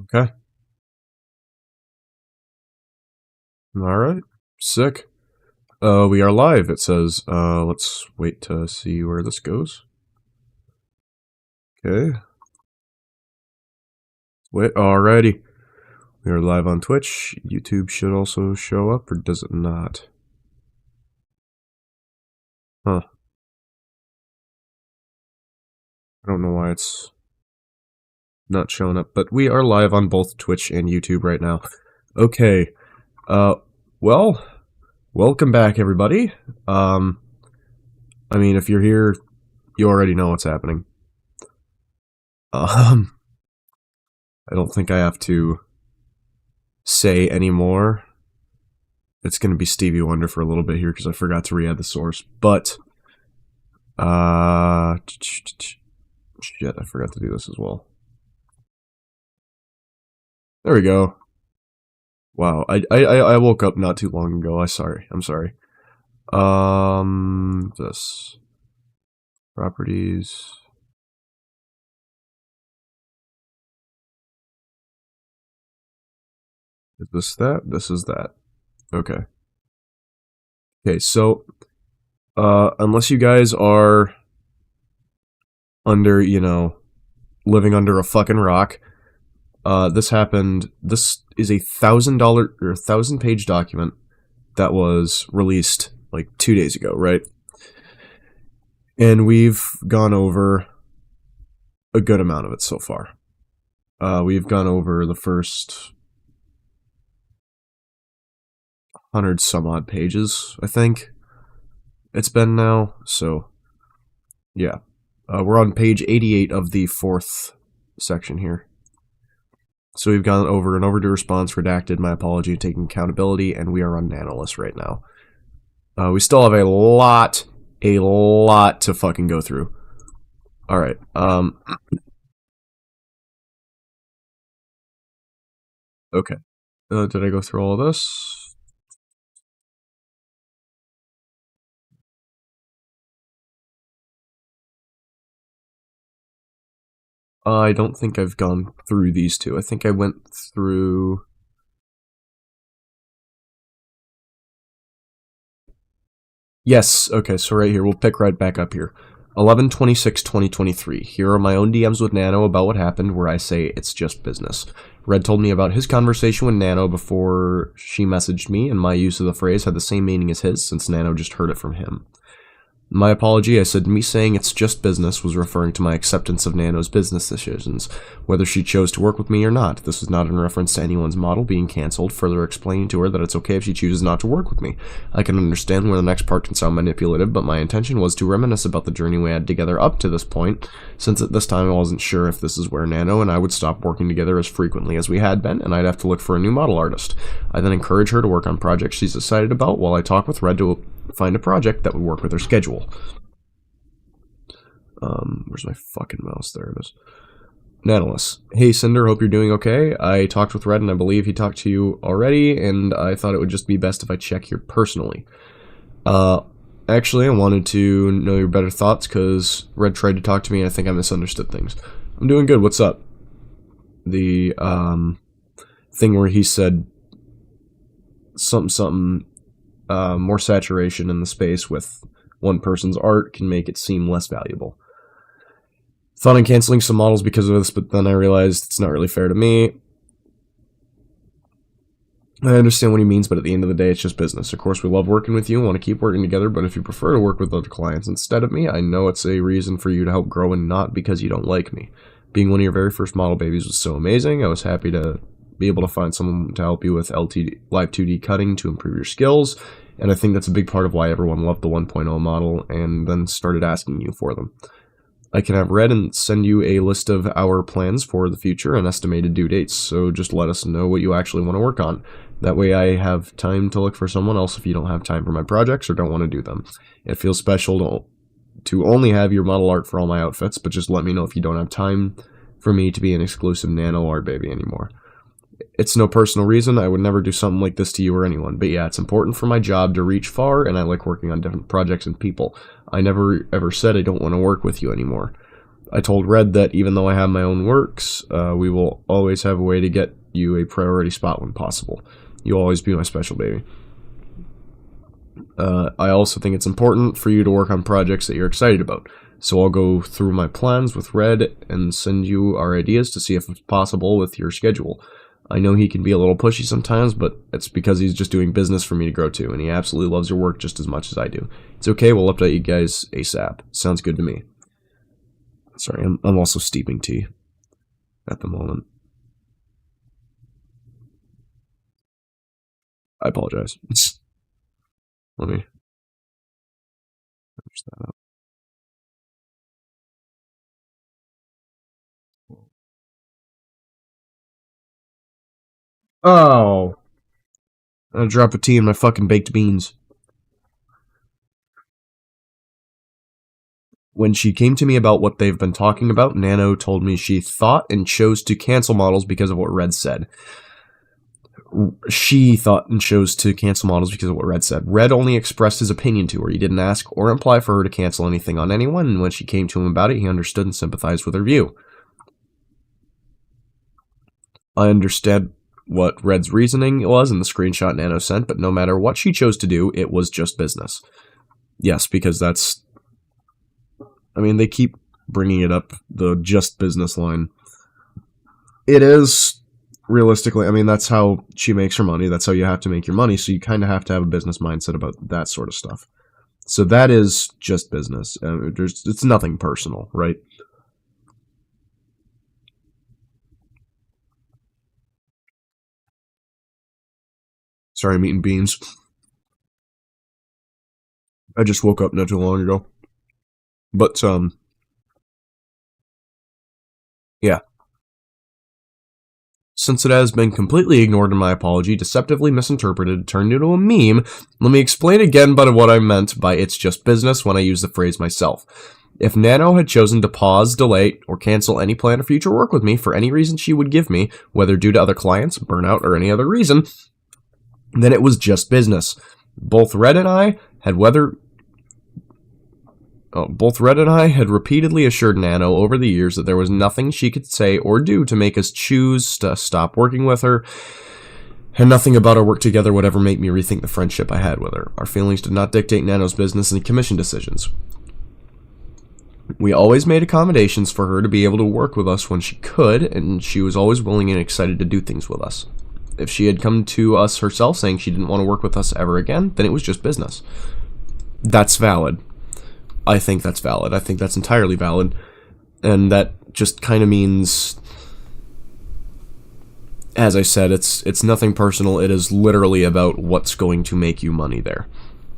Okay. Alright. Sick. We are live, it says. Let's wait to see where this goes. Okay. Wait, alrighty. We are live on Twitch. YouTube should also show up, or does it not? Huh. I don't know why it's not showing up, but we are live on both Twitch and YouTube right now. Okay. Well, welcome back, everybody. I mean, if you're here, you already know what's happening. I don't think I have to say anymore. It's going to be Stevie Wonder for a little bit here because I forgot to re-add the source. But, shit, I forgot to do this as well. There we go. Wow, I woke up not too long ago. I'm sorry. This properties. Is this that? This is that. Okay. Okay, so, unless you guys are under, living under a fucking rock, this happened. This is a $1,000 or 1,000-page document that was released like 2 days ago, right? And we've gone over a good amount of it so far. We've gone over the first 100 some odd pages, I think it's been now. So, yeah. We're on page 88 of the 4th section here. So we've gone over an overdue response, redacted, my apology, taking accountability, and we are on Nanolist right now. We still have a lot to fucking go through. Alright, okay. Did I go through all of this? I don't think I've gone through these two. I think I went through... Yes, okay, so right here, we'll pick right back up here. 11/26/2023. Here are my own DMs with Nano about what happened, where I say it's just business. Red told me about his conversation with Nano before she messaged me, and my use of the phrase had the same meaning as his, since Nano just heard it from him. My apology, I said me saying it's just business was referring to my acceptance of Nano's business decisions, whether she chose to work with me or not. This was not in reference to anyone's model being cancelled, further explaining to her that it's okay if she chooses not to work with me. I can understand where the next part can sound manipulative, but my intention was to reminisce about the journey we had together up to this point, since at this time I wasn't sure if this is where Nano and I would stop working together as frequently as we had been, and I'd have to look for a new model artist. I then encourage her to work on projects she's excited about while I talk with Red to find a project that would work with her schedule. Where's my fucking mouse? There it is. Nanolus. Hey Sinder, hope you're doing okay. I talked with Red and I believe he talked to you already, and I thought it would just be best if I check here personally. Actually, I wanted to know your better thoughts because Red tried to talk to me and I think I misunderstood things. I'm doing good, what's up? The, thing where he said something, more saturation in the space with one person's art can make it seem less valuable. Thought on canceling some models because of this, but then I realized it's not really fair to me. I understand what he means, but at the end of the day, it's just business. Of course, we love working with you and want to keep working together, but if you prefer to work with other clients instead of me, I know it's a reason for you to help grow and not because you don't like me. Being one of your very first model babies was so amazing. I was happy to be able to find someone to help you with LTD, live 2D cutting to improve your skills, and I think that's a big part of why everyone loved the 1.0 model and then started asking you for them. I can have Red and send you a list of our plans for the future and estimated due dates, so just let us know what you actually want to work on. That way I have time to look for someone else if you don't have time for my projects or don't want to do them. It feels special to only have your model art for all my outfits, but just let me know if you don't have time for me to be an exclusive Nano art baby anymore. It's no personal reason, I would never do something like this to you or anyone, but yeah, it's important for my job to reach far, and I like working on different projects and people. I never ever said I don't want to work with you anymore. I told Red that even though I have my own works, we will always have a way to get you a priority spot when possible. You'll always be my special baby. I also think it's important for you to work on projects that you're excited about. So I'll go through my plans with Red and send you our ideas to see if it's possible with your schedule. I know he can be a little pushy sometimes, but it's because he's just doing business for me to grow to, and he absolutely loves your work just as much as I do. It's okay, we'll update you guys ASAP. Sounds good to me. Sorry, I'm also steeping tea at the moment. I apologize. Let me finish that up. Oh, I dropped a tea in my fucking baked beans. When she came to me about what they've been talking about, Nano told me she thought and chose to cancel models because of what Red said. She thought and chose to cancel models because of what Red said. Red only expressed his opinion to her. He didn't ask or imply for her to cancel anything on anyone, and when she came to him about it, he understood and sympathized with her view. I understand what Red's reasoning was in the screenshot Nano sent, but no matter what she chose to do, it was just business. Yes, because that's... I mean, they keep bringing it up, the just business line. It is, realistically, I mean, that's how she makes her money. That's how you have to make your money, so you kind of have to have a business mindset about that sort of stuff. So that is just business. It's nothing personal, right? Sorry, I'm eating beans. I just woke up not too long ago. But, yeah. Since it has been completely ignored in my apology, deceptively misinterpreted, turned into a meme, let me explain again but what I meant by it's just business when I use the phrase myself. If Nano had chosen to pause, delay, or cancel any plan or future work with me for any reason she would give me, whether due to other clients, burnout, or any other reason, then it was just business. Both Red and I had repeatedly assured Nano over the years that there was nothing she could say or do to make us choose to stop working with her, and nothing about our work together would ever make me rethink the friendship I had with her. Our feelings did not dictate Nano's business and commission decisions. We always made accommodations for her to be able to work with us when she could, and she was always willing and excited to do things with us. If she had come to us herself saying she didn't want to work with us ever again, then it was just business. That's valid. I think that's valid. I think that's entirely valid. And that just kind of means, as I said, it's nothing personal. It is literally about what's going to make you money there.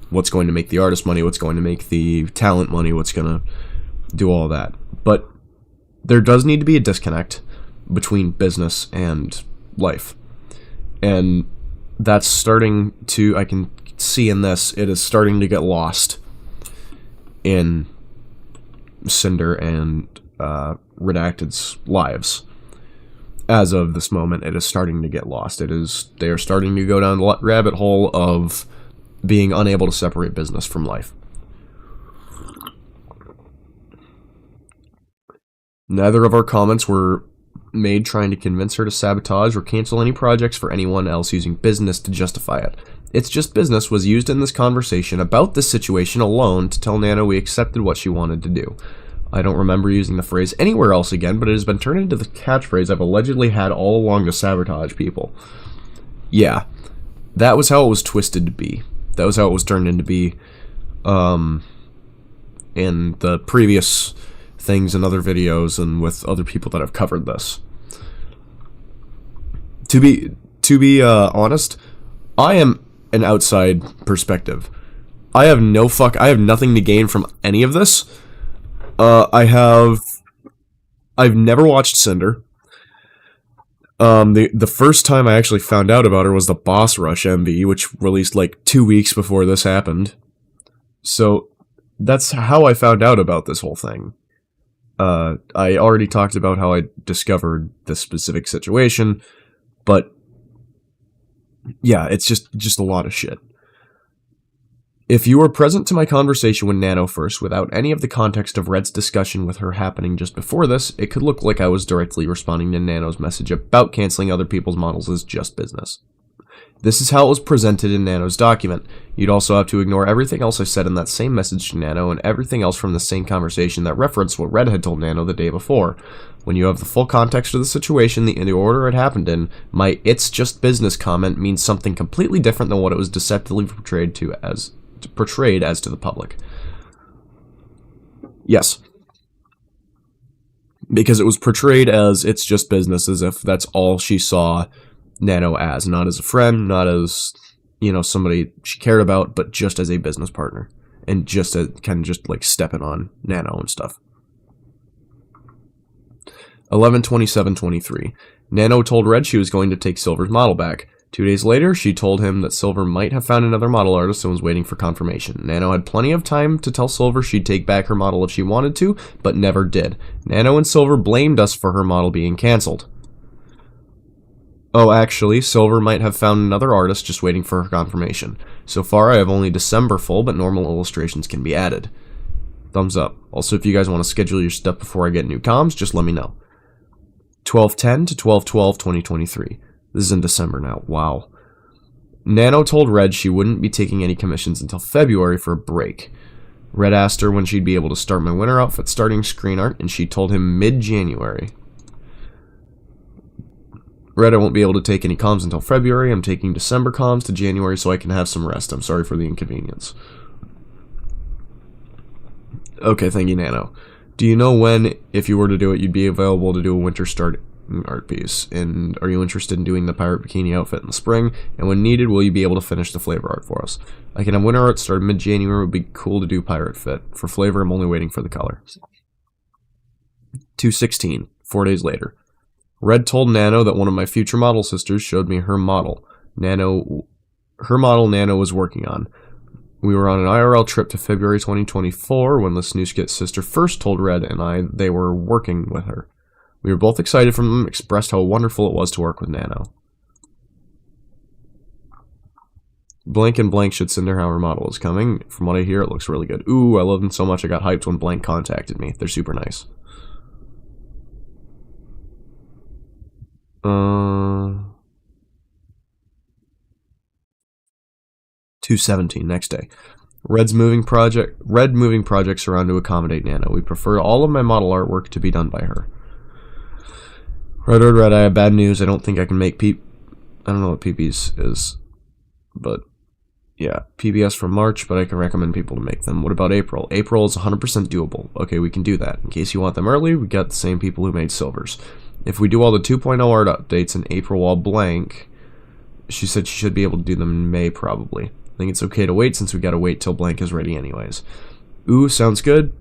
What's going to make the artist money, what's going to make the talent money, what's going to do all that. But there does need to be a disconnect between business and life. And that's starting to, I can see in this, it is starting to get lost in Sinder and Redacted's lives. As of this moment, it is starting to get lost. They are starting to go down the rabbit hole of being unable to separate business from life. Neither of our comments were made trying to convince her to sabotage or cancel any projects for anyone else using business to justify it. It's just business was used in this conversation about this situation alone to tell Nano we accepted what she wanted to do. I don't remember using the phrase anywhere else again, but it has been turned into the catchphrase I've allegedly had all along to sabotage people. Yeah, that was how it was twisted to be. That was how it was turned into be in the previous things and other videos and with other people that have covered this. To be honest, I am an outside perspective. I have nothing to gain from any of this. I've never watched Sinder. The first time I actually found out about her was the Boss Rush MV, which released like 2 weeks before this happened. So that's how I found out about this whole thing. I already talked about how I discovered this specific situation, but yeah, it's just a lot of shit. If you were present to my conversation with Nano first, without any of the context of Red's discussion with her happening just before this, it could look like I was directly responding to Nano's message about canceling other people's models as just business. This is how it was presented in Nano's document. You'd also have to ignore everything else I said in that same message to Nano and everything else from the same conversation that referenced what Red had told Nano the day before. When you have the full context of the situation, the order it happened in, my "it's just business" comment means something completely different than what it was deceptively portrayed as to the public. Yes. Because it was portrayed as "it's just business," as if that's all she saw Nano as, not as a friend, not as, somebody she cared about, but just as a business partner, and just as kind of just like stepping on Nano and stuff. 11/27/23. Nano told Red she was going to take Silver's model back. 2 days later, she told him that Silver might have found another model artist and was waiting for confirmation. Nano had plenty of time to tell Silver she'd take back her model if she wanted to, but never did. Nano and Silver blamed us for her model being cancelled. Oh, actually, Silver might have found another artist just waiting for her confirmation. So far, I have only December full, but normal illustrations can be added. Thumbs up. Also, if you guys want to schedule your stuff before I get new comms, just let me know. 12/10 to 12/12/2023. This is in December now. Wow. Nano told Red she wouldn't be taking any commissions until February for a break. Red asked her when she'd be able to start my winter outfit starting screen art, and she told him mid-January. Red, I won't be able to take any comms until February. I'm taking December comms to January so I can have some rest. I'm sorry for the inconvenience. Okay, thank you, Nano. Do you know when, if you were to do it, you'd be available to do a winter start art piece? And are you interested in doing the pirate bikini outfit in the spring? And when needed, will you be able to finish the flavor art for us? I can have winter art start mid-January. It would be cool to do pirate fit. For flavor, I'm only waiting for the color. 2/16, 4 days later. Red told Nano that one of my future model sisters showed me her model. Nano was working on. We were on an IRL trip to February 2024 when the Snooskit sister first told Red and I they were working with her. We were both excited from them, expressed how wonderful it was to work with Nano. Blank and Blank should send her how her model is coming. From what I hear, it looks really good. Ooh, I love them so much I got hyped when Blank contacted me. They're super nice. 2/17, next day. Red moving projects around to accommodate Nano. We prefer all of my model artwork to be done by her. Red, I have bad news. I don't think I can make I don't know what PBs is, but yeah, PBS for March, but I can recommend people to make them. What about April? April is 100% doable. Okay, we can do that. In case you want them early, we got the same people who made Silvers. If we do all the 2.0 art updates in April while Blank, she said she should be able to do them in May probably. I think it's okay to wait since we gotta wait till Blank is ready anyways. Ooh, sounds good.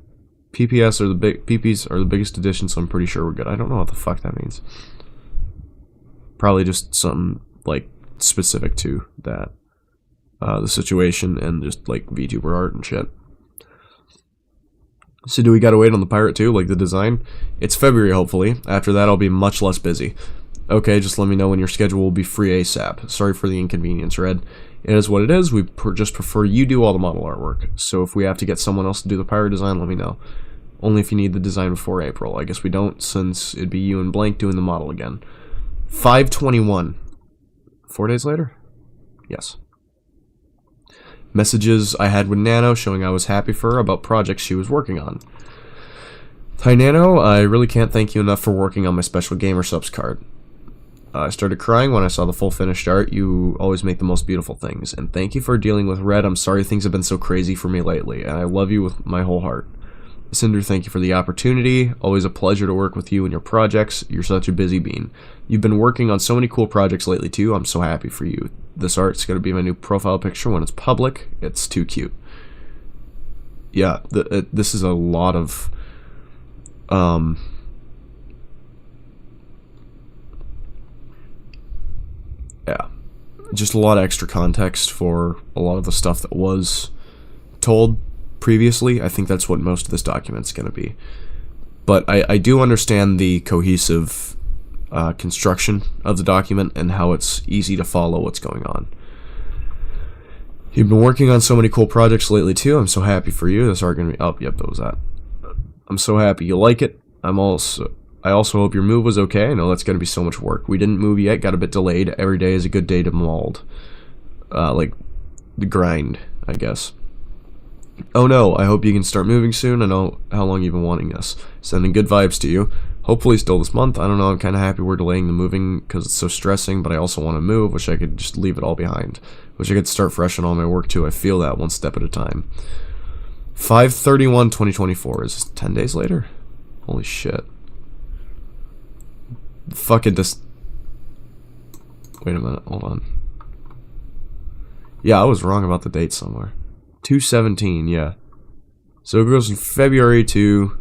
PPs are the biggest edition, so I'm pretty sure we're good. I don't know what the fuck that means. Probably just something like specific to that, the situation and just like VTuber art and shit. So do we gotta wait on the pirate too, like the design? It's February hopefully. After that I'll be much less busy. Okay, just let me know when your schedule will be free ASAP. Sorry for the inconvenience, Red. It is what it is. We just prefer you do all the model artwork. So if we have to get someone else to do the pirate design, let me know. Only if you need the design before April. I guess we don't, since it'd be you and Blank doing the model again. 5/21. 4 days later? Yes. Messages I had with Nano showing I was happy for her about projects she was working on. Hi Nano, I really can't thank you enough for working on my special gamer subs card. I started crying when I saw the full finished art. You always make the most beautiful things. And thank you for dealing with Red. I'm sorry things have been so crazy for me lately, and I love you with my whole heart. Sinder, thank you for the opportunity. Always a pleasure to work with you and your projects. You're such a busy bean. You've been working on so many cool projects lately too. I'm so happy for you. This art's going to be my new profile picture when it's public. It's too cute. Yeah, this is a lot of... yeah, just a lot of extra context for a lot of the stuff that was told previously. I think that's what most of this document's going to be. But I do understand the cohesive construction of the document and how it's easy to follow what's going on. You've been working on so many cool projects lately too. I'm so happy for you. This are gonna be yep, that was that. I'm so happy you like it. I also hope your move was okay. I know that's gonna be so much work. We didn't move yet, got a bit delayed. Every day is a good day to mold. Like the grind, I guess. Oh no, I hope you can start moving soon. I know how long you've been wanting this. Sending good vibes to you. Hopefully still this month. I don't know, I'm kind of happy we're delaying the moving because it's so stressing, but I also want to move. Wish I could just leave it all behind. Wish I could start fresh on all my work too. I feel that one step at a time. 5/31/2024 is 10 days later? Holy shit. Fucking this. Wait a minute, hold on. Yeah, I was wrong about the date somewhere. 2/17, yeah. So it goes from February to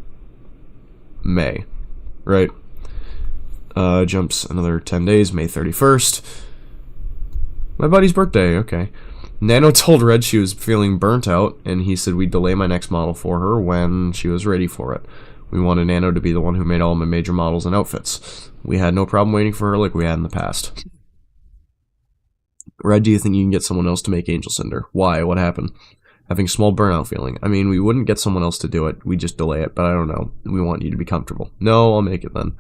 May, right? Jumps another 10 days, May 31st. My buddy's birthday, okay. Nano told Red she was feeling burnt out, and he said we'd delay my next model for her when she was ready for it. We wanted Nano to be the one who made all my major models and outfits. We had no problem waiting for her like we had in the past. Red, do you think you can get someone else to make Angel Cinder? Why? What happened? Having a small burnout feeling. I mean, we wouldn't get someone else to do it. We just delay it, but I don't know. We want you to be comfortable. No, I'll make it then.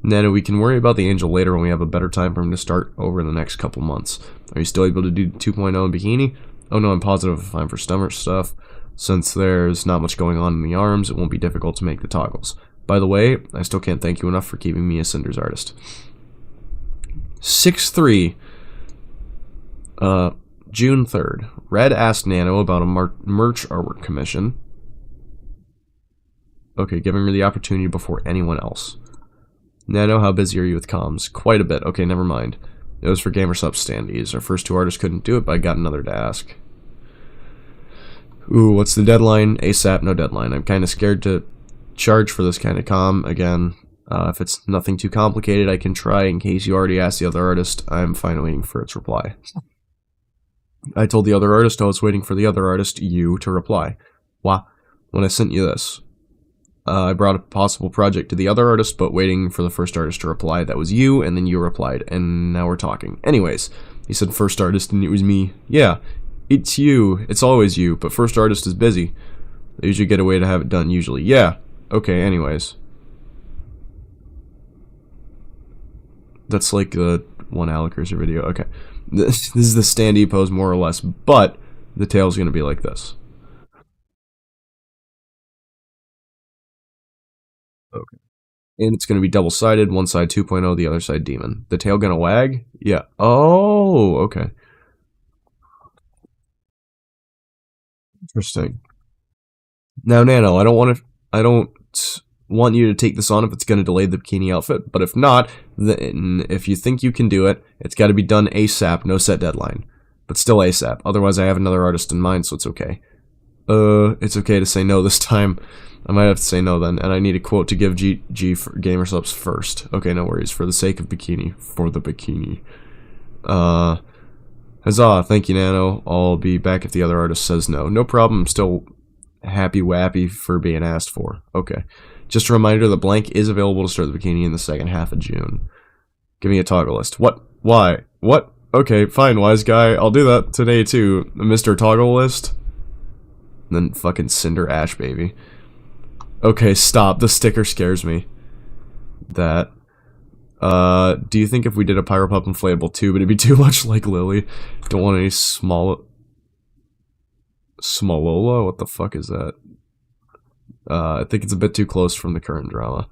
Nano, we can worry about the Angel later when we have a better time frame to start over the next couple months. Are you still able to do 2.0 in bikini? Oh no, I'm positive if I'm for stomach stuff. Since there's not much going on in the arms, it won't be difficult to make the toggles. By the way, I still can't thank you enough for keeping me a Cinder's artist. 6/3. June 3rd. Red asked Nano about a merch artwork commission. Okay, giving her the opportunity before anyone else. Nano, how busy are you with comms? Quite a bit. Okay, never mind. It was for GamerSup standees. Our first two artists couldn't do it, but I got another to ask. Ooh, what's the deadline? ASAP, no deadline. I'm kind of scared to charge for this kind of comm. Again, if it's nothing too complicated, I can try. In case you already asked the other artist, I'm fine waiting for its reply. I told the other artist I was waiting for the other artist, you, to reply. Wah. When I sent you this. I brought a possible project to the other artist, but waiting for the first artist to reply. That was you, and then you replied, and now we're talking. Anyways, he said first artist, and it was me. Yeah, it's you. It's always you, but first artist is busy. They usually get a way to have it done, usually. Yeah. Okay, anyways. That's like the one Alec Cursor video. Okay. This is the standee pose, more or less, but the tail's going to be like this. Okay. And it's going to be double-sided, one side 2.0, the other side demon. The tail going to wag? Yeah. Oh, okay. Interesting. Now, Nano, I don't want you to take this on if it's going to delay the bikini outfit, but if not, then if you think you can do it, it's got to be done ASAP, no set deadline. But still ASAP. Otherwise, I have another artist in mind, so it's okay. It's okay to say no this time. I might have to say no then, and I need a quote to give G for GamerSups first. Okay, no worries. For the sake of bikini. For the bikini. Huzzah, thank you, Nano. I'll be back if the other artist says no. No problem, I'm still happy-wappy for being asked for. Okay. Just a reminder that blank is available to start the bikini in the second half of June. Give me a toggle list. What? Why? What? Okay, fine, wise guy. I'll do that today, too. Mr. Toggle list. And then fucking Cinder Ash, baby. Okay, stop. The sticker scares me. That. Do you think if we did a Pyropup inflatable too, but it'd be too much like Lily? Don't want any Smolola? What the fuck is that? I think it's a bit too close from the current drama.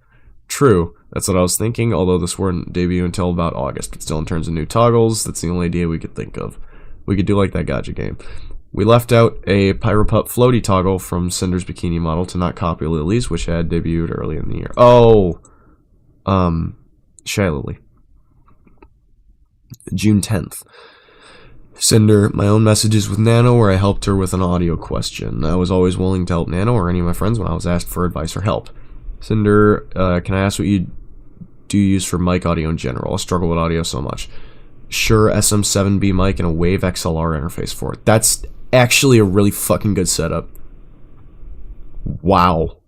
True, that's what I was thinking, although this wouldn't debut until about August, but still in terms of new toggles, that's the only idea we could think of. We could do like that gacha game. We left out a Pyropup floaty toggle from Cinder's bikini model to not copy Lily's, which had debuted early in the year. Oh! Shy Lily. June 10th. Cinder, my own messages with Nano where I helped her with an audio question. I was always willing to help Nano or any of my friends when I was asked for advice or help. Cinder, can I ask what you do use for mic audio in general? I struggle with audio so much. Shure SM7B mic and a Wave XLR interface for it. That's actually a really fucking good setup. Wow.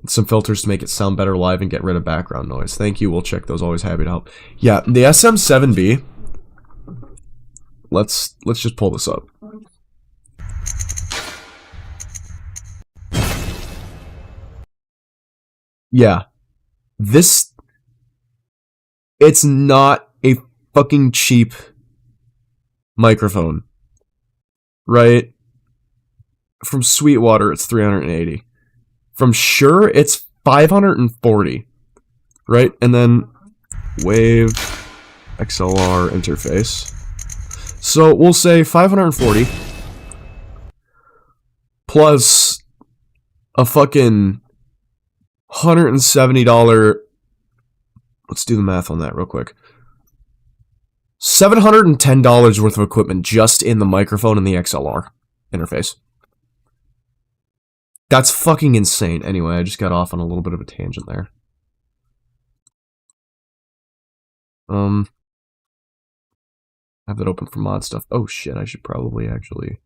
Some filters to make it sound better live and get rid of background noise. Thank you, we'll check those, always happy to help. Yeah, the SM7B, let's just pull this up. Yeah. It's not a fucking cheap microphone. Right? From Sweetwater, it's $380. From Shure, it's $540. Right? And then Wave XLR interface. So we'll say $540 plus a fucking $170. Let's do the math on that real quick. $710 worth of equipment just in the microphone and the XLR interface. That's fucking insane. Anyway, I just got off on a little bit of a tangent there. Have that open for mod stuff. Oh shit, I should probably actually...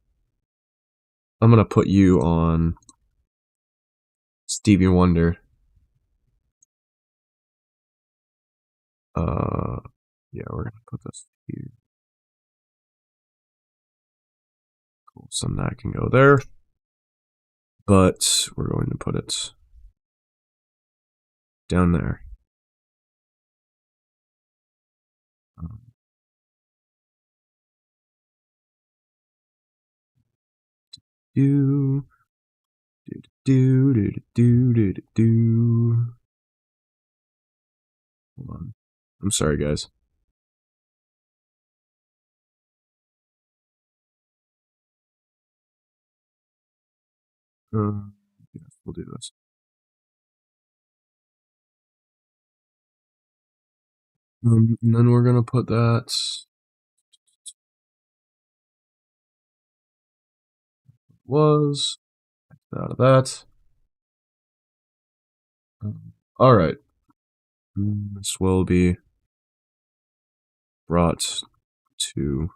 I'm gonna put you on Stevie Wonder. Yeah, we're gonna put this here. Cool, so that can go there. But we're going to put it down there. Do. Hold on. I'm sorry, guys. Yeah, we'll do this. And then we're gonna put that. Was out of that. All right. This will be brought to.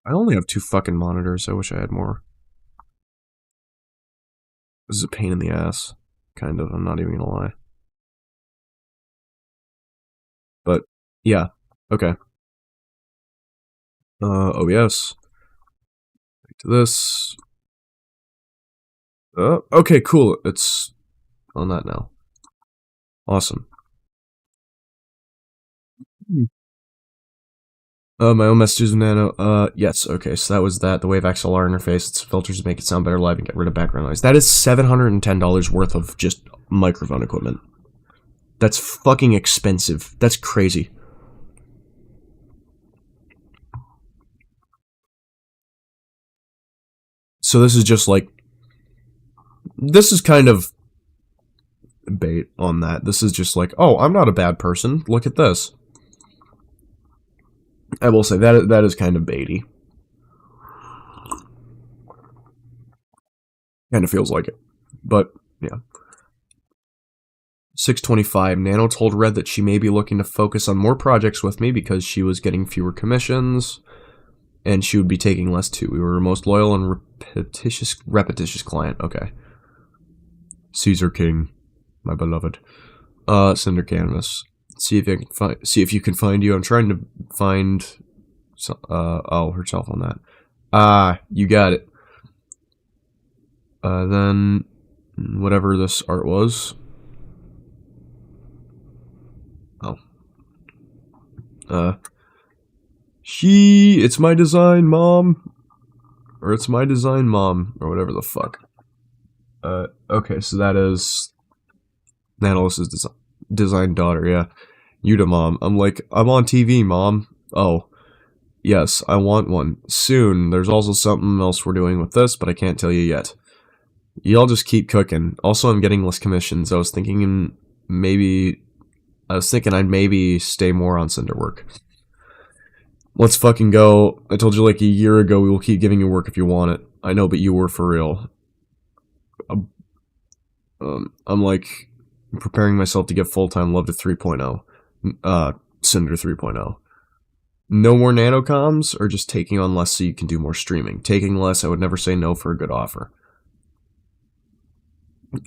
I only have 2 fucking monitors. I wish I had more. This is a pain in the ass. Kind of. I'm not even gonna lie. But, yeah. Okay. OBS. Back to this. Okay, cool. It's on that now. Awesome. My own messages with Nano. Yes, okay, so that was that. The Wave XLR interface. It's filters to make it sound better live and get rid of background noise. That is $710 worth of just microphone equipment. That's fucking expensive. That's crazy. So this is just like... This is kind of bait on that. This is just like, oh, I'm not a bad person. Look at this. I will say that is kind of baity. Kind of feels like it. But, yeah. 625. Nano told Red that she may be looking to focus on more projects with me because she was getting fewer commissions, and she would be taking less too. We were her most loyal and repetitious client. Okay. Caesar King, my beloved. Cinder Canvas. See if you can find you. I'm trying to find. Oh, herself on that. You got it. Then whatever this art was. Oh. It's my design, mom. Or it's my design, mom. Or whatever the fuck. Okay, so that is Nanos' design daughter, yeah. Yuta mom. I'm like, I'm on TV, mom. Oh. Yes, I want one. Soon. There's also something else we're doing with this, but I can't tell you yet. Y'all just keep cooking. Also, I'm getting less commissions. I was thinking I'd maybe stay more on Sinder work. Let's fucking go. I told you like a year ago we will keep giving you work if you want it. I know, but you were for real. I'm like preparing myself to give full-time love to 3.0. Sinder 3.0. No more nanocoms, or just taking on less so you can do more streaming? Taking less, I would never say no for a good offer.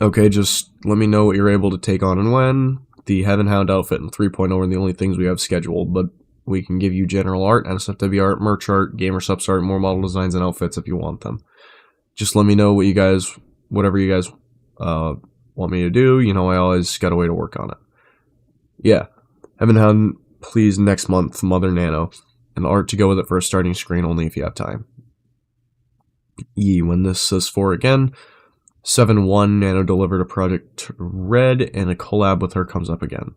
Okay, just let me know what you're able to take on and when. The Heaven Hound outfit and 3.0 are the only things we have scheduled, but we can give you general art, NSFW art, merch art, gamer subs art, more model designs and outfits if you want them. Just let me know whatever you guys want me to do. You know, I always got a way to work on it. Yeah. Heaven Hound, please, next month, Mother Nano. And art to go with it for a starting screen only if you have time. When this says for again, 7-1, Nano delivered a Project Red, and a collab with her comes up again.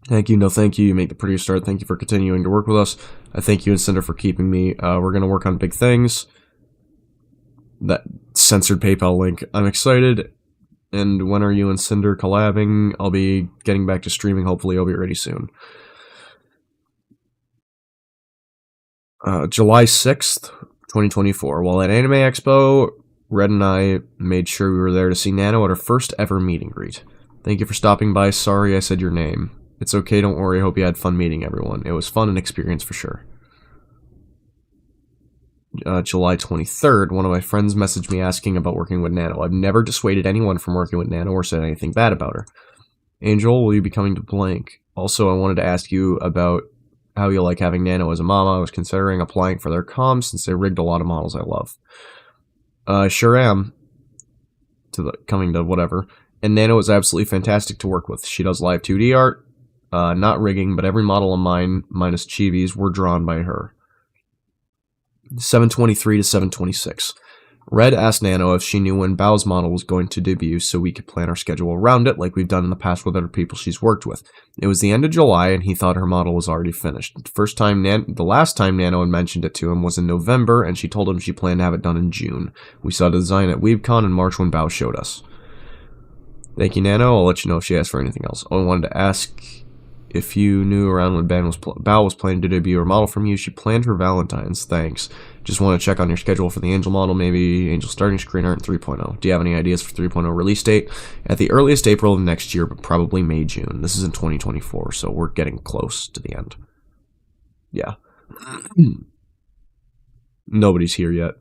Thank you, no thank you, you make the prettiest start. Thank you for continuing to work with us. I thank you and Sinder for keeping me. We're going to work on big things. That censored PayPal link. I'm excited. And when are you and Sinder collabing? I'll be getting back to streaming. Hopefully I'll be ready soon. July 6th, 2024. While at Anime Expo, Red and I made sure we were there to see Nano at her first ever meet and greet. Thank you for stopping by. Sorry I said your name. It's okay, don't worry. I hope you had fun meeting everyone. It was fun and experience for sure. July 23rd, one of my friends messaged me asking about working with Nano. I've never dissuaded anyone from working with Nano or said anything bad about her. Angel, will you be coming to blank? Also, I wanted to ask you about how you like having Nano as a mama. I was considering applying for their comms since they rigged a lot of models I love. I sure am. Coming to whatever. And Nano is absolutely fantastic to work with. She does live 2D art. Not rigging, but every model of mine, minus Chibi's, were drawn by her. 723 to 726. Red asked Nano if she knew when Bao's model was going to debut so we could plan our schedule around it like we've done in the past with other people she's worked with. It was the end of July and he thought her model was already finished. The last time Nano had mentioned it to him was in November and she told him she planned to have it done in June. We saw the design at WeebCon in March when Bao showed us. Thank you, Nano. I'll let you know if she asks for anything else. I wanted to ask if you knew around when Bao was planning to debut her model from you. She planned her Valentine's. Thanks. Just want to check on your schedule for the Angel model, maybe Angel starting screen art in 3.0. Do you have any ideas for 3.0 release date? At the earliest April of next year, but probably May, June. This is in 2024, so we're getting close to the end. Yeah. Nobody's here yet.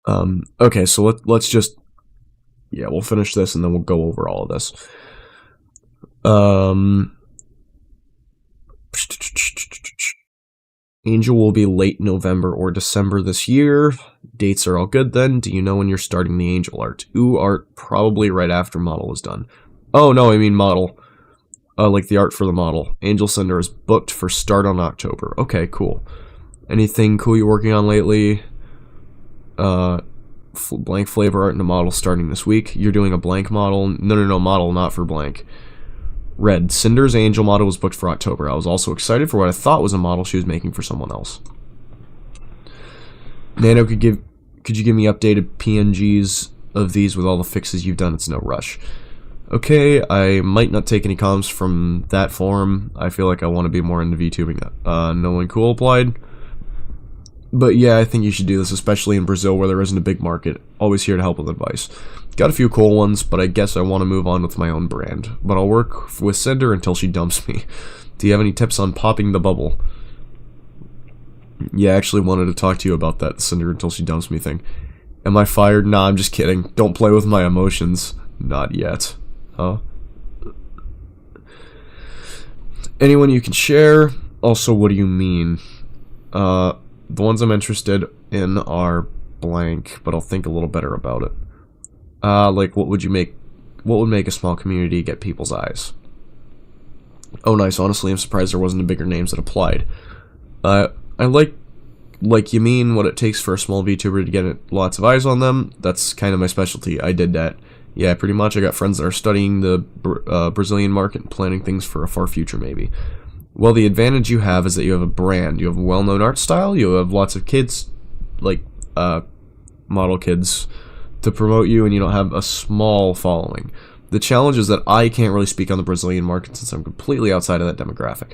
Okay, so let's just... Yeah, we'll finish this and then we'll go over all of this. Angel will be late November or December this year. Dates are all good then. Do you know when you're starting the Angel art? Ooh, art probably right after model is done. Oh, no, I mean model. Like the art for the model. Angel Sinder is booked for start on October. Okay, cool. Anything cool you're working on lately? Blank flavor art and a model starting this week. You're doing a blank model? No, model, not for blank. Red, Cinder's Angel model was booked for October. I was also excited for what I thought was a model she was making for someone else. Nano, could you give me updated PNGs of these with all the fixes you've done? It's no rush. Okay, I might not take any comms from that forum. I feel like I want to be more into VTubing. No one cool applied. But yeah, I think you should do this, especially in Brazil where there isn't a big market. Always here to help with advice. Got a few cool ones, but I guess I want to move on with my own brand. But I'll work with Sinder until she dumps me. Do you have any tips on popping the bubble? Yeah, I actually wanted to talk to you about that Sinder until she dumps me thing. Am I fired? Nah, I'm just kidding. Don't play with my emotions. Not yet. Huh? Anyone you can share? Also, what do you mean? The ones I'm interested in are blank, but I'll think a little better about it. Like, what would make a small community get people's eyes? Oh, nice. Honestly, I'm surprised there wasn't bigger names that applied. I like you mean what it takes for a small VTuber to get lots of eyes on them? That's kind of my specialty. I did that. Yeah, pretty much. I got friends that are studying the Brazilian market and planning things for a far future, maybe. Well, the advantage you have is that you have a brand. You have a well-known art style. You have lots of kids, like model kids, to promote you, and you don't have a small following. The challenge is that I can't really speak on the Brazilian market since I'm completely outside of that demographic.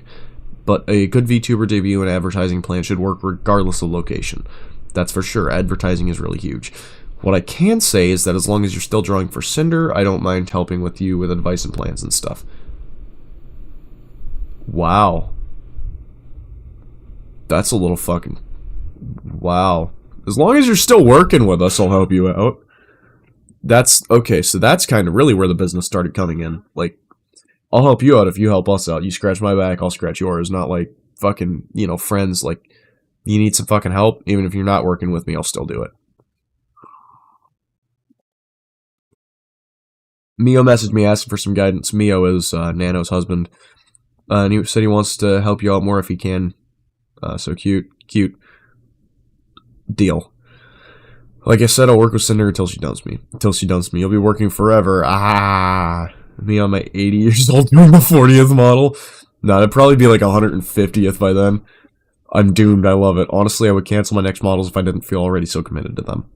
But a good VTuber debut and advertising plan should work regardless of location. That's for sure. Advertising is really huge. What I can say is that as long as you're still drawing for Sinder, I don't mind helping with you with advice and plans and stuff. Wow. That's a little fucking... Wow. As long as you're still working with us, I'll help you out. That's okay. So that's kind of really where the business started coming in. Like, I'll help you out if you help us out. You scratch my back, I'll scratch yours. Not like fucking, friends. Like, you need some fucking help. Even if you're not working with me, I'll still do it. Mio messaged me asking for some guidance. Mio is Nano's husband. And he said he wants to help you out more if he can. So cute. Cute. Deal. Like I said, I'll work with Sinder until she dumps me. Until she dumps me. You'll be working forever. Me on my 80 years old doing the 40th model. No, it'd probably be like 150th by then. I'm doomed. I love it. Honestly, I would cancel my next models if I didn't feel already so committed to them.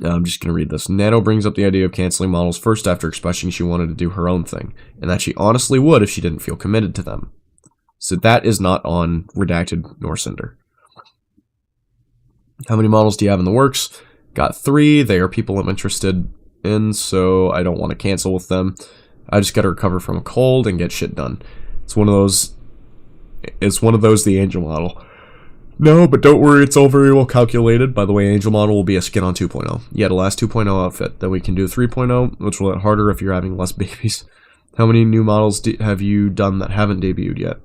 I'm just going to read this. Nano brings up the idea of canceling models first after expressing she wanted to do her own thing, and that she honestly would if she didn't feel committed to them. So that is not on Redacted nor Sinder. How many models do you have in the works? Got 3. They are people I'm interested in, so I don't want to cancel with them. I just got to recover from a cold and get shit done. It's one of those, the Angel model. No, but don't worry, it's all very well calculated. By the way, Angel model will be a skin on 2.0. Yeah, the last 2.0 outfit. Then we can do 3.0, which will get harder if you're having less babies. How many new models have you done that haven't debuted yet?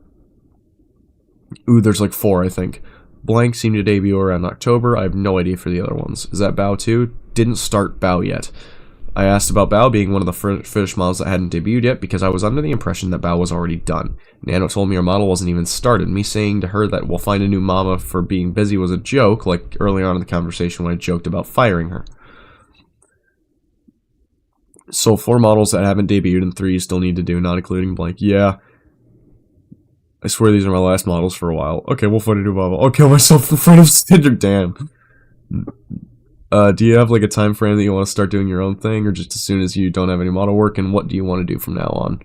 Ooh, there's like 4, I think. Blank seemed to debut around October. I have no idea for the other ones. Is that Bao too? Didn't start Bao yet. I asked about Bao being one of the finished models that hadn't debuted yet because I was under the impression that Bao was already done. Nano told me her model wasn't even started. Me saying to her that we'll find a new mama for being busy was a joke, like earlier on in the conversation when I joked about firing her. So 4 models that haven't debuted and 3 you still need to do, not including Blank. Yeah. I swear these are my last models for a while. Okay, we'll find a new model. I'll kill myself in front of Sinder, damn. Do you have like a time frame that you want to start doing your own thing, or just as soon as you don't have any model work, and what do you want to do from now on?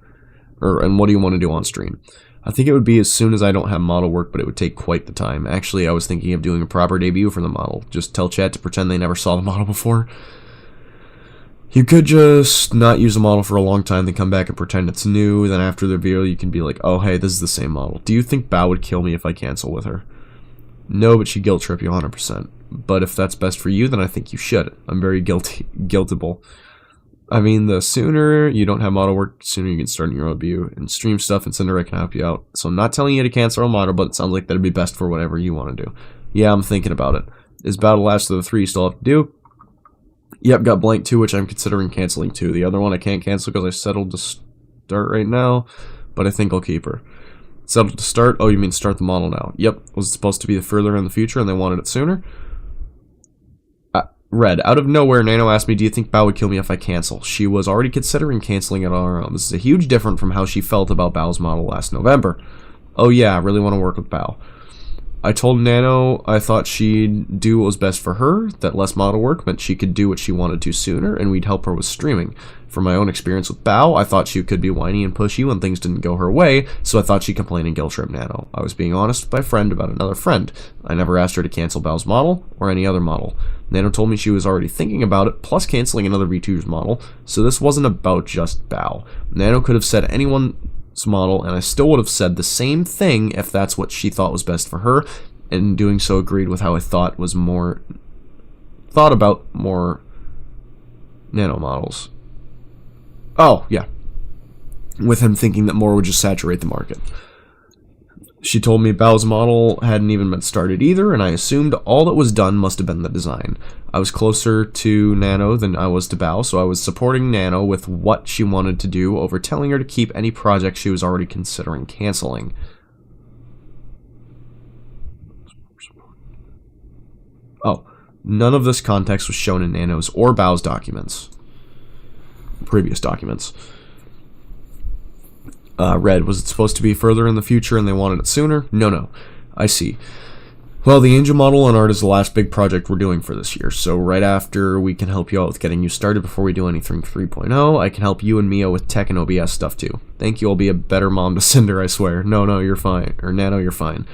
And what do you want to do on stream? I think it would be as soon as I don't have model work, but it would take quite the time. Actually, I was thinking of doing a proper debut for the model. Just tell chat to pretend they never saw the model before. You could just not use a model for a long time, then come back and pretend it's new, then after the reveal you can be like, oh hey, this is the same model. Do you think Bao would kill me if I cancel with her? No, but she'd guilt trip you 100%. But if that's best for you, then I think you should. I'm very guiltable. I mean, the sooner you don't have model work, the sooner you can start your own debut and stream stuff, and Sinder can help you out. So I'm not telling you to cancel a model, but it sounds like that'd be best for whatever you want to do. Yeah, I'm thinking about it. Is Bao the last of the 3 you still have to do? Yep, got Blank 2, which I'm considering canceling too. The other one I can't cancel because I settled to start right now, but I think I'll keep her. Settled to start? Oh, you mean start the model now. Yep, was it supposed to be further in the future and they wanted it sooner? Red, out of nowhere, Nano asked me, do you think Bao would kill me if I cancel? She was already considering canceling it on her own. This is a huge difference from how she felt about Bao's model last November. Oh yeah, I really want to work with Bao. I told Nano I thought she'd do what was best for her, that less model work meant she could do what she wanted to sooner, and we'd help her with streaming. From my own experience with Bao, I thought she could be whiny and pushy when things didn't go her way, so I thought she'd complain and guilt trip Nano. I was being honest with my friend about another friend. I never asked her to cancel Bao's model, or any other model. Nano told me she was already thinking about it, plus canceling another V2's model, so this wasn't about just Bao. Nano could have said anyone's model, and I still would have said the same thing if that's what she thought was best for her, and in doing so agreed with how I thought about more Nano models. Oh, yeah. With him thinking that more would just saturate the market. She told me Bao's model hadn't even been started either, and I assumed all that was done must have been the design. I was closer to Nano than I was to Bao, so I was supporting Nano with what she wanted to do over telling her to keep any project she was already considering canceling. Oh, none of this context was shown in Nano's or Bao's documents. Previous documents. Red, was it supposed to be further in the future and they wanted it sooner? No. I see. Well, the Angel model and art is the last big project we're doing for this year, so right after we can help you out with getting you started before we do anything 3.0, I can help you and Mio with tech and OBS stuff too. Thank you, I'll be a better mom to Sinder, I swear. No, you're fine. Or Nano, you're fine.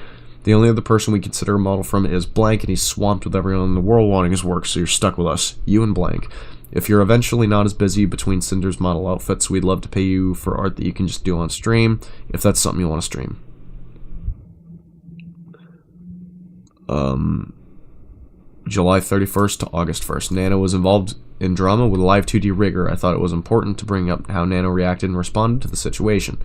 The only other person we consider a model from is Blank, and he's swamped with everyone in the world wanting his work, so you're stuck with us. You and Blank. If you're eventually not as busy between Sinder's model outfits, we'd love to pay you for art that you can just do on stream, if that's something you want to stream. July 31st to August 1st. Nano was involved in drama with Live 2D Rigger. I thought it was important to bring up how Nano reacted and responded to the situation.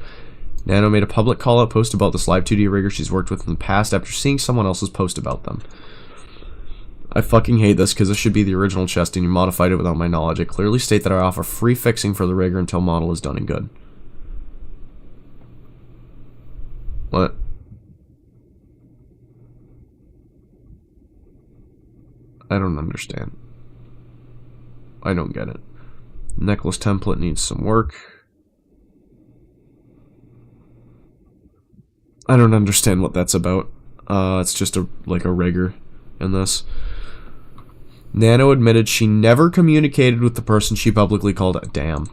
Nano made a public call-out post about this Live 2D Rigger she's worked with in the past after seeing someone else's post about them. I fucking hate this because this should be the original chest and you modified it without my knowledge. I clearly state that I offer free fixing for the rigger until model is done and good. What? I don't understand. I don't get it. Necklace template needs some work. I don't understand what that's about. It's just like a rigger in this. Nano admitted she never communicated with the person she publicly called a damn.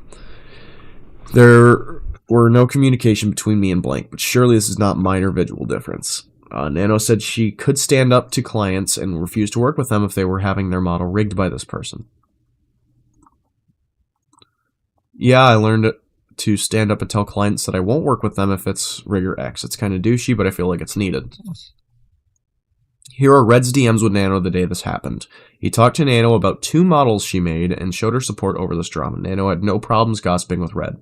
There were no communication between me and blank, but surely this is not minor visual difference. Nano said she could stand up to clients and refuse to work with them if they were having their model rigged by this person. Yeah, I learned to stand up and tell clients that I won't work with them if it's rigger X. It's kind of douchey, but I feel like it's needed. Here are Red's DMs with Nano the day this happened. He talked to Nano about 2 models she made and showed her support over this drama. Nano had no problems gossiping with Red.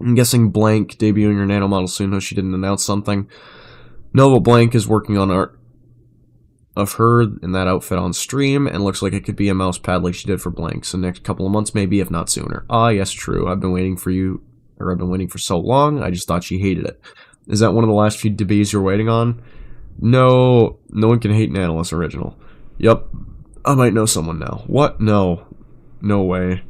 I'm guessing Blank debuting her Nano model soon, though she didn't announce something. Nova Blank is working on art of her in that outfit on stream, and looks like it could be a mouse pad like she did for Blank, so next couple of months maybe, if not sooner. Ah, yes, true. I've been waiting for you, or I've been waiting for so long, I just thought she hated it. Is that one of the last few debuts you're waiting on? No, no one can hate an analyst original. Yup, I might know someone now. What? No. No way.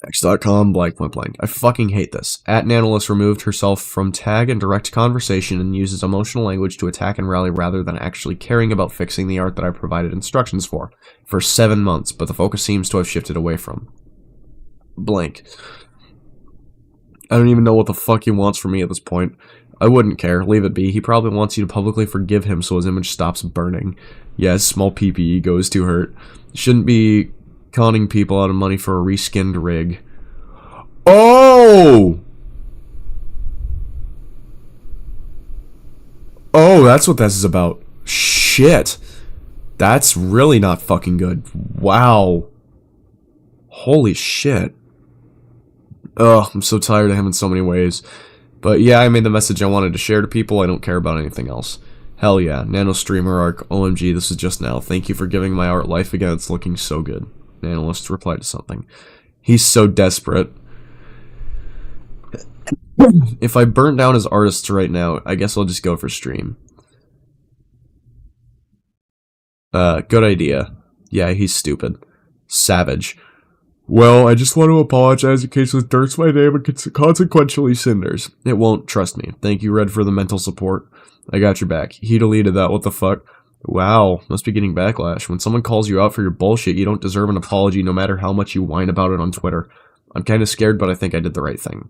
X.com, blank, blank, blank. I fucking hate this. @Nanolis removed herself from tag and direct conversation and uses emotional language to attack and rally rather than actually caring about fixing the art that I provided instructions for 7 months, but the focus seems to have shifted away from. Blank. I don't even know what the fuck he wants from me at this point. I wouldn't care. Leave it be. He probably wants you to publicly forgive him so his image stops burning. Yes, small PPE goes to hurt. Shouldn't be conning people out of money for a reskinned rig. Oh! Oh, that's what this is about. Shit. That's really not fucking good. Wow. Holy shit. Ugh, I'm so tired of him in so many ways. But yeah, I made the message I wanted to share to people. I don't care about anything else. Hell yeah. Nano Streamer Arc. OMG, this is just now. Thank you for giving my art life again. It's looking so good. Analyst replied to something. He's so desperate. If I burnt down his artists right now, I guess I'll just go for stream. Good idea. Yeah, he's stupid. Savage. Well, I just want to apologize in case this dirts my name and consequentially Sinders. It won't, trust me. Thank you, Red, for the mental support. I got your back. He deleted that, what the fuck? Wow, must be getting backlash. When someone calls you out for your bullshit, you don't deserve an apology no matter how much you whine about it on Twitter. I'm kinda scared, but I think I did the right thing.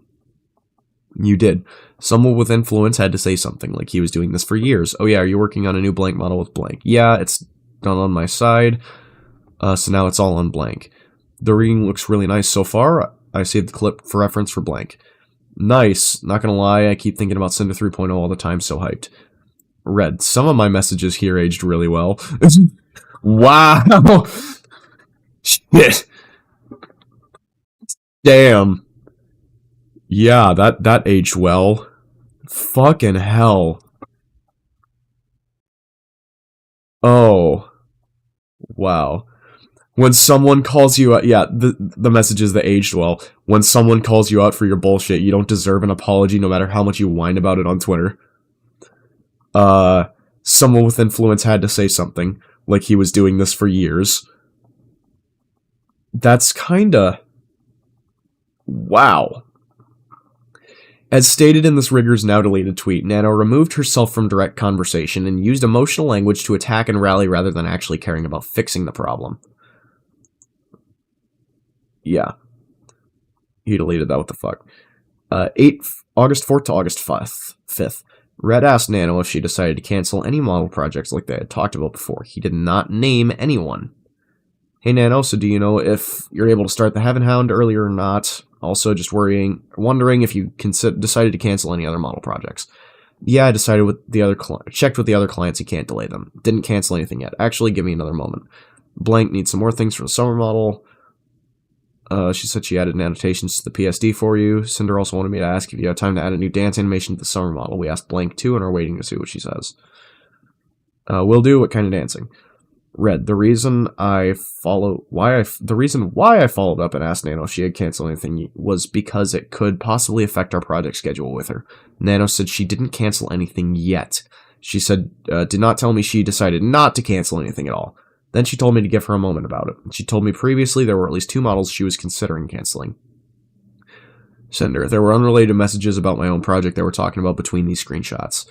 You did. Someone with influence had to say something, like he was doing this for years. Oh yeah, are you working on a new blank model with blank? Yeah, it's done on my side, so now it's all on blank. The reading looks really nice so far. I saved the clip for reference for blank. Nice. Not gonna lie, I keep thinking about Cinder 3.0 all the time, so hyped. Red, some of my messages here aged really well. Wow! Shit. Damn. Yeah, that aged well. Fucking hell. Oh. Wow. When someone calls you out, yeah, the messages that aged well. When someone calls you out for your bullshit, you don't deserve an apology no matter how much you whine about it on Twitter. Someone with influence had to say something, like he was doing this for years. That's kinda... Wow. As stated in this Rigger's now deleted tweet, Nano removed herself from direct conversation and used emotional language to attack and rally rather than actually caring about fixing the problem. Yeah. He deleted that, what the fuck. August 4th to August 5th. Red asked Nano if she decided to cancel any model projects like they had talked about before. He did not name anyone. Hey Nano, so do you know if you're able to start the Heaven Hound earlier or not? Also, just wondering if you decided to cancel any other model projects. Yeah, I decided with the other checked with the other clients, he can't delay them. Didn't cancel anything yet. Actually, give me another moment. Blank needs some more things for the summer model. She said she added annotations to the PSD for you. Sinder also wanted me to ask if you have time to add a new dance animation to the summer model. We asked Blank too and are waiting to see what she says. Will do. What kind of dancing? Red. The reason why I followed up and asked Nano if she had canceled anything was because it could possibly affect our project schedule with her. Nano said she didn't cancel anything yet. She said, did not tell me she decided not to cancel anything at all. Then she told me to give her a moment about it. She told me previously there were at least 2 models she was considering canceling. Sinder. There were unrelated messages about my own project they were talking about between these screenshots.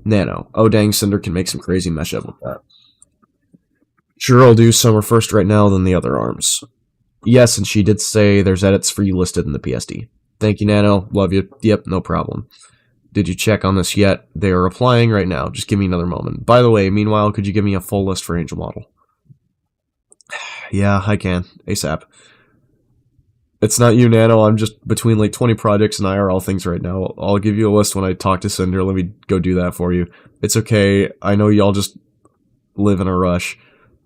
Nano. Oh dang, Sinder can make some crazy mesh up with that. Sure, I'll do summer first right now, then the other arms. Yes, and she did say there's edits for you listed in the PSD. Thank you, Nano. Love you. Yep, no problem. Did you check on this yet? They are replying right now. Just give me another moment. By the way, meanwhile, could you give me a full list for Angel Model? Yeah, I can. ASAP. It's not you, Nano. I'm just between like 20 projects and IRL things right now. I'll give you a list when I talk to Sinder. Let me go do that for you. It's okay. I know y'all just live in a rush.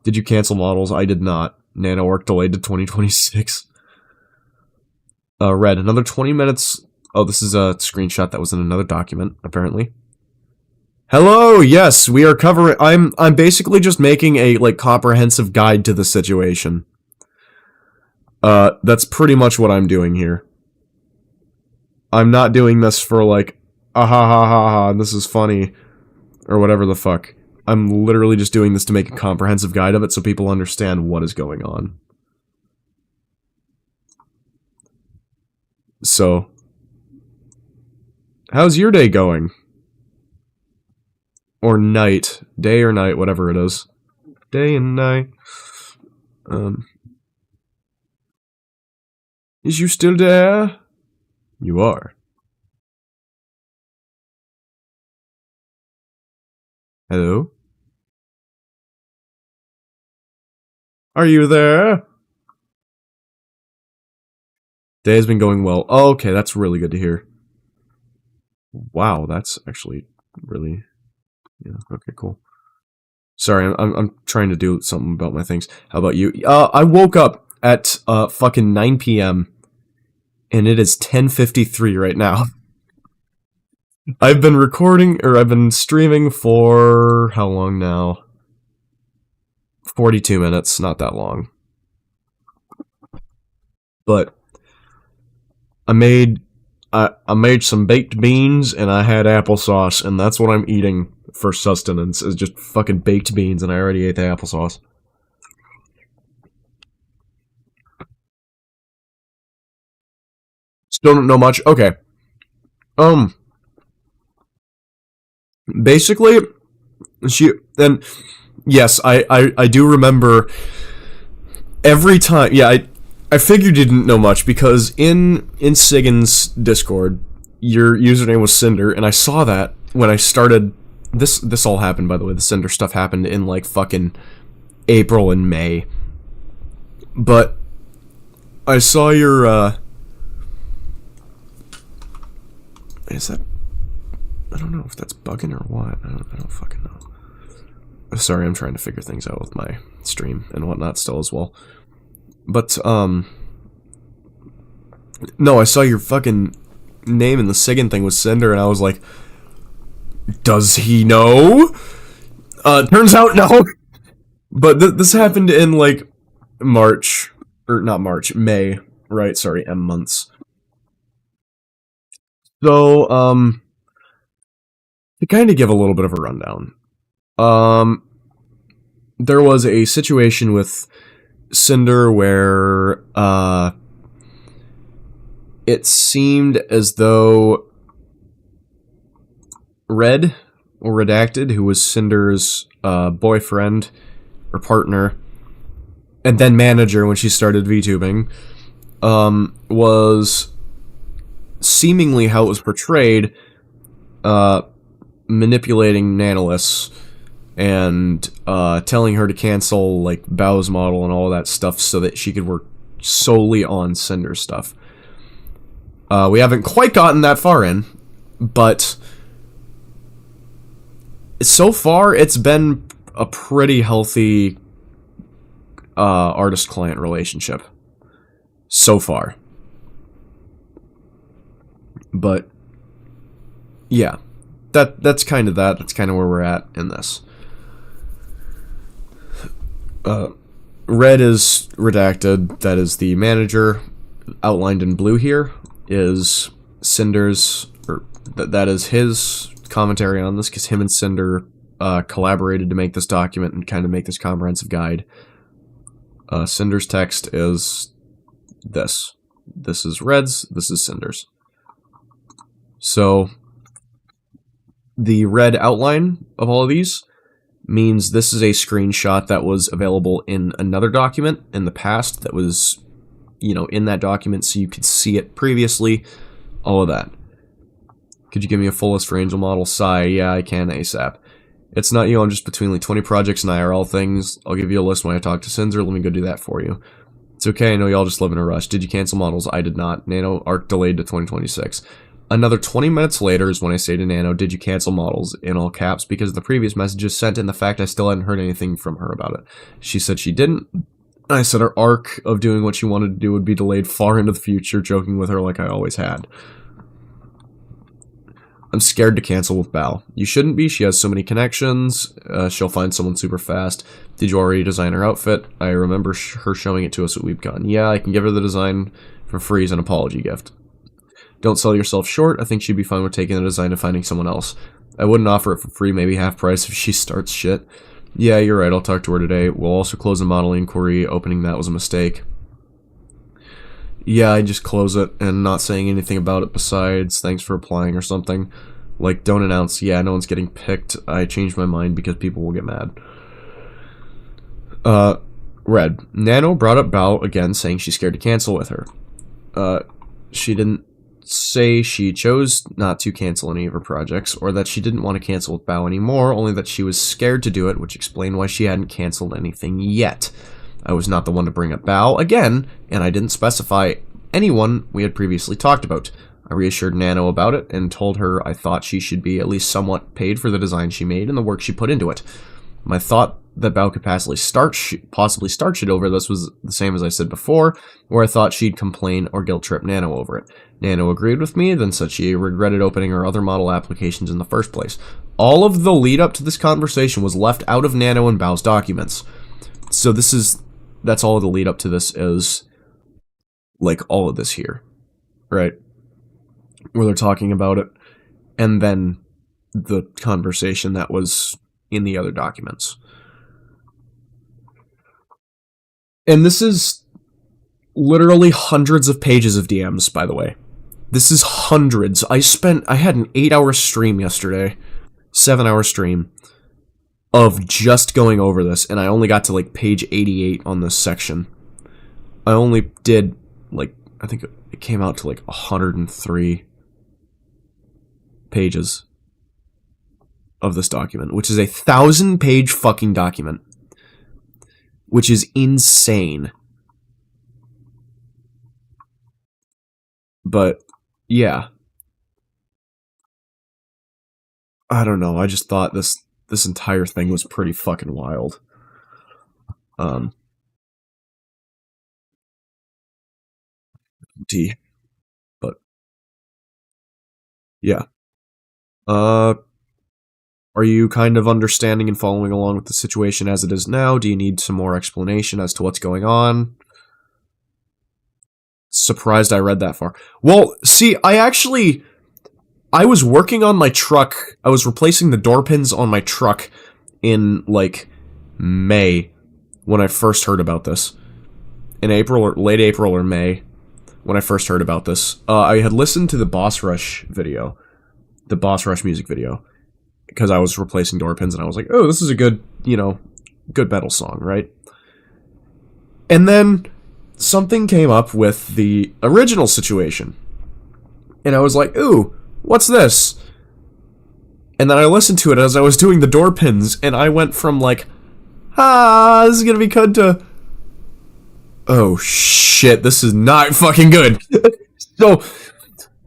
Did you cancel models? I did not. Nano work delayed to 2026. Red, another 20 minutes. Oh, this is a screenshot that was in another document, apparently. Hello, yes, we are covering... I'm basically just making a, like, comprehensive guide to the situation. That's pretty much what I'm doing here. I'm not doing this for, like, ah ha ha ha ha, this is funny, or whatever the fuck. I'm literally just doing this to make a comprehensive guide of it so people understand what is going on. So, how's your day going? Or night. Day or night, whatever it is. Day and night. Is you still there? You are. Hello? Are you there? Day has been going well. Oh, okay, that's really good to hear. Wow, that's actually really... Yeah, okay, cool. Sorry, I'm trying to do something about my things. How about you? I woke up at fucking 9 p.m. and it is 10:53 right now. I've been recording, or I've been streaming for how long now? 42 minutes, not that long. But I made some baked beans and I had applesauce, and that's what I'm eating for sustenance, is just fucking baked beans, and I already ate the applesauce. Still don't know much? Okay. Basically, and yes, I do remember every time, yeah, I figured you didn't know much, because in Sigan's Discord, your username was Sinder, and I saw that when I started, this all happened, by the way, the Sinder stuff happened in, like, fucking April and May, but I saw your, is that, I don't know if that's bugging or what, I don't fucking know. Sorry, I'm trying to figure things out with my stream and whatnot still as well. But, no, I saw your fucking name in the Sigan thing with Sinder, and I was like, does he know? Turns out no. But this happened in, like, March, or not March, May, right, sorry, M months. So, to kind of give a little bit of a rundown, there was a situation with Sinder where, it seemed as though Red, or Redacted, who was Cinder's, boyfriend, or partner, and then manager when she started VTubing, was seemingly how it was portrayed, manipulating Nanolis and telling her to cancel, like, Bao's model and all that stuff so that she could work solely on Cinder stuff. We haven't quite gotten that far in, but So far, it's been a pretty healthy artist-client relationship. So far. But, yeah. That's kind of that. That's kind of where we're at in this. Red is redacted. That is the manager. Outlined in blue here is Cinder's, or that is his commentary on this, because him and Sinder collaborated to make this document and kind of make this comprehensive guide. Cinder's text is this. This is Red's, this is Cinder's. So, the red outline of all of these means this is a screenshot that was available in another document in the past that was, you know, in that document so you could see it previously, all of that. Could you give me a full list for Angel Model? Sigh, yeah, I can ASAP. It's not you, I'm just between like 20 projects and IRL things. I'll give you a list when I talk to Sinder, let me go do that for you. It's okay, I know y'all just live in a rush. Did you cancel models? I did not. Nano arc delayed to 2026. Another 20 minutes later is when I say to Nano, did you cancel models, in all caps, because the previous messages sent and the fact I still hadn't heard anything from her about it. She said she didn't. I said her arc of doing what she wanted to do would be delayed far into the future, joking with her like I always had. I'm scared to cancel with Bao. You shouldn't be, she has so many connections, she'll find someone super fast. Did you already design her outfit? I remember her showing it to us at WeebCon. Yeah, I can give her the design for free as an apology gift. Don't sell yourself short, I think she'd be fine with taking the design and finding someone else. I wouldn't offer it for free, maybe half price if she starts shit. Yeah, you're right, I'll talk to her today. We'll also close the model inquiry, opening that was a mistake. Yeah, I just close it and not saying anything about it besides thanks for applying or something. Like, don't announce, yeah, no one's getting picked. I changed my mind because people will get mad. Red. Nano brought up Bao again, saying she's scared to cancel with her. She didn't say she chose not to cancel any of her projects, or that she didn't want to cancel with Bao anymore, only that she was scared to do it, which explained why she hadn't canceled anything yet. I was not the one to bring up Bao again, and I didn't specify anyone we had previously talked about. I reassured Nano about it, and told her I thought she should be at least somewhat paid for the design she made and the work she put into it. My thought that Bao could possibly start shit over this was the same as I said before, where I thought she'd complain or guilt trip Nano over it. Nano agreed with me, then said she regretted opening her other model applications in the first place. All of the lead up to this conversation was left out of Nano and Bao's documents. So that's all the lead up to this is, like, all of this here, right? Where they're talking about it, and then the conversation that was in the other documents. And this is literally hundreds of pages of DMs, by the way. This is hundreds. I had an 8-hour stream yesterday, 7-hour stream, of just going over this, and I only got to, like, page 88 on this section. I only did, like, I think it came out to, like, 103 pages of this document, which is a 1,000-page fucking document, which is insane. But yeah, I don't know. I just thought this entire thing was pretty fucking wild. But yeah. Are you kind of understanding and following along with the situation as it is now? Do you need some more explanation as to what's going on? Surprised I read that far. Well, see, I was working on my truck. I was replacing the door pins on my truck in, like, May when I first heard about this. In April or late April or May when I first heard about this. I had listened to the Boss Rush video. The Boss Rush music video. Because I was replacing door pins and I was like, oh, this is a good, good metal song, right? And then something came up with the original situation. And I was like, ooh, what's this? And then I listened to it as I was doing the door pins, and I went from like, this is gonna be good to, oh shit, this is not fucking good. So,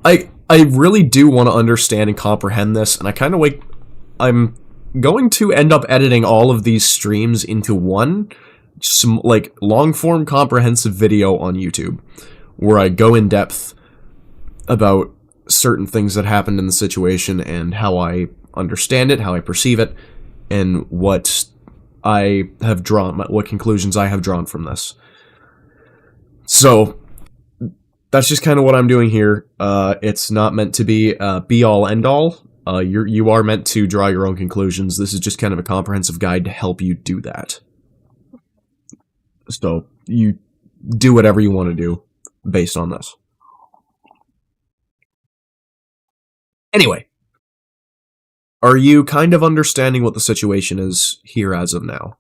I really do want to understand and comprehend this, and I kind of I'm going to end up editing all of these streams into one, like, long-form comprehensive video on YouTube, where I go in depth about certain things that happened in the situation and how I understand it, how I perceive it, and what I have drawn, what conclusions I have drawn from this. So that's just kind of what I'm doing here. It's not meant to be be-all, end-all. You are meant to draw your own conclusions. This is just kind of a comprehensive guide to help you do that. So you do whatever you want to do based on this. Anyway, are you kind of understanding what the situation is here as of now?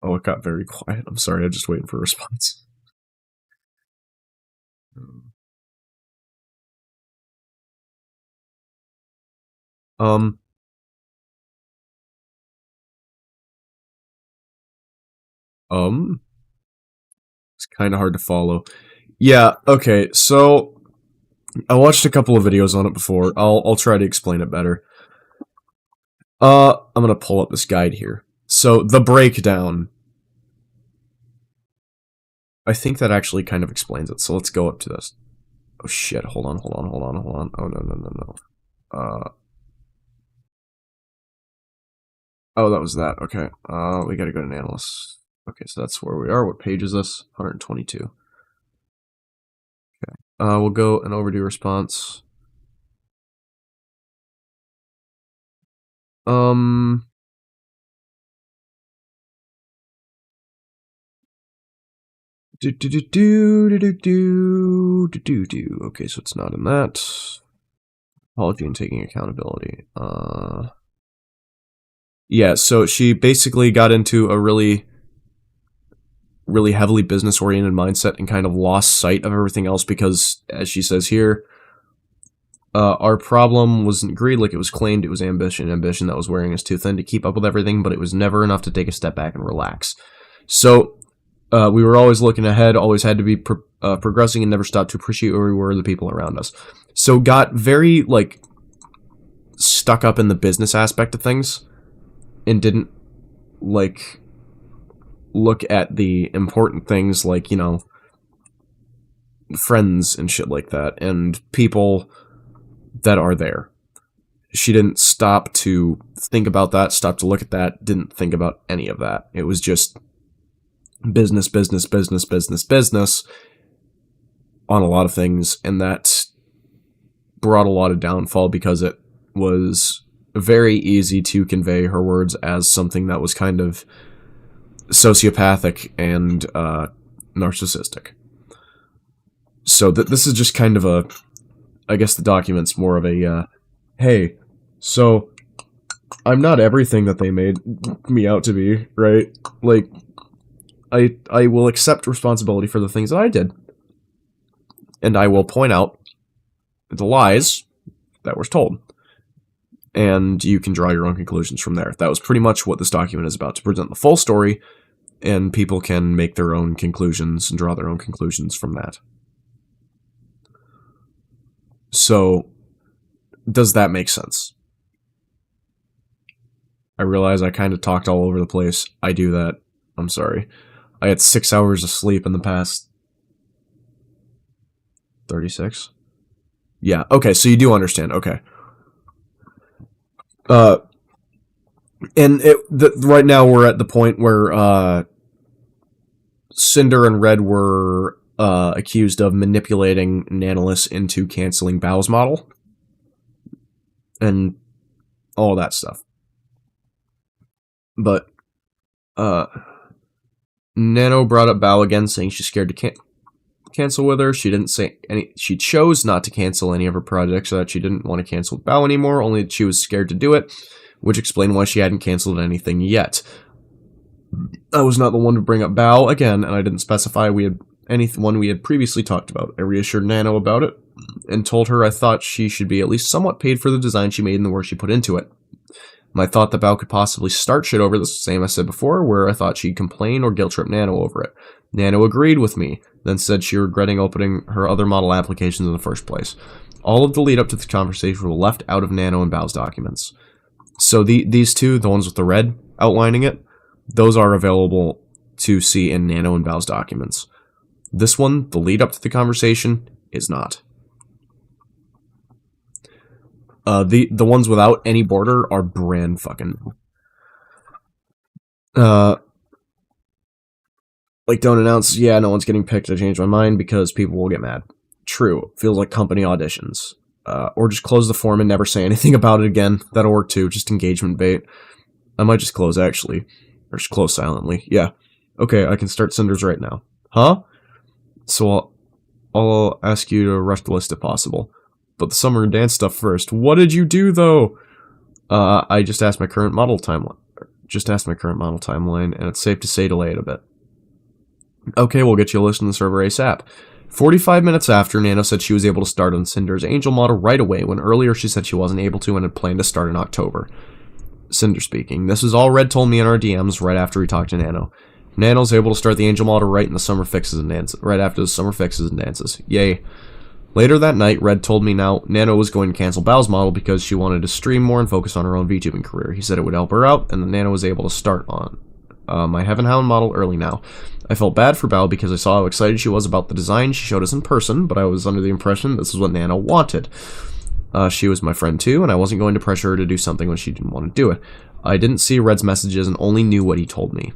Oh, it got very quiet. I'm sorry, I'm just waiting for a response. It's kind of hard to follow. Yeah, okay, so I watched a couple of videos on it before. I'll try to explain it better. I'm gonna pull up this guide here. So, the breakdown. I think that actually kind of explains it, so let's go up to this. Oh shit, hold on. Oh, no. Oh, that was that, okay. We gotta go to analysts. Okay, so that's where we are. What page is this? 122. Okay. We'll go an overdue response. Okay, so it's not in that. Apology and taking accountability. Yeah, so she basically got into a really heavily business-oriented mindset and kind of lost sight of everything else because, as she says here, our problem wasn't greed like it was claimed, it was ambition that was wearing us too thin to keep up with everything, but it was never enough to take a step back and relax. So, we were always looking ahead, always had to be progressing and never stopped to appreciate where we were, the people around us. So got very, like, stuck up in the business aspect of things and didn't, like, look at the important things like, you know, friends and shit like that, and people that are there. She didn't stop to think about that, stop to look at that, didn't think about any of that. It was just business on a lot of things, and that brought a lot of downfall because it was very easy to convey her words as something that was kind of sociopathic and narcissistic. So this is just kind of a, I guess the document's more of a, hey, so I'm not everything that they made me out to be, right? Like, I will accept responsibility for the things that I did. And I will point out the lies that were told. And you can draw your own conclusions from there. That was pretty much what this document is about, to present the full story, and people can make their own conclusions and draw their own conclusions from that. So, does that make sense? I realize I kind of talked all over the place. I do that. I'm sorry. I had 6 hours of sleep in the past 36? Yeah, okay, so you do understand, okay. And right now we're at the point where Sinder and Red were accused of manipulating Nanolith into canceling Bao's model. And all that stuff. But Nano brought up Bao again, saying she's scared to cancel with her. She didn't say any. She chose not to cancel any of her projects, so that she didn't want to cancel with Bao anymore. Only that she was scared to do it, which explained why she hadn't canceled anything yet. I was not the one to bring up Bao again, and I didn't specify anyone we had previously talked about. I reassured Nano about it and told her I thought she should be at least somewhat paid for the design she made and the work she put into it. My thought that Bao could possibly start shit over, the same I said before, where I thought she'd complain or guilt trip Nano over it. Nano agreed with me, then said she regretting opening her other model applications in the first place. All of the lead up to this conversation were left out of Nano and Bao's documents. So these two, the ones with the red outlining it, those are available to see in Nano and Bao's documents. This one, the lead up to the conversation, is not. The ones without any border are brand fucking like, don't announce, yeah, no one's getting picked, I changed my mind, because people will get mad. True. Feels like company auditions. Or just close the form and never say anything about it again. That'll work too, just engagement bait. I might just close, actually. Or just close silently. Yeah. Okay, I can start Cinders right now. Huh? So I'll ask you to rush the list if possible. But the summer and dance stuff first. What did you do, though? I just asked my current model timeline. And it's safe to say delay it a bit. Okay, we'll get you a list on the server ASAP. 45 minutes after, Nano said she was able to start on Cinder's Angel model right away, when earlier she said she wasn't able to and had planned to start in October. Cinder speaking. This is all Red told me in our DMs right after we talked to Nano. Nano's able to start the Angel model right after the summer fixes and dances. Yay. Later that night, Red told me Nano was going to cancel Bao's model because she wanted to stream more and focus on her own VTubing career. He said it would help her out, and then Nano was able to start on my Heaven Hound model early now. I felt bad for Bao because I saw how excited she was about the design she showed us in person, but I was under the impression this is what Nano wanted. She was my friend too, and I wasn't going to pressure her to do something when she didn't want to do it. I didn't see Red's messages and only knew what he told me.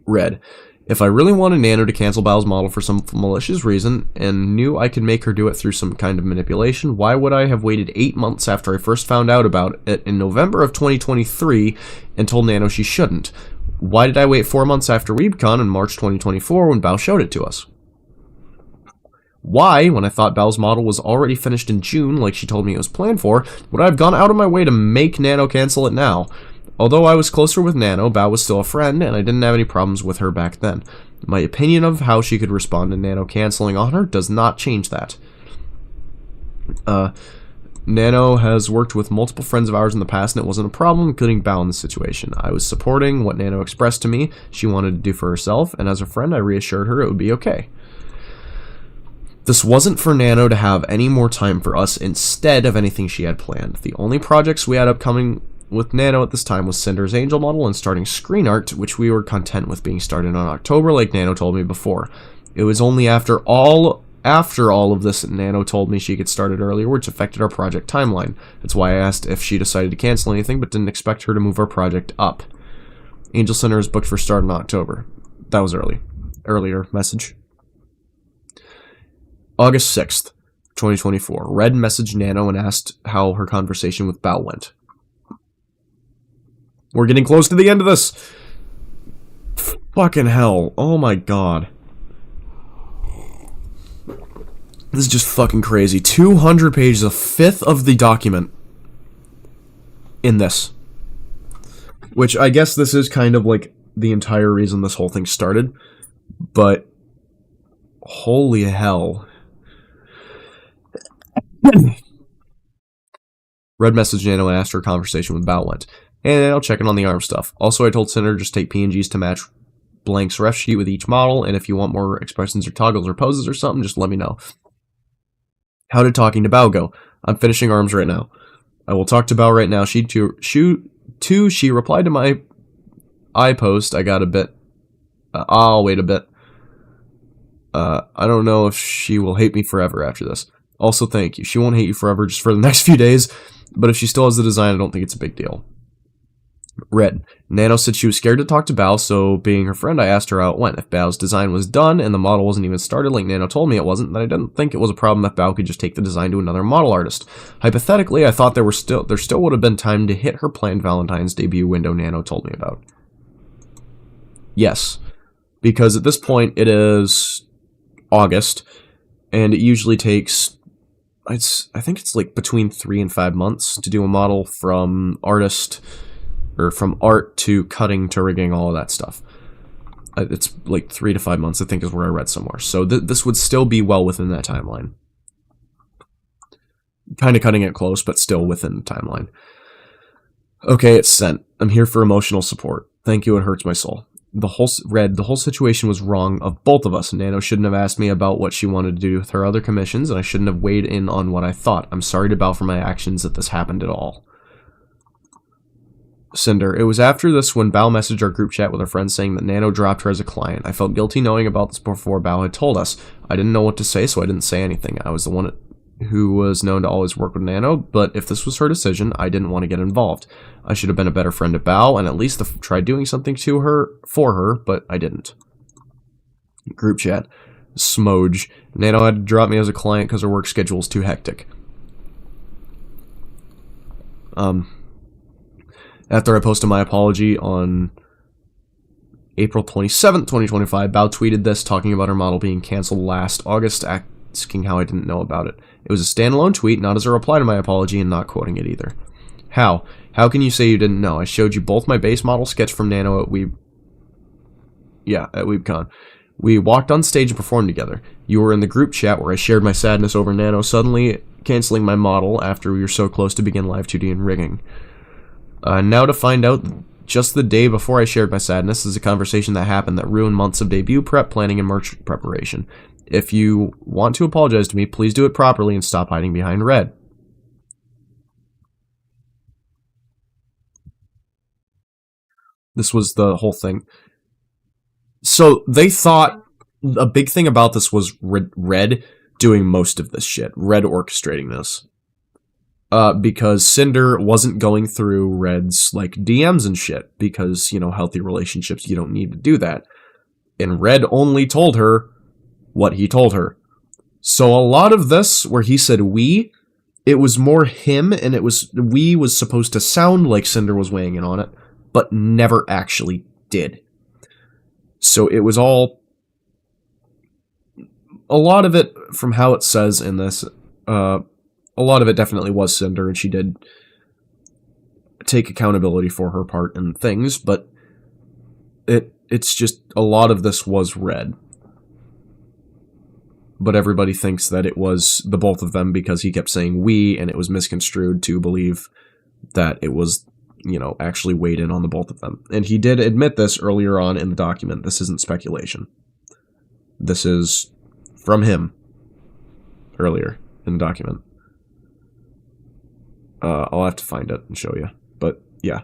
Red. If I really wanted Nano to cancel Bao's model for some malicious reason, and knew I could make her do it through some kind of manipulation, why would I have waited 8 months after I first found out about it in November of 2023 and told Nano she shouldn't? Why did I wait 4 months after WeebCon in March 2024 when Bao showed it to us? Why, when I thought Bao's model was already finished in June like she told me it was planned for, would I have gone out of my way to make Nano cancel it now? Although I was closer with Nano, Bao was still a friend, and I didn't have any problems with her back then. My opinion of how she could respond to Nano canceling on her does not change that. Nano has worked with multiple friends of ours in the past, and it wasn't a problem, including Bao in this situation. I was supporting what Nano expressed to me she wanted to do for herself, and as a friend, I reassured her it would be okay. This wasn't for Nano to have any more time for us instead of anything she had planned. The only projects we had upcoming with Nano at this time was Cinder's Angel model and starting Screen Art, which we were content with being started on October like Nano told me before. It was only after all of this that Nano told me she could start it earlier, which affected our project timeline. That's why I asked if she decided to cancel anything, but didn't expect her to move our project up. Angel Center is booked for start in October. That was earlier message. August 6th, 2024. Red messaged Nano and asked how her conversation with Bao went. We're getting close to the end of this. Fucking hell. Oh my god. This is just fucking crazy. 200 pages, a fifth of the document in this. Which I guess this is kind of like the entire reason this whole thing started. But holy hell. Red messaged Nano and asked her conversation with Bao went. And I'll check in on the ARM stuff. Also, I told Sinder just take PNGs to match Blank's ref sheet with each model, and if you want more expressions or toggles or poses or something, just let me know. How did talking to Bao go? I'm finishing ARMs right now. I will talk to Bao right now. She replied to my post. I got a bit. I'll wait a bit. I don't know if she will hate me forever after this. Also, thank you. She won't hate you forever, just for the next few days, but if she still has the design, I don't think it's a big deal. Red. Nano said she was scared to talk to Bao, so being her friend, I asked her how it went. If Bao's design was done and the model wasn't even started like Nano told me it wasn't, then I didn't think it was a problem if Bao could just take the design to another model artist. Hypothetically, I thought there still would have been time to hit her planned Valentine's debut window Nano told me about. Yes, because at this point it is August, and it usually takes, I think it's like between 3 and 5 months to do a model from artist, or from art to cutting to rigging, all of that stuff. It's like 3 to 5 months, I think is where I read somewhere. So this would still be well within that timeline. Kind of cutting it close, but still within the timeline. Okay, it's sent. I'm here for emotional support. Thank you, it hurts my soul. the whole situation was wrong of both of us. Nano shouldn't have asked me about what she wanted to do with her other commissions, and I shouldn't have weighed in on what I thought. I'm sorry to Bao for my actions that this happened at all. Sinder, it was after this when Bao messaged our group chat with her friends saying that Nano dropped her as a client. I felt guilty knowing about this before Bao had told us. I didn't know what to say, so I didn't say anything. I was the one who was known to always work with Nano, but if this was her decision, I didn't want to get involved. I should have been a better friend to Bao and at least tried doing something for her, but I didn't. Group chat. Smoge. Nano had to drop me as a client because her work schedule is too hectic. After I posted my apology on April 27th, 2025, Bao tweeted this, talking about her model being cancelled last August, asking how I didn't know about it. It was a standalone tweet, not as a reply to my apology, and not quoting it either. How? How can you say you didn't know? I showed you both my base model sketch from Nano at WeebCon. We walked on stage and performed together. You were in the group chat where I shared my sadness over Nano suddenly cancelling my model after we were so close to begin live 2D and rigging. Now to find out, just the day before I shared my sadness is a conversation that happened that ruined months of debut prep, planning, and merch preparation. If you want to apologize to me, please do it properly and stop hiding behind Red. This was the whole thing. So they thought a big thing about this was Red doing most of this shit. Red orchestrating this. Because Sinder wasn't going through Red's, like, DMs and shit, because, you know, healthy relationships, you don't need to do that. And Red only told her what he told her. So a lot of this, where he said we, it was more him, and it was, we was supposed to sound like Sinder was weighing in on it, but never actually did. So it was all, a lot of it, from how it says in this, a lot of it definitely was Sinder, and she did take accountability for her part in things, but it's just, a lot of this was Red. But everybody thinks that it was the both of them because he kept saying we, and it was misconstrued to believe that it was, you know, actually weighed in on the both of them. And he did admit this earlier on in the document. This isn't speculation. This is from him earlier in the document. I'll have to find it and show you. But, yeah.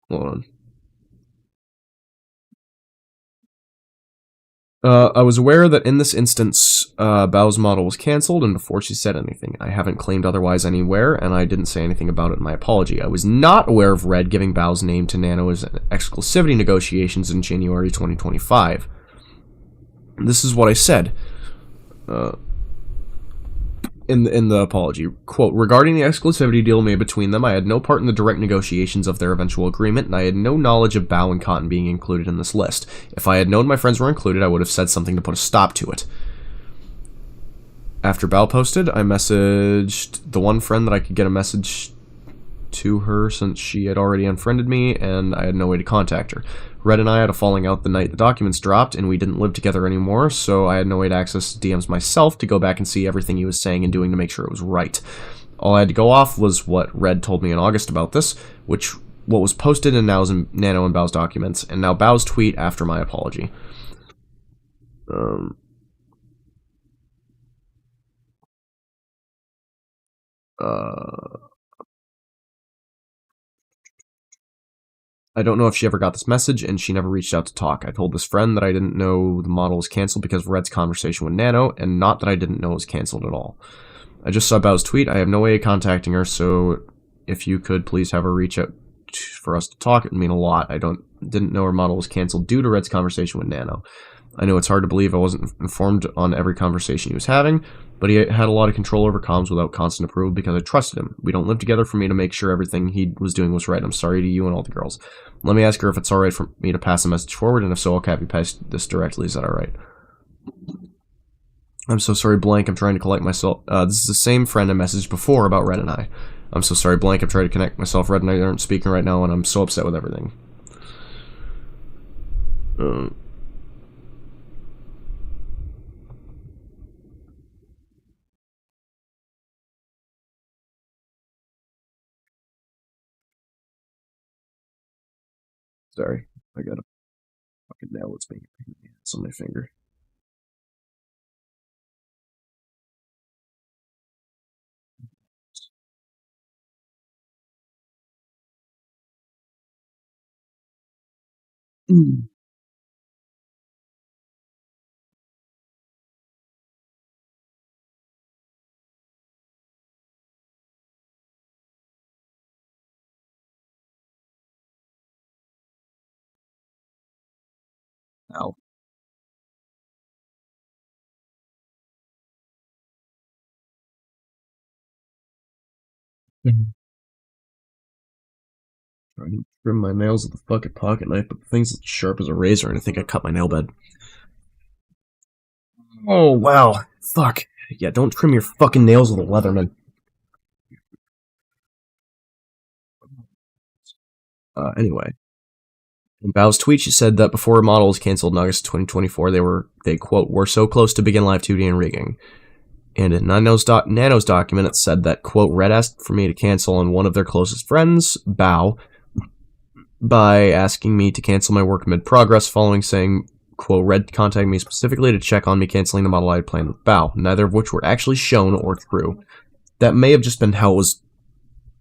Hold on. I was aware that in this instance, Bao's model was cancelled, and before she said anything. I haven't claimed otherwise anywhere, and I didn't say anything about it in my apology. I was not aware of Red giving Bao's name to Nano's exclusivity negotiations in January 2025. This is what I said. In the apology, quote, regarding the exclusivity deal made between them, I had no part in the direct negotiations of their eventual agreement, and I had no knowledge of Bao and Cotton being included in this list. If I had known my friends were included, I would have said something to put a stop to it. After Bao posted, I messaged the one friend that I could get a message to her since she had already unfriended me, and I had no way to contact her. Red and I had a falling out the night the documents dropped, and we didn't live together anymore, so I had no way to access DMs myself to go back and see everything he was saying and doing to make sure it was right. All I had to go off was what Red told me in August about this, what was posted in Nano and Bao's documents, and now Bao's tweet after my apology. I don't know if she ever got this message, and she never reached out to talk. I told this friend that I didn't know the model was cancelled because of Red's conversation with Nano, and not that I didn't know it was cancelled at all. I just saw Bao's tweet. I have no way of contacting her, so if you could please have her reach out for us to talk, it would mean a lot. I didn't know her model was cancelled due to Red's conversation with Nano. I know it's hard to believe I wasn't informed on every conversation he was having, but he had a lot of control over comms without constant approval because I trusted him. We don't live together for me to make sure everything he was doing was right. I'm sorry to you and all the girls. Let me ask her if it's alright for me to pass the message forward, and if so, I'll copy paste this directly. Is that alright? I'm so sorry, blank. I'm trying to collect myself. This is the same friend I messaged before about Red and I. I'm so sorry, blank. I'm trying to connect myself. Red and I aren't speaking right now, and I'm so upset with everything. Sorry, I got a fucking nail that's making it's on my finger. Mm. Ow. Mhm. Trying to trim my nails with a fucking pocket knife, but the thing's as sharp as a razor, and I think I cut my nail bed. Oh, wow. Fuck. Yeah, don't trim your fucking nails with a Leatherman. Anyway. In Bao's tweet, she said that before her model was canceled in August 2024, they quote, were so close to begin live 2D and rigging. And in Nano's document, it said that, quote, Red asked for me to cancel on one of their closest friends, Bao, by asking me to cancel my work mid-progress, following saying, quote, Red contacted me specifically to check on me canceling the model I had planned with Bao, neither of which were actually shown or true. That may have just been how it was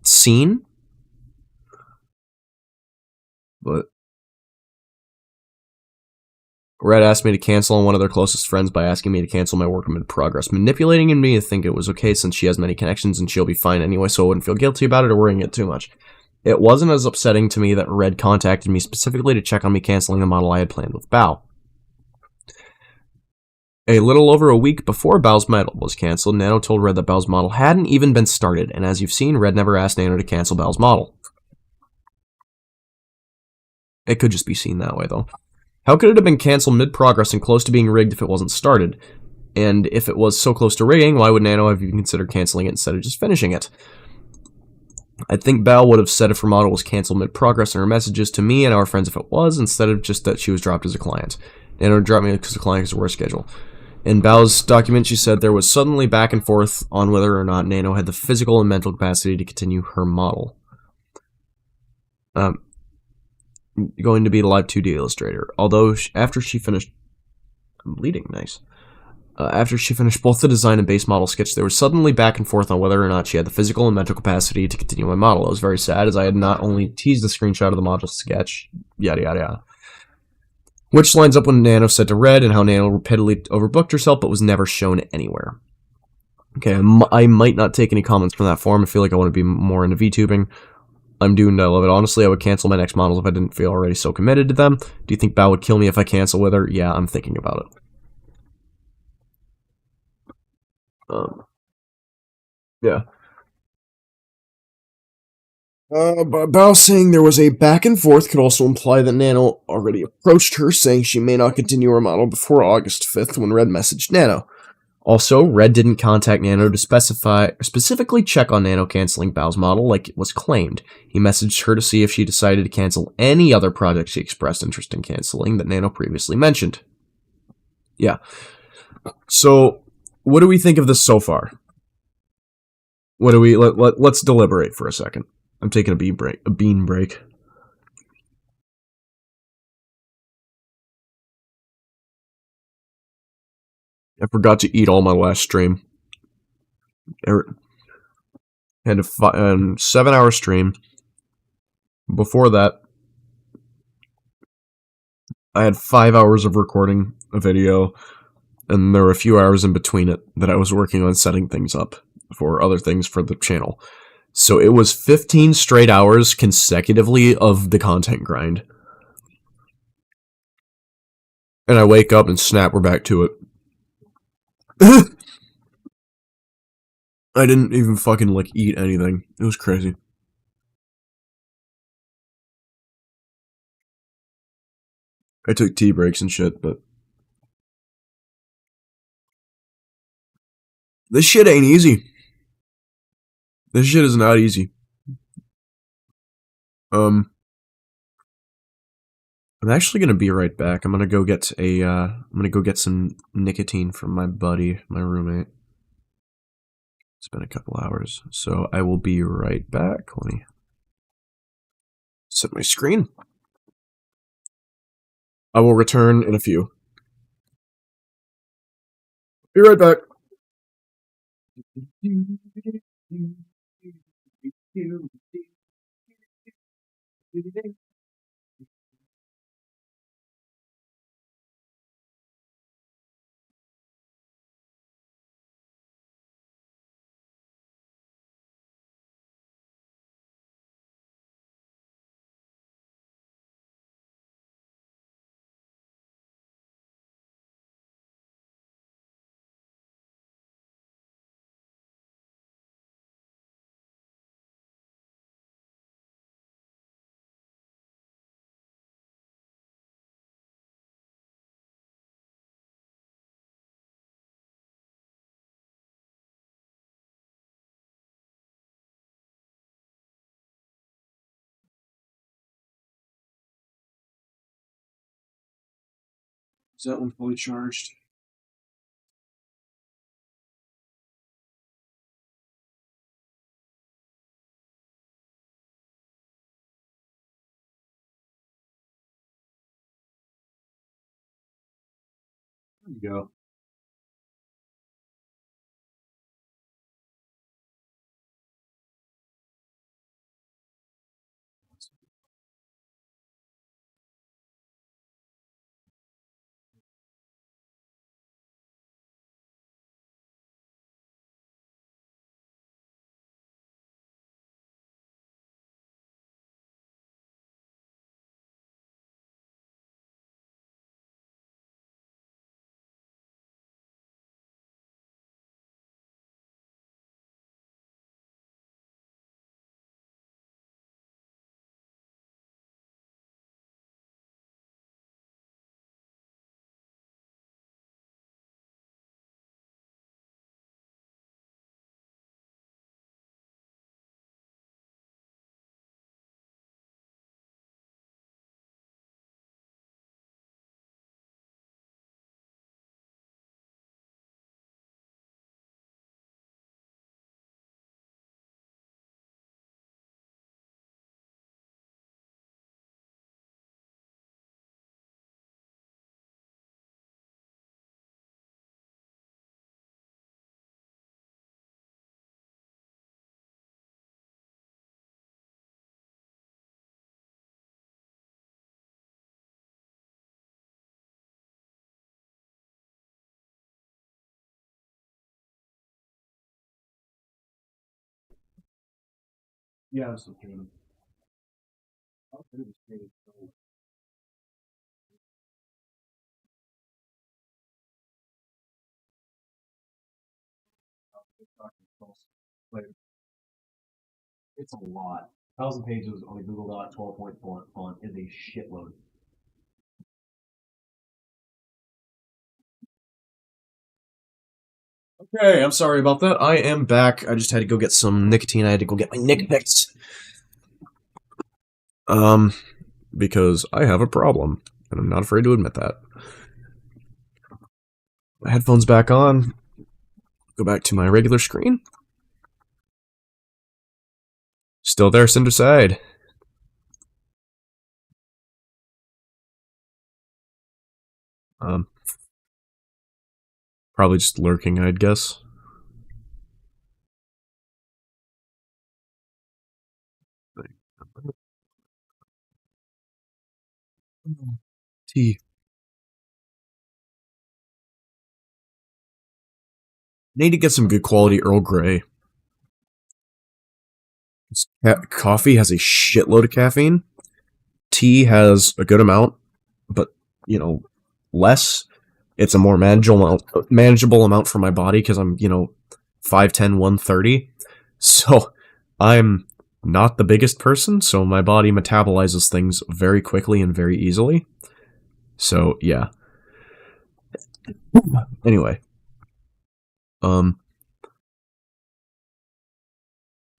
seen, but Red asked me to cancel on one of their closest friends by asking me to cancel my work mid-progress, manipulating me to think it was okay since she has many connections and she'll be fine anyway, so I wouldn't feel guilty about it or worrying it too much. It wasn't as upsetting to me that Red contacted me specifically to check on me canceling the model I had planned with Bao. A little over a week before Bao's model was canceled, Nano told Red that Bao's model hadn't even been started, and as you've seen, Red never asked Nano to cancel Bao's model. It could just be seen that way, though. How could it have been canceled mid-progress and close to being rigged if it wasn't started? And if it was so close to rigging, why would Nano have even considered canceling it instead of just finishing it? I think Bao would have said if her model was canceled mid-progress in her messages to me and our friends if it was, instead of just that she was dropped as a client. Nano dropped me because the client has a worse schedule. In Bao's document, she said there was suddenly back and forth on whether or not Nano had the physical and mental capacity to continue her model. Going to be the live 2D illustrator. Although, after she finished... I'm bleeding, nice. After she finished both the design and base model sketch, there was suddenly back and forth on whether or not she had the physical and mental capacity to continue my model. I was very sad, as I had not only teased a screenshot of the model sketch, yada yada yada. Which lines up when Nano said to Red and how Nano repeatedly overbooked herself but was never shown anywhere. Okay, I might not take any comments from that forum. I feel like I want to be more into VTubing. I'm doomed, I love it. Honestly, I would cancel my next models if I didn't feel already so committed to them. Do you think Bao would kill me if I cancel with her? Yeah, I'm thinking about it. Yeah. Bao saying there was a back and forth could also imply that Nano already approached her, saying she may not continue her model before August 5th when Red messaged Nano. Also, Red didn't contact Nano to specifically check on Nano canceling Bao's model like it was claimed. He messaged her to see if she decided to cancel any other project she expressed interest in canceling that Nano previously mentioned. Yeah. So, what do we think of this so far? What do we... Let's deliberate for a second. I'm taking a bean break. I forgot to eat all my last stream. I had a 7-hour stream. Before that, I had 5 hours of recording a video, and there were a few hours in between it that I was working on setting things up for other things for the channel. So it was 15 straight hours consecutively of the content grind. And I wake up and snap, we're back to it. I didn't even fucking, like, eat anything. It was crazy. I took tea breaks and shit, but... this shit ain't easy. This shit is not easy. I'm actually gonna be right back. I'm gonna go get some nicotine from my buddy, my roommate. It's been a couple hours, so I will be right back. Let me set my screen. I will return in a few. Be right back. Is that one fully charged? There you go. Yeah, I'm still doing it. It's a lot. 1,000 pages on a Google Doc 12-point font is a shitload. Okay, I'm sorry about that. I am back. I just had to go get some nicotine. I had to go get my Nick Picks. Because I have a problem, and I'm not afraid to admit that. My headphones back on. Go back to my regular screen. Still there, Cinder side. Probably just lurking, I'd guess. Tea. Need to get some good quality Earl Grey. Coffee has a shitload of caffeine. Tea has a good amount, but, you know, less. It's a more manageable amount for my body because I'm, 5'10", 130. So I'm not the biggest person, so my body metabolizes things very quickly and very easily. So, yeah. Anyway.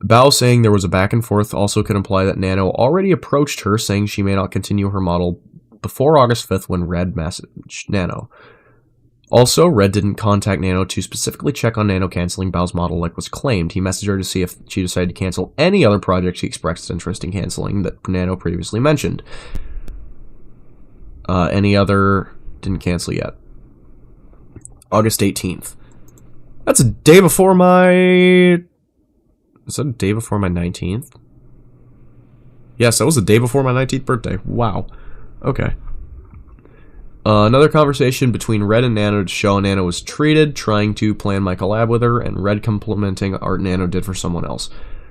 Bao saying there was a back and forth also could imply that Nano already approached her, saying she may not continue her model before August 5th when Red messaged Nano. Also, Red didn't contact Nano to specifically check on Nano canceling Bao's model like was claimed. He messaged her to see if she decided to cancel any other project she expressed interest in canceling that Nano previously mentioned. Any other? Didn't cancel yet. August 18th. That's a day before my... Is that a day before my 19th? Yes, that was the day before my 19th birthday. Wow. Okay. Another conversation between Red and Nano to show how Nano was treated, trying to plan my collab with her, and Red complimenting art Nano did for someone else.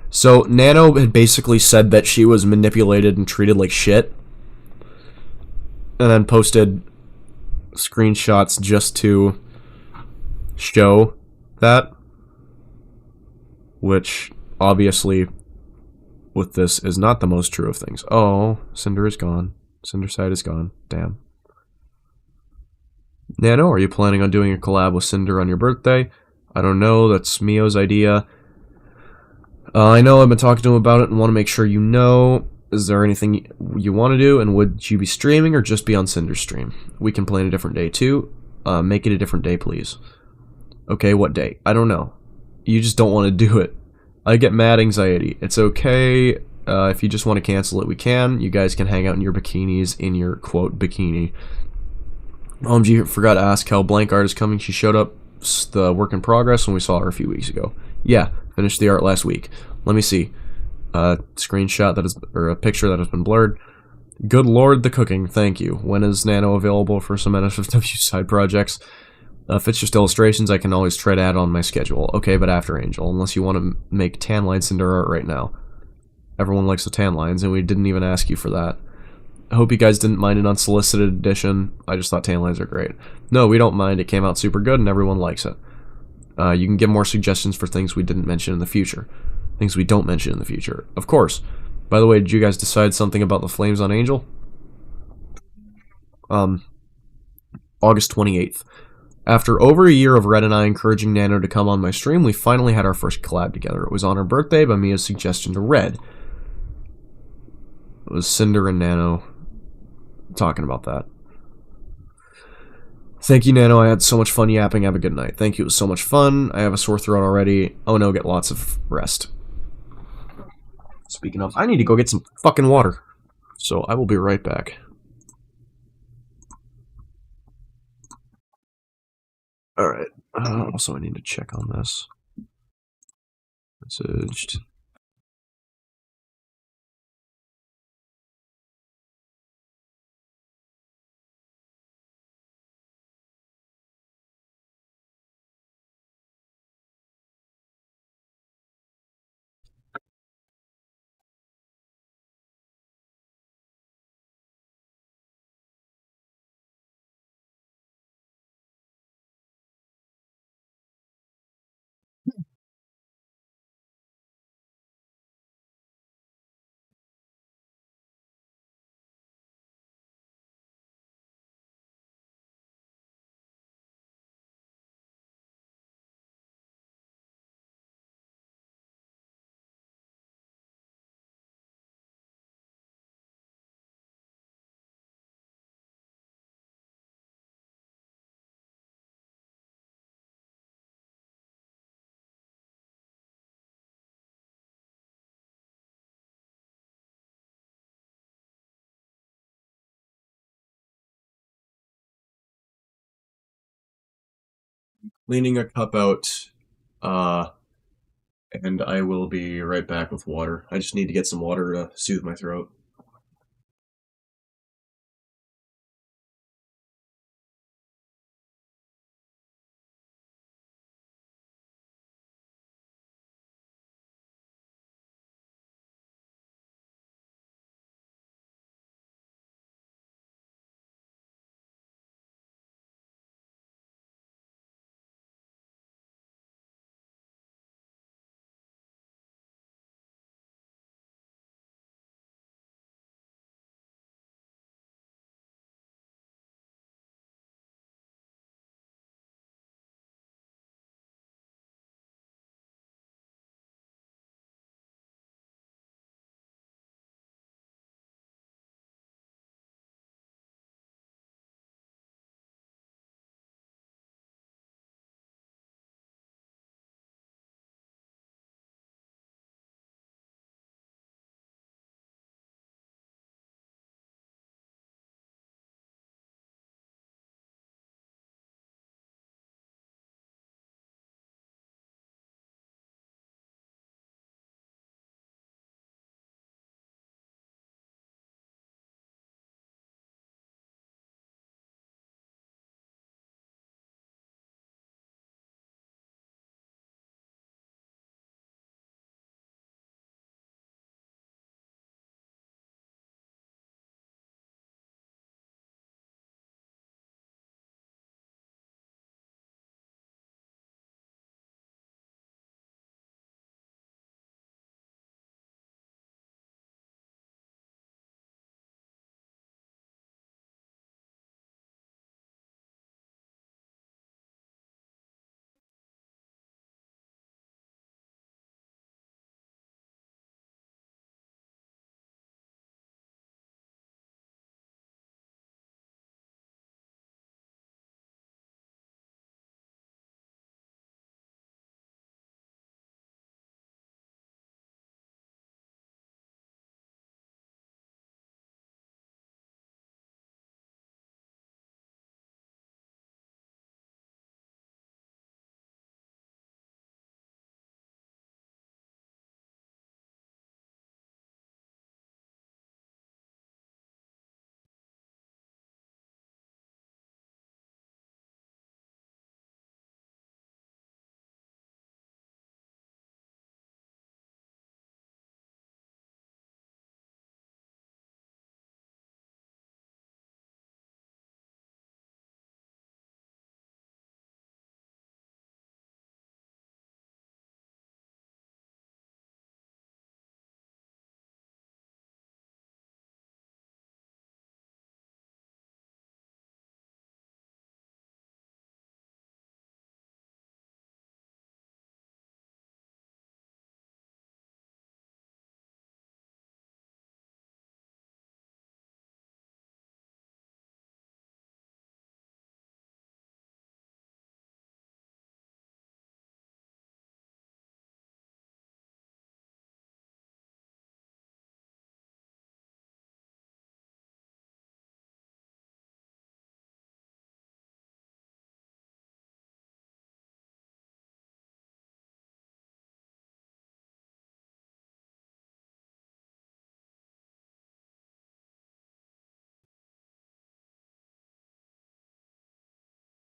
So, Nano had basically said that she was manipulated and treated like shit, and then posted screenshots just to show that, which obviously with this is not the most true of things. Oh, Sinder is gone. Cinder side is gone. Damn. Nano, are you planning on doing a collab with Sinder on your birthday? I don't know, that's Mio's idea. I know I've been talking to him about it and want to make sure you know. Is there anything you want to do, and would you be streaming or just be on Cinder's stream? We can plan a different day too. Make it a different day, please. Okay, what day? I don't know. You just don't want to do it. I get mad anxiety. It's okay. If you just want to cancel it, we can. You guys can hang out in your bikinis in your, quote, bikini. OMG, forgot to ask how Blank Art is coming. She showed up the work in progress when we saw her a few weeks ago. Yeah, finished the art last week. Let me see. Screenshot that is, or a picture that has been blurred. Good lord, the cooking. Thank you. When is Nano available for some NSFW side projects? If it's just illustrations, I can always try to add on my schedule. Okay, but after Angel, unless you want to make tan line Cinder art right now. Everyone likes the tan lines, and we didn't even ask you for that. I hope you guys didn't mind an unsolicited edition. I just thought tan lines are great. No, we don't mind. It came out super good, and everyone likes it. You can give more suggestions for things we didn't mention in the future. Things we don't mention in the future. Of course. By the way, did you guys decide something about the flames on Angel? August 28th. After over a year of Red and I encouraging Nano to come on my stream, we finally had our first collab together. It was on her birthday by Mia's suggestion to Red. It was Cinder and Nano talking about that. Thank you, Nano. I had so much fun yapping. Have a good night. Thank you. It was so much fun. I have a sore throat already. Oh no, get lots of rest. Speaking of, I need to go get some fucking water. So I will be right back. Alright. Also, I need to check on this. Messaged. Leaning a cup out, and I will be right back with water. I just need to get some water to soothe my throat.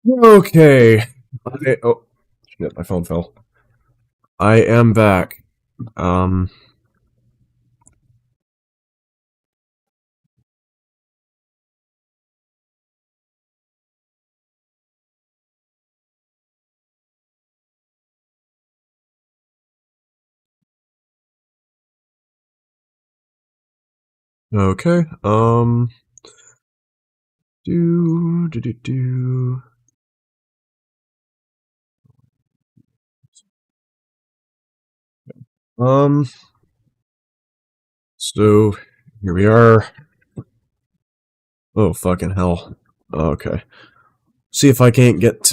Okay. Oh, shit, my phone fell. I am back. Um, okay. Do. Um, so here we are. Oh, fucking hell. Okay. See if I can't get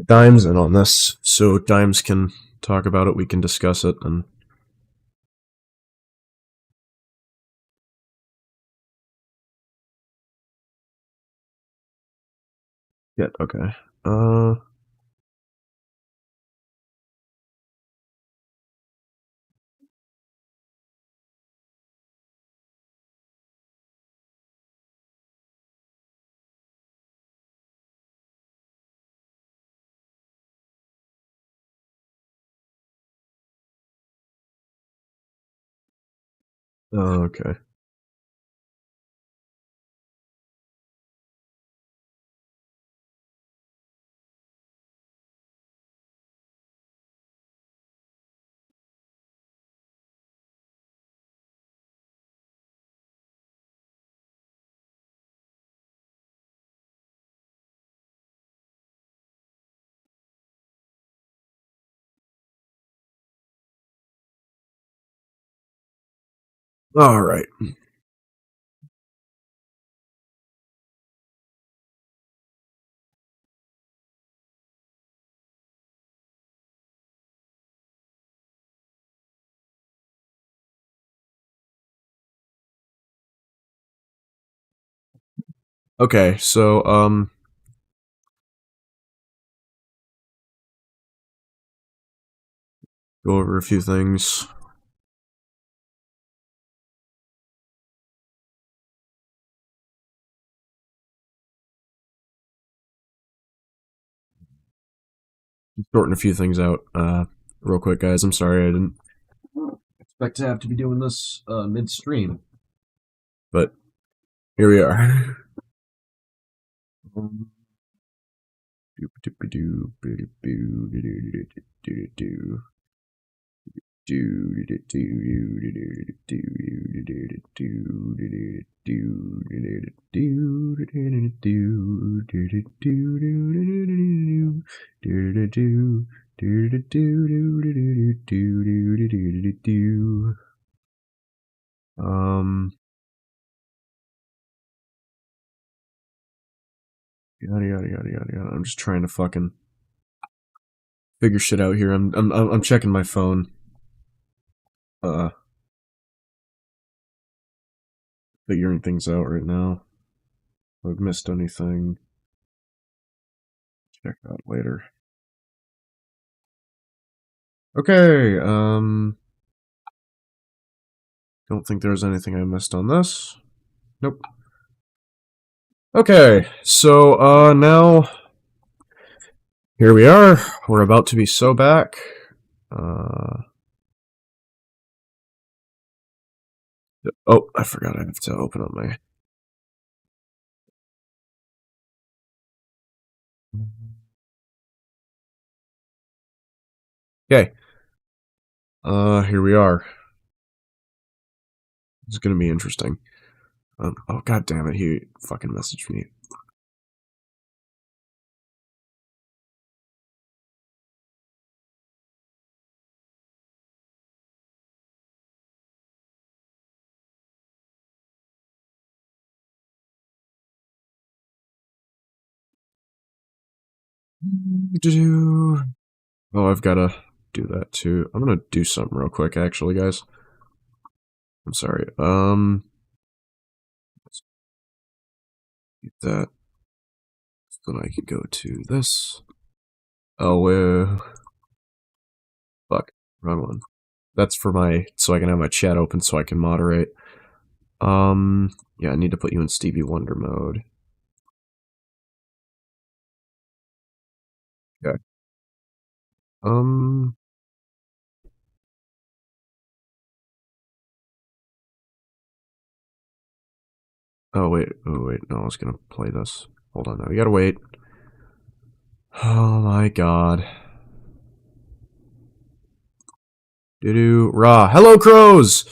Dimes in on this, so Dimes can talk about it. We can discuss it, and yeah. Okay. Uh. Okay. All right. Okay. So go over a few things. Sorting a few things out. Real quick, guys. I'm sorry I didn't expect to have to be doing this midstream, but here we are. Um, yada yada yada yada yada. I'm just trying to fucking figure shit out here. I'm checking my phone. Uh, Figuring things out right now. If I've missed anything, check out later. Okay. Don't think there's anything I missed on this. Nope. Okay. So now here we are. We're about to be so back. Uh. Oh, I forgot I have to open up my. Okay. Here we are. It's gonna be interesting. Oh, god damn it, he fucking messaged me. Oh, I've gotta do that too. I'm gonna do something real quick, actually, guys. I'm sorry. Let's get that. So then I can go to this. Oh, fuck. Wrong one. That's for so I can have my chat open so I can moderate. Yeah, I need to put you in Stevie Wonder mode. Okay. Um. Oh wait. Oh wait. No, I was gonna play this. Hold on. Now we gotta wait. Oh my god. Doo-doo. Rah. Hello, crows!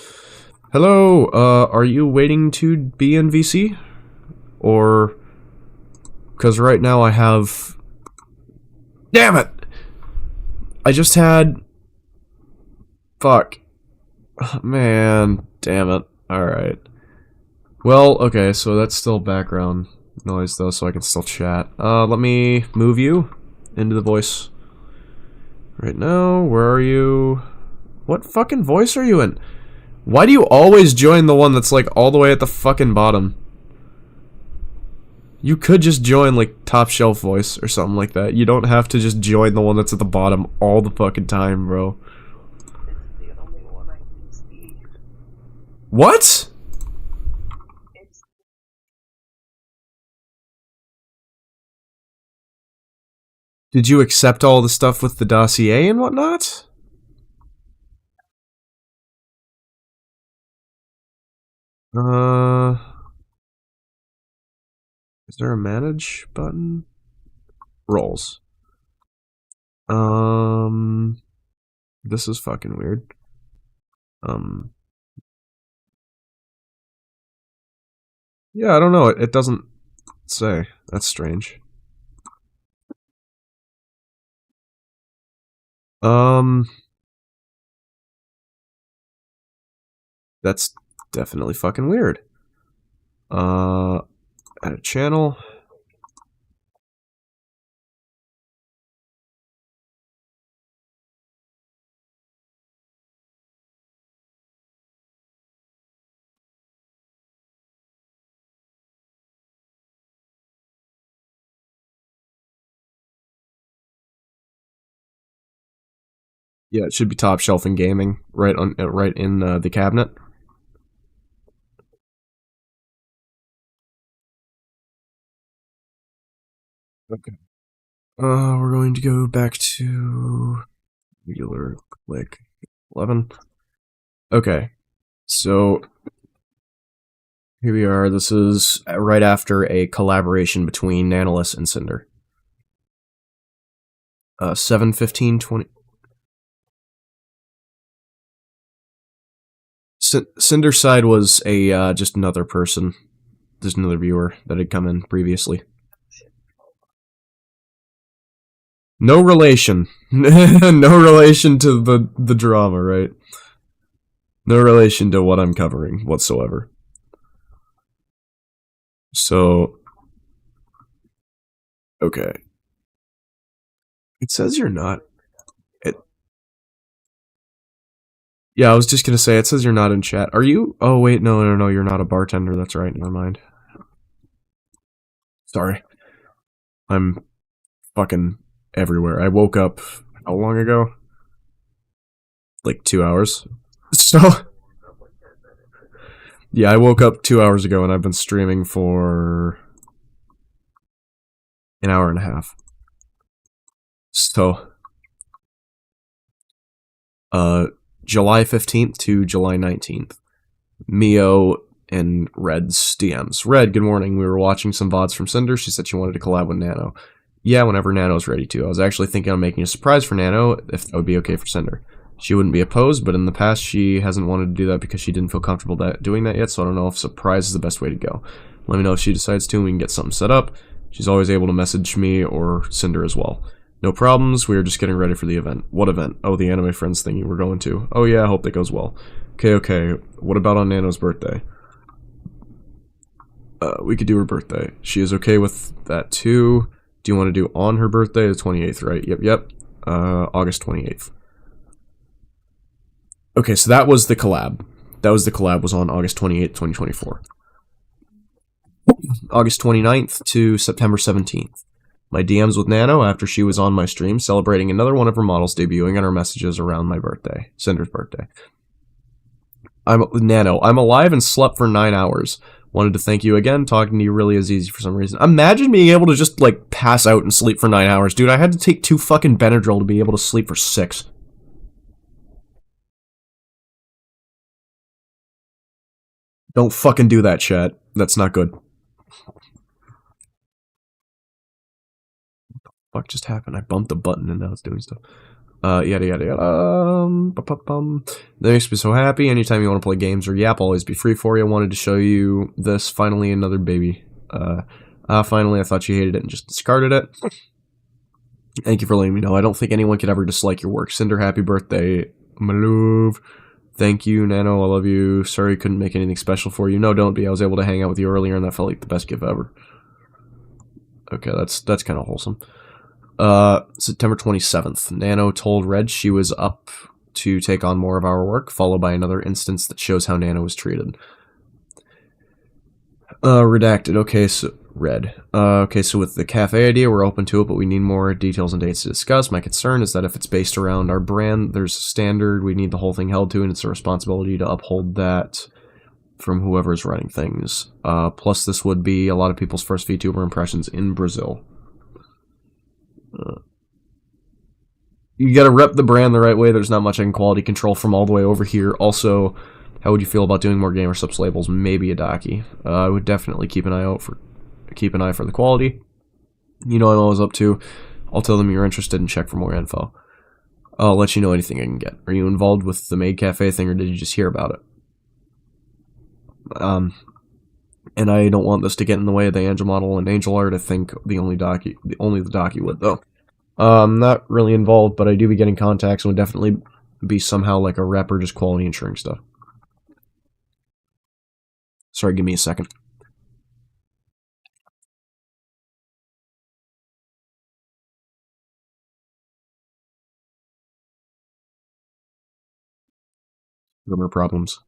Hello, are you waiting to be in VC? Or... Because right now I have... Damn it! I just had... Fuck. Man, damn it. Alright. Well, okay, so that's still background noise though, so I can still chat. Let me move you into the voice. Right now, where are you? What fucking voice are you in? Why do you always join the one that's like all the way at the fucking bottom? You could just join like top shelf voice or something like that. You don't have to just join the one that's at the bottom all the fucking time, bro. It's the only one I can see. What? Did you accept all the stuff with the dossier and whatnot? Is there a manage button? Roles. This is fucking weird. Yeah, I don't know. It doesn't say. That's strange. That's definitely fucking weird. Add a channel. Yeah, it should be top shelf in gaming, right on, right in the cabinet. Okay. We're going to go back to regular click 11. Okay, so here we are. This is right after a collaboration between Nanolus and Sinder. 7:15:20. Cinder's side was a just another person, just another viewer that had come in previously. No relation, no relation to the drama, right? No relation to what I'm covering whatsoever. So, okay. It says you're not. Yeah, I was just gonna say, it says you're not in chat. Are you? Oh, wait, no, you're not a bartender. That's right, never mind. Sorry. I'm fucking everywhere. I woke up, how long ago? Like 2 hours. So, yeah, I woke up 2 hours ago and I've been streaming for an hour and a half. So, July 15th to July 19th. Mio and Red's DMs. Red, good morning. We were watching some VODs from Sinder. She said she wanted to collab with Nano. Yeah, whenever Nano's ready to. I was actually thinking of making a surprise for Nano, if that would be okay for Sinder. She wouldn't be opposed, but in the past she hasn't wanted to do that because she didn't feel comfortable doing that yet, so I don't know if surprise is the best way to go. Let me know if she decides to and we can get something set up. She's always able to message me or Sinder as well. No problems, we are just getting ready for the event. What event? Oh, the Anime Friends thingy we're going to. Oh yeah, I hope that goes well. Okay. What about on Nano's birthday? We could do her birthday. She is okay with that too. Do you want to do on her birthday? The 28th, right? Yep. August 28th. Okay, so that was the collab. Was on August 28th, 2024. August 29th to September 17th. My DMs with Nano after she was on my stream celebrating another one of her models debuting and her messages around my birthday, Cinder's birthday. I'm Nano. I'm alive and slept for 9 hours. Wanted to thank you again. Talking to you really is easy for some reason. Imagine being able to just, like, pass out and sleep for 9 hours. Dude, I had to take 2 fucking Benadryl to be able to sleep for 6. Don't fucking do that, chat. That's not good. What just happened? I bumped the button and now it's doing stuff. Yada yada yada. That makes me so happy. Anytime you want to play games or yap, I'll always be free for you. I wanted to show you this. Finally, another baby. Finally, I thought you hated it and just discarded it. Thank you for letting me know. I don't think anyone could ever dislike your work. Cinder, happy birthday. My love. Thank you, Nano. I love you. Sorry couldn't make anything special for you. No, don't be. I was able to hang out with you earlier and that felt like the best gift ever. Okay, that's kind of wholesome. September 27th. Nano told Red she was up to take on more of our work, followed by another instance that shows how Nano was treated. Redacted. Okay, so Red. Okay, so with the cafe idea, we're open to it, but we need more details and dates to discuss. My concern is that if it's based around our brand, there's a standard we need the whole thing held to, and it's a responsibility to uphold that from whoever's running things. Plus, this would be a lot of people's first VTuber impressions in Brazil. You gotta rep the brand the right way. There's not much I can quality control from all the way over here. Also, how would you feel about doing more gamer subs labels? Maybe a docky. I would definitely keep an eye for the quality. You know I'm always up to. I'll tell them you're interested and check for more info. I'll let you know anything I can get. Are you involved with the Maid Cafe thing, or did you just hear about it? And I don't want this to get in the way of the Angel model and Angel art. I think only the docky would though. I'm not really involved, but I do be getting contacts and would definitely be somehow like a rep or just quality ensuring stuff. Sorry, give me a second. Grammar problems.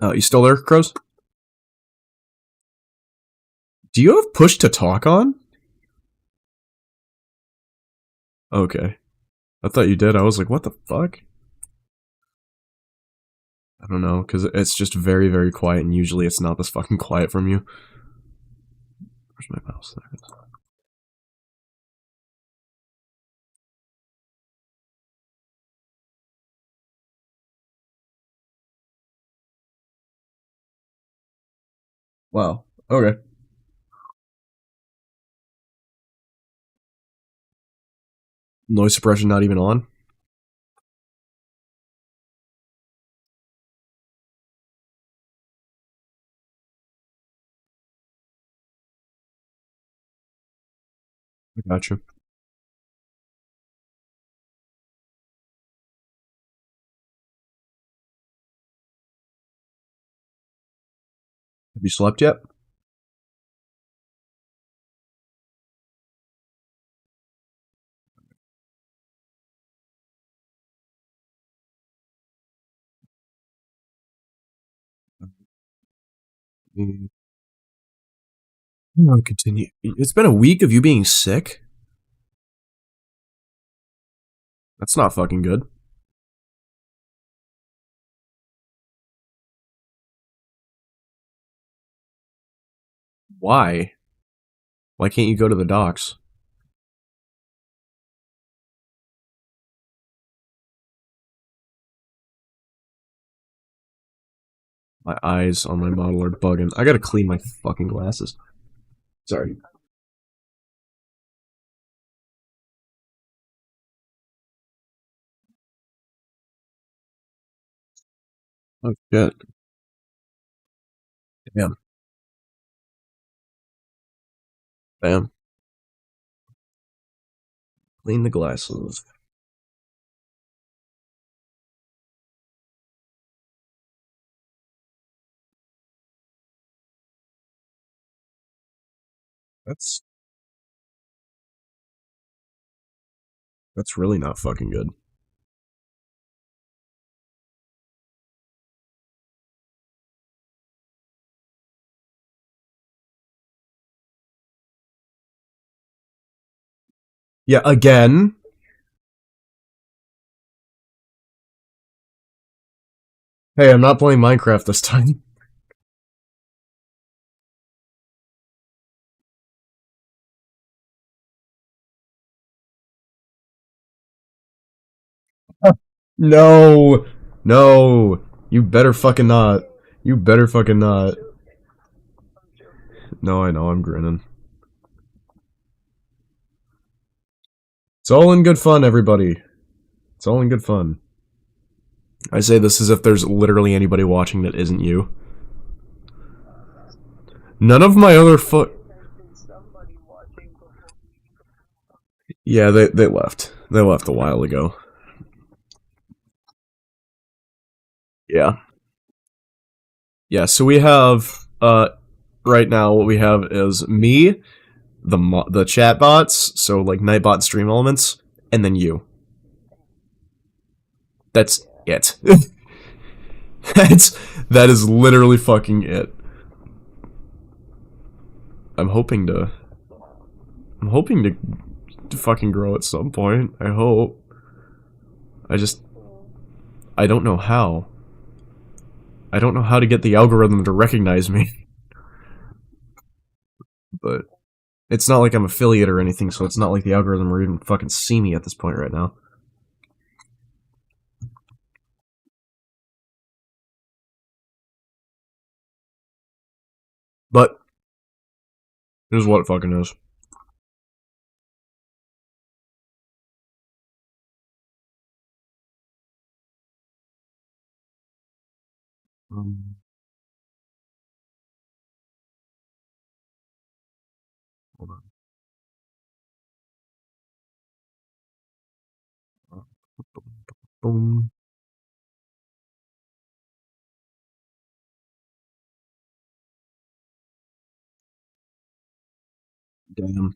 You still there, Crows? Do you have push to talk on? Okay. I thought you did. I was like, what the fuck? I don't know, because it's just very, very quiet, and usually it's not this fucking quiet from you. Where's my mouse? There it is. Wow. Okay. Noise suppression not even on? I gotcha. Have you slept yet? I'll continue. It's been a week of you being sick? That's not fucking good. Why? Why can't you go to the docks? My eyes on my model are bugging. I gotta clean my fucking glasses. Sorry. Oh shit. Damn. Damn. Clean the glasses. That's really not fucking good. Yeah, again. Hey, I'm not playing Minecraft this time. No! No! You better fucking not. You better fucking not. No, I know, I'm grinning. It's all in good fun, everybody. It's all in good fun. I say this as if there's literally anybody watching that isn't you. None of my other Yeah, they left. They left a while ago. Yeah. Yeah, so we have, right now what we have is me, the chat bots, so like Nightbot Stream Elements, and then you. That's it. That is literally fucking it. I'm hoping to fucking grow at some point. I hope. I don't know how. I don't know how to get the algorithm to recognize me. But it's not like I'm affiliate or anything, so it's not like the algorithm will even fucking see me at this point right now. But it is what it fucking is. Hold on. Boom. Damn.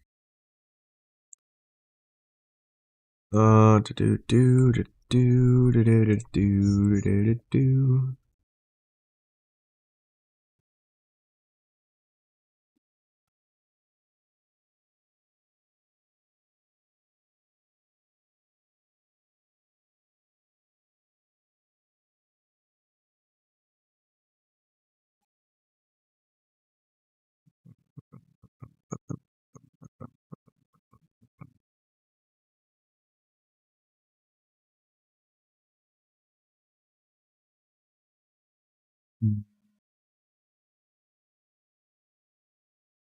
Do do do do do do do do do do do.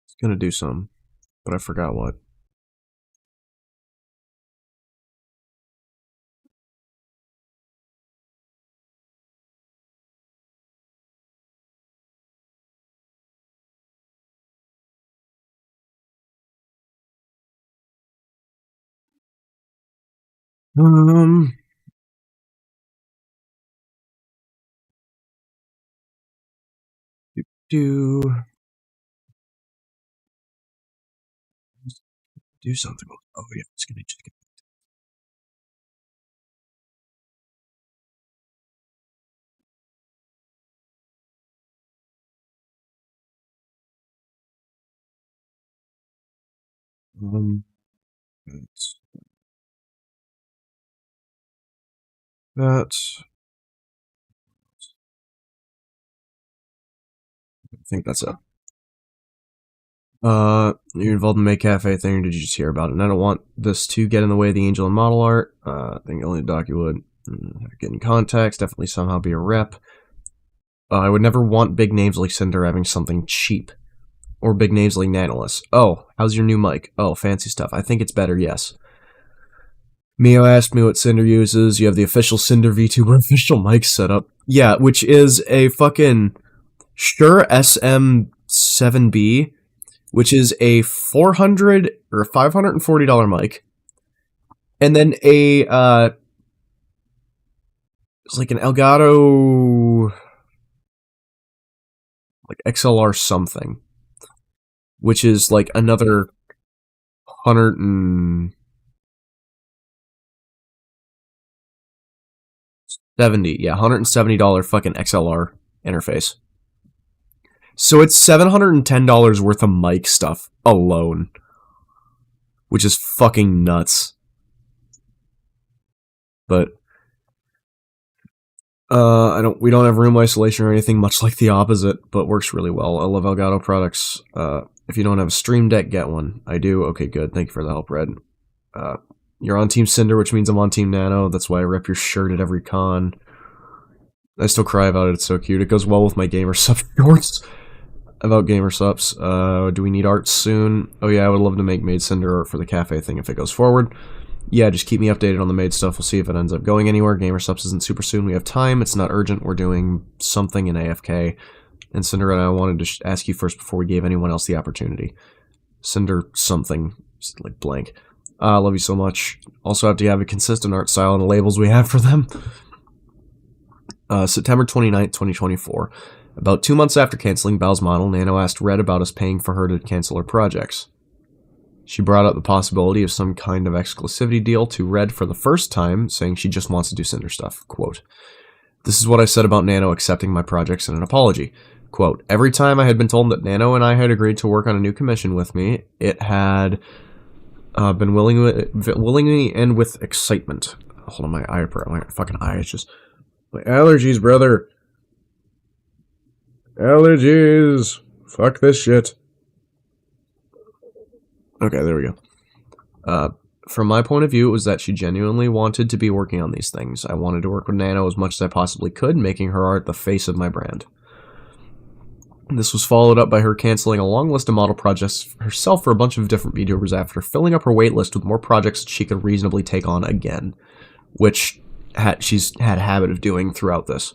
It's gonna do some, but I forgot what. Do do something. Oh yeah, it's gonna just get. That's that's. I think that's it. You're involved in the Make Cafe thing, or did you just hear about it? And I don't want this to get in the way of the angel and model art. I think only Doc you would. Get in contacts, definitely somehow be a rep. I would never want big names like Sinder having something cheap. Or big names like Nanolus. Oh, how's your new mic? Oh, fancy stuff. I think it's better, yes. Mio asked me what Sinder uses. You have the official Sinder VTuber official mic setup. Yeah, which is a fucking Shure SM7B, which is a $400 or $540 mic. And then it's like an Elgato like XLR something, which is like another $170, yeah, $170 fucking XLR interface. So it's $710 worth of mic stuff alone, which is fucking nuts. But we don't have room isolation or anything, much like the opposite, but works really well. I love Elgato products. If you don't have a Stream Deck, get one. I do. Okay, good. Thank you for the help, Red. You're on Team Sinder, which means I'm on Team Nano. That's why I rep your shirt at every con. I still cry about it. It's so cute. It goes well with my gamer sub shorts. About gamer subs. Do we need art soon? Oh yeah, I would love to make Maid Cinder art for the cafe thing if it goes forward. Yeah, just keep me updated on the Maid stuff. We'll see if it ends up going anywhere. Gamer subs isn't super soon. We have time. It's not urgent. We're doing something in AFK. And Cinder and I wanted to ask you first before we gave anyone else the opportunity. Cinder something. Just like blank. Love you so much. Also have to have a consistent art style and the labels we have for them. September 29th, 2024. About 2 months after canceling Bal's model, Nano asked Red about us paying for her to cancel her projects. She brought up the possibility of some kind of exclusivity deal to Red for the first time, saying she just wants to do Cinder stuff. Quote, "This is what I said about Nano accepting my projects in an apology. Quote, every time I had been told that Nano and I had agreed to work on a new commission with me, it had been willingly and with excitement." Hold on, my fucking eye is just... My allergies, brother. Allergies. Fuck this shit. Okay, there we go. From my point of view, it was that she genuinely wanted to be working on these things. I wanted to work with Nano as much as I possibly could, making her art the face of my brand. This was followed up by her canceling a long list of model projects herself for a bunch of different VTubers after filling up her waitlist with more projects that she could reasonably take on again, which she's had a habit of doing throughout this.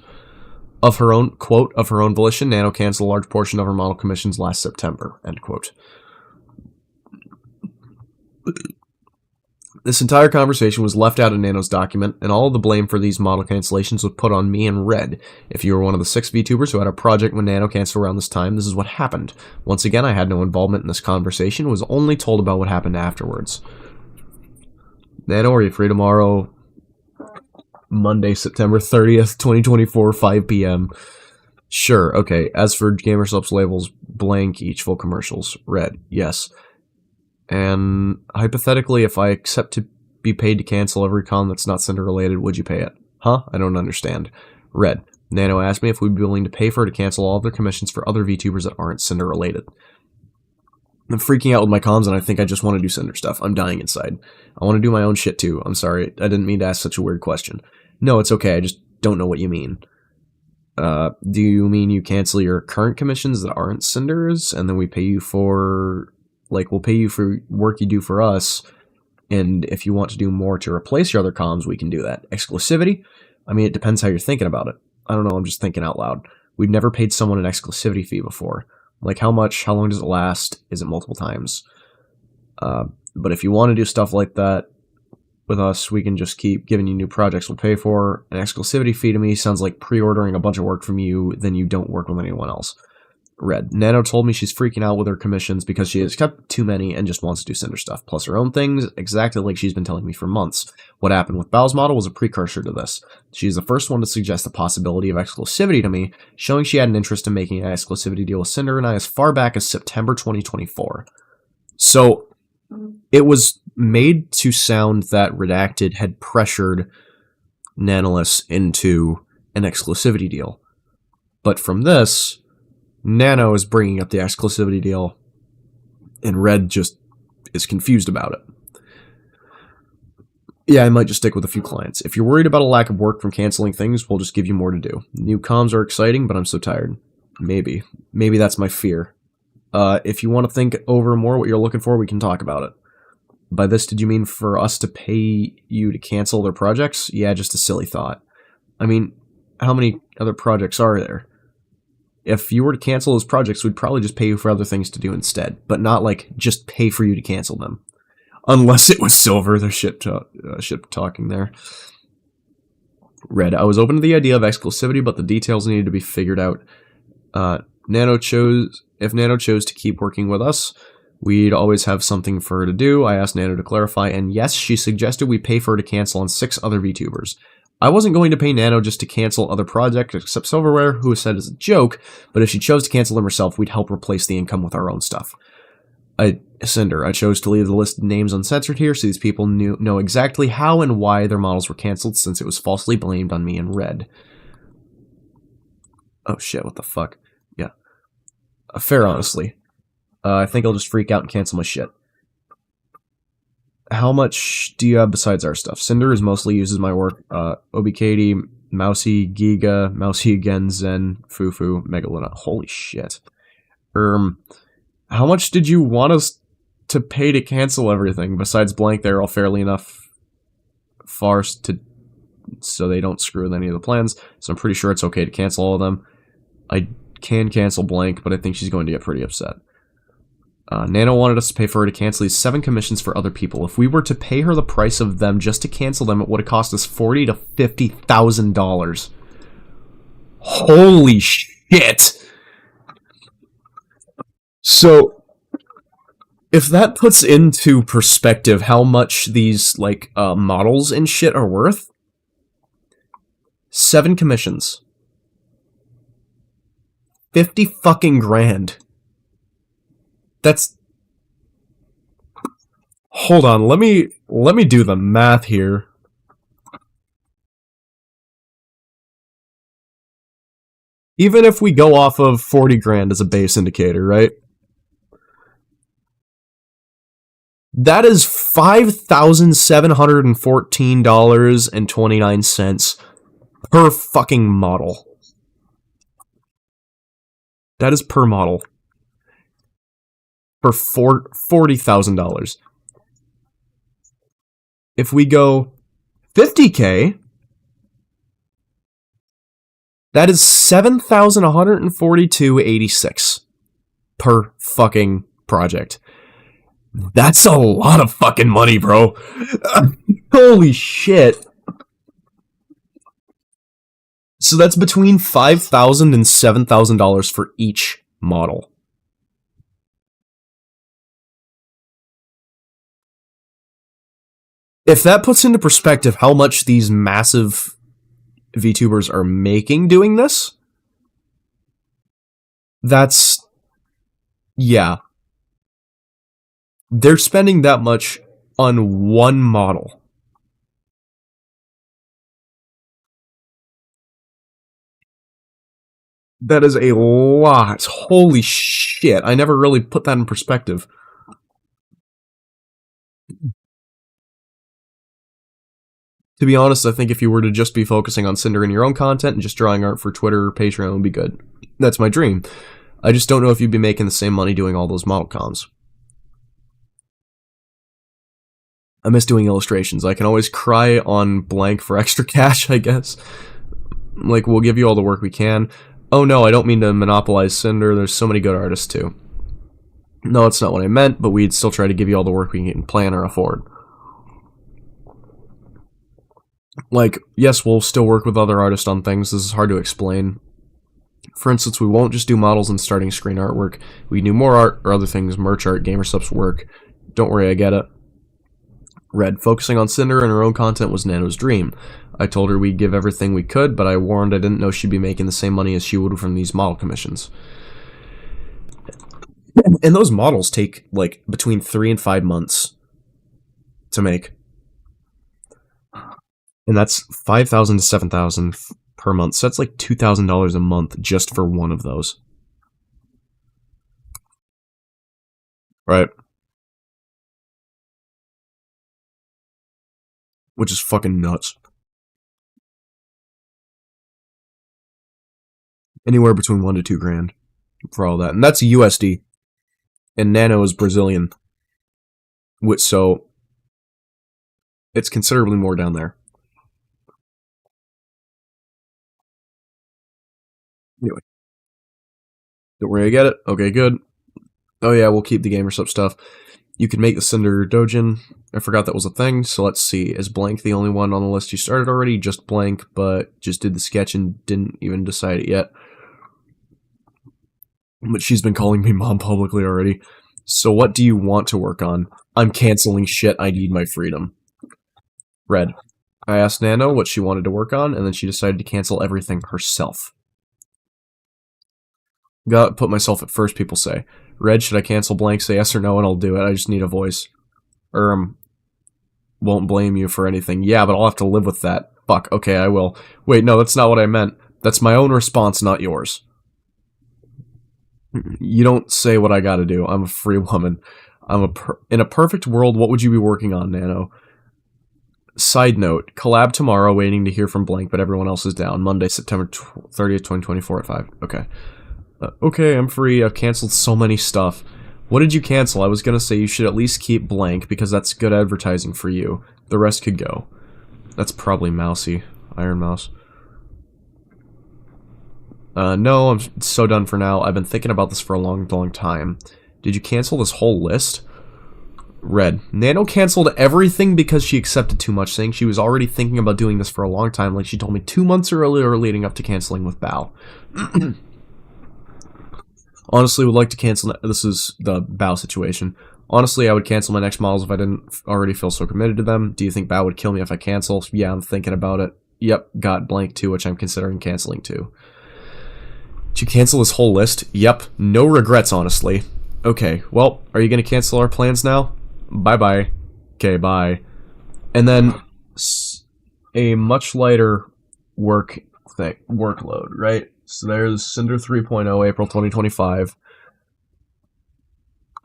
Of her own, quote, of her own volition, Nano canceled a large portion of her model commissions last September, end quote. This entire conversation was left out of Nano's document, and all of the blame for these model cancellations was put on me and Red. If you were one of the 6 VTubers who had a project when Nano canceled around this time, this is what happened. Once again, I had no involvement in this conversation, was only told about what happened afterwards. Nano, are you free tomorrow? Monday, September 30th, 2024, 5 p.m. Sure, okay. As for GamerSupps labels, blank each full commercials. Red, yes. And hypothetically, if I accept to be paid to cancel every con that's not Cinder related, would you pay it? Huh? I don't understand. Red, Nano asked me if we'd be willing to pay for her to cancel all of their commissions for other VTubers that aren't Cinder related. I'm freaking out with my comms and I think I just want to do Cinder stuff. I'm dying inside. I want to do my own shit too. I'm sorry. I didn't mean to ask such a weird question. No, it's okay. I just don't know what you mean. Do you mean you cancel your current commissions that aren't Cinders and then we pay you for... Like, we'll pay you for work you do for us, and if you want to do more to replace your other comms, we can do that. Exclusivity? I mean, it depends how you're thinking about it. I don't know, I'm just thinking out loud. We've never paid someone an exclusivity fee before. Like, how much? How long does it last? Is it multiple times? But if you want to do stuff like that with us, we can just keep giving you new projects we'll pay for. An exclusivity fee to me sounds like pre-ordering a bunch of work from you, then you don't work with anyone else. Red, Nano told me she's freaking out with her commissions because she has kept too many and just wants to do Cinder stuff, plus her own things, exactly like she's been telling me for months. What happened with Bal's model was a precursor to this. She's the first one to suggest the possibility of exclusivity to me, showing she had an interest in making an exclusivity deal with Cinder and I as far back as September 2024. So, it was made to sound that Redacted had pressured Nanoless into an exclusivity deal. But from this... Nano is bringing up the exclusivity deal, and Red just is confused about it. Yeah, I might just stick with a few clients. If you're worried about a lack of work from canceling things, we'll just give you more to do. New comms are exciting, but I'm so tired. Maybe. Maybe that's my fear. If you want to think over more what you're looking for, we can talk about it. By this, did you mean for us to pay you to cancel their projects? Yeah, just a silly thought. I mean, how many other projects are there? If you were to cancel those projects, we'd probably just pay you for other things to do instead, but not like just pay for you to cancel them. Unless it was Silver, they're shit talking there. Red, I was open to the idea of exclusivity, but the details needed to be figured out. If Nano chose to keep working with us, we'd always have something for her to do. I asked Nano to clarify, and yes, she suggested we pay for her to cancel on 6 other VTubers. I wasn't going to pay Nano just to cancel other projects except Silverware, who said as a joke, but if she chose to cancel them herself, we'd help replace the income with our own stuff. Cinder, I chose to leave the list of names uncensored here so these people know exactly how and why their models were canceled since it was falsely blamed on me and Red. Oh shit, what the fuck? Yeah. Fair, honestly. I think I'll just freak out and cancel my shit. How much do you have besides our stuff? Sinder is mostly uses my work. Obikady, Mousy, Giga, Mousy again, Zen, Fufu, Megaluna. Holy shit. How much did you want us to pay to cancel everything? Besides blank, they're all fairly enough farce to so they don't screw with any of the plans. So I'm pretty sure it's okay to cancel all of them. I can cancel blank, but I think she's going to get pretty upset. Nano wanted us to pay for her to cancel these 7 commissions for other people. If we were to pay her the price of them just to cancel them, it would have cost us $40,000 to $50,000. Holy shit! So, if that puts into perspective how much these, like, models and shit are worth, 7 commissions. 50 fucking grand. That's... Hold on, let me do the math here. Even if we go off of 40 grand as a base indicator, right? That is $5,714.29 per fucking model. That is per model. For $40,000. If we go 50k, that is $7,142.86 per fucking project. That's a lot of fucking money, bro. Holy shit. So that's between $5,000 and $7,000 for each model. If that puts into perspective how much these massive VTubers are making doing this, that's... yeah. They're spending that much on one model. That is a lot. Holy shit. I never really put that in perspective. To be honest, I think if you were to just be focusing on Sinder and your own content and just drawing art for Twitter or Patreon would be good. That's my dream. I just don't know if you'd be making the same money doing all those model cons. I miss doing illustrations. I can always cry on blank for extra cash, I guess. Like, we'll give you all the work we can. Oh no, I don't mean to monopolize Sinder. There's so many good artists too. No, that's not what I meant, but we'd still try to give you all the work we can plan or afford. Like, yes, we'll still work with other artists on things. This is hard to explain. For instance, we won't just do models and starting screen artwork. We do more art or other things, merch art, gamer subs work. Don't worry, I get it. Red, focusing on Sinder and her own content was Nano's dream. I told her we'd give everything we could, but I warned I didn't know she'd be making the same money as she would from these model commissions. And those models take, like, between 3 and 5 months to make. And that's $5,000 to $7,000 per month. So that's like $2,000 a month just for one of those. Right? Which is fucking nuts. Anywhere between 1 to 2 grand for all that. And that's USD. And Nano is Brazilian. So it's considerably more down there. Anyway. Don't worry, I get it. Okay, good. Oh yeah, we'll keep the gamer sub stuff. You can make the Sinder Dojin. I forgot that was a thing, so let's see. Is Blank the only one on the list you started already? Just Blank, but just did the sketch and didn't even decide it yet. But she's been calling me mom publicly already. So what do you want to work on? I'm canceling shit, I need my freedom. Red. I asked Nano what she wanted to work on, and then she decided to cancel everything herself. Gotta put myself at first, people say. Red, should I cancel Blank? Say yes or no, and I'll do it. I just need a voice. Won't blame you for anything. Yeah, but I'll have to live with that. Fuck, okay, I will. Wait, no, that's not what I meant. That's my own response, not yours. You don't say what I gotta do. I'm a free woman. In a perfect world, what would you be working on, Nano? Side note, collab tomorrow, waiting to hear from blank, but everyone else is down. Monday, September 30th, 2024 at 5. Okay. Okay, I'm free. I've canceled so many stuff. What did you cancel? I was gonna say you should at least keep blank, because that's good advertising for you. The rest could go. That's probably Mousy. Iron Mouse. No, I'm so done for now. I've been thinking about this for a long, long time. Did you cancel this whole list? Red. Nano canceled everything because she accepted too much, saying she was already thinking about doing this for a long time, like she told me 2 months earlier leading up to canceling with Bao. Honestly, would like to cancel... This is the Bao situation. Honestly, I would cancel my next models if I didn't already feel so committed to them. Do you think Bao would kill me if I cancel? Yeah, I'm thinking about it. Yep, got blank too, which I'm considering canceling too. Did you cancel this whole list? Yep, no regrets, honestly. Okay, well, are you going to cancel our plans now? Bye-bye. Okay, bye. And then a much lighter workload, right? So there's Sinder 3.0, April 2025.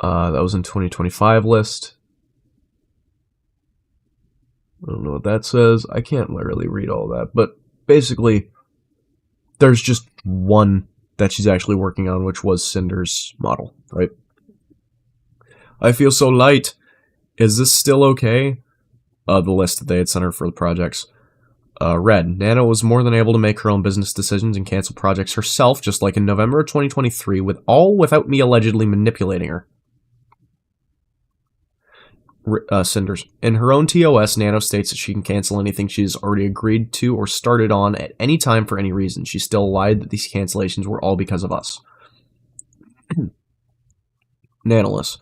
That was in 2025 list. I don't know what that says. I can't literally read all that, but basically, there's just one that she's actually working on, which was Cinder's model, right? I feel so light. Is this still okay? The list that they had sent her for the projects. Red. Nano was more than able to make her own business decisions and cancel projects herself, just like in November of 2023, without me allegedly manipulating her. Cinders. In her own TOS, Nano states that she can cancel anything she's already agreed to or started on at any time for any reason. She still lied that these cancellations were all because of us. Nanoless.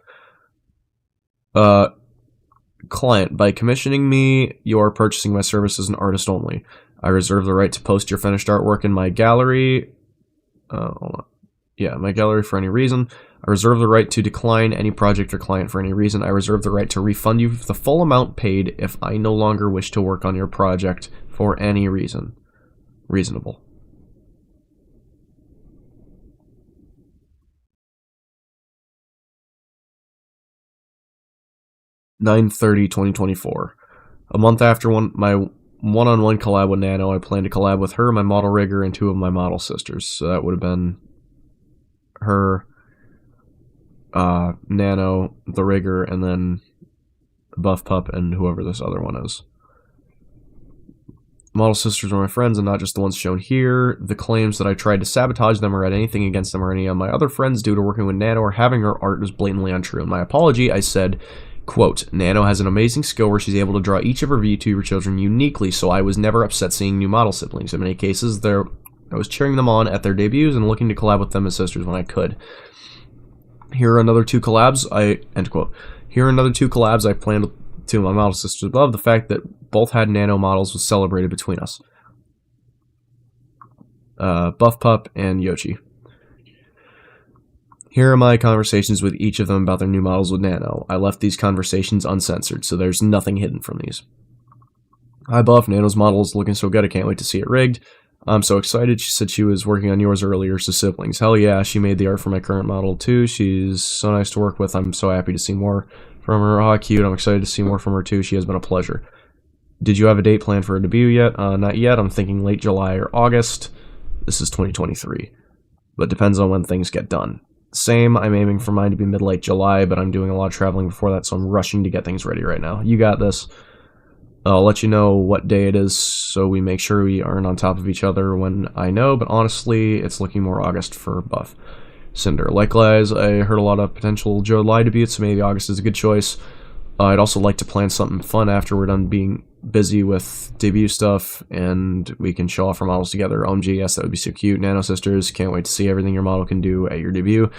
Client, by commissioning me, you are purchasing my service as an artist only. I reserve the right to post your finished artwork in my gallery. Hold on. Yeah, my gallery for any reason. I reserve the right to decline any project or client for any reason. I reserve the right to refund you the full amount paid if I no longer wish to work on your project for any reason. Reasonable. (9/30/2024). A month after my one-on-one collab with Nano, I plan to collab with her, my model rigger, and 2 of my model sisters. So that would have been her, Nano, the rigger, and then Buff Pup, and whoever this other one is. Model sisters are my friends and not just the ones shown here. The claims that I tried to sabotage them or had anything against them or any of my other friends due to working with Nano or having her art is blatantly untrue. In my apology, I said, quote, Nano has an amazing skill where she's able to draw each of her VTuber children uniquely, so I was never upset seeing new model siblings. In many cases, I was cheering them on at their debuts and looking to collab with them as sisters when I could. Here are another 2 collabs end quote. Here are another 2 collabs I planned to my model sisters above. The fact that both had Nano models was celebrated between us. Buff Pup and Yoshi. Here are my conversations with each of them about their new models with Nano. I left these conversations uncensored, so there's nothing hidden from these. Hi Buff, Nano's model is looking so good, I can't wait to see it rigged. I'm so excited, she said she was working on yours earlier, so siblings. Hell yeah, she made the art for my current model too. She's so nice to work with, I'm so happy to see more from her. Aw, cute, I'm excited to see more from her too, she has been a pleasure. Did you have a date planned for her debut yet? Not yet, I'm thinking late July or August. This is 2023, but depends on when things get done. Same, I'm aiming for mine to be mid-late July, but I'm doing a lot of traveling before that, so I'm rushing to get things ready right now. You got this. I'll let you know what day it is, so we make sure we aren't on top of each other when I know, but honestly, it's looking more August for Buff. Cinder. Likewise, I heard a lot of potential Joe Lai debuts, so maybe August is a good choice. I'd also like to plan something fun after we're done being busy with debut stuff, and we can show off our models together. OMG, yes, that would be so cute. Nano Sisters, can't wait to see everything your model can do at your debut.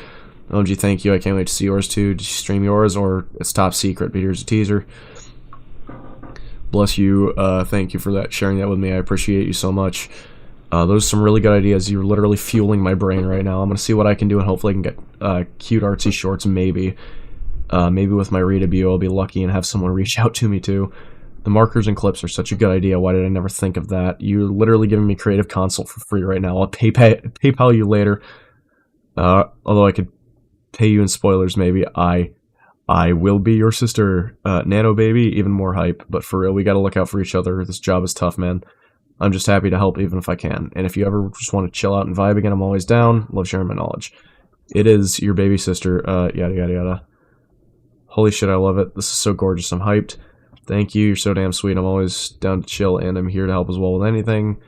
OMG, thank you, I can't wait to see yours too. Did you stream yours, or it's top secret, but here's a teaser. Bless you, thank you for that, sharing that with me, I appreciate you so much. Those are some really good ideas, you're literally fueling my brain right now. I'm gonna see what I can do, and hopefully I can get cute artsy shorts, maybe. Maybe with my re-debut I'll be lucky and have someone reach out to me too. The markers and clips are such a good idea, why did I never think of that? You're literally giving me Creative Consult for free right now, I'll PayPal you later. Although I could pay you in spoilers maybe, I will be your sister. Nano baby, even more hype. But for real, we gotta look out for each other. This job is tough, man. I'm just happy to help even if I can. And if you ever just want to chill out and vibe again, I'm always down. Love sharing my knowledge. It is your baby sister, yada yada yada. Holy shit, I love it. This is so gorgeous. I'm hyped. Thank you. You're so damn sweet. I'm always down to chill, and I'm here to help as well with anything.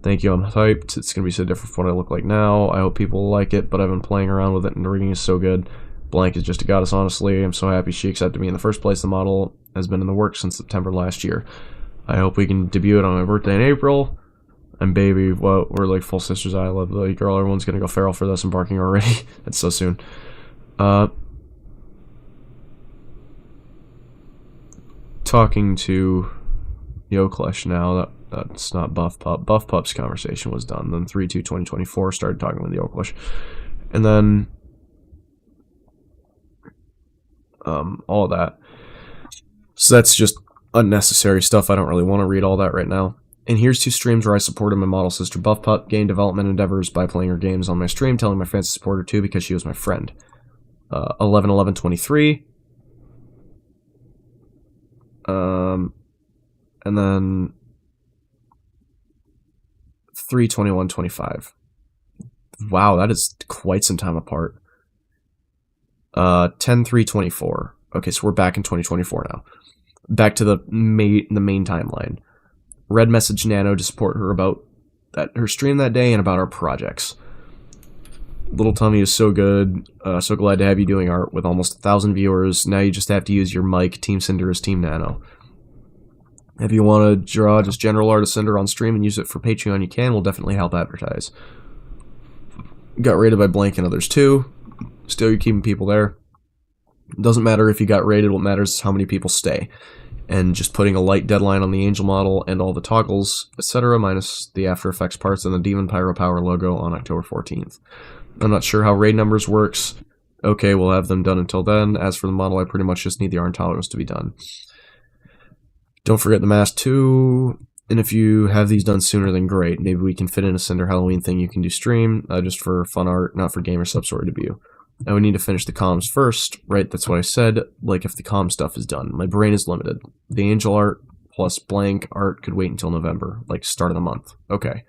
Thank you. I'm hyped. It's going to be so different from what I look like now. I hope people like it, but I've been playing around with it, and the reading is so good. Blank is just a goddess, honestly. I'm so happy she accepted me in the first place. The model has been in the works since September last year. I hope we can debut it on my birthday in April. And baby, well, we're like full sisters. I love the girl. Everyone's going to go feral for this and barking already. That's so soon. Talking to Yoklesh now. That's not Buff Pup. Buff Pup's conversation was done. Then 3/2/2024 started talking with Yoklesh. And then all of that. So that's just unnecessary stuff. I don't really want to read all that right now. And here's 2 streams where I supported my model sister Buff Pup game development endeavors by playing her games on my stream, telling my fans to support her too because she was my friend. 11/11/23. And then 3/21/25. Wow, that is quite some time apart. 10/3/24. Okay, so we're back in 2024 now. Back to the main timeline. Red messaged Nano to support her about her stream that day and about our projects. Little Tummy is so good. So glad to have you doing art with almost 1,000 viewers. Now you just have to use your mic. Team Sinder is Team Nano. If you want to draw just general art of Sinder on stream and use it for Patreon, you can. We'll definitely help advertise. Got rated by Blank and others too. Still, you're keeping people there. It doesn't matter if you got rated. What matters is how many people stay. And just putting a light deadline on the Angel model and all the toggles, etc., minus the After Effects parts and the Demon Pyro Power logo on October 14th. I'm not sure how raid numbers works. Okay, we'll have them done until then. As for the model, I pretty much just need the art toggles to be done. Don't forget the mask too. And if you have these done sooner, then great. Maybe we can fit in a Cinder Halloween thing you can do stream, just for fun art, not for gamer subs or debut. I would need to finish the comms first, right? That's what I said. Like, if the comm stuff is done. My brain is limited. The Angel art plus Blank art could wait until November, like start of the month. Okay.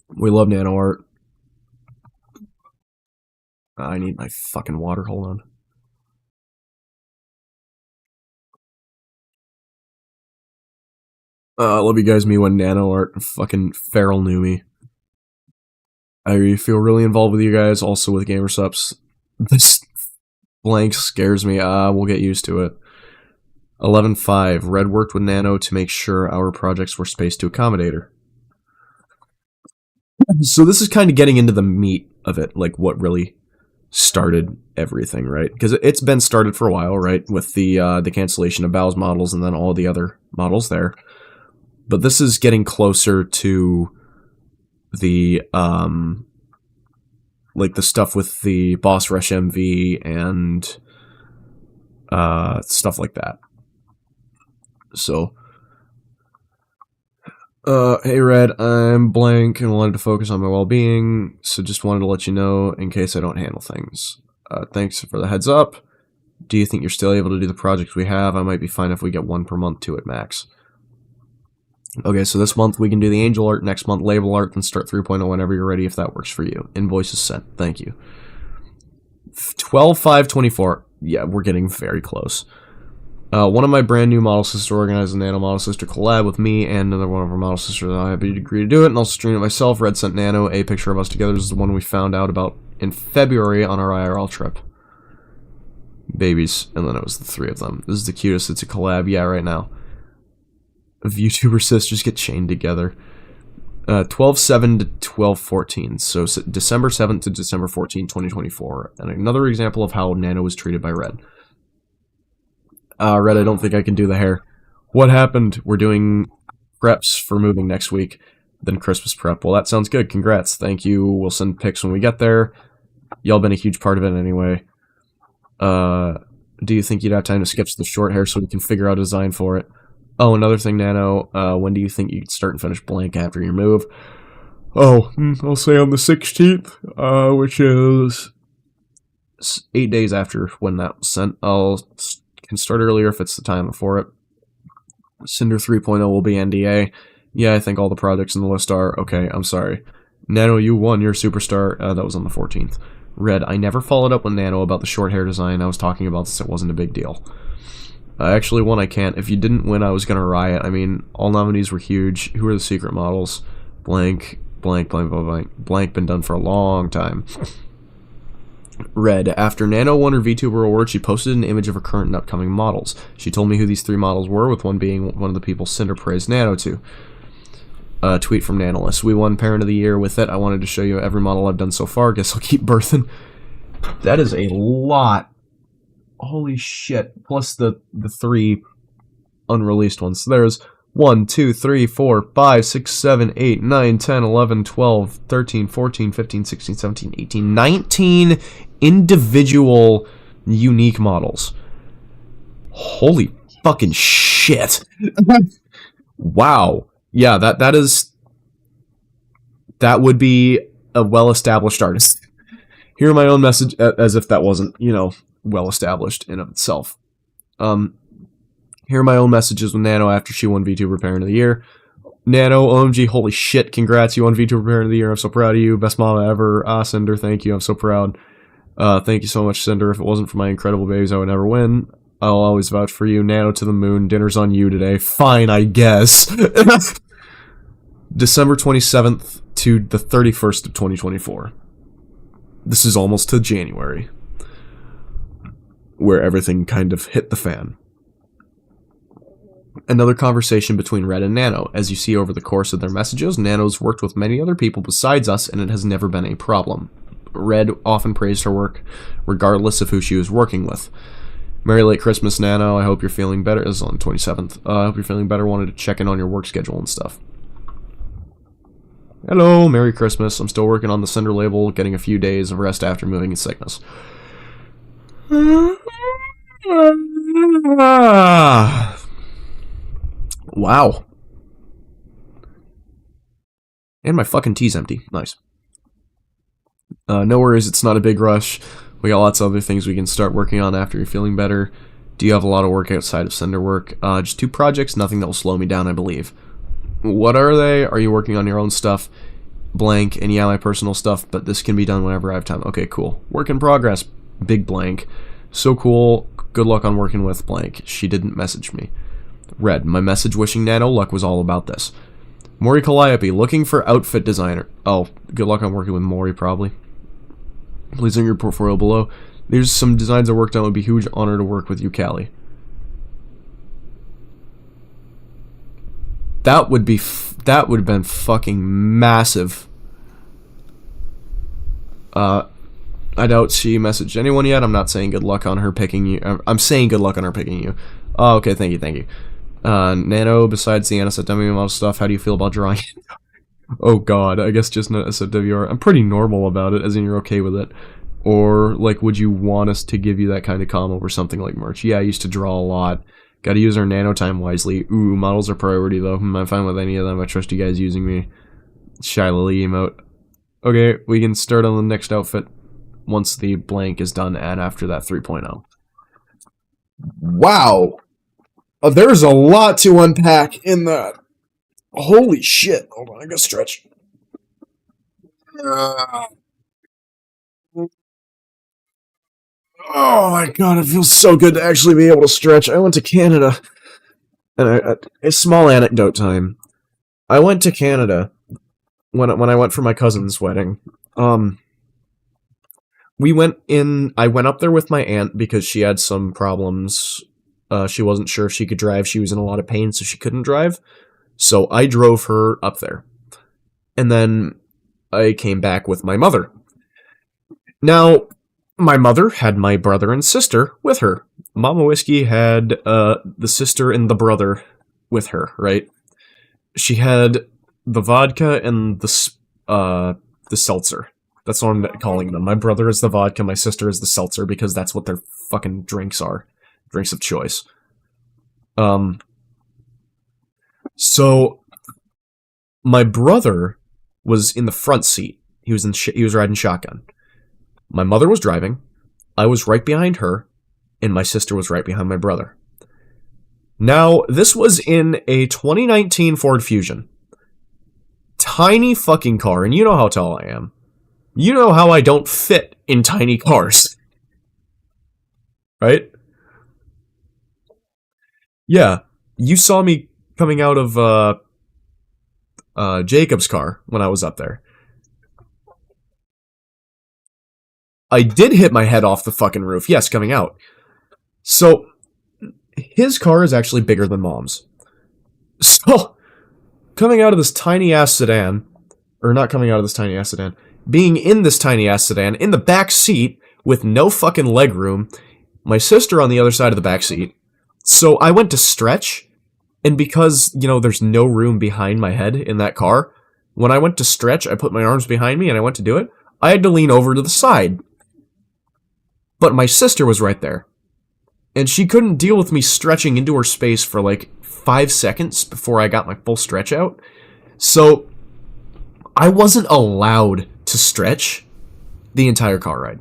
We love nano art. I need my fucking water. Hold on. Love you guys. Me when nano art. Fucking feral knew me. I feel really involved with you guys, also with gamer subs. This Blank scares me. We'll get used to it. 11.5. Red worked with Nano to make sure our projects were spaced to accommodate her. So this is kind of getting into the meat of it, like what really started everything, right? Because it's been started for a while, right? With the cancellation of Bao's models and then all the other models there. But this is getting closer to the like the stuff with the Boss Rush MV and stuff like that. So hey Red, I'm Blank and wanted to focus on my well-being, so just wanted to let you know in case I don't handle things. Thanks for the heads up. Do you think you're still able to do the projects we have? I might be fine if we get 1 per month to it max. Okay, so this month we can do the Angel art, next month label art, then start 3.0 whenever you're ready if that works for you. Invoices sent. Thank you. 12/5/24. Yeah, we're getting very close. One of my brand new model sister organized a Nano Model Sister collab with me and another one of our model sisters. I happy to agree to do it, and I'll stream it myself. Red sent Nano a picture of us together. This is the one we found out about in February on our IRL trip. Babies, and then it was the 3 of them. This is the cutest. It's a collab. Yeah, right now. VTuber sisters get chained together. 12/7 to 12/14. So December 7th to December 14th, 2024. And another example of how Nano was treated by Red. Red, I don't think I can do the hair. What happened? We're doing preps for moving next week. Then Christmas prep. Well, that sounds good. Congrats. Thank you. We'll send pics when we get there. Y'all been a huge part of it anyway. Do you think you'd have time to sketch the short hair so we can figure out a design for it? Oh, another thing, Nano. When do you think you could start and finish Blank after your move? Oh, I'll say on the 16th, which is 8 days after when that was sent. Can start earlier if it's the time for it. Sinder 3.0 will be NDA. Yeah, I think all the projects in the list are. Okay, I'm sorry. Nano, you won your superstar. That was on the 14th. Red, I never followed up with Nano about the short hair design. I was talking about this. It wasn't a big deal. I actually won. I can't. If you didn't win, I was going to riot. I mean, all nominees were huge. Who are the secret models? Blank, blank, blank, blank, blank. Blank been done for a long time. Red, after Nano won her VTuber award, she posted an image of her current and upcoming models. She told me who these 3 models were, with one being one of the people Sinder praised Nano to. Tweet from Nanolist. We won Parent of the Year with it. I wanted to show you every model I've done so far. Guess I'll keep birthing. That is a lot. Holy shit. Plus the 3 unreleased ones. So there's 1, 2, 3, 4, 5, 6, 7, 8, 9, 10, 11, 12, 13, 14, 15, 16, 17, 18, 19 individual unique models. Holy fucking shit. Wow. Yeah, that would be a well-established artist. Here are my own message, as if that wasn't, well-established in of itself. Here are my own messages with Nano after she won VTuber Parent of the Year. Nano, OMG, holy shit, congrats, you won VTuber Parent of the Year, I'm so proud of you, best mama ever. Cinder, thank you, I'm so proud. Thank you so much, Cinder. If it wasn't for my incredible babies, I would never win. I'll always vouch for you. Nano to the moon, dinner's on you today. Fine, I guess. December 27th to the 31st of 2024. This is almost to January, where everything kind of hit the fan. Another conversation between Red and Nano. As you see over the course of their messages, Nano's worked with many other people besides us, and it has never been a problem. Red often praised her work, regardless of who she was working with. Merry late Christmas, Nano. I hope you're feeling better. This is on the 27th. I hope you're feeling better. Wanted to check in on your work schedule and stuff. Hello, Merry Christmas. I'm still working on the Sinder label, getting a few days of rest after moving in sickness. Wow. And my fucking tea's empty. Nice. No worries, it's not a big rush. We got lots of other things we can start working on after you're feeling better. Do you have a lot of work outside of Sinder work? Just 2 projects, nothing that will slow me down, I believe. What are they? Are you working on your own stuff? Blank, and yeah, my personal stuff, but this can be done whenever I have time. Okay, cool. Work in progress. Big blank. So cool. Good luck on working with blank. She didn't message me. Red, my message wishing Nano luck was all about this. Mori Calliope, looking for outfit designer. Oh, good luck on working with Mori, probably. Please link your portfolio below. There's some designs I worked on. It would be a huge honor to work with you, Callie. That would have been fucking massive. I doubt she messaged anyone yet. I'm not saying good luck on her picking you. I'm saying good luck on her picking you. Oh, okay, thank you. Nano, besides the NSFW model stuff, how do you feel about drawing? Oh god, I guess just NSFW. I'm pretty normal about it, as in you're okay with it. Or, like, would you want us to give you that kind of calm over something like merch? Yeah, I used to draw a lot. Gotta use our nano time wisely. Ooh, models are priority though. I'm fine with any of them. I trust you guys using me. Shy Lily emote. Okay, we can start on the next outfit once the blank is done and after that 3.0. Wow! There's a lot to unpack in that. Holy shit. Hold on, I gotta stretch. Oh my god, it feels so good to actually be able to stretch. I went to Canada, and a small anecdote time. I went to Canada when I went for my cousin's wedding. I went up there with my aunt because she had some problems. She wasn't sure if she could drive. She was in a lot of pain, so she couldn't drive. So I drove her up there. And then I came back with my mother. Now, my mother had my brother and sister with her. Mama Whiskey had the sister and the brother with her, right? She had the vodka and the seltzer. That's what I'm calling them. My brother is the vodka, my sister is the seltzer, because that's what their fucking drinks are. Drinks of choice. So, my brother was in the front seat. He was riding shotgun. My mother was driving. I was right behind her, and my sister was right behind my brother. Now, this was in a 2019 Ford Fusion. Tiny fucking car, and you know how tall I am. You know how I don't fit in tiny cars, right? Yeah, you saw me coming out of Jacob's car when I was up there. I did hit my head off the fucking roof. Yes, coming out. So his car is actually bigger than mom's. So coming out of this tiny ass sedan, or not coming out of this tiny ass sedan, being in this tiny ass sedan in the back seat with no fucking leg room, my sister on the other side of the back seat. So I went to stretch, and because, you know, there's no room behind my head in that car, when I went to stretch, I put my arms behind me and I went to do it. I had to lean over to the side. But my sister was right there. And she couldn't deal with me stretching into her space for like 5 seconds before I got my full stretch out. So I wasn't allowed to stretch the entire car ride.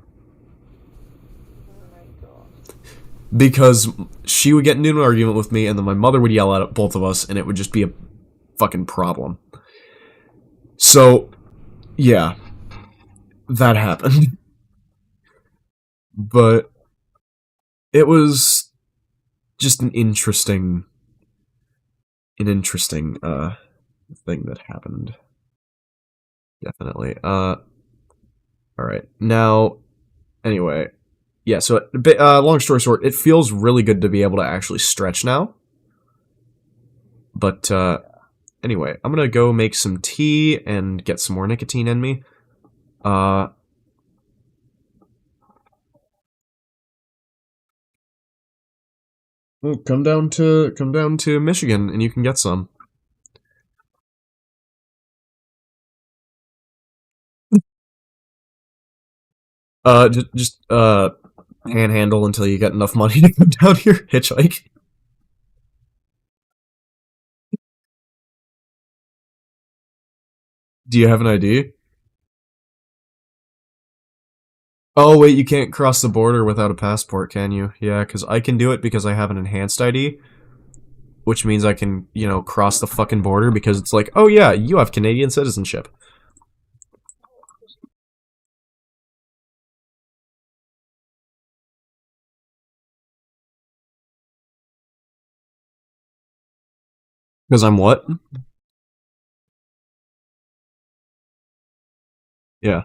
Oh my god. Because she would get into an argument with me, and then my mother would yell at both of us, and it would just be a fucking problem. So, yeah, that happened. But it was just an interesting thing that happened. Definitely. Alright. Now, anyway. Yeah, so, long story short, it feels really good to be able to actually stretch now. But, anyway, I'm gonna go make some tea and get some more nicotine in me. Well, come down to Michigan and you can get some. Just panhandle until you get enough money to come down here, hitchhike. Do you have an ID? Oh wait, you can't cross the border without a passport, can you? Yeah, because I can do it because I have an enhanced ID, which means I can, you know, cross the fucking border because it's like, oh yeah, you have Canadian citizenship. Because I'm what? Yeah,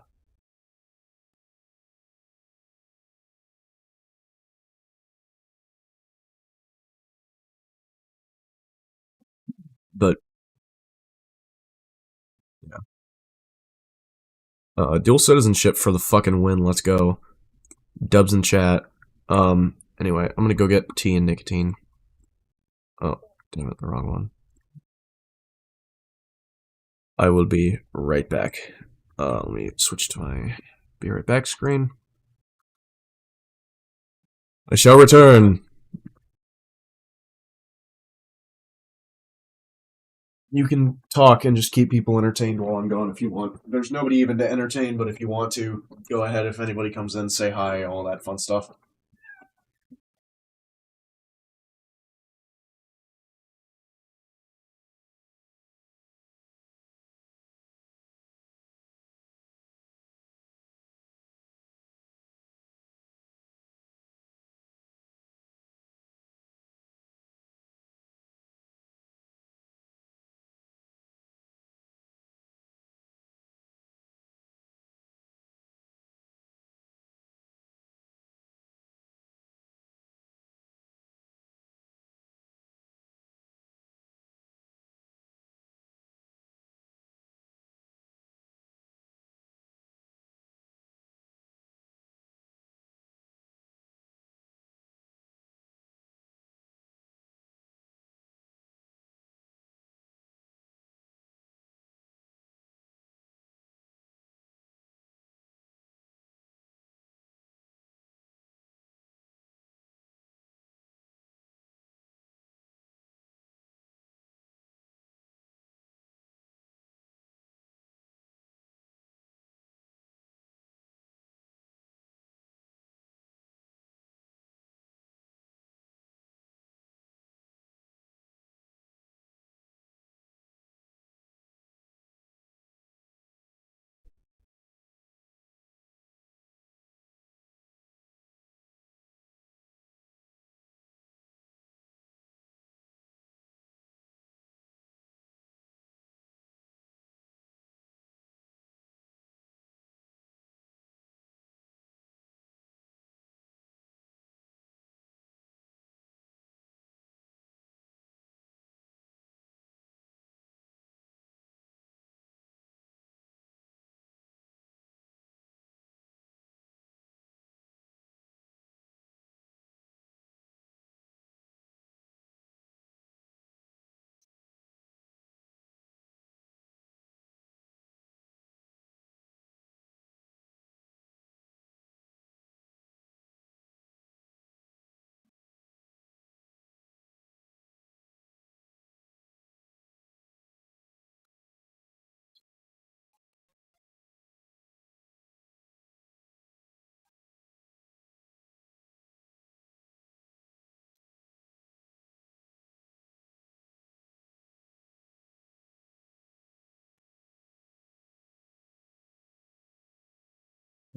but yeah. Dual citizenship for the fucking win. Let's go. Dubs in chat. Anyway, I'm gonna go get tea and nicotine. Oh, damn it, the wrong one. I will be right back. Let me switch to my be right back screen. I shall return. You can talk and just keep people entertained while I'm gone if you want. There's nobody even to entertain, but if you want to, go ahead. If anybody comes in, say hi, all that fun stuff.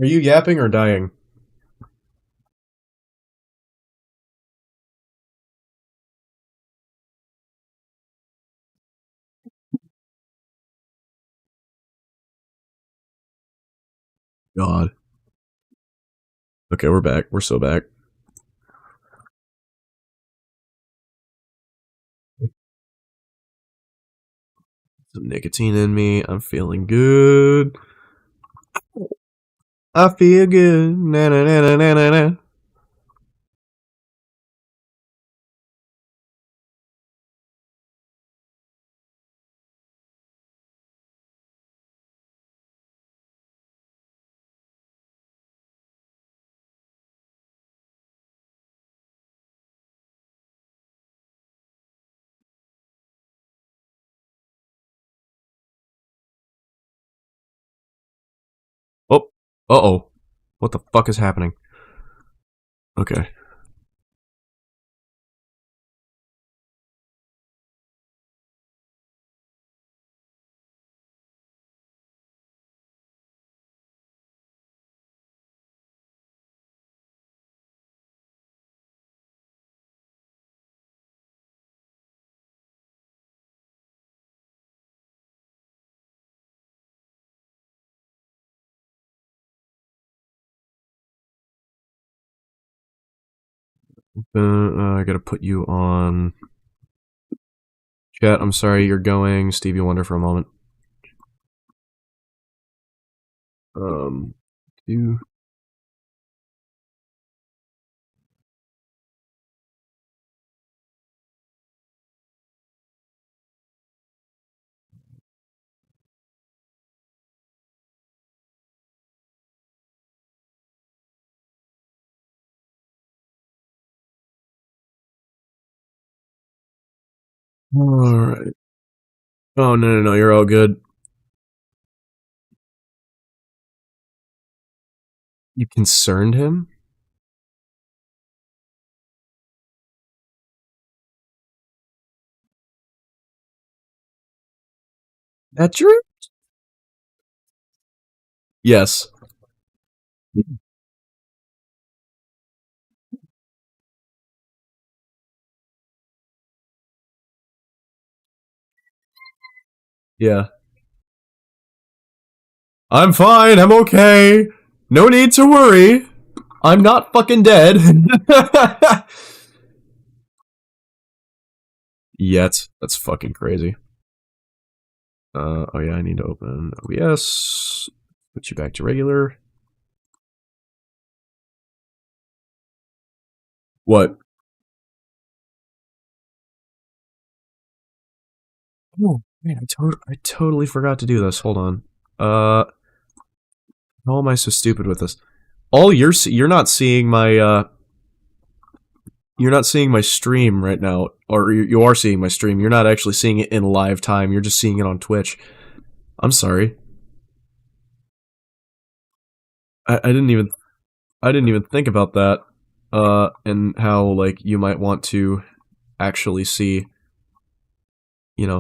Are you yapping or dying? God. Okay, we're back. We're so back. Some nicotine in me. I'm feeling good. I feel good. Na na na na na na na. Oh. Uh oh. What the fuck is happening? Okay. I gotta put you on chat. I'm sorry, you're going Stevie Wonder for a moment. Um, you. All right. Oh no no no, you're all good. You concerned him? That true? Yes. Yeah. I'm fine. I'm okay. No need to worry. I'm not fucking dead. Yet. That's fucking crazy. Oh yeah, I need to open OBS. Put you back to regular. What? Oh man, I totally forgot to do this. Hold on. How am I so stupid with this? All you're not seeing my you're not seeing my stream right now, or you are seeing my stream. You're not actually seeing it in live time. You're just seeing it on Twitch. I'm sorry. I I didn't even think about that. And how like you might want to actually see,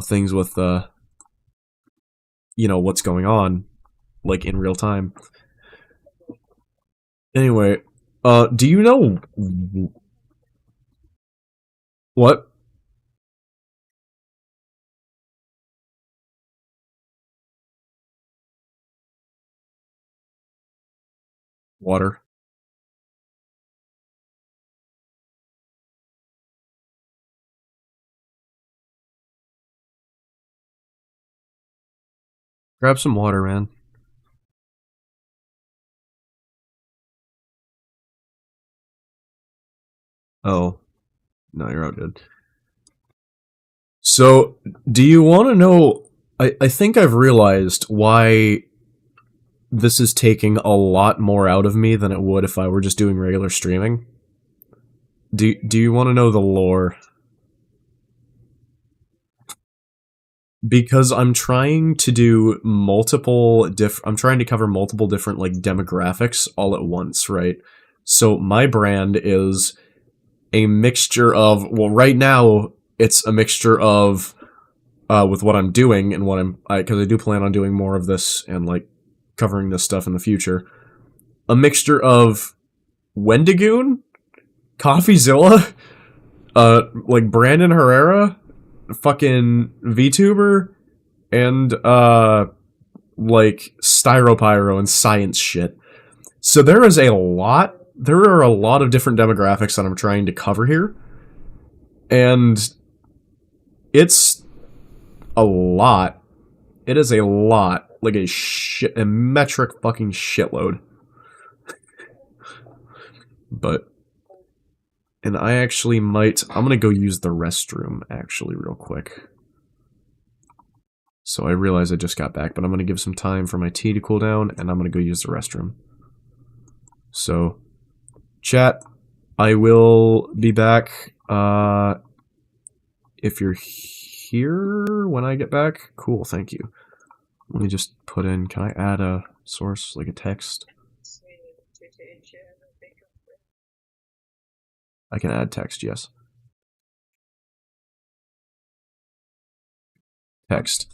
things with what's going on like in real time. Anyway, do you know what? Water. Grab some water, man. Oh, no, you're all good. So, do you want to know? I think I've realized why this is taking a lot more out of me than it would if I were just doing regular streaming. Do you want to know the lore? Because I'm trying to do I'm trying to cover multiple different like demographics all at once, right? So my brand is a mixture of, well, right now it's a mixture of with what I'm doing and what because I do plan on doing more of this and like covering this stuff in the future. a mixture of Wendigoon, Coffeezilla, like Brandon Herrera, fucking VTuber, and like Styropyro and science shit. So there is a lot. There are a lot of different demographics that I'm trying to cover here, and it's a lot. It is a lot, like a metric fucking shitload. But, and I actually might. I'm gonna go use the restroom actually real quick. So I realize I just got back, but I'm gonna give some time for my tea to cool down, and I'm gonna go use the restroom. So, chat, I will be back. If you're here when I get back, cool, thank you. Let me just put in, can I add a source, like a text? I can add text, yes. Text.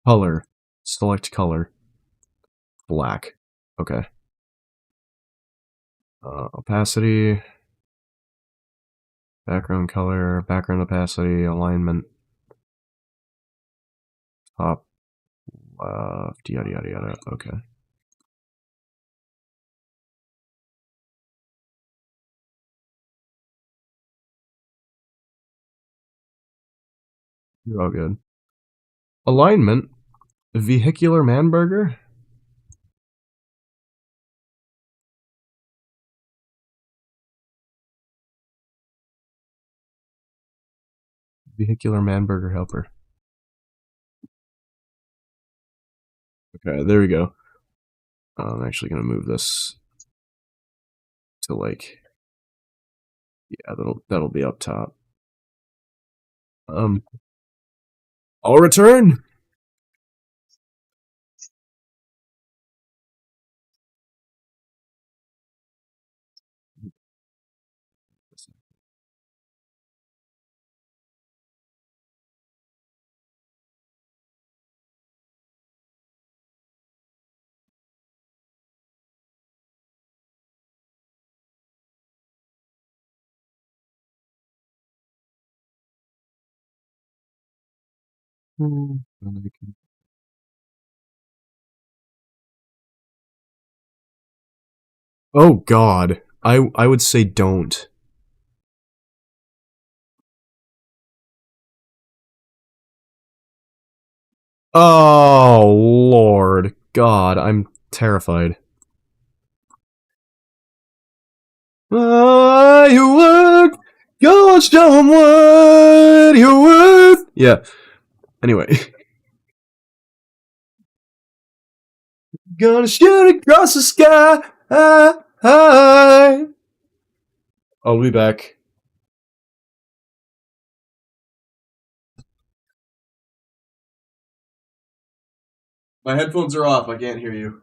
Color. Select color. Black. Okay. Opacity. Background color. Background opacity. Alignment. Top left. Yada yada yada. Okay. You're all good. Alignment. Vehicular Manburger. Vehicular Manburger helper. Okay, there we go. I'm actually gonna move this to like, yeah, that'll be up top. I'll return. Oh God, I would say don't. Oh Lord, God, I'm terrified. You work, go show 'em what you're worth. Yeah. Anyway, gonna shoot across the sky. High. I'll be back. My headphones are off. I can't hear you.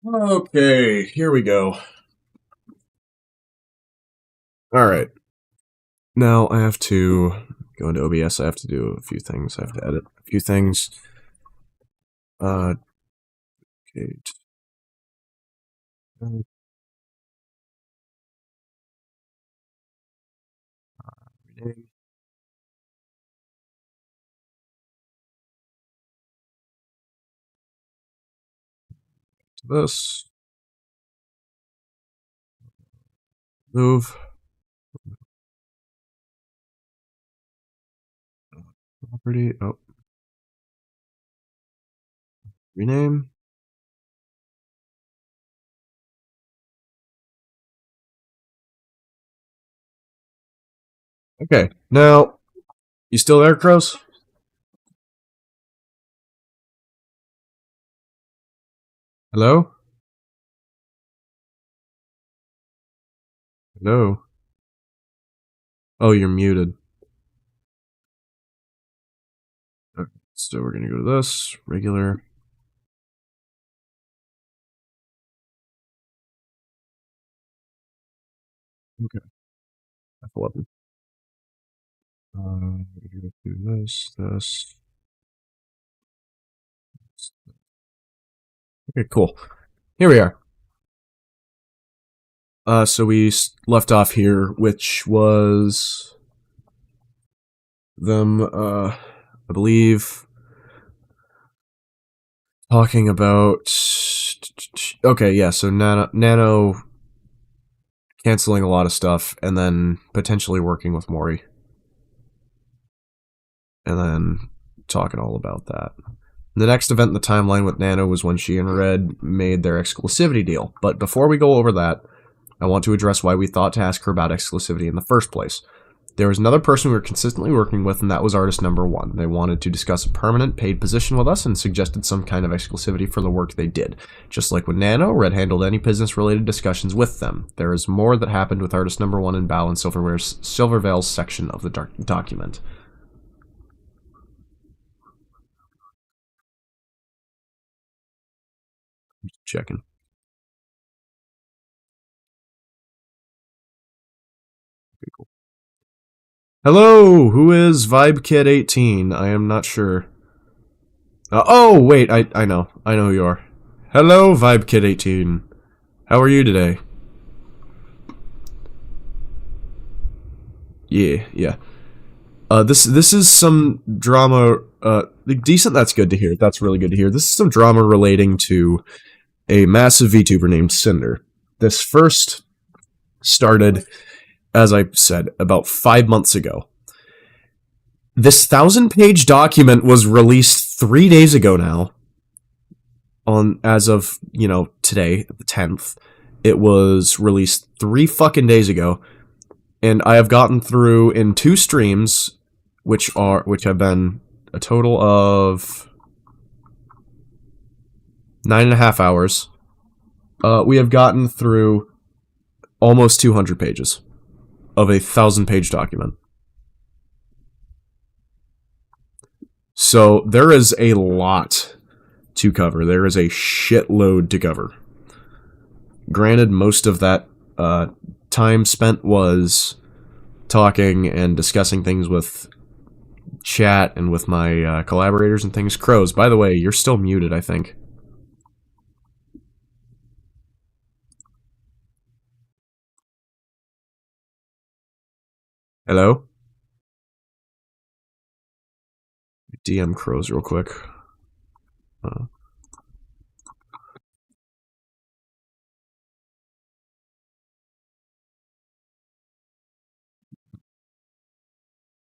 Okay, here we go. All right. Now I have to go into OBS. I have to do a few things. I have to edit a few things. Okay. Rename to this. Move. Property. Oh. Rename. Okay. Now, you still there, Crows? Hello? Hello? Oh, you're muted. Okay, so we're gonna go to this. Regular. Okay. F11. We're gonna do this, this. Okay, cool. Here we are. So we left off here, which was them, I believe, talking about. Okay, yeah. So Nano canceling a lot of stuff, and then potentially working with Mori, and then talking all about that. The next event in the timeline with Nano was when she and Red made their exclusivity deal. But before we go over that, I want to address why we thought to ask her about exclusivity in the first place. There was another person we were consistently working with, and that was artist number one. They wanted to discuss a permanent paid position with us and suggested some kind of exclusivity for the work they did. Just like with Nano, Red handled any business-related discussions with them. There is more that happened with artist number one in Bal and Silvervale's section of the document. Just checking. Okay, cool. Hello, who is VibeKid18? I am not sure. Oh, wait, I know. I know who you are. Hello, VibeKid18. How are you today? Yeah. This is some drama, decent, that's good to hear. That's really good to hear. This is some drama relating to a massive VTuber named Sinder. This first started, as I said, about 5 months ago. This 1,000-page document was released 3 days ago now. As of, today, the 10th. It was released 3 fucking days ago. And I have gotten through in 2 streams, which have been a total of 9.5 hours. We have gotten through almost 200 pages of a 1,000-page document. So there is a lot to cover. There is a shitload to cover. Granted, most of that time spent was talking and discussing things with chat and with my collaborators and things. Crows, by the way, you're still muted, I think. Hello? DM Crows real quick.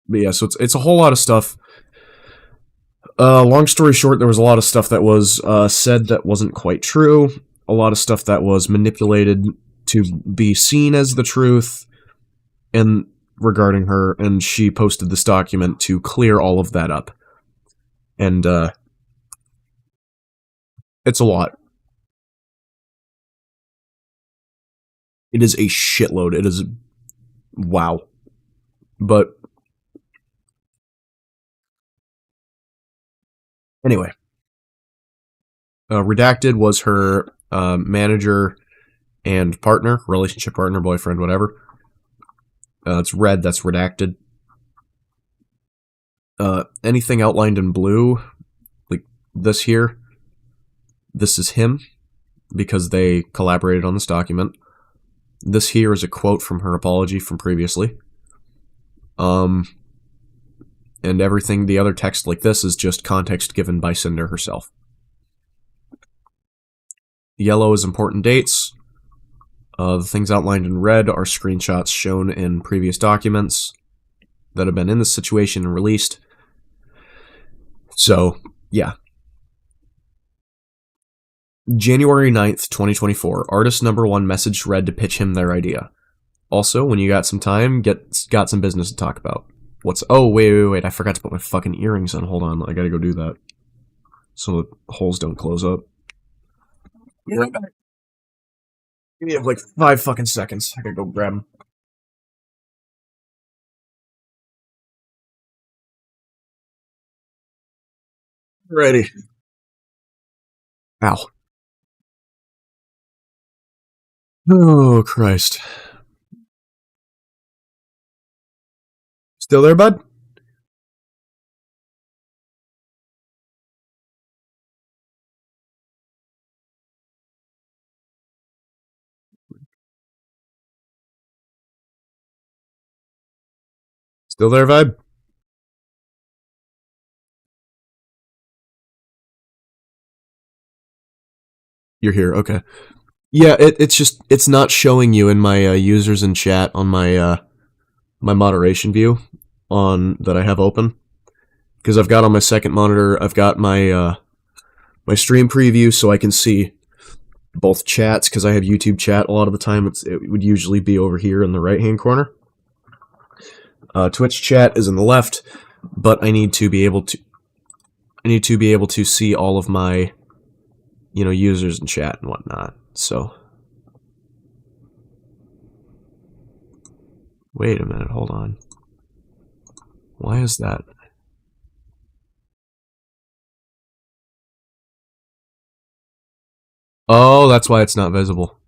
But yeah, so it's a whole lot of stuff. Long story short, there was a lot of stuff that was said that wasn't quite true. A lot of stuff that was manipulated to be seen as the truth, and regarding her, and she posted this document to clear all of that up. And it's a lot. It is a shitload. It is wow. But anyway, Redacted was her Manager and partner, relationship partner, boyfriend, whatever. It's red, that's redacted. Anything outlined in blue, like this here, this is him, because they collaborated on this document. This here is a quote from her apology from previously. And everything, the other text like this is just context given by Sinder herself. Yellow is important dates. The things outlined in red are screenshots shown in previous documents that have been in this situation and released. So, yeah. January 9th, 2024. Artist number 1 messaged Red to pitch him their idea. Also, when you got some time, got some business to talk about. Oh, wait. I forgot to put my fucking earrings on. Hold on. I gotta go do that. So the holes don't close up. Be right back. Give me like 5 fucking seconds. I gotta go grab them. Ready. Ow. Oh, Christ. Still there, bud? Still there, Vibe? You're here, okay. Yeah, it's not showing you in my users in chat on my my moderation view that I have open, because I've got on my second monitor, I've got my my stream preview, so I can see both chats, because I have YouTube chat a lot of the time. It would usually be over here in the right hand corner. Twitch chat is in the left, but I need to be able to see all of my, you know, users in chat and whatnot. So wait a minute, hold on. Why is that? Oh, that's why it's not visible.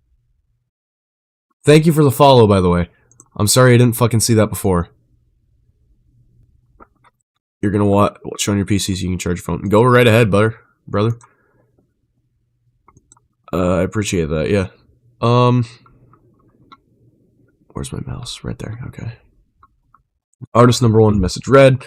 Thank you for the follow, by the way. I'm sorry I didn't fucking see that before. You're gonna watch on your PC so you can charge your phone. Go right ahead, brother. I appreciate that, yeah. Where's my mouse? Right there, okay. Artist number 1, message read.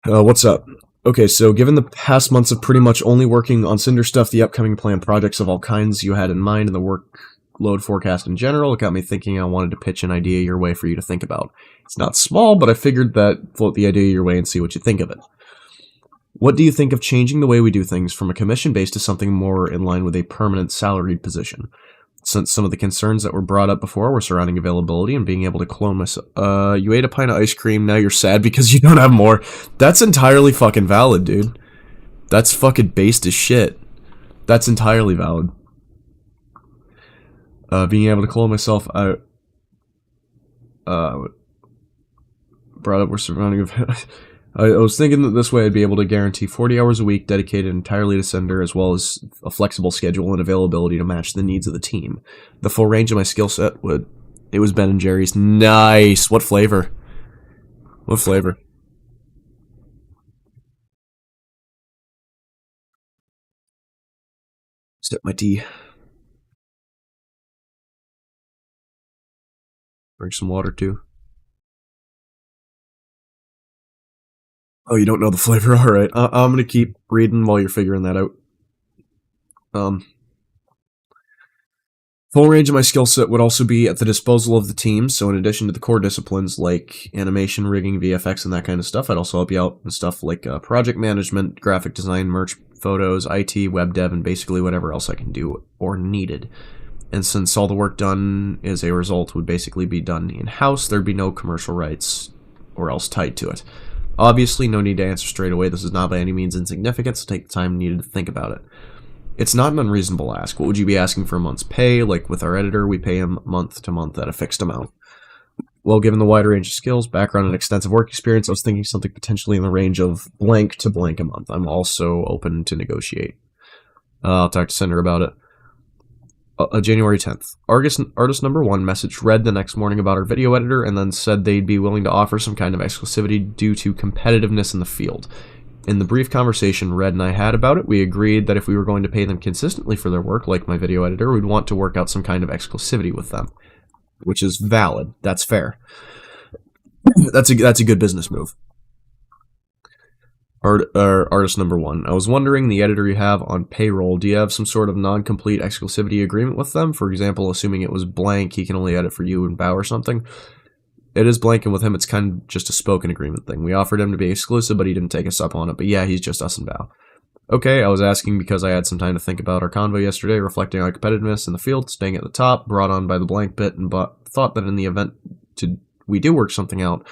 What's up? Okay, so given the past months of pretty much only working on Sinder stuff, the upcoming planned projects of all kinds you had in mind, and the workload forecast in general, it got me thinking I wanted to pitch an idea your way for you to think about. It's not small, but I figured that float the idea your way and see what you think of it. What do you think of changing the way we do things from a commission base to something more in line with a permanent salaried position? Since some of the concerns that were brought up before were surrounding availability and being able to clone myself. You ate a pint of ice cream, now you're sad because you don't have more. That's entirely fucking valid, dude. That's fucking based as shit. That's entirely valid. Being able to clone myself, brought up were surrounding I was thinking that this way I'd be able to guarantee 40 hours a week dedicated entirely to Sinder, as well as a flexible schedule and availability to match the needs of the team. The full range of my skill set it was Ben & Jerry's. Nice! What flavor? What flavor? Sip my tea. Drink some water too. Oh, you don't know the flavor? Alright, I'm gonna keep reading while you're figuring that out. Full range of my skill set would also be at the disposal of the team, so in addition to the core disciplines like animation, rigging, VFX, and that kind of stuff, I'd also help you out with stuff like project management, graphic design, merch, photos, IT, web dev, and basically whatever else I can do or needed. And since all the work done as a result would basically be done in-house, there'd be no commercial rights or else tied to it. Obviously, no need to answer straight away. This is not by any means insignificant, so take the time needed to think about it. It's not an unreasonable ask. What would you be asking for a month's pay? Like with our editor, we pay him month to month at a fixed amount. Well, given the wide range of skills, background, and extensive work experience, I was thinking something potentially in the range of blank to blank a month. I'm also open to negotiate. I'll talk to Sinder about it. January 10th. Artist number 1 messaged Red the next morning about our video editor and then said they'd be willing to offer some kind of exclusivity due to competitiveness in the field. In the brief conversation Red and I had about it, we agreed that if we were going to pay them consistently for their work, like my video editor, we'd want to work out some kind of exclusivity with them. Which is valid. That's fair. That's a good business move. Artist number 1. I was wondering, the editor you have on payroll, do you have some sort of non-complete exclusivity agreement with them? For example, assuming it was blank, he can only edit for you and Bow or something. It is blank, and with him, it's kind of just a spoken agreement thing. We offered him to be exclusive, but he didn't take us up on it. But yeah, he's just us and Bow. Okay, I was asking because I had some time to think about our convo yesterday, reflecting on competitiveness in the field, staying at the top, brought on by the blank bit, and thought that in the event we do work something out,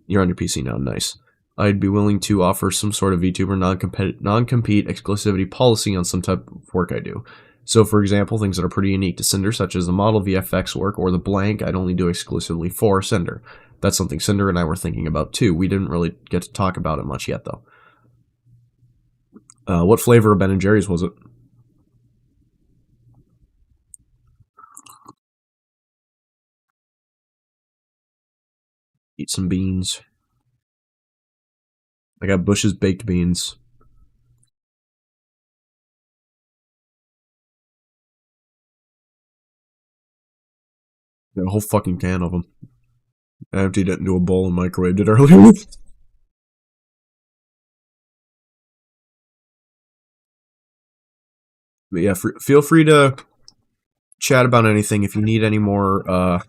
you're on your PC now, nice. I'd be willing to offer some sort of VTuber non-compete exclusivity policy on some type of work I do. So, for example, things that are pretty unique to Sinder, such as the model VFX work or the blank, I'd only do exclusively for Sinder. That's something Sinder and I were thinking about too. We didn't really get to talk about it much yet, though. What flavor of Ben & Jerry's was it? Eat some beans. I got Bush's baked beans. Got a whole fucking can of them. I emptied it into a bowl and microwaved it earlier. But yeah, feel free to chat about anything if you need any more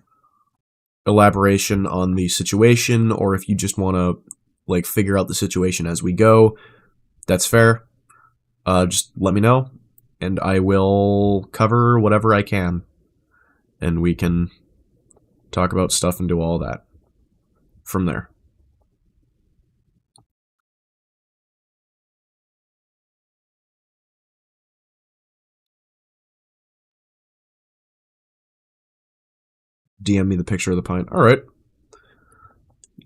elaboration on the situation, or if you just want to like figure out the situation as we go. That's fair. Just let me know, and I will cover whatever I can, and we can talk about stuff and do all that from there. DM me the picture of the pint. All right.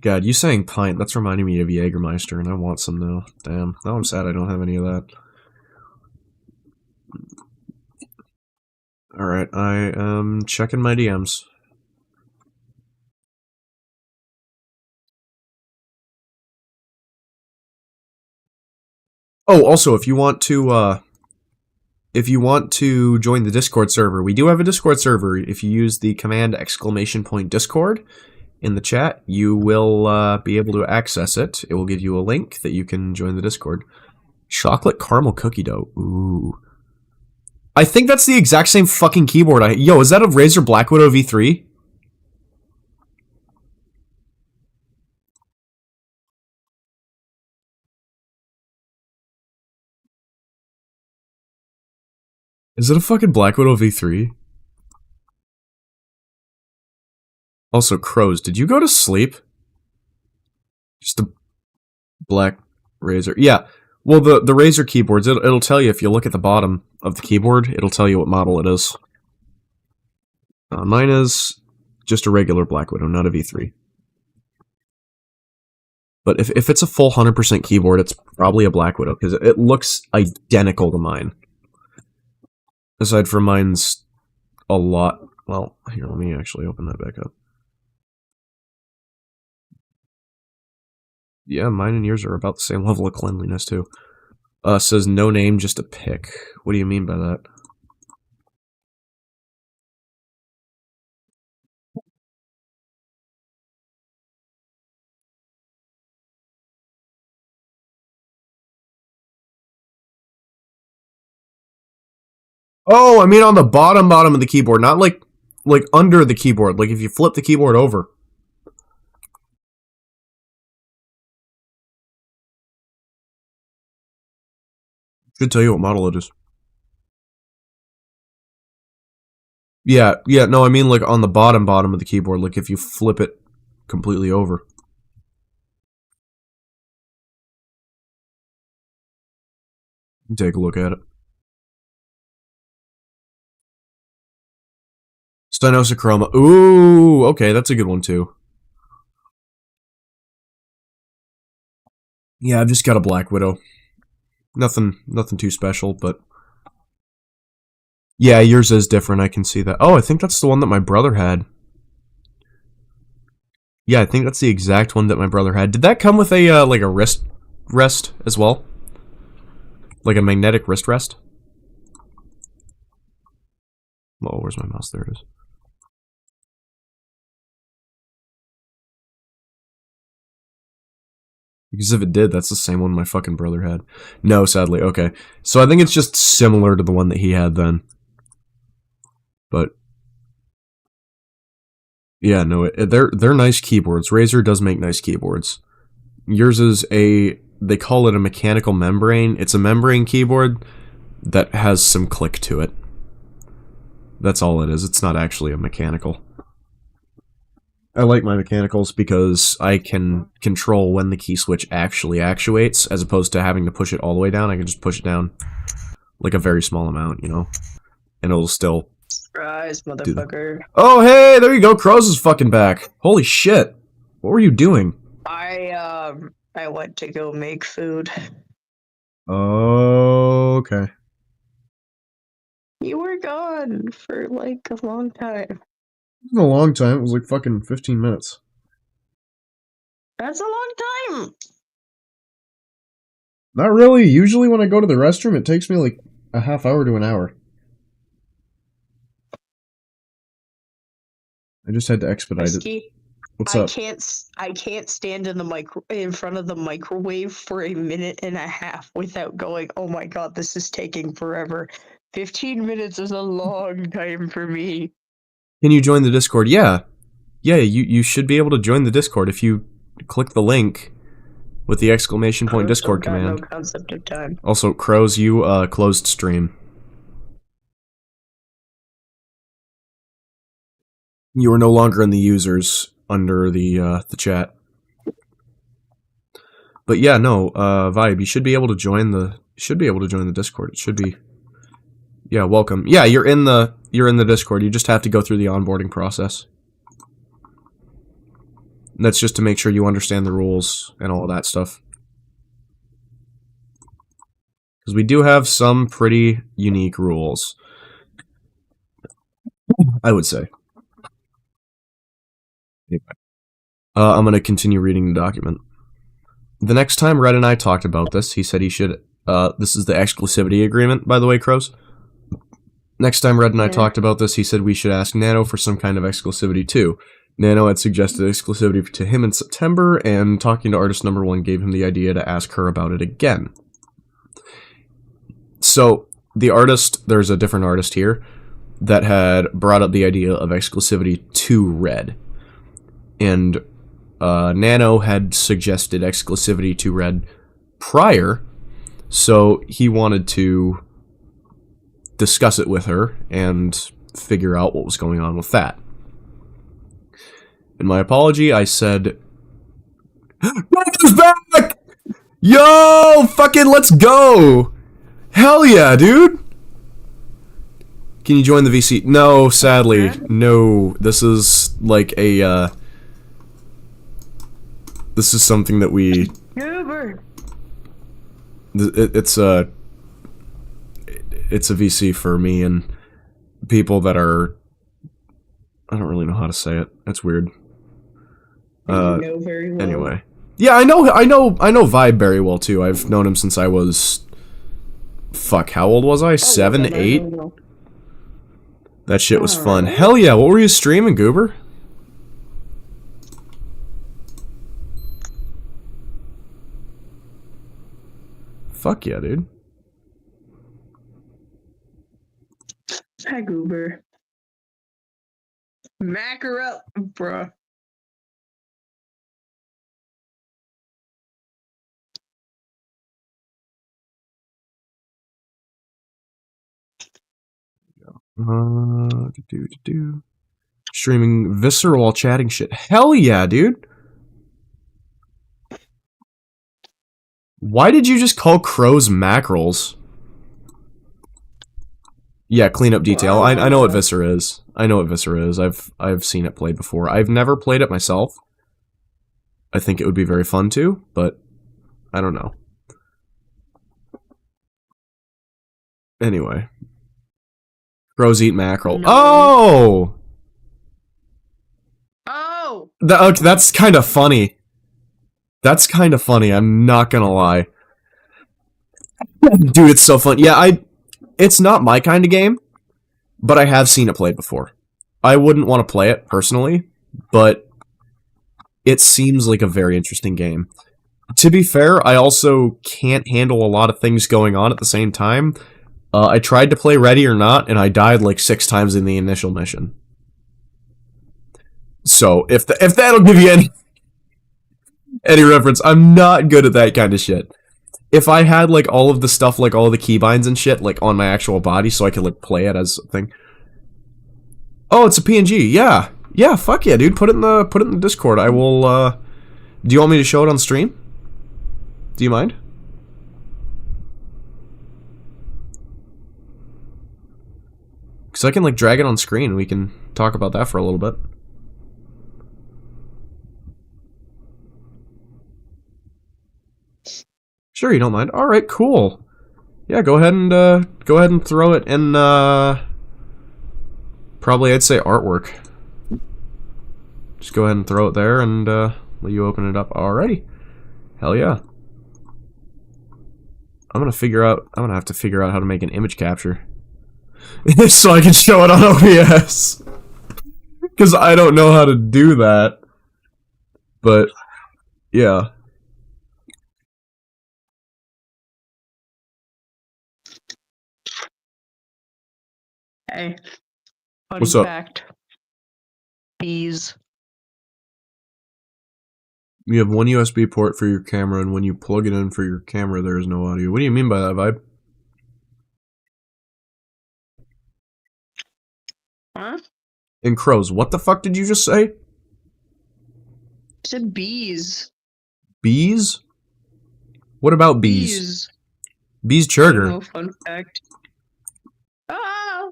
God, you saying pint, that's reminding me of Jägermeister, and I want some now. Damn. Now I'm sad I don't have any of that. Alright, I am checking my DMs. Oh, also, if you want to join the Discord server, we do have a Discord server. If you use the command !Discord in the chat, you will be able to access it. It will give you a link that you can join the Discord. Chocolate caramel cookie dough. Ooh. I think that's the exact same fucking keyboard Yo, is that a Razer Black Widow V3? Is it a fucking Black Widow V3? Also, Crows, did you go to sleep? Just a black Razer. Yeah. Well, the Razer keyboards, it'll tell you if you look at the bottom of the keyboard, it'll tell you what model it is. Mine is just a regular Black Widow, not a V3. But if it's a full 100% keyboard, it's probably a Black Widow, because it looks identical to mine. Aside from mine's a lot... Well, here, let me actually open that back up. Yeah, mine and yours are about the same level of cleanliness, too. Says no name, just a pic. What do you mean by that? Oh, I mean on the bottom of the keyboard, not like under the keyboard. Like if you flip the keyboard over. Should tell you what model it is. Yeah, no, I mean like on the bottom of the keyboard, like if you flip it completely over. Take a look at it. Stenosachroma. Ooh, okay, that's a good one too. Yeah, I've just got a Black Widow. Nothing too special, but Yeah, yours is different. I can see that. Oh, I think that's the one that my brother had. Yeah, I think that's the exact one that my brother had. Did that come with a like a wrist rest as well? Like a magnetic wrist rest? Oh, where's my mouse? There it is. Because if it did, that's the same one my fucking brother had. No, sadly. Okay. So I think it's just similar to the one that he had then. But yeah, no, they're nice keyboards. Razer does make nice keyboards. Yours is they call it a mechanical membrane. It's a membrane keyboard that has some click to it. That's all it is. It's not actually a mechanical. I like my mechanicals because I can control when the key switch actually actuates, as opposed to having to push it all the way down. I can just push it down like a very small amount, you know? And it'll still Surprise, motherfucker. Oh, hey, there you go. Crows is fucking back. Holy shit. What were you doing? I went to go make food. Okay. You were gone for like a long time. It was a long time. It was like fucking 15 minutes. That's a long time. Not really. Usually when I go to the restroom, it takes me like a half hour to an hour. I just had to expedite it. What's up? I can't stand in front of the microwave for a minute and a half without going, oh my god, this is taking forever. 15 minutes is a long time for me. Can you join the Discord? Yeah. Yeah, you should be able to join the Discord if you click the link with the exclamation point Discord command. No concept of time. Also, Crows, you closed stream. You are no longer in the users under the chat. But yeah, no, Vibe, you should be able to join the Discord. It should be. Yeah, welcome. Yeah, you're in the Discord. You just have to go through the onboarding process. And that's just to make sure you understand the rules and all of that stuff. Because we do have some pretty unique rules, I would say. Anyway. I'm going to continue reading the document. The next time Red and I talked about this, he said he should... this is the exclusivity agreement, by the way, Crows. Next time Red and I talked about this, he said we should ask Nano for some kind of exclusivity, too. Nano had suggested exclusivity to him in September, and talking to artist number 1 gave him the idea to ask her about it again. So, the artist... There's a different artist here that had brought up the idea of exclusivity to Red. And Nano had suggested exclusivity to Red prior, so he wanted to discuss it with her and figure out what was going on with that. In my apology, I said, "Red's back! Yo, fucking let's go! Hell yeah, dude! Can you join the VC? No, sadly, no. This is like a, this is something that we... It's a VC for me and people that are... I don't really know how to say it. That's weird. Know very well. Anyway. Yeah, I know Vibe very well, too. I've known him since I was... Fuck, how old was I? 7, 8? That shit was fun. Hell yeah, what were you streaming, Goober? Fuck yeah, dude. Hi, Goober. Mac her up, bruh. Streaming Visceral while chatting shit. Hell yeah, dude. Why did you just call crows mackerels? Yeah, cleanup detail. I know what Viscer is. I know what Viscer is. I've seen it played before. I've never played it myself. I think it would be very fun to, but I don't know. Anyway. Crows eat mackerel. No. Oh! Oh! Okay, that's kind of funny. That's kind of funny, I'm not gonna lie. Dude, it's so fun. Yeah, it's not my kind of game, but I have seen it played before. I wouldn't want to play it, personally, but it seems like a very interesting game. To be fair, I also can't handle a lot of things going on at the same time. I tried to play Ready or Not, and I died like 6 times in the initial mission. So, if that'll give you any reference, I'm not good at that kind of shit. If I had like all of the stuff, like all the keybinds and shit, like on my actual body, so I could like play it as a thing. Oh, it's a PNG. Yeah, yeah. Fuck yeah, dude. Put it in the Discord. I will. Do you want me to show it on stream? Do you mind? Because I can like drag it on screen and we can talk about that for a little bit. Sure, you don't mind. All right, cool. Yeah, go ahead and throw it in. Probably I'd say artwork. Just go ahead and throw it there and let you open it up. Alrighty. Hell yeah. I'm gonna have to figure out how to make an image capture. So I can show it on OBS. Because I don't know how to do that. But, yeah. Hey. Fun What's up? fact. Bees. You have one USB port for your camera, and when you plug it in for your camera, there is no audio. What do you mean by that, Vibe? Huh? And crows, what the fuck did you just say? I said bees. Bees? What about bees? Bees Churger. No fun fact. Ah!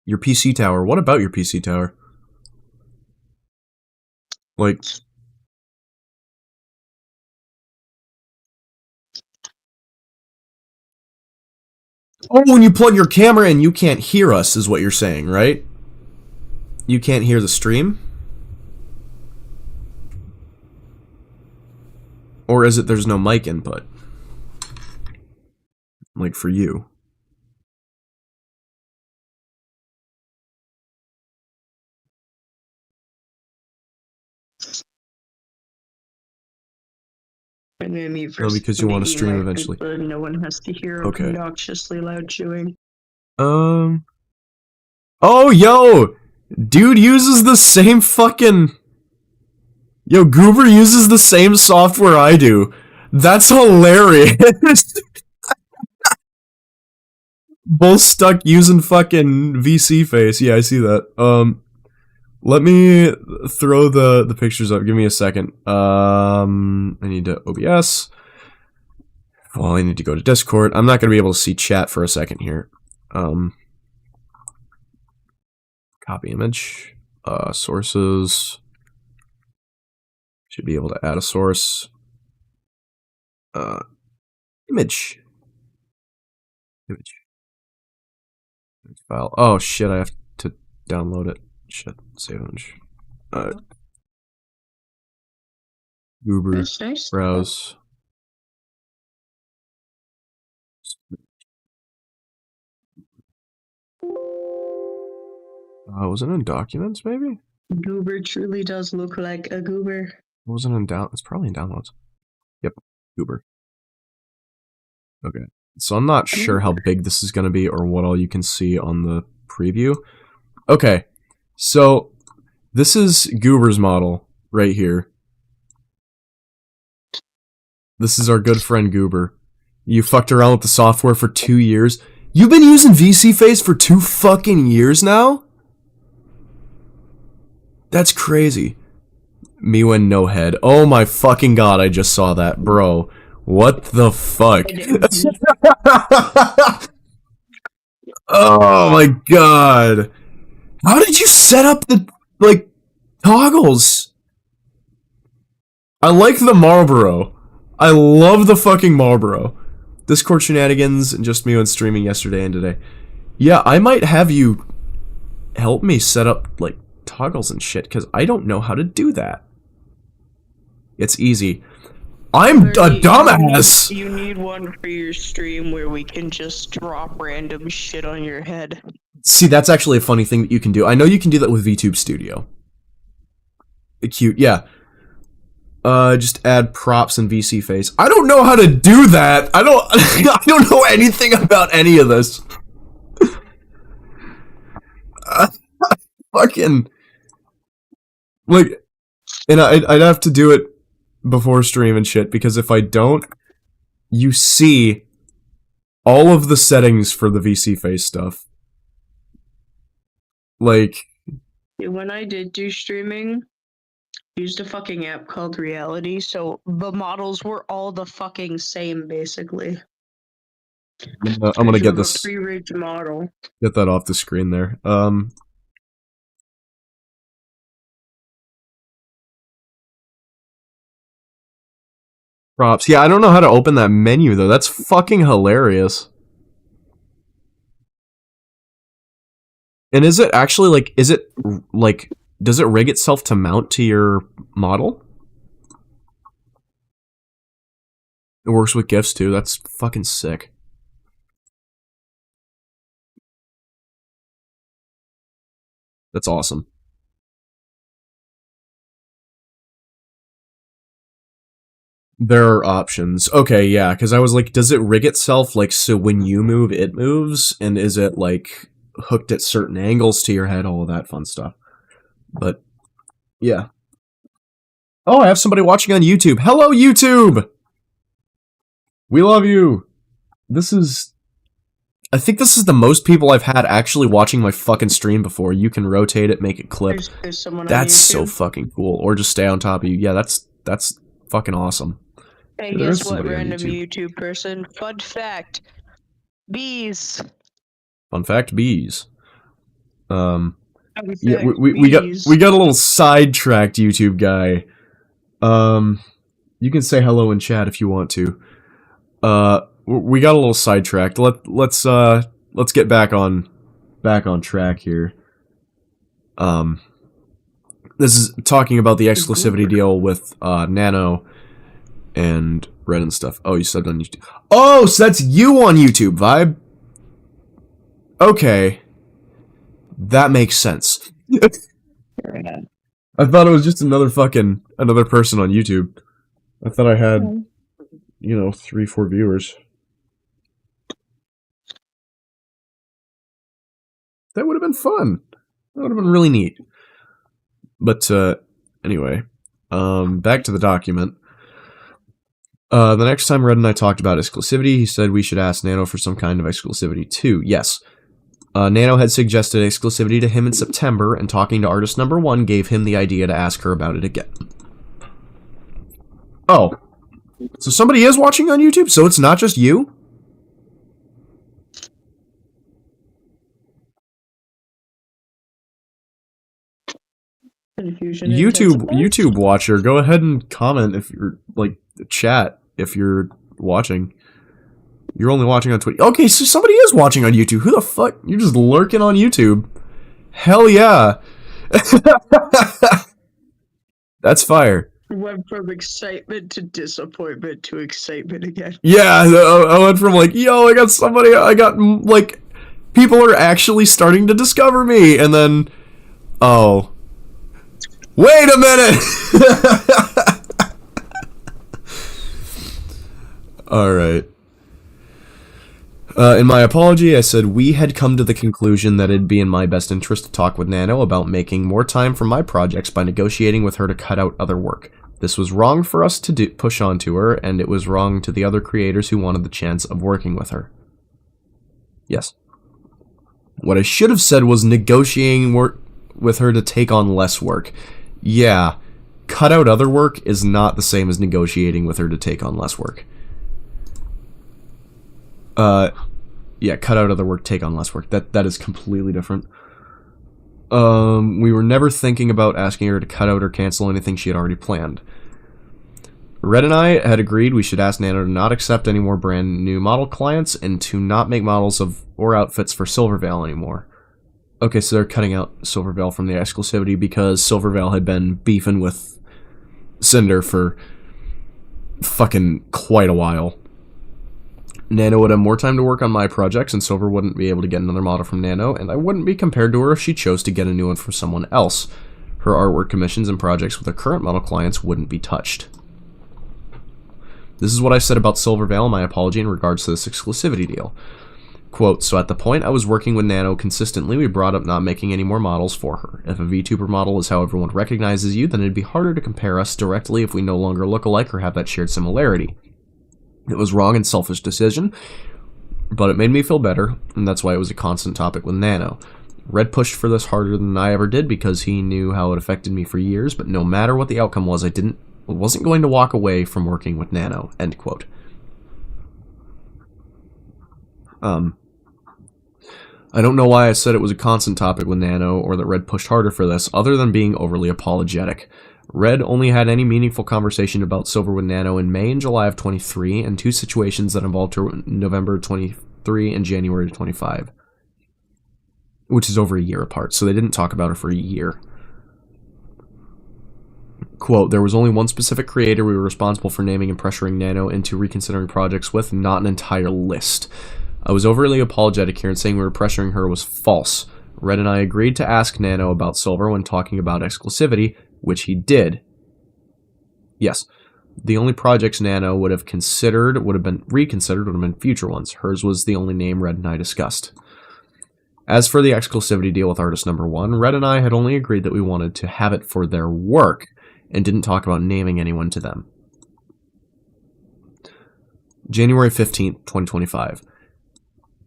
Your PC tower. What about your PC tower? Like... Oh, when you plug your camera in, you can't hear us, is what you're saying, right? You can't hear the stream? Or is it there's no mic input? Like for you. I'm gonna mute for because you want to stream mic eventually. so no one has to hear obnoxiously loud chewing. Oh, yo! Dude uses the same fucking... Yo, Goober uses the same software I do. That's hilarious. Both stuck using fucking VC face. Yeah, I see that. Let me throw the pictures up. Give me a second. I need to OBS. Well, I need to go to Discord. I'm not going to be able to see chat for a second here. Copy image. Sources. Should be able to add a source. Image. Image file. Oh shit, I have to download it. Shit, save image. Goober. Nice. Browse. Was it in documents, maybe? Goober truly does look like a goober. It wasn't in down. It's probably in downloads. Yep, Goober. Okay, so I'm not sure how big this is going to be or what all you can see on the preview. Okay, so this is Goober's model right here. This is our good friend Goober. You fucked around with the software for 2 years. You've been using VC Face for 2 fucking years now? That's crazy. Miwen no head. Oh my fucking god, I just saw that, bro. What the fuck? Oh my god. How did you set up the, like, toggles? I like the Marlboro. I love the fucking Marlboro. Discord shenanigans and just Miwen streaming yesterday and today. Yeah, I might have you help me set up, like, toggles and shit, because I don't know how to do that. It's easy. I'm a dumbass! You need one for your stream where we can just drop random shit on your head. See, that's actually a funny thing that you can do. I know you can do that with VTube Studio. Cute, yeah. Just add props and VC face. I don't know how to do that! I don't know anything about any of this. Fucking... Like, and I'd have to do it before stream and shit, because if I don't, you see all of the settings for the VC face stuff. Like... When I did do streaming, I used a fucking app called Reality, so the models were all the fucking same, basically. I'm gonna get this... pre-rigged model. Get that off the screen there. Props. Yeah, I don't know how to open that menu, though. That's fucking hilarious. And is it actually, like, does it rig itself to mount to your model? It works with GIFs, too. That's fucking sick. That's awesome. There are options. Okay, yeah, because I was like, does it rig itself, like, so when you move, it moves? And is it, like, hooked at certain angles to your head? All of that fun stuff. But, yeah. Oh, I have somebody watching on YouTube. Hello, YouTube! We love you! This is... I think this is the most people I've had actually watching my fucking stream before. You can rotate it, make it clip. There's someone That's on YouTube. so fucking cool. Or just stay on top of you. Yeah, that's fucking awesome. Hey, There is guess what, somebody on random YouTube. YouTube person? Fun fact. Bees. Fun fact, bees. Fun Yeah, fact, we got bees. a little sidetracked, YouTube guy. You can say hello in chat if you want to. We got a little sidetracked. Let's get back on track here. This is talking about the exclusivity deal with Nano and Red and stuff. Oh, you subbed on YouTube. Oh, so that's you on YouTube, Vibe. Okay. That makes sense. I thought it was just another person on YouTube. I thought I had, 3-4 viewers. That would have been fun. That would have been really neat. But, anyway. Back to the document. The next time Red and I talked about exclusivity, he said we should ask Nano for some kind of exclusivity too. Yes. Nano had suggested exclusivity to him in September, and talking to artist number 1 gave him the idea to ask her about it again. Oh. So somebody is watching on YouTube? So it's not just you? YouTube watcher, go ahead and comment if you're, chat if you're watching. You're only watching on Twitch. Okay, so somebody is watching on YouTube. Who the fuck? You're just lurking on YouTube. Hell yeah. That's fire. Went from excitement to disappointment to excitement again. Yeah, I went from yo, people are actually starting to discover me, and then, oh. Wait a minute! Alright. In my apology, I said we had come to the conclusion that it'd be in my best interest to talk with Nano about making more time for my projects by negotiating with her to cut out other work. This was wrong for us to push onto her, and it was wrong to the other creators who wanted the chance of working with her. Yes. What I should have said was negotiating work with her to take on less work. Yeah, cut out other work is not the same as negotiating with her to take on less work. Yeah, cut out other work, take on less work. That is completely different. We were never thinking about asking her to cut out or cancel anything she had already planned. Red and I had agreed we should ask Nano to not accept any more brand new model clients and to not make models of or outfits for Silvervale anymore. Okay, so they're cutting out Silvervale from the exclusivity because Silvervale had been beefing with Sinder for fucking quite a while. Nano would have more time to work on my projects, and Silver wouldn't be able to get another model from Nano, and I wouldn't be compared to her if she chose to get a new one from someone else. Her artwork commissions and projects with her current model clients wouldn't be touched. This is what I said about Silvervale in my apology in regards to this exclusivity deal. Quote, so at the point I was working with Nano consistently, we brought up not making any more models for her. If a VTuber model is how everyone recognizes you, then it'd be harder to compare us directly if we no longer look alike or have that shared similarity. It was wrong and selfish decision, but it made me feel better, and that's why it was a constant topic with Nano. Red pushed for this harder than I ever did because he knew how it affected me for years, but no matter what the outcome was, I wasn't going to walk away from working with Nano. End quote. I don't know why I said it was a constant topic with Nano or that Red pushed harder for this, other than being overly apologetic. Red only had any meaningful conversation about Silver with Nano in May and July of 23, and two situations that involved her in November 23 and January 25, which is over a year apart, so they didn't talk about her for a year. Quote, there was only one specific creator we were responsible for naming and pressuring Nano into reconsidering projects with, not an entire list. I was overly apologetic here, and saying we were pressuring her was false. Red and I agreed to ask Nano about Silver when talking about exclusivity, which he did. Yes, the only projects Nano would have been future ones. Hers was the only name Red and I discussed. As for the exclusivity deal with artist number 1, Red and I had only agreed that we wanted to have it for their work, and didn't talk about naming anyone to them. January 15th, 2025.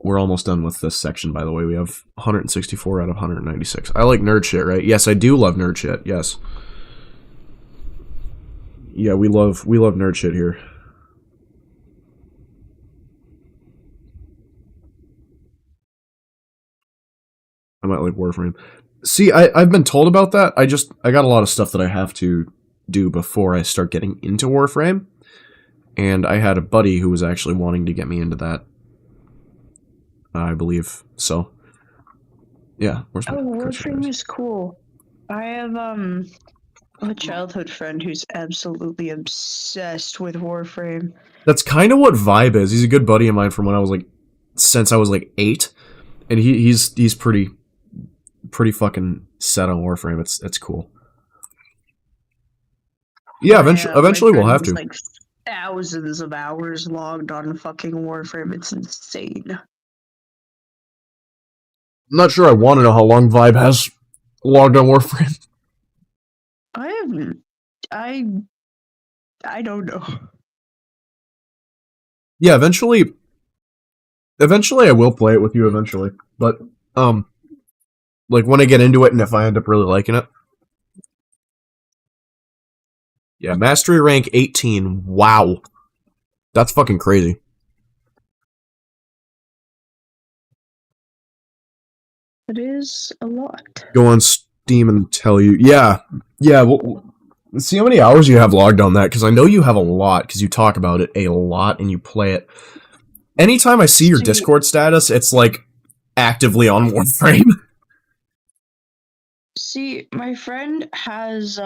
We're almost done with this section, by the way. We have 164 out of 196. I like nerd shit, right? Yes, I do love nerd shit. Yes. Yeah, we love nerd shit here. I might like Warframe. See, I've been told about that. I got a lot of stuff that I have to do before I start getting into Warframe. And I had a buddy who was actually wanting to get me into that. I believe. So, yeah. Where's my Warframe is cool. I have a childhood friend who's absolutely obsessed with Warframe. That's kind of what Vibe is. He's a good buddy of mine from when I was since I was 8, and he's pretty fucking set on Warframe. It's cool. Yeah, eventually we'll have to. Like thousands of hours logged on fucking Warframe. It's insane. I'm not sure I want to know how long Vibe has logged on Warframe. I don't know. Yeah, eventually I will play it with you eventually. But, like, when I get into it and if I end up really liking it. Yeah, Mastery rank 18. Wow. That's fucking crazy. It is a lot. Go on Steam and tell you. Yeah. Well, let's see how many hours you have logged on that, because I know you have a lot, because you talk about it a lot and you play it. Anytime I see your Discord status, it's like actively on Warframe. See, my friend has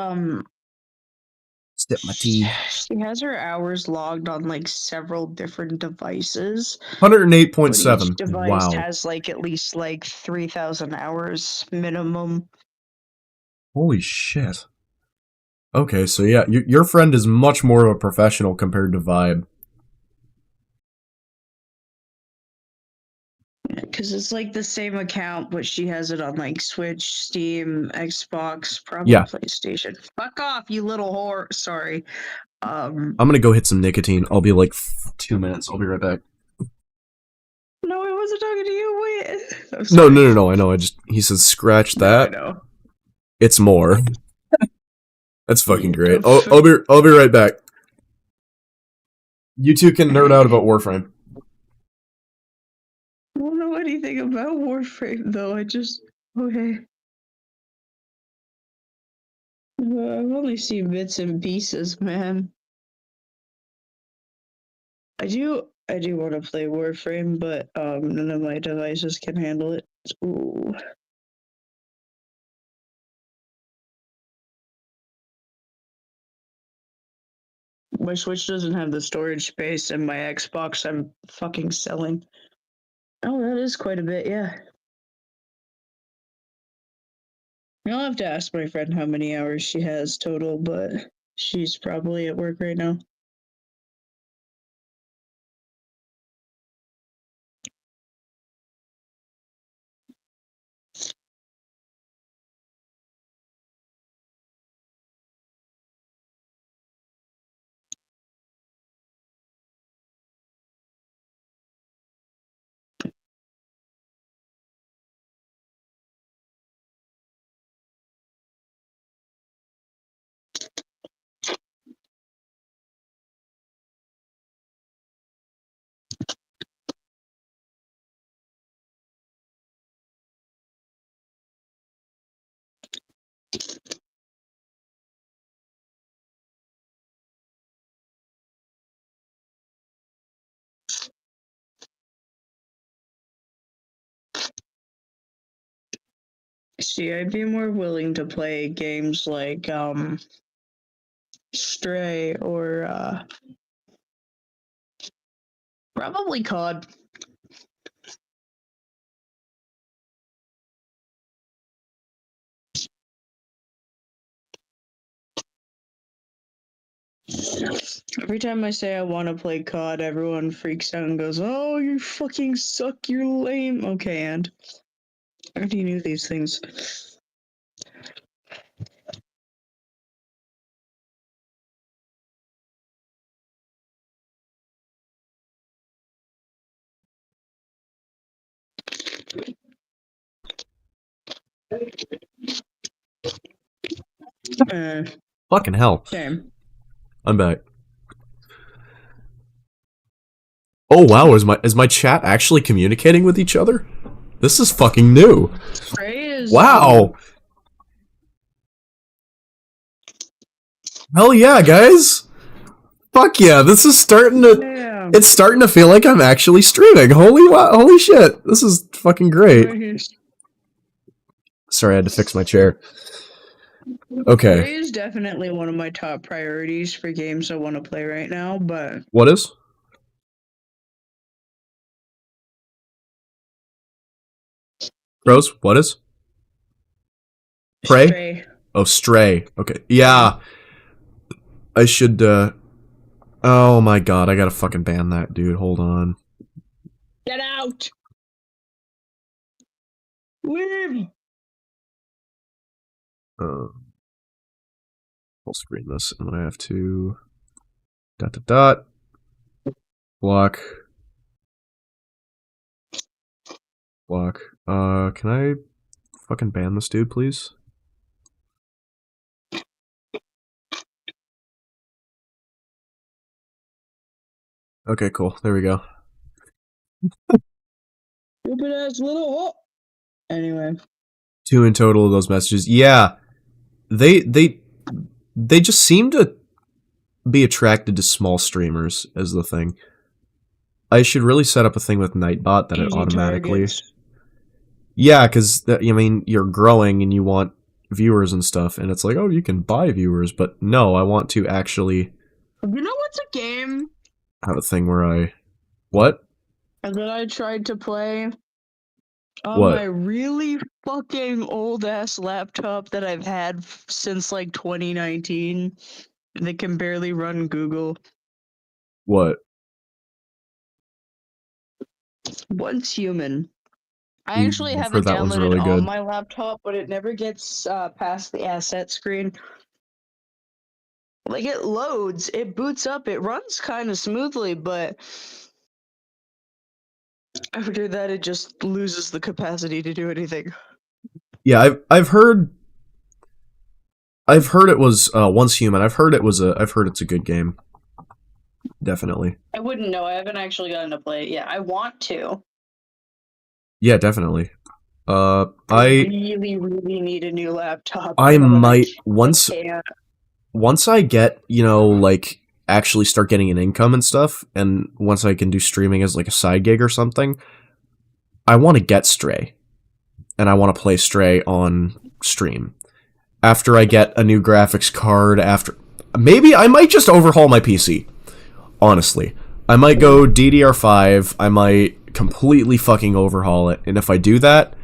Step my tea. She has her hours logged on like several different devices. 108.7. Each device Wow. has like at least like 3,000 hours minimum. Holy shit. Okay, so yeah, your friend is much more of a professional compared to Vibe. Because it's like the same account, but she has it on like Switch, Steam, Xbox, probably PlayStation. Fuck off, you little whore. Sorry. I'm gonna go hit some nicotine. I'll be like 2 minutes. I'll be right back. No, I wasn't talking to you. Wait. No. I know. He says scratch that. No, I know. It's more. That's fucking great. I'll be right back. You two can nerd out about Warframe. I don't know anything about Warframe though. Okay. I've only seen bits and pieces, man. I do want to play Warframe, but none of my devices can handle it. Ooh. My Switch doesn't have the storage space, and my Xbox I'm fucking selling. Oh, that is quite a bit, yeah. I'll have to ask my friend how many hours she has total, but she's probably at work right now. See, I'd be more willing to play games like Stray or probably COD. Every time I say I want to play COD, everyone freaks out and goes, "Oh, you fucking suck, you're lame." Okay, and I already knew these things. Fucking hell. Same. I'm back. Oh wow, is my chat actually communicating with each other? This is fucking new. Stray is Wow. Hell yeah, guys. Fuck yeah, this is starting to Yeah. it's starting to feel like I'm actually streaming. Holy shit. This is fucking great. Sorry, I had to fix my chair. Okay. Stray is definitely one of my top priorities for games I want to play right now, but What is? Rose, what is? Prey? Stray. Oh, Stray. Okay. Yeah. I should, oh my god, I gotta fucking ban that dude. Hold on. Get out! Leave! I'll screen this, and then I have to... Dot. Block. Block. Can I fucking ban this dude, please? Okay, cool. There we go. Stupid ass little. Anyway. 2 in total of those messages. Yeah. They just seem to be attracted to small streamers as the thing. I should really set up a thing with Nightbot that it automatically... Targets. Yeah, because, I mean, you're growing and you want viewers and stuff, and it's like, oh, you can buy viewers, but no, I want to actually... You know what's a game? Have a thing where I... What? That I tried to play on What? my really fucking old ass laptop that I've had since like 2019 that can barely run Google. What? Once Human. I actually I've have heard it that one's downloaded really on good. my laptop, but it never gets past the asset screen. Like, it loads, it boots up, it runs kind of smoothly, but after that it just loses the capacity to do anything. Yeah, I've heard it was Once Human. I've heard it's a good game. Definitely. I wouldn't know. I haven't actually gotten to play it yet. I want to. Yeah, definitely. I I really need a new laptop. I but might I once can't. I get, you know, like actually start getting an income and stuff, and once I can do streaming as like a side gig or something, I want to get Stray, and I want to play Stray on stream. After I get a new graphics card, maybe I might just overhaul my PC. Honestly, I might go DDR5. I might completely fucking overhaul it, and if I do that,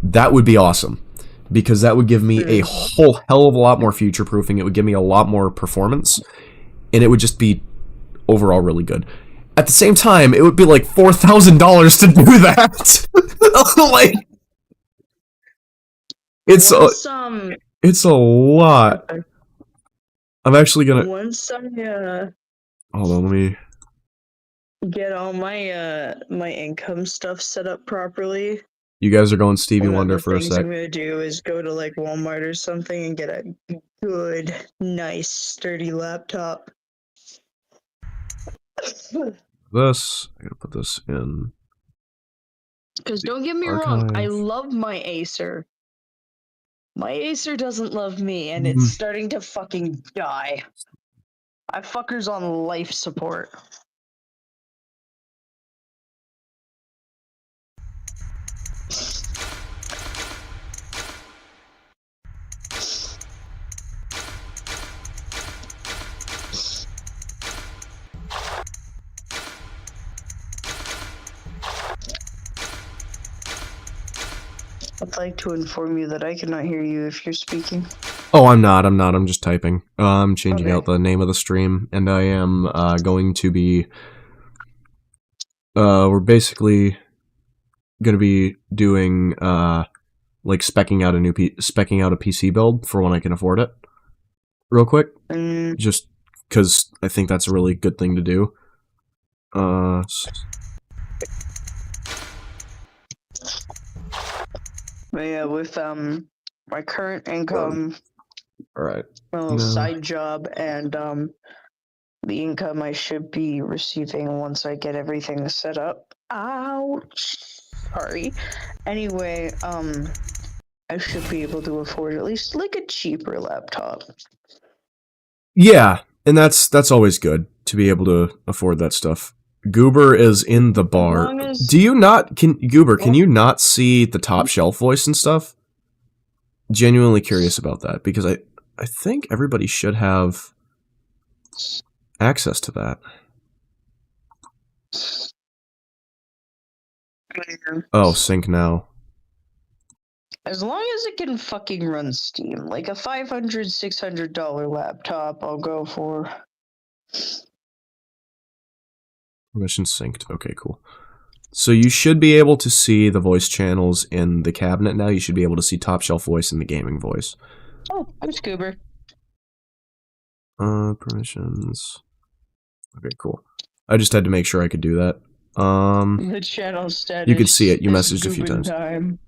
that would be awesome, because that would give me a whole hell of a lot more future proofing. It would give me a lot more performance, and it would just be overall really good. At the same time, it would be like $4,000 to do that. Like, it's a lot. I'm actually gonna. Once I Hold on, let me get all my my income stuff set up properly. You guys are going Stevie One of Wonder the for a things sec. I'm gonna do is go to like Walmart or something and get a good, nice, sturdy laptop. This, I gotta put this in. Because don't get me wrong, I love my Acer. My Acer doesn't love me, and it's starting to fucking die. I fucker's on life support. I'd like to inform you that I cannot hear you if you're speaking. Oh, I'm not. I'm just typing. I'm changing out the name of the stream, and I am going to be. We're basically gonna be doing like specking out a PC build for when I can afford it, real quick. Just because I think that's a really good thing to do. But yeah, with my current income, alright, my little side job, and the income I should be receiving once I get everything set up. Ouch! Sorry. Anyway, I should be able to afford at least like a cheaper laptop. Yeah, and that's always good to be able to afford that stuff. Goober is in the bar. Do you not Goober, can you not see the top shelf voice and stuff? Genuinely curious about that, because I think everybody should have access to that. Oh, sync now. As long as it can fucking run Steam, like a $500, $600 laptop, I'll go for. Permission synced. Okay, cool. So you should be able to see the voice channels in the cabinet now. You should be able to see top shelf voice and the gaming voice. Oh, I'm Scoober. Permissions. Okay, cool. I just had to make sure I could do that. The channel status. You could see it. You messaged a few times. Time.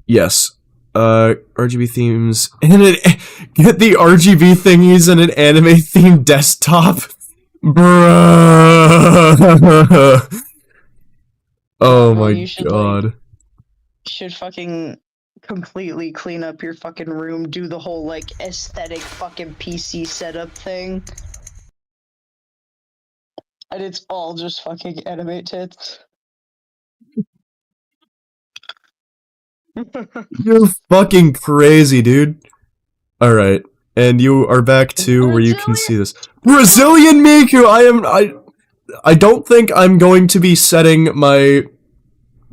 Yes. RGB themes and get the RGB thingies and an anime themed desktop. Bruh. Oh my god. Like, should fucking completely clean up your fucking room, do the whole like aesthetic fucking PC setup thing. And it's all just fucking anime tits. You're fucking crazy, dude. Alright. And you are back to where you can see this. Brazilian Miku! I don't think I'm going to be setting my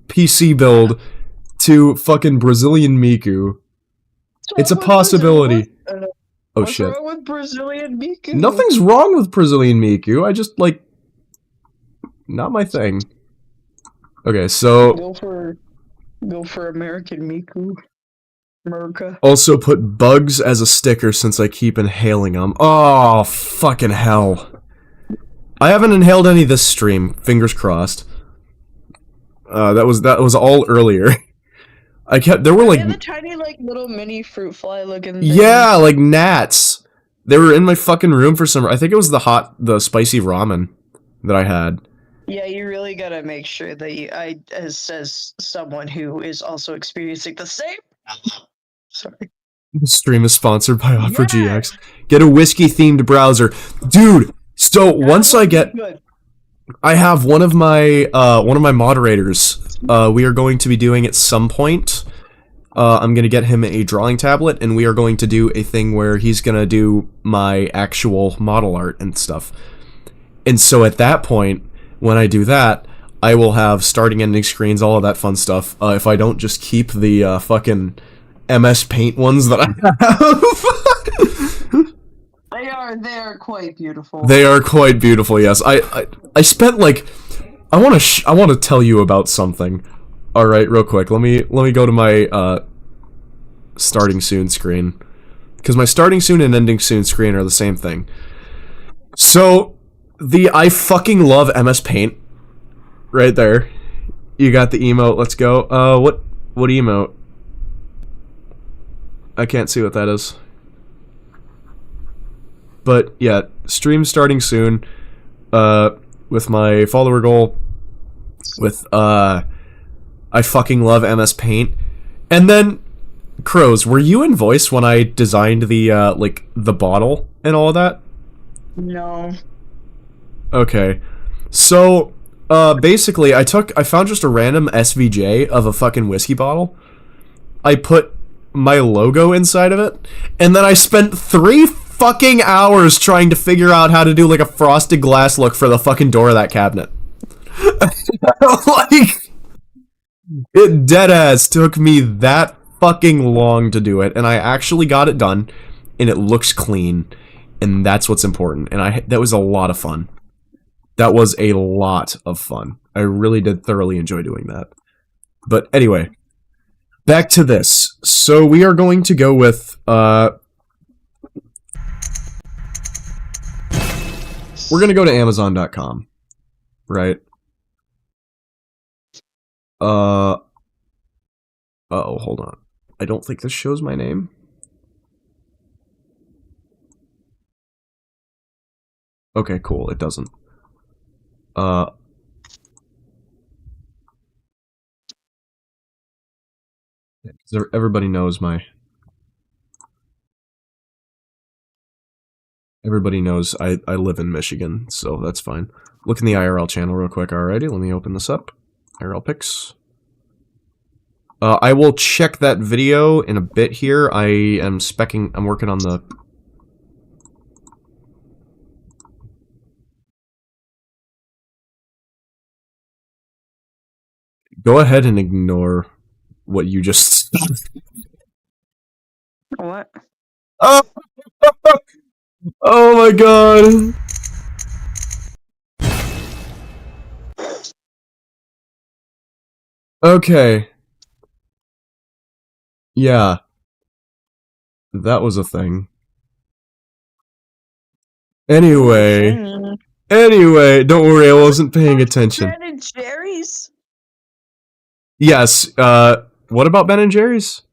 PC build to fucking Brazilian Miku. It's a possibility. Oh shit. What's wrong with Brazilian Miku? Nothing's wrong with Brazilian Miku. I just, like, not my thing. Okay, so Go for American Miku. America. Also put bugs as a sticker since I keep inhaling them. Oh, fucking hell. I haven't inhaled any this stream. Fingers crossed. That was all earlier. There were like the tiny like little mini fruit fly looking things. Yeah, like gnats. They were in my fucking room for some. I think it was the spicy ramen that I had. Yeah, you really gotta make sure that as someone who is also experiencing the same. Sorry. The stream is sponsored by Opera GX. Get a whiskey themed browser, dude. So once I get, Good. I have one of my moderators. We are going to be doing at some point. I'm gonna get him a drawing tablet, and we are going to do a thing where he's gonna do my actual model art and stuff. And so at that point, when I do that, I will have starting, ending screens, all of that fun stuff. If I don't just keep the fucking MS Paint ones that I have. They are quite beautiful. They are quite beautiful. Yes, I spent like, I want to tell you about something. All right, real quick. Let me go to my starting soon screen, because my starting soon and ending soon screen are the same thing. So I fucking love MS Paint. Right there, you got the emote. Let's go. What emote? I can't see what that is. But yeah, stream starting soon. With my follower goal. With I fucking love MS Paint. And then, Crows, were you in voice when I designed the like the bottle and all of that? No. Okay, so basically, I found just a random SVJ of a fucking whiskey bottle. I put my logo inside of it, and then I spent 3 fucking hours trying to figure out how to do like a frosted glass look for the fucking door of that cabinet. Like, it deadass took me that fucking long to do it, and I actually got it done, and it looks clean, and that's what's important. And that was a lot of fun. That was a lot of fun. I really did thoroughly enjoy doing that. But anyway, back to this. So we are going to go with, we're going to go to Amazon.com, right? Oh, hold on. I don't think this shows my name. Okay, cool. It doesn't. Everybody knows Everybody knows I live in Michigan, so that's fine. Look in the IRL channel real quick. Alrighty, let me open this up. IRL pics. I will check that video in a bit here. I'm working on the... Go ahead and ignore what you just... What? Oh! Oh my god! Okay. Yeah. That was a thing. Anyway, don't worry, I wasn't paying attention. Ben and Jerry's? Yes, what about Ben and Jerry's?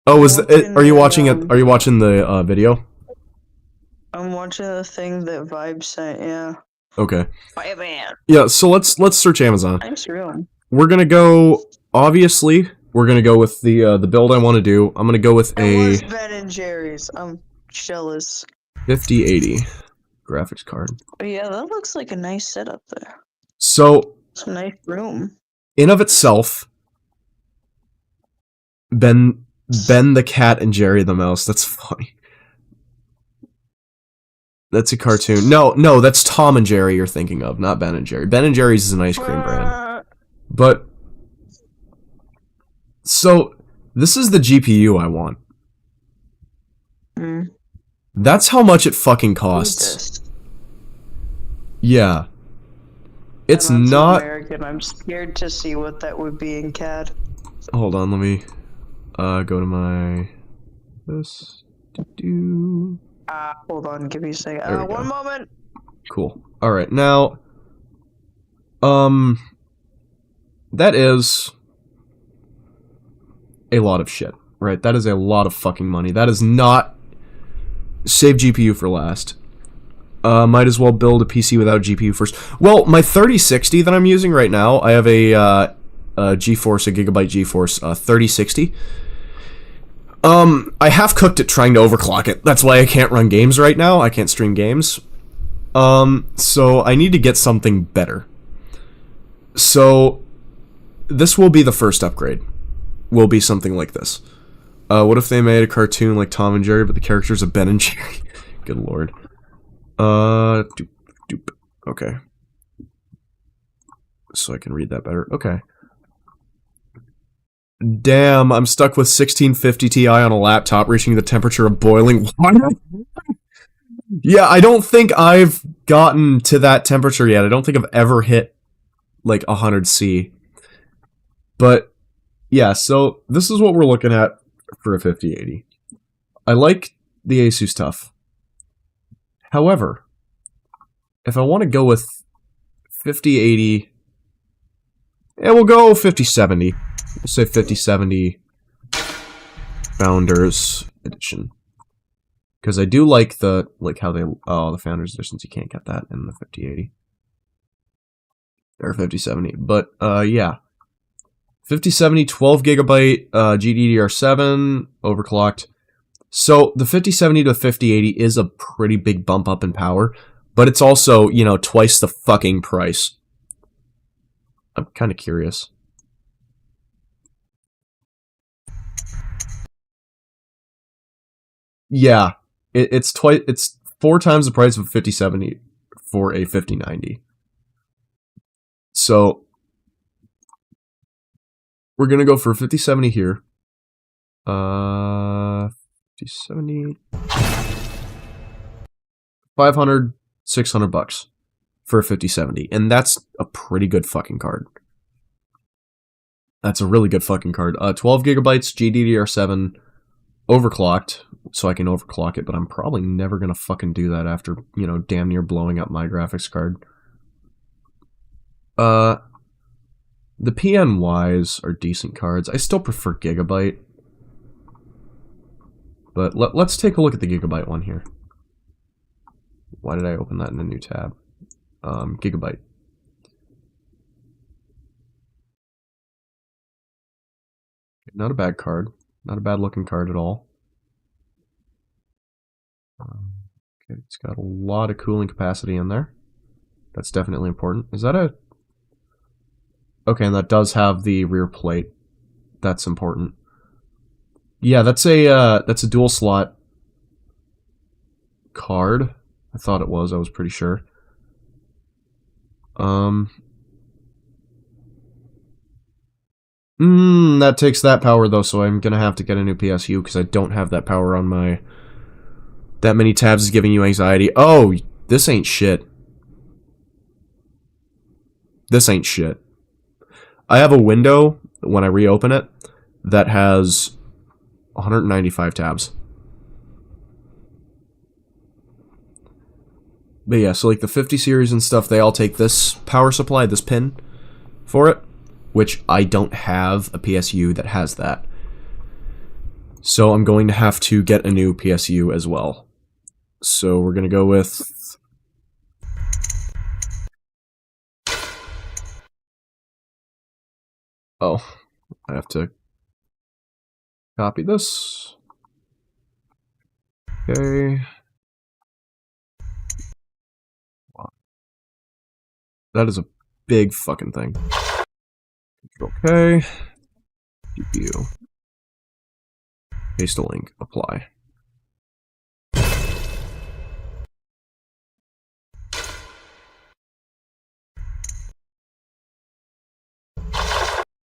Oh, are you watching it? Are you watching the video? I'm watching the thing that Vibe sent, yeah. Okay. Fireman. Yeah, so let's search Amazon. I'm real. We're gonna go, obviously, we're gonna go with the build I want to do. I'm gonna go with It was Ben and Jerry's. I'm jealous. 5080 graphics card. But yeah, that looks like a nice setup there. So, It's a nice room. in of itself, Ben the cat and Jerry the mouse. That's funny. That's a cartoon. No, that's Tom and Jerry you're thinking of, not Ben and Jerry. Ben and Jerry's is an ice cream brand. But, so, this is the GPU I want. Mm. That's how much it fucking costs. Yeah. It's not... American. I'm scared to see what that would be in CAD. Hold on, let me go to my... This... Hold on, give me a second. One moment! Cool. Alright, now... That is... a lot of shit, right? That is a lot of fucking money. That is not... Save GPU for last. Might as well build a PC without GPU first. Well, my 3060 that I'm using right now, I have a GeForce, a Gigabyte GeForce 3060. I half cooked it trying to overclock it. That's why I can't run games right now. I can't stream games. So I need to get something better. So this will be the first upgrade. Will be something like this. What if they made a cartoon like Tom and Jerry, but the characters are Ben and Jerry? Good lord. Doop, doop. Okay. So I can read that better. Okay. Damn, I'm stuck with 1650 Ti on a laptop reaching the temperature of boiling water. Yeah, I don't think I've gotten to that temperature yet. I don't think I've ever hit like 100C. But yeah, so this is what we're looking at for a 5080. I like the Asus TUF. However, if I want to go with 5080, yeah, we'll go 5070. We'll say 5070 Founders Edition. Because I do like the, how they, the Founders Editions, you can't get that in the 5080. Or 5070. But, yeah. 5070, 12 gigabyte, GDDR7, overclocked. So, the 5070 to 5080 is a pretty big bump up in power. But it's also, you know, twice the fucking price. I'm kind of curious. Yeah, it's 4 times the price of a 5070 for a 5090. So we're gonna go for 5070 here. 5070, 500, 600 bucks for a 5070, and that's a pretty good fucking card. That's a really good fucking card. 12 gigabytes, GDDR7, overclocked, so I can overclock it, but I'm probably never gonna fucking do that after, you know, damn near blowing up my graphics card. The PNYs are decent cards. I still prefer Gigabyte. But let's take a look at the Gigabyte one here. Why did I open that in a new tab? Gigabyte. Not a bad card. Not a bad looking card at all. Okay, it's got a lot of cooling capacity in there. That's definitely important. Is that a... Okay, and that does have the rear plate. That's important. Yeah, that's a dual slot card. I thought it was. I was pretty sure. That takes that power though, so I'm gonna have to get a new PSU because I don't have that power on my... That many tabs is giving you anxiety. Oh, this ain't shit. This ain't shit. I have a window, when I reopen it, that has 195 tabs. But yeah, so like the 50 series and stuff, they all take this power supply, this pin, for it, which I don't have a PSU that has that. So I'm going to have to get a new PSU as well. So we're going to go with... Oh, I have to copy this. Okay. Wow. That is a big fucking thing. Okay. GPU. Paste a link. Apply.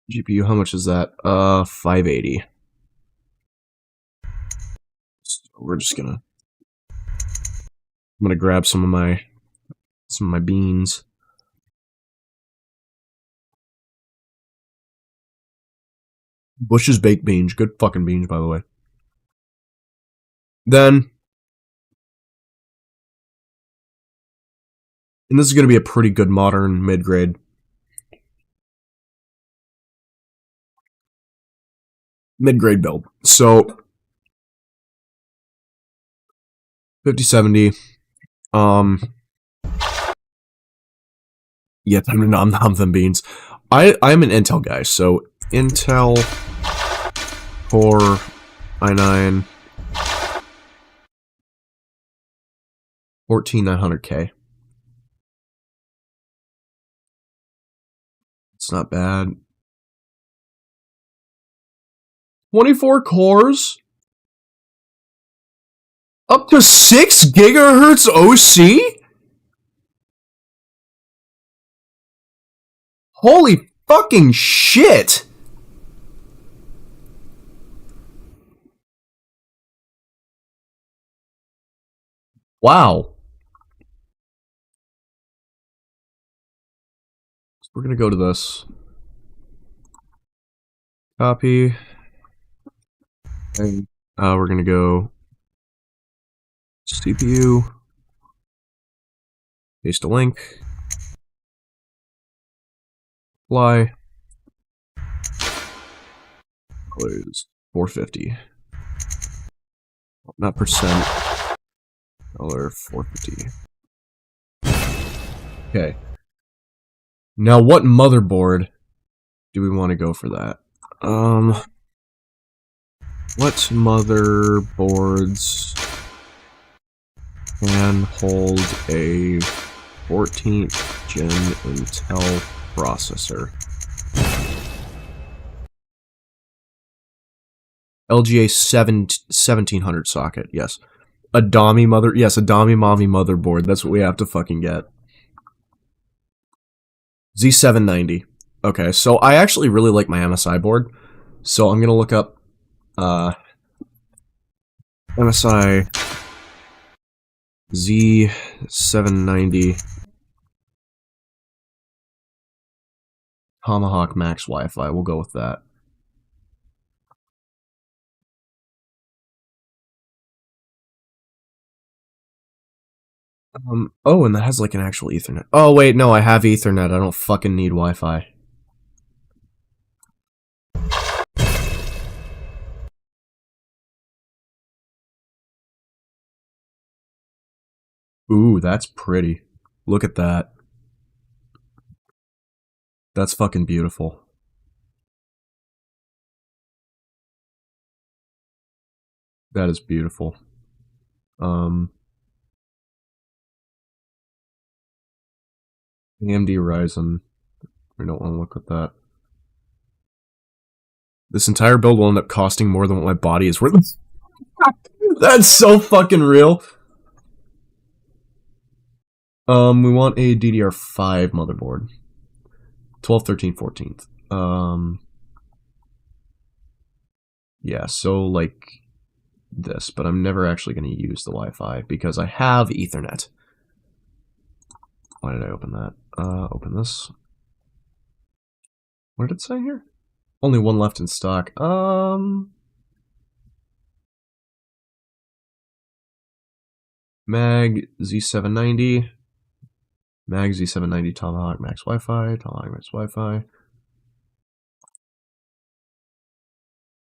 GPU, how much is that? 580. So we're just gonna... I'm gonna grab some of my beans. Bush's baked beans. Good fucking beans, by the way. Then... And this is gonna be a pretty good modern mid-grade. Mid-grade build. So 5070. Yeah, time to nom them beans. I'm an Intel guy, so Intel Core i9 14900K. It's not bad. 24 cores. Up to 6 gigahertz OC? Holy fucking shit! Wow. So we're gonna go to this. Copy. And we're gonna go CPU. Paste a link. Apply. Close. 450. Not percent. $450. Okay. Now what motherboard do we want to go for that? What motherboards can hold a 14th gen Intel processor? LGA 1700 socket, yes. A Dami Mami motherboard. That's what we have to fucking get. Z790. Okay, so I actually really like my MSI board. So I'm gonna look up MSI Z790 Tomahawk Max Wi-Fi. We'll go with that. Oh, and that has like an actual Ethernet. Oh, wait, no, I have Ethernet. I don't fucking need Wi-Fi. Ooh, that's pretty. Look at that. That's fucking beautiful. That is beautiful. AMD Ryzen. We don't want to look at that. This entire build will end up costing more than what my body is worth. That's so fucking real. We want a DDR5 motherboard. 12th, 13th, 14th. Yeah, so like this, but I'm never actually going to use the Wi-Fi because I have Ethernet. Why did I open that? Open this. What did it say here? Only one left in stock. Mag Z790. Mag Z790 Tomahawk Max Wi-Fi. Tomahawk Max Wi-Fi.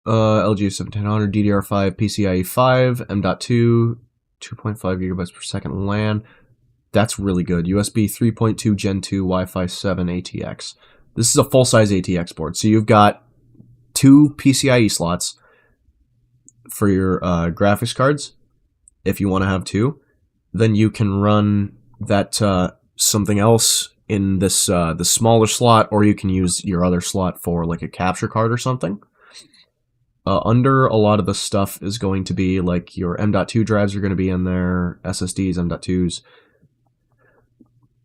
LG 1700 DDR5 PCIe 5 M.2 2.5 gigabytes per second LAN. That's really good. USB 3.2 Gen 2 Wi-Fi 7 ATX. This is a full-size ATX board. So you've got 2 PCIe slots for your graphics cards, if you want to have 2. Then you can run that something else in this the smaller slot, or you can use your other slot for like a capture card or something. Under a lot of the stuff is going to be like your M.2 drives are going to be in there, SSDs, M.2s.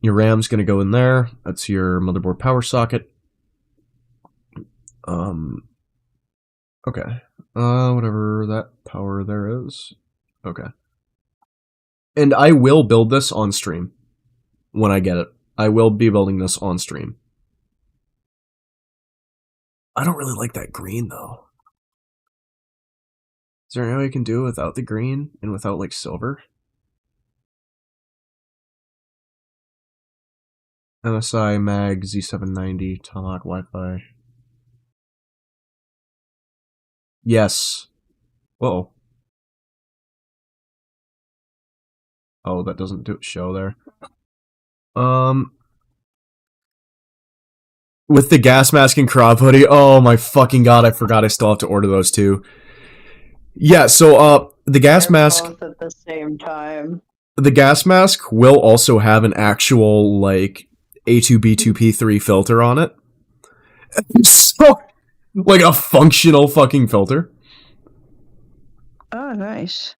Your RAM's going to go in there. That's your motherboard power socket. Okay. Whatever that power there is. Okay. And I will build this on stream when I get it. I will be building this on stream. I don't really like that green, though. Is there any way I can do it without the green and without, like, silver? MSI Mag Z790 Tomahawk Wi-Fi. Yes. Whoa. Oh, that doesn't show there. With the gas mask and crop hoodie. Oh my fucking god, I forgot I still have to order those too. Yeah, so the gas They're mask, both at the same time. the gas mask will also have an actual like A2B2P3 filter on it. So like a functional fucking filter. Oh, nice.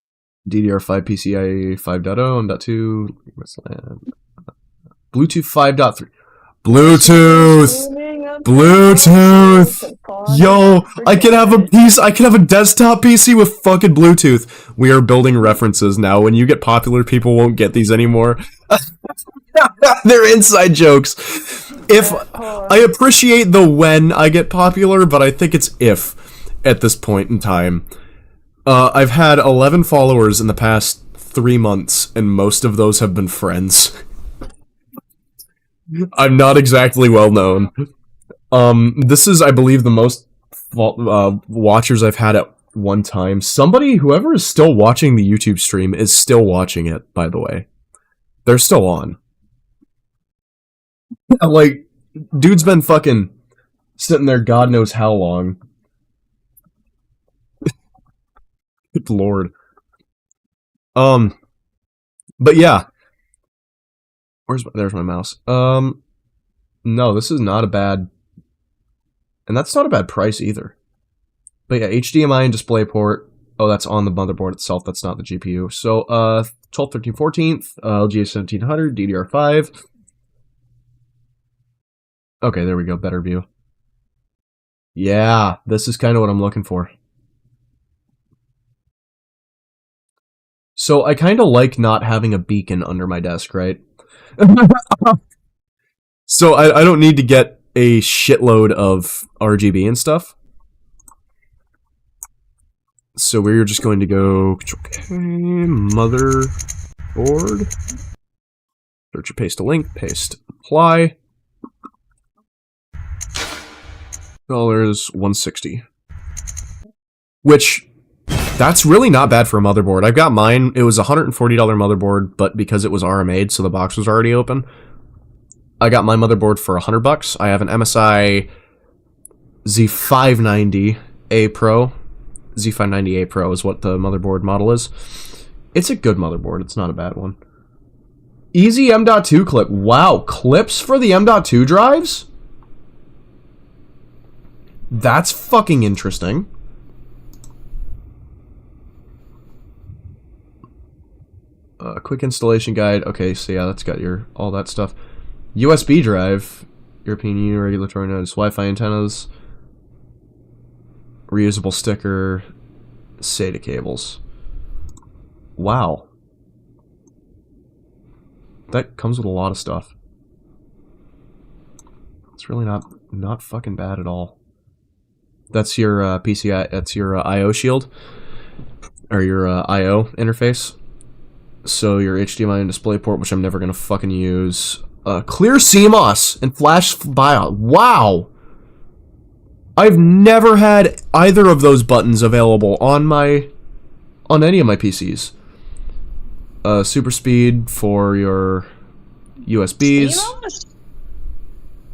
DDR5 PCIe 5.0 and .2 Bluetooth 5.3. Bluetooth. Bluetooth. Yo, I can have a piece. I can have a desktop PC with fucking Bluetooth. We are building references now. When you get popular, people won't get these anymore. They're inside jokes. If I appreciate the when I get popular, but I think it's if at this point in time. I've had 11 followers in the past 3 months, and most of those have been friends. I'm not exactly well known. This is, I believe, the most watchers I've had at one time. Whoever is still watching the YouTube stream is still watching it, by the way. They're still on. Like, dude's been fucking sitting there God knows how long. Good lord. But yeah. There's my mouse. No, this is not a bad, and that's not a bad price either. But yeah, HDMI and DisplayPort. Oh, that's on the motherboard itself. That's not the GPU. So, 12, 13, 14th, LGA 1700, DDR5. Okay, there we go. Better view. Yeah, this is kind of what I'm looking for. So I kind of like not having a beacon under my desk, right? So I don't need to get a shitload of RGB and stuff. So we're just going to go motherboard. Search or paste a link, paste, apply. $160. Which, that's really not bad for a motherboard. I've got mine, it was a $140 motherboard, but because it was RMA'd, so the box was already open, I got my motherboard for $100. I have an MSI Z590A Pro. Z590A Pro is what the motherboard model is. It's a good motherboard, it's not a bad one. Easy M.2 clip. Wow, clips for the M.2 drives? That's fucking interesting. Quick installation guide. Okay, so yeah, that's got your all that stuff. USB drive. European Union regulatory notice. Wi-Fi antennas. Reusable sticker. SATA cables. Wow. That comes with a lot of stuff. It's really not fucking bad at all. That's your PCI. That's your I/O shield, or your I/O interface. So your HDMI and DisplayPort, which I'm never gonna fucking use. Clear CMOS and flash BIOS. Wow! I've never had either of those buttons available on any of my PCs. Super speed for your USBs.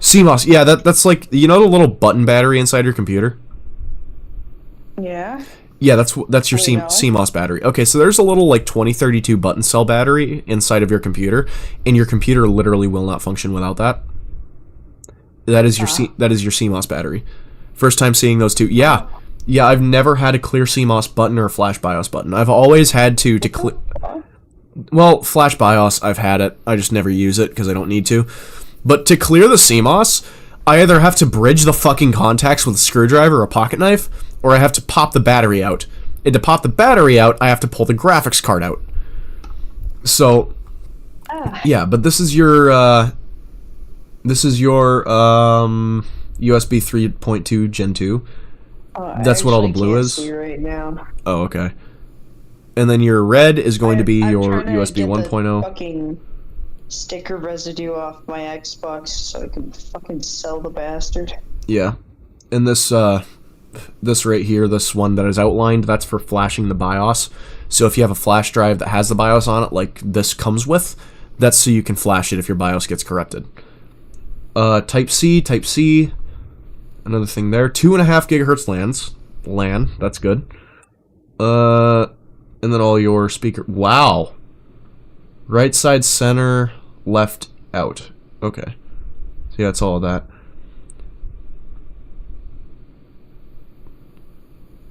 CMOS, yeah, that's like, you know the little button battery inside your computer? Yeah. Yeah, that's your CMOS battery. Okay, so there's a little like 2032 button cell battery inside of your computer, and your computer literally will not function without that. That is your CMOS battery. First time seeing those two. Yeah. Yeah, I've never had a clear CMOS button or a flash BIOS button. I've always had to clear. Well, flash BIOS, I've had it. I just never use it because I don't need to. But to clear the CMOS, I either have to bridge the fucking contacts with a screwdriver or a pocket knife, or I have to pop the battery out. And to pop the battery out, I have to pull the graphics card out. So, yeah, but this is your USB 3.2 Gen 2. That's what all the blue is. See right now. Oh, okay. And then your red is going to be your USB 1.0. Fucking sticker residue off my Xbox so I can fucking sell the bastard. Yeah. And this right here, this one that is outlined, that's for flashing the BIOS. So if you have a flash drive that has the BIOS on it, like this comes with, that's so you can flash it if your BIOS gets corrupted. Type C, another thing there. 2.5 gigahertz LAN, that's good. And then all your speaker. Wow. Right side, center, left, out. Okay. So yeah, it's all of that.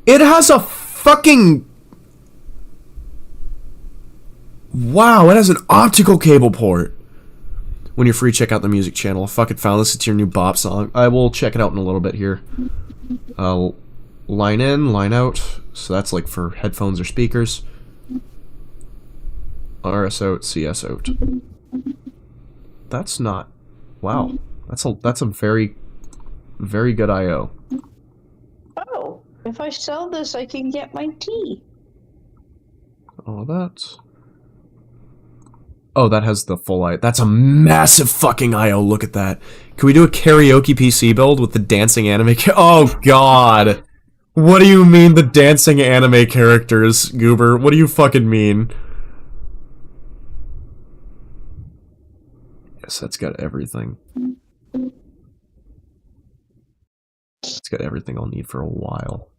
It has a fucking... Wow, it has an optical cable port. When you're free, check out the music channel. I fucking found this. It's your new bop song. I will check it out in a little bit here. Line in, line out. So that's like for headphones or speakers. RS out, CS out. That's not... Wow. That's a very, very good I/O. Oh, if I sell this, I can get my tea. Oh, that's... Oh, that has the full I. That's a massive fucking I/O. Look at that. Can we do a karaoke PC build with the dancing anime? Oh god. What do you mean the dancing anime characters, Goober? What do you fucking mean? Yes, that's got everything. It's got everything I'll need for a while.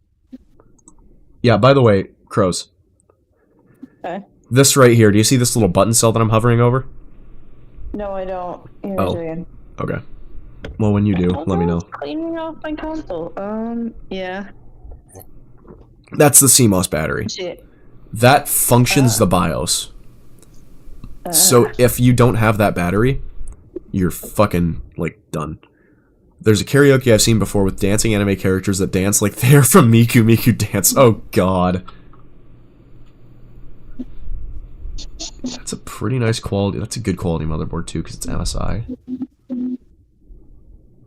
Yeah, by the way, Crows. Okay. This right here, do you see this little button cell that I'm hovering over? No, I don't. Oh. Okay. Well, when you do, let me know. Cleaning off my console. Yeah. That's the CMOS battery. Shit. That functions the BIOS. So if you don't have that battery, you're fucking, like, done. There's a karaoke I've seen before with dancing anime characters that dance like they're from Miku Miku Dance. Oh, God. That's a pretty nice quality. That's a good quality motherboard, too, because it's MSI.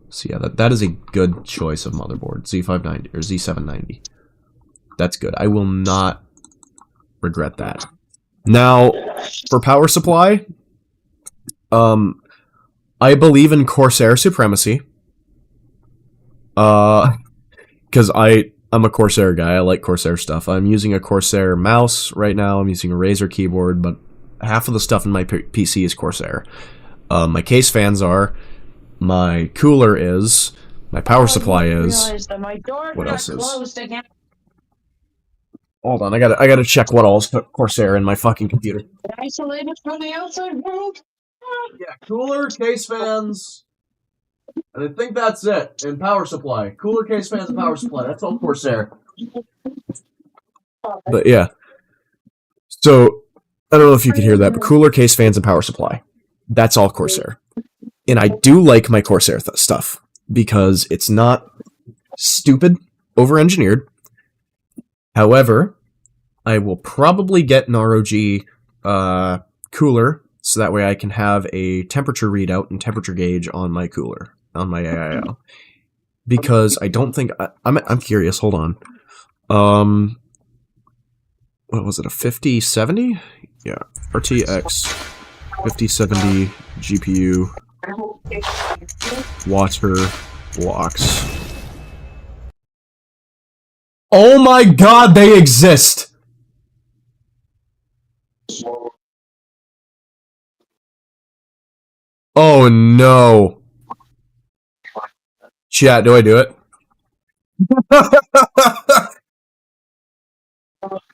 So, yeah, that is a good choice of motherboard. Z590, or Z790. That's good. I will not regret that. Now, for power supply, I believe in Corsair supremacy. Because I'm a Corsair guy. I like Corsair stuff. I'm using a Corsair mouse right now. I'm using a Razer keyboard, but half of the stuff in my PC is Corsair. My case fans are. My cooler is. My power supply is. What else is? Hold on, I gotta check what all's Corsair in my fucking computer. Isolated from the outside world? Yeah, cooler, case fans, and I think that's it. And power supply. Cooler, case fans, and power supply. That's all Corsair. But yeah. So, I don't know if you could hear that, but cooler, case fans, and power supply. That's all Corsair. And I do like my Corsair stuff, because it's not stupid, over-engineered. However, I will probably get an ROG cooler, so that way I can have a temperature readout and temperature gauge on my cooler, on my AIO. Because I don't think... I'm curious, hold on. What was it, a 5070? Yeah, RTX 5070 GPU, water, blocks. Oh my god, they exist! Oh no. Chat, do I do it?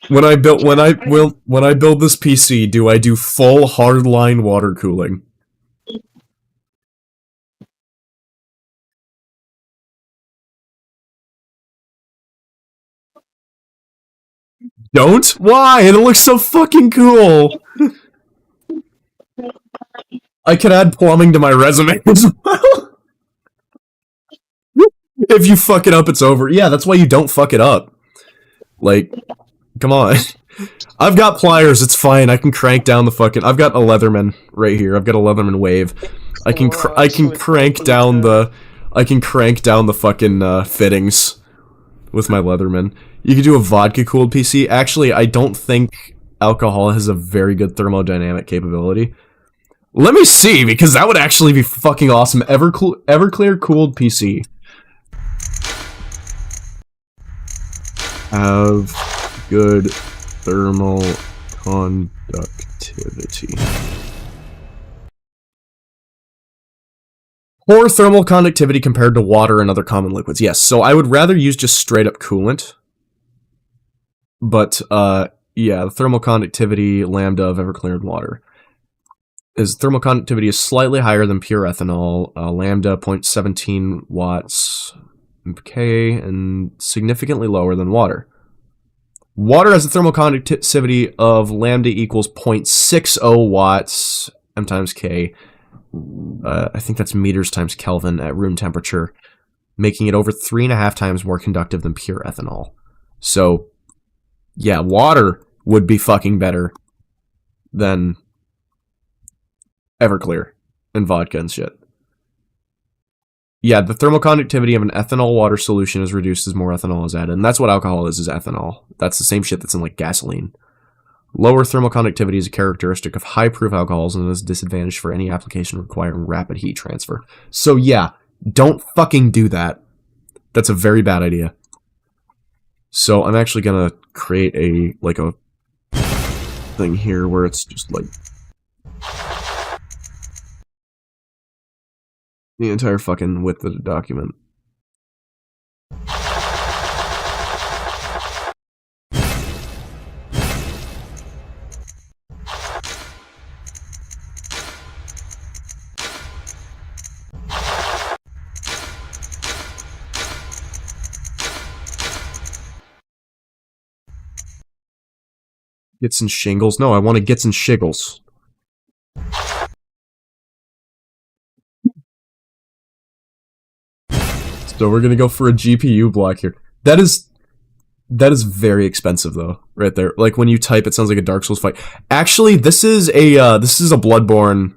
when I build this PC, do I do full hardline water cooling? Don't? Why? It looks so fucking cool! I could add plumbing to my resume as well. If you fuck it up, it's over. Yeah, that's why you don't fuck it up. Like, come on. I've got pliers, it's fine. I can crank down the fucking... I've got a Leatherman right here. I've got a Leatherman wave. I can crank down the... I can crank down the fucking fittings with my Leatherman. You could do a vodka-cooled PC. Actually, I don't think alcohol has a very good thermodynamic capability. Let me see, because that would actually be fucking awesome. Everclear cooled PC. Have good thermal conductivity. Poor thermal conductivity compared to water and other common liquids. Yes, so I would rather use just straight up coolant. But, yeah, the thermal conductivity lambda of ever-cleared water. Thermal conductivity is slightly higher than pure ethanol, lambda 0.17 watts K, and significantly lower than water. Water has a thermal conductivity of lambda equals 0.60 watts M times K. I think that's meters times Kelvin at room temperature, making it over 3.5 times more conductive than pure ethanol. So, yeah, water would be fucking better than Everclear and vodka and shit. Yeah, the thermal conductivity of an ethanol water solution is reduced as more ethanol is added. And that's what alcohol is ethanol. That's the same shit that's in, like, gasoline. Lower thermal conductivity is a characteristic of high-proof alcohols and is a disadvantage for any application requiring rapid heat transfer. So, yeah, don't fucking do that. That's a very bad idea. So, I'm actually gonna create a thing here where it's just, like, the entire fucking width of the document. Gets and shingles? No, I want to gets and shiggles. So we're gonna go for a GPU block here. That is very expensive though, right there. Like when you type, it sounds like a Dark Souls fight. Actually, this is a Bloodborne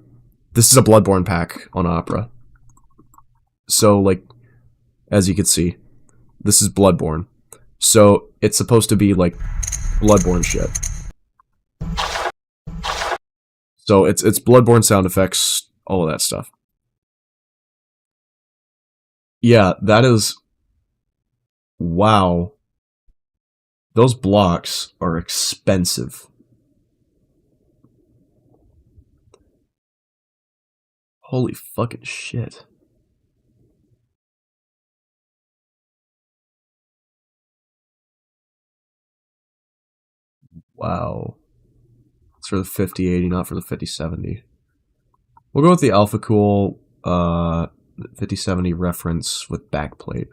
pack on Opera. So like, as you can see, this is Bloodborne. So it's supposed to be like Bloodborne shit. So it's Bloodborne sound effects, all of that stuff. Yeah, that is... Wow. Those blocks are expensive. Holy fucking shit. Wow. It's for the 5080, not for the 5070. We'll go with the Alpha Cool 5070 reference with backplate.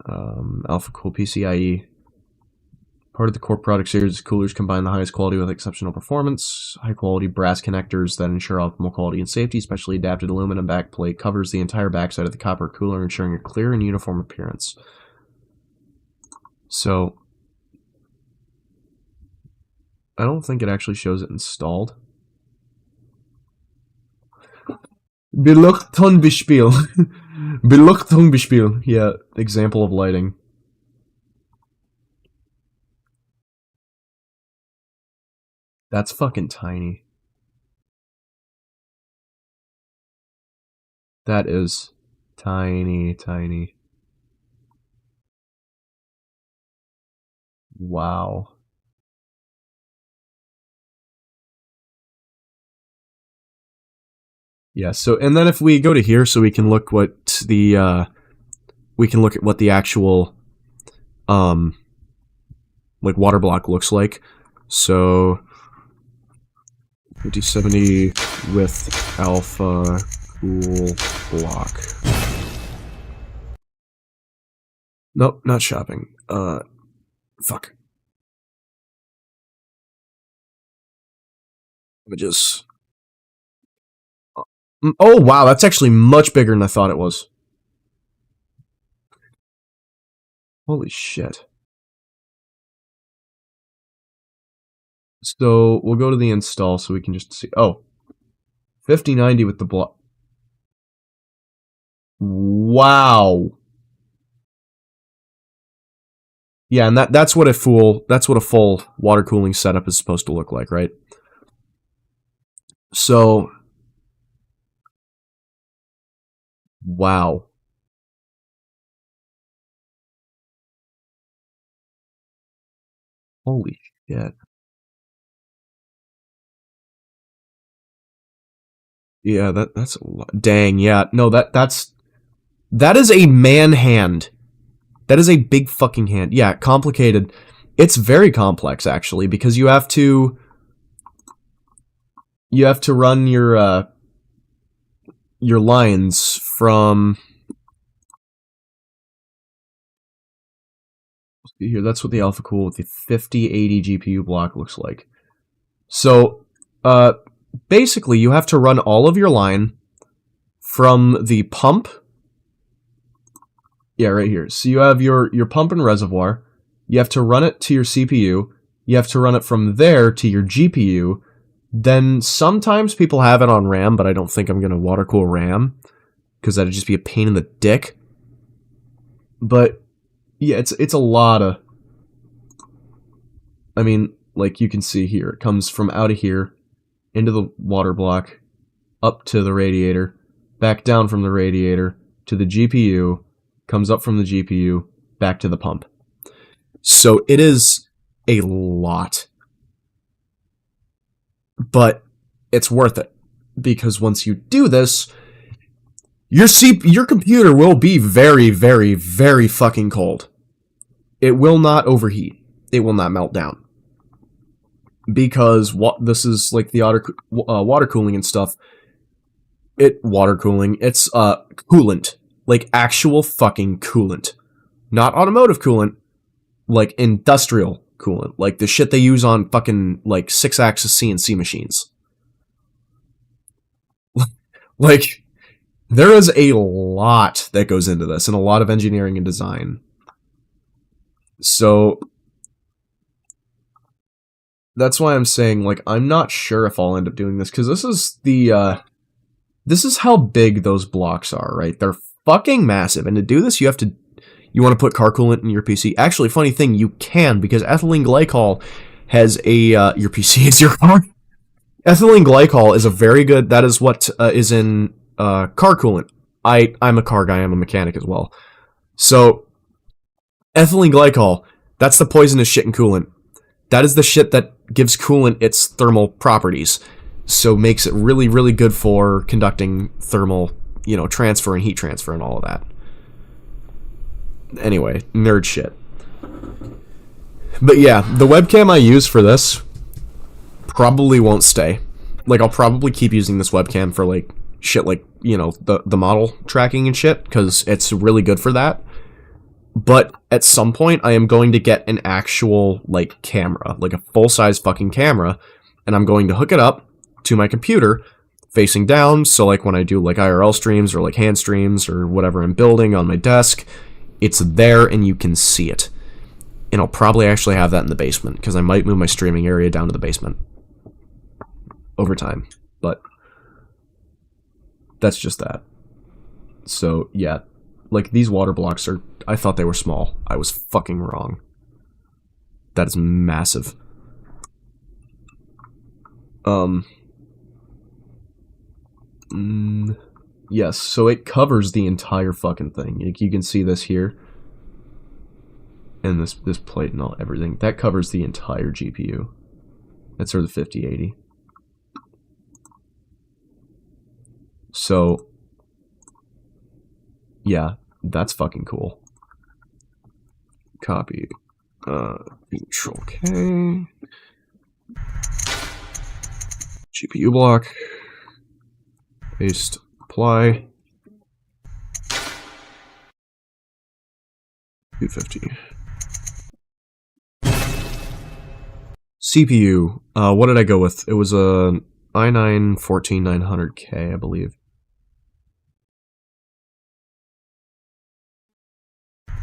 Alpha Cool PCIe. Part of the core product series, coolers combine the highest quality with exceptional performance. High quality brass connectors that ensure optimal quality and safety. Specially adapted aluminum backplate covers the entire backside of the copper cooler, ensuring a clear and uniform appearance. So, I don't think it actually shows it installed. Beleuchtungsbeispiel. Beleuchtungsbeispiel. Yeah, example of lighting. That's fucking tiny. That is tiny, tiny. Wow. Yeah, so, and then if we go to here, so we can look what the, we can look at what the actual, like, water block looks like. So, 5070 with Alpha Cool block. Nope, not shopping. Fuck. Let me just... Oh, wow, that's actually much bigger than I thought it was. Holy shit. So, we'll go to the install so we can just see... Oh. 5090 with the block. Wow. Yeah, and that's what a full water cooling setup is supposed to look like, right? So, wow. Holy shit. Yeah, that's a lot. Dang, yeah. No, that is a man hand. That is a big fucking hand. Yeah, complicated. It's very complex, actually, because you have to run your lines from here. That's what the Alpha Cool with the 5080 GPU block looks like. So, basically, you have to run all of your line from the pump. Yeah, right here. So you have your pump and reservoir. You have to run it to your CPU. You have to run it from there to your GPU. Then sometimes people have it on RAM, but I don't think I'm going to water cool RAM, because that'd just be a pain in the dick. But yeah, it's a lot of... I mean, like you can see here, it comes from out of here, into the water block, up to the radiator, back down from the radiator, to the GPU, comes up from the GPU, back to the pump. So it is a lot. But it's worth it, because once you do this, your computer will be very, very, very fucking cold. It will not overheat. It will not melt down. Because this is like the water cooling and stuff. It's coolant. Like actual fucking coolant. Not automotive coolant. Like industrial coolant. Like the shit they use on fucking like 6-axis CNC machines. Like, there is a lot that goes into this, and a lot of engineering and design. So that's why I'm saying, like, I'm not sure if I'll end up doing this, because this is how big those blocks are, right? They're fucking massive, and to do this, you want to put car coolant in your PC. Actually, funny thing, you can, because ethylene glycol has your PC is your car. Ethylene glycol is a very good, that is what is in car coolant. I'm a car guy, I'm a mechanic as well. So, ethylene glycol, that's the poisonous shit in coolant. That is the shit that gives coolant its thermal properties. So makes it really, really good for conducting thermal, transfer and heat transfer and all of that. Anyway, nerd shit. But yeah, the webcam I use for this probably won't stay. Like, I'll probably keep using this webcam for, like, shit like, the model tracking and shit, because it's really good for that. But at some point, I am going to get an actual, like, camera. Like, a full-size fucking camera, and I'm going to hook it up to my computer, facing down, so, like, when I do, like, IRL streams, or, like, hand streams, or whatever I'm building on my desk, it's there, and you can see it. And I'll probably actually have that in the basement, because I might move my streaming area down to the basement over time, but that's just that. So, yeah, like, these water blocks are, I thought they were small. I was fucking wrong. That is massive. Yes, so it covers the entire fucking thing. You can see this here. And this plate and everything. That covers the entire GPU. That's sort of the 5080. So, yeah, that's fucking cool. Copy. Control K. GPU block. Paste. Apply. 250. CPU. What did I go with? It was a i9-14900K, I believe.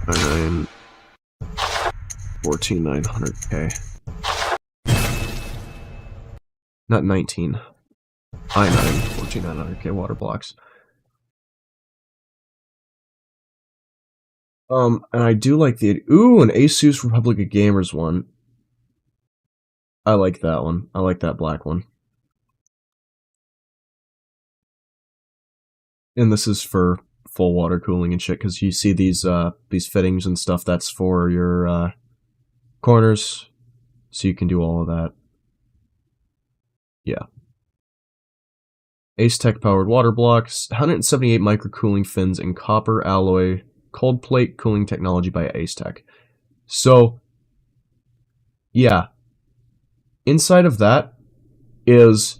i9-14900K. Not 19. i9-14900K water blocks. And I do like an Asus Republic of Gamers one. I like that one. I like that black one. And this is for full water cooling and shit, because you see these fittings and stuff, that's for your corners, so you can do all of that. Yeah. Ace Tech powered water blocks, 178 microcooling fins in copper alloy cold plate cooling technology by Acetech. So, yeah. Inside of that is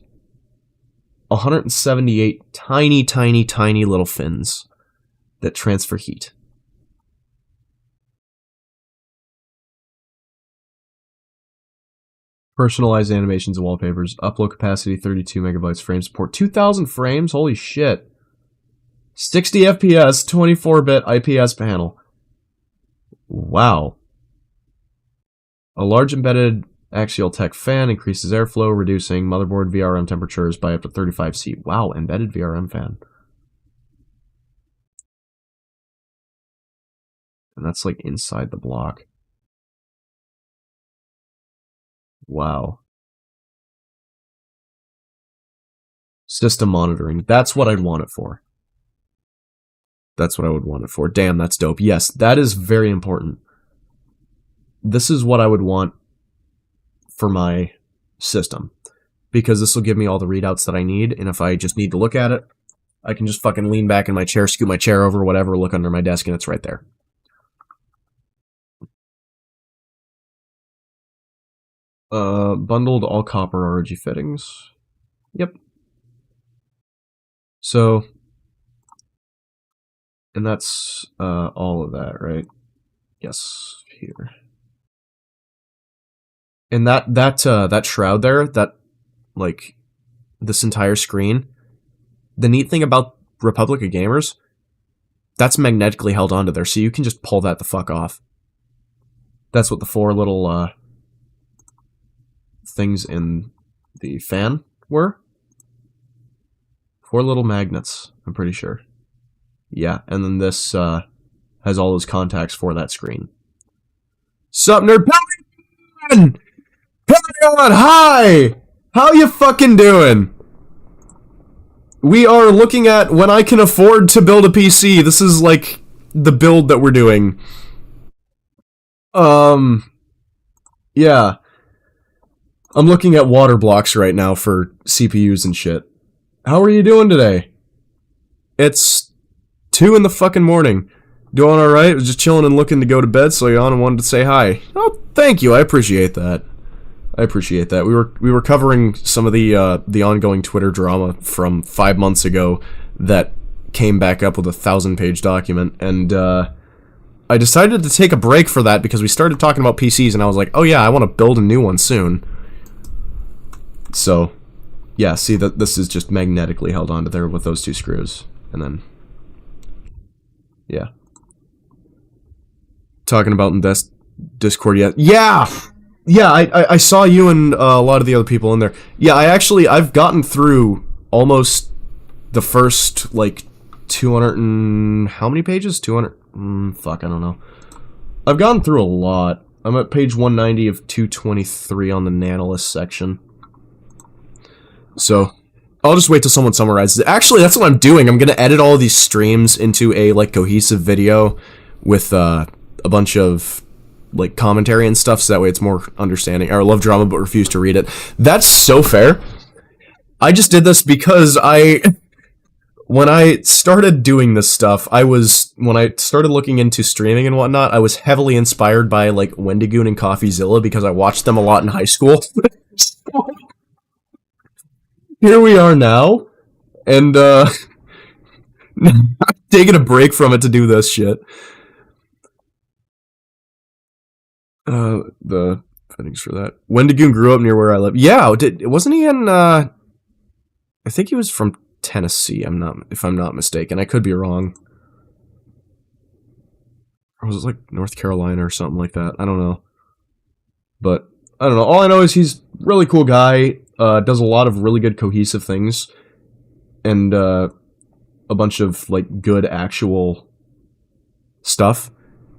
178 tiny, tiny, tiny little fins that transfer heat. Personalized animations and wallpapers. Upload capacity 32 megabytes. Frame support 2,000 frames. Holy shit. 60 FPS, 24-bit IPS panel. Wow. A large embedded axial tech fan increases airflow, reducing motherboard VRM temperatures by up to 35°C. Wow, embedded VRM fan. And that's like inside the block. Wow. System monitoring. That's what I'd want it for. That's what I would want it for. Damn, that's dope. Yes, that is very important. This is what I would want for my system. Because this will give me all the readouts that I need, and if I just need to look at it, I can just fucking lean back in my chair, scoot my chair over, whatever, look under my desk, and it's right there. Bundled all copper ROG fittings. Yep. So, and that's all of that, right? Yes, here. And that shroud there, that, like, this entire screen, the neat thing about Republic of Gamers, that's magnetically held onto there, so you can just pull that the fuck off. That's what the 4 little things in the fan were. 4 little magnets, I'm pretty sure. Yeah, and then this has all those contacts for that screen. Sup, nerd? Pelion! Pelion, hi! How you fucking doing? We are looking at when I can afford to build a PC. This is like the build that we're doing. Yeah. I'm looking at water blocks right now for CPUs and shit. How are you doing today? It's 2 in the fucking morning. Doing alright? Was just chilling and looking to go to bed, so I wanted to say hi. Oh, thank you. I appreciate that. I appreciate that. We were covering some of the ongoing Twitter drama from 5 months ago that came back up with a 1,000-page document, and I decided to take a break for that because we started talking about PCs, and I was like, oh yeah, I want to build a new one soon. So, yeah, see that this is just magnetically held onto there with those 2 screws, and then, yeah. Talking about in Discord yet? Yeah! Yeah, I saw you and a lot of the other people in there. Yeah, I've gotten through almost the first, like, 200 and... how many pages? 200... fuck, I don't know. I've gotten through a lot. I'm at page 190 of 223 on the Nanolist section. So, I'll just wait till someone summarizes it. Actually, that's what I'm doing. I'm gonna edit all of these streams into a, like, cohesive video with, a bunch of, like, commentary and stuff, so that way it's more understanding. I love drama, but refuse to read it. That's so fair. I just did this because when I started doing this stuff, when I started looking into streaming and whatnot, I was heavily inspired by, like, Wendigoon and CoffeeZilla because I watched them a lot in high school. So, here we are now, and, taking a break from it to do this shit. The fittings for that. Wendigoon grew up near where I live. Yeah, wasn't he in, I think he was from Tennessee, if I'm not mistaken. I could be wrong. Or was it like North Carolina or something like that? I don't know. But, I don't know. All I know is he's a really cool guy, does a lot of really good cohesive things, and, a bunch of, like, good actual stuff.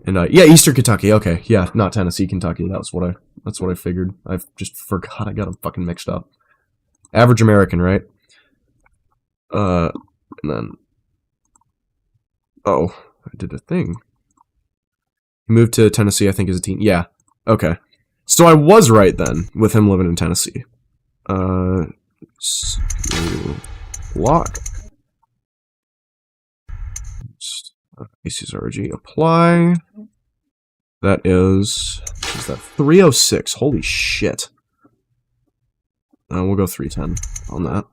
And, yeah, Eastern Kentucky, okay. Yeah, not Tennessee, Kentucky. That's what I figured. I just forgot. I got them fucking mixed up. Average American, right? And then... oh, I did a thing. He moved to Tennessee, I think, as a teen. Yeah, okay. So I was right, then, with him living in Tennessee. Lock. AC's RG, apply. That is that 306? Holy shit. We'll go 310 on that.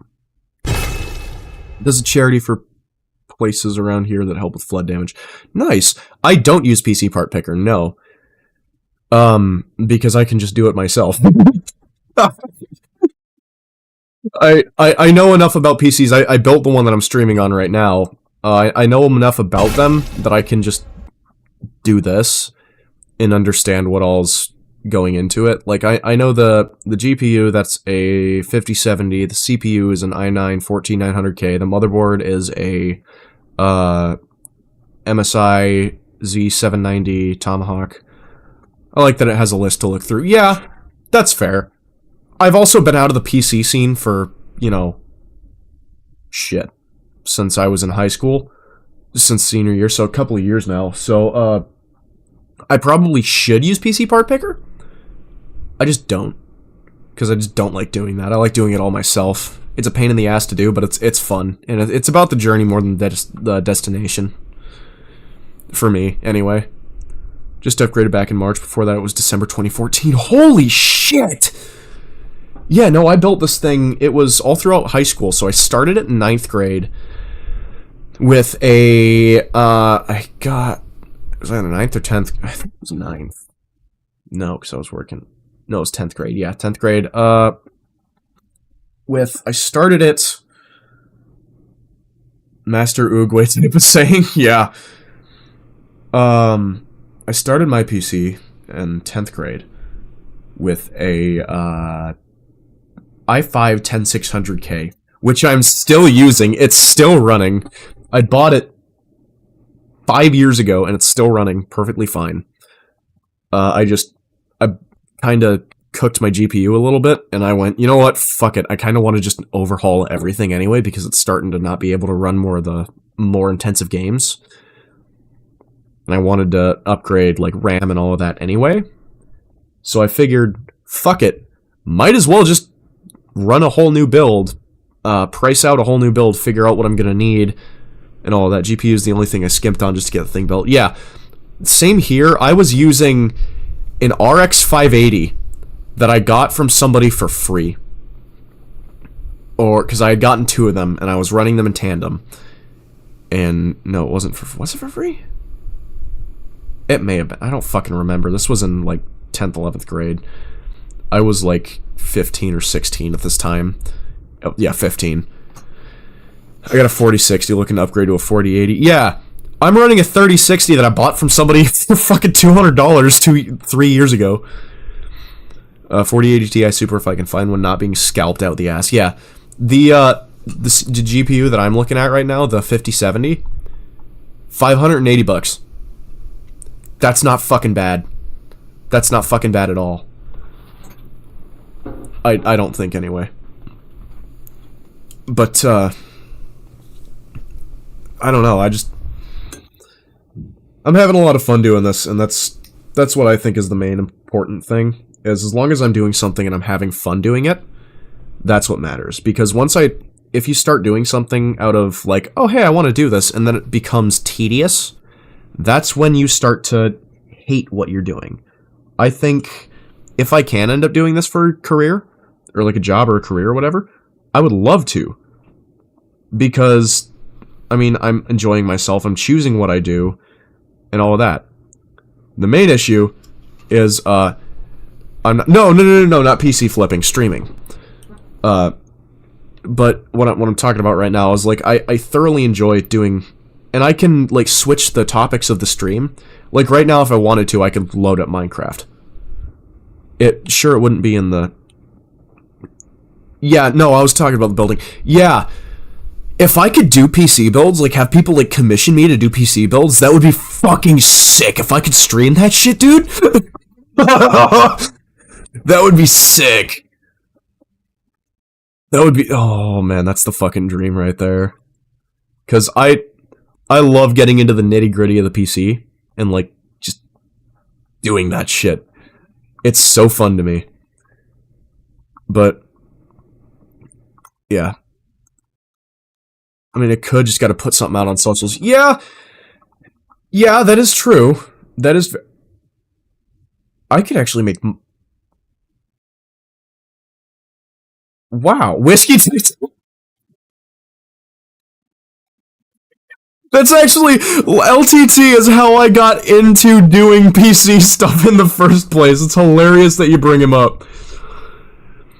There's a charity for places around here that help with flood damage. Nice. I don't use PC part picker, no. Because I can just do it myself. I know enough about PCs. I built the one that I'm streaming on right now. I know enough about them that I can just do this and understand what all's going into it. Like, I know the GPU, that's a 5070, the CPU is an i9-14900K, the motherboard is a MSI Z790 Tomahawk. I like that it has a list to look through. Yeah, that's fair. I've also been out of the PC scene for, you know, shit, since I was in high school, since senior year, so a couple of years now. So, I probably should use PC part picker. I just don't, because I just don't like doing that. I like doing it all myself. It's a pain in the ass to do, but it's fun, and it's about the journey more than the destination. For me, anyway. Just upgraded back in March. Before that, it was December 2014. Holy shit! Yeah, no, I built this thing. It was all throughout high school, so I started it in 9th grade with a, was that the 9th or 10th? I think it was 9th. No, because I was working. No, it was 10th grade. Yeah, 10th grade. I started it, Master Oogway type of saying, yeah. I started my PC in 10th grade with a, i5-10600K, which I'm still using. It's still running. I bought it 5 years ago, and it's still running perfectly fine. I kind of cooked my GPU a little bit, and I went, you know what, fuck it. I kind of want to just overhaul everything anyway, because it's starting to not be able to run more of the more intensive games. And I wanted to upgrade, like, RAM and all of that anyway. So I figured, fuck it. Might as well just run a whole new build, price out a whole new build, figure out what I'm going to need, and all of that. GPU is the only thing I skimped on just to get the thing built. Yeah, same here. I was using an RX 580 that I got from somebody for free. Or, because I had gotten 2 of them, and I was running them in tandem. And, no, it wasn't for, was it for free? It may have been. I don't fucking remember. This was in, like, 10th, 11th grade. I was, like, 15 or 16 at this time. Oh, yeah, 15. I got a 4060 looking to upgrade to a 4080. Yeah, I'm running a 3060 that I bought from somebody for fucking $200 3 years ago. 4080 Ti Super if I can find one, not being scalped out the ass. Yeah, the GPU that I'm looking at right now, the 5070, $580. That's not fucking bad. That's not fucking bad at all. I don't think, anyway. But, I don't know, I'm having a lot of fun doing this, and that's what I think is the main important thing, is as long as I'm doing something and I'm having fun doing it, that's what matters. Because if you start doing something out of, like, oh, hey, I want to do this, and then it becomes tedious, that's when you start to hate what you're doing. I think if I can end up doing this for a career, or like a job or a career or whatever, I would love to. Because, I mean, I'm enjoying myself, I'm choosing what I do, and all of that. The main issue is, I'm not, no, not PC flipping, streaming. But what I'm talking about right now is, like, I thoroughly enjoy doing, and I can, like, switch the topics of the stream. Like, right now, if I wanted to, I could load up Minecraft. It wouldn't be in the... Yeah, no, I was talking about the building. Yeah, if I could do PC builds, like, have people, like, commission me to do PC builds, that would be fucking sick. If I could stream that shit, dude. That would be sick. That would be... Oh, man, that's the fucking dream right there. Because I love getting into the nitty-gritty of the PC and, like, just doing that shit. It's so fun to me. But, yeah. I mean, it could just got to put something out on socials. Yeah, Yeah, that is true. That is... I could actually make... Wow, whiskey tastes... That's actually... LTT is how I got into doing PC stuff in the first place. It's hilarious that you bring him up.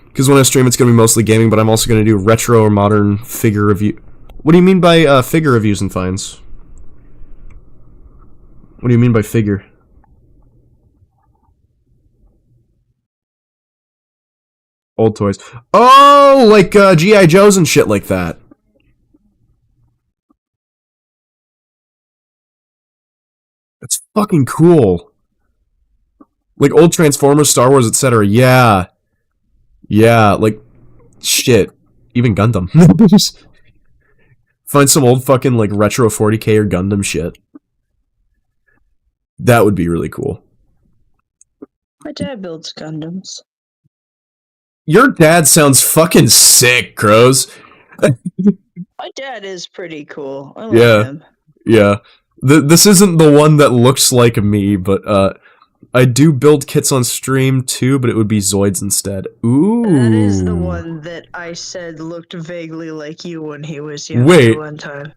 Because when I stream, it's going to be mostly gaming, but I'm also going to do retro or modern figure review... What do you mean by figure reviews and finds? What do you mean by figure? Old toys. Oh, like G.I. Joes and shit like that. That's fucking cool. Like old Transformers, Star Wars, etc. Yeah. Yeah, like, shit. Even Gundam. Find some old fucking, like, retro 40k or Gundam shit. That would be really cool. My dad builds Gundams. Your dad sounds fucking sick, Crows. My dad is pretty cool. I love him. Yeah. This isn't the one that looks like me, but I do build kits on stream too, but it would be Zoids instead. Ooh. That is the one that I said looked vaguely like you when he was young. Wait. One time.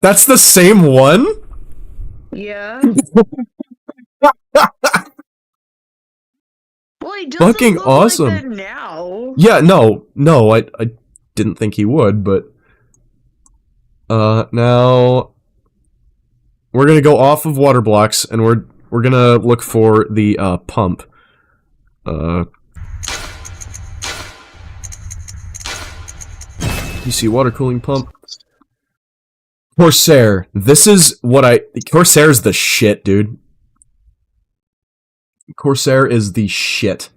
That's the same one? Yeah. Well, he doesn't Fucking look awesome. like that now. Yeah, no, I didn't think he would, but now we're gonna go off of water blocks and we're gonna look for the pump. You see water cooling pump? Corsair. This is what Corsair's the shit, dude. Corsair is the shit.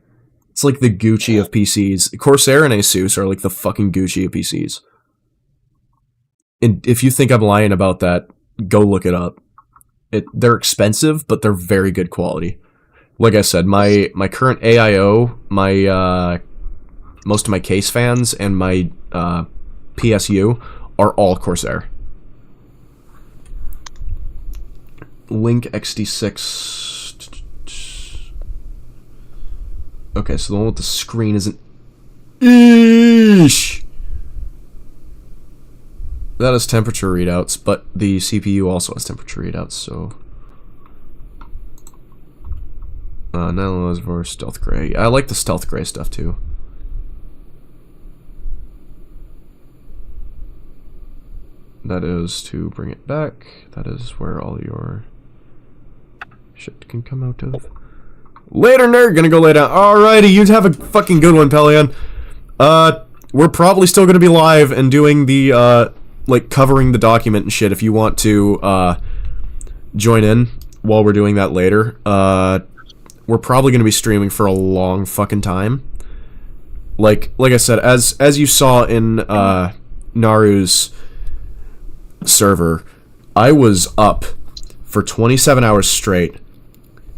It's like the Gucci of PCs. Corsair and Asus are like the fucking Gucci of PCs. And if you think I'm lying about that, go look it up. They're expensive, but they're very good quality. Like I said, my current AIO, my most of my case fans, and my PSU are all Corsair. Link XD6. Okay, so the one with the screen isn't... Eesh! That has temperature readouts, but the CPU also has temperature readouts, so... Nano for stealth gray. I like the stealth gray stuff, too. That is to bring it back. That is where all your shit can come out of. Later, nerd! Gonna go lay down. Alrighty, you have a fucking good one, Pelion. We're probably still gonna be live and doing the, like, covering the document and shit if you want to, join in while we're doing that later. We're probably gonna be streaming for a long fucking time. Like I said, as you saw in, Naru's server, I was up for 27 hours straight,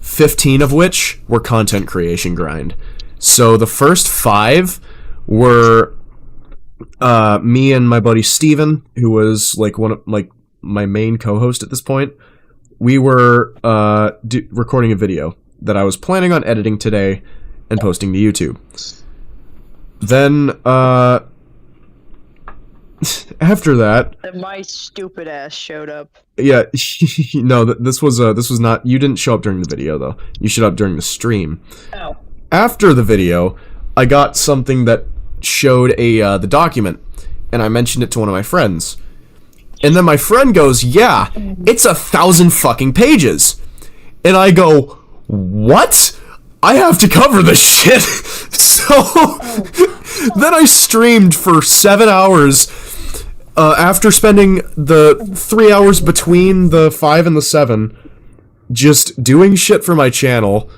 15 of which were content creation grind. So the first 5 were me and my buddy Steven, who was like one of my main co-host at this point. We were recording a video that I was planning on editing today and posting to YouTube. Then after that, and my stupid ass showed up. Yeah, no, this was not. You didn't show up during the video though. You showed up during the stream. Oh. After the video, I got something that showed the document, and I mentioned it to one of my friends, and then my friend goes, "Yeah, it's 1,000 fucking pages," and I go, "What? I have to cover this shit." So then I streamed for 7 hours. After spending the 3 hours between the 5 and the 7, just doing shit for my channel,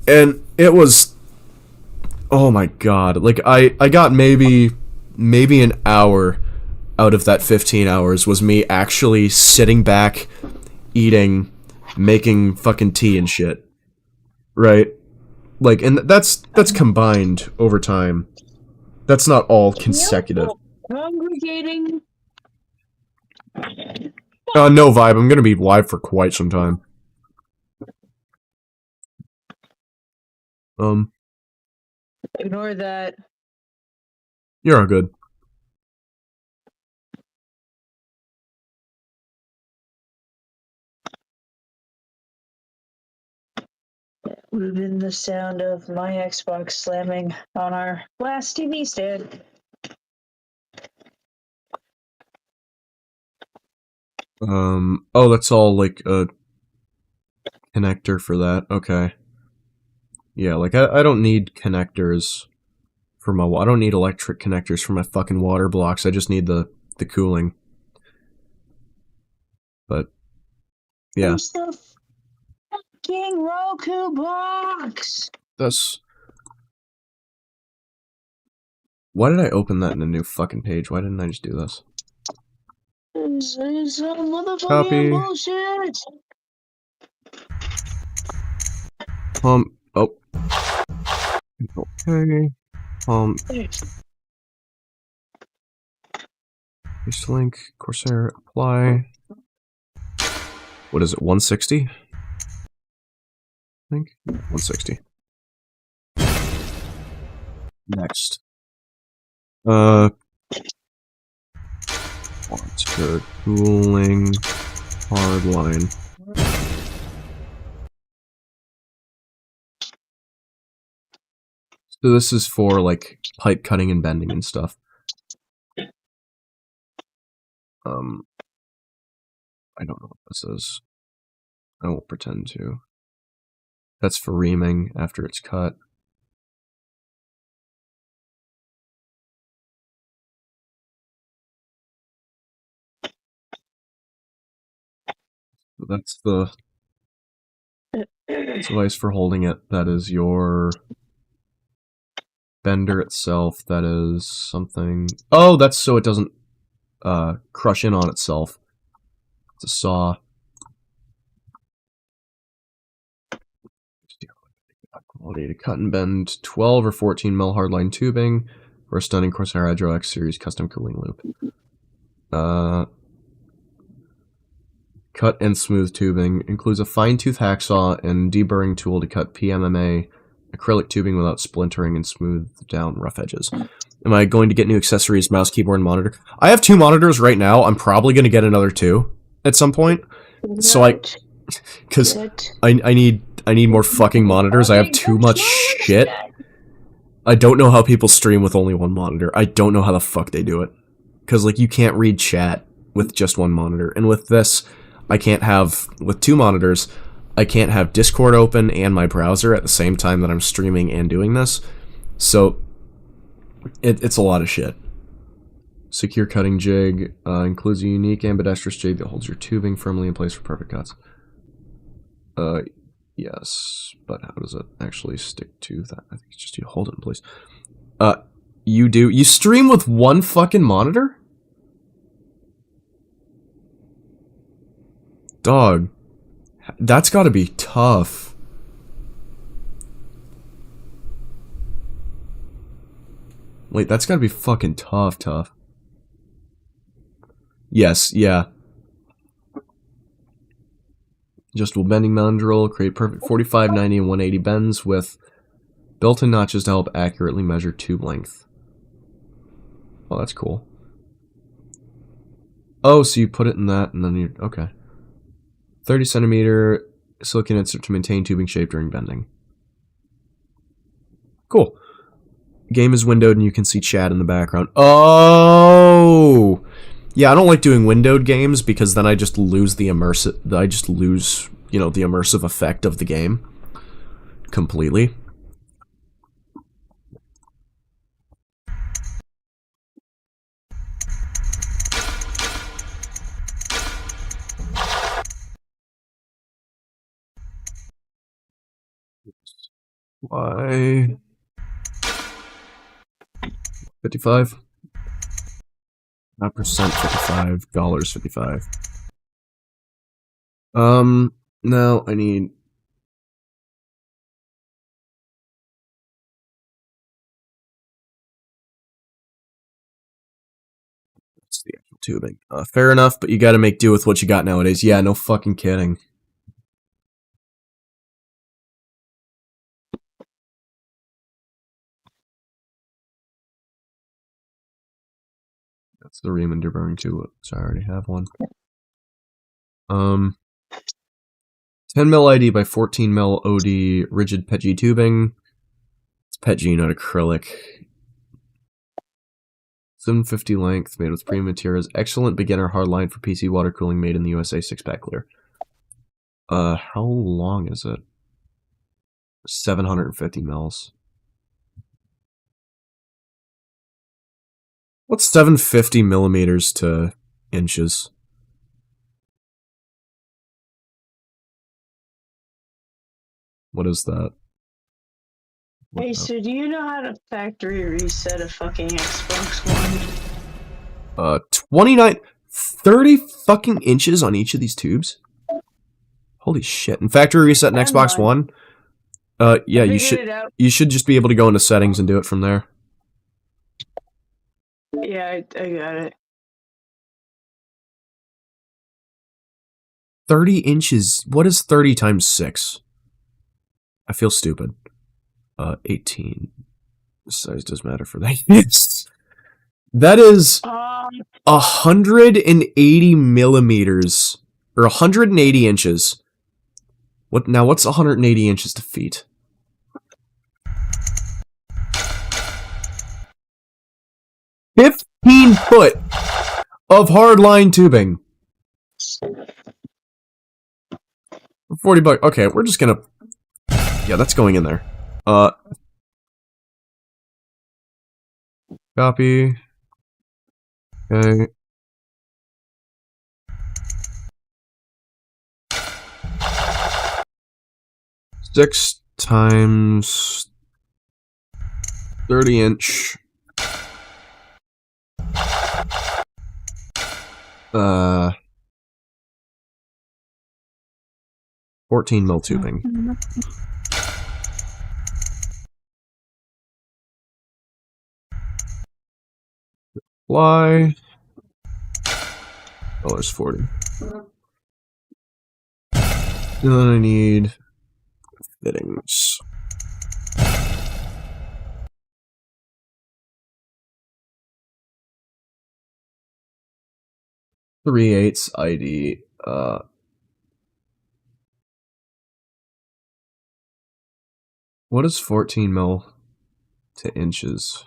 and it was, oh my god, like, I got maybe an hour out of that 15 hours was me actually sitting back, eating, making fucking tea and shit, right? Like, and that's combined over time. That's not all consecutive. Congregating. No vibe. I'm gonna be live for quite some time. Ignore that. You're all good. Would have been the sound of my Xbox slamming on our last TV stand. Oh, that's all like a connector for that. Okay. Yeah, like I don't need connectors for my. I don't need electric connectors for my fucking water blocks. I just need the cooling. But yeah, Where's the fucking Roku box? that's. Why did I open that in a new fucking page? Why didn't I just do this? This is some motherfucking Copy. bullshit. Oh. Okay. Paste link. Corsair. Apply. What is it? 160. I think 160. Next. Water cooling hardline. So this is for like pipe cutting and bending and stuff. I don't know what this is. I won't pretend to. That's for reaming after it's cut. So that's the device for holding it. That is your bender itself. That is something. Oh, that's so it doesn't crush in on itself. It's a saw. Quality to cut and bend 12 or 14 mil hardline tubing for a stunning Corsair Hydro X series custom cooling loop. Cut and smooth tubing includes a fine-tooth hacksaw and deburring tool to cut PMMA acrylic tubing without splintering and smooth down rough edges. Am I going to get new accessories, mouse, keyboard, and monitor? I have 2 monitors right now. I'm probably going to get another 2 at some point. So because I need more fucking monitors. I have too much shit. I don't know how people stream with only 1 monitor. I don't know how the fuck they do it. Because, like, you can't read chat with just 1 monitor. And with this, I can't have, with 2 monitors, I can't have Discord open and my browser at the same time that I'm streaming and doing this. So, it's a lot of shit. Secure cutting jig includes a unique ambidextrous jig that holds your tubing firmly in place for perfect cuts. Yes, but how does it actually stick to that? I think it's just you hold it in place. You stream with 1 fucking monitor? Dog, that's gotta be tough. Wait, that's gotta be fucking tough. Yes, yeah. Adjustable bending mandrel, create perfect 45, 90, and 180 bends with built-in notches to help accurately measure tube length. Oh, that's cool. Oh, so you put it in that, and then you... Okay. 30 centimeter silicone insert to maintain tubing shape during bending. Cool. Game is windowed, and you can see chat in the background. Oh! Yeah, I don't like doing windowed games, because then I just lose the immersive... I just lose, you know, the immersive effect of the game. Completely. Why? 55? Not percent 55, dollars 55. No, I need... It's the actual tubing. Fair enough, but you gotta make do with what you got nowadays. Yeah, no fucking kidding. That's the Riemann Durburg too. So I already have one. 10 mil ID by 14 mil OD rigid PETG tubing. It's PETG, not acrylic. 750 length, made with premium materials. Excellent beginner hardline for PC water cooling, made in the USA. 6-pack clear. How long is it? 750 mils. What's 750 millimeters to inches? What is that? Hey, so do you know how to factory reset a fucking Xbox One? 29, 30 fucking inches on each of these tubes? Holy shit. And factory reset an Xbox One? Yeah, you should just be able to go into settings and do it from there. Yeah, I got it. 30 inches. What is 30 times 6? I feel stupid. 18. The size does matter for that. That is 180 millimeters. Or 180 inches. What now? What's 180 inches to feet? $15 of hardline tubing. $40. Okay, we're just gonna. Yeah, that's going in there. Copy. Okay. Six times 30-inch. 14 mil tubing. Fly. $40. And then I need fittings. $3/8 ID. What is 14 mil to inches?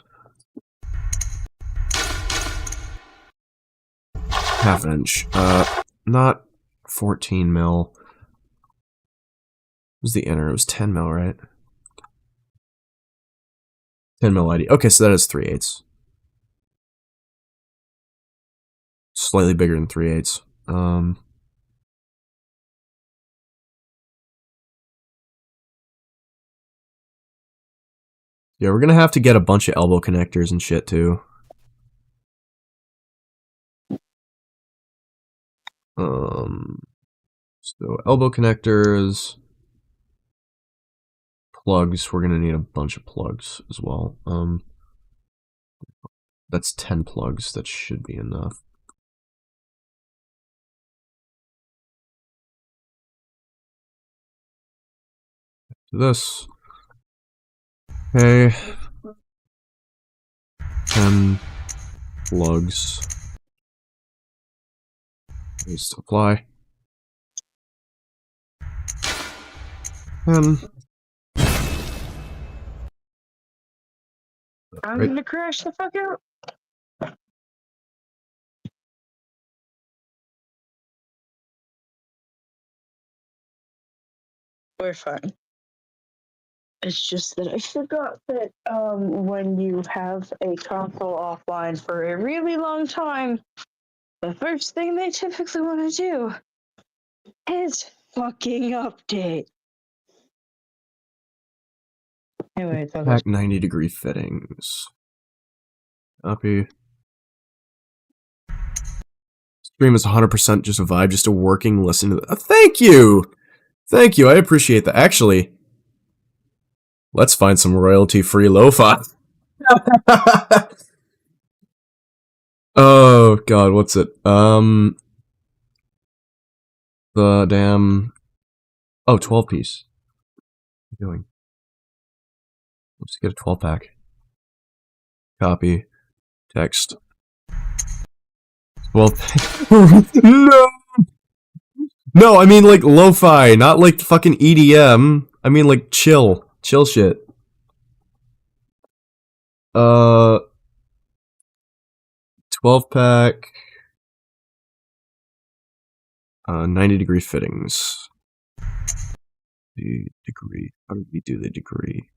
Half an inch. Not 14 mil. What was the inner? It was 10 mil, right? 10 mil ID. Okay, so that is 3/8. Slightly bigger than 3/8. Yeah, we're gonna have to get a bunch of elbow connectors and shit too. So elbow connectors, plugs. We're gonna need a bunch of plugs as well. That's 10 plugs. That should be enough. This. Okay. 10 plugs. Needs to apply. 10. I'm gonna crash the fuck out. We're fine. It's just that I forgot that when you have a console offline for a really long time, the first thing they typically want to do is fucking update. Anyway, Pack 90-degree fittings. Copy. Stream is 100% just a vibe, just a working listen to the. Thank you! Thank you, I appreciate that. Actually, let's find some royalty-free lo-fi. Oh, God, what's it? The damn... Oh, 12 piece. What are you doing? Let's get a 12 pack. Copy. Text. Well, no! No, I mean like lo-fi, not like fucking EDM. I mean like chill. Chill shit. 12 pack. 90-degree fittings. The degree. How did we do the degree?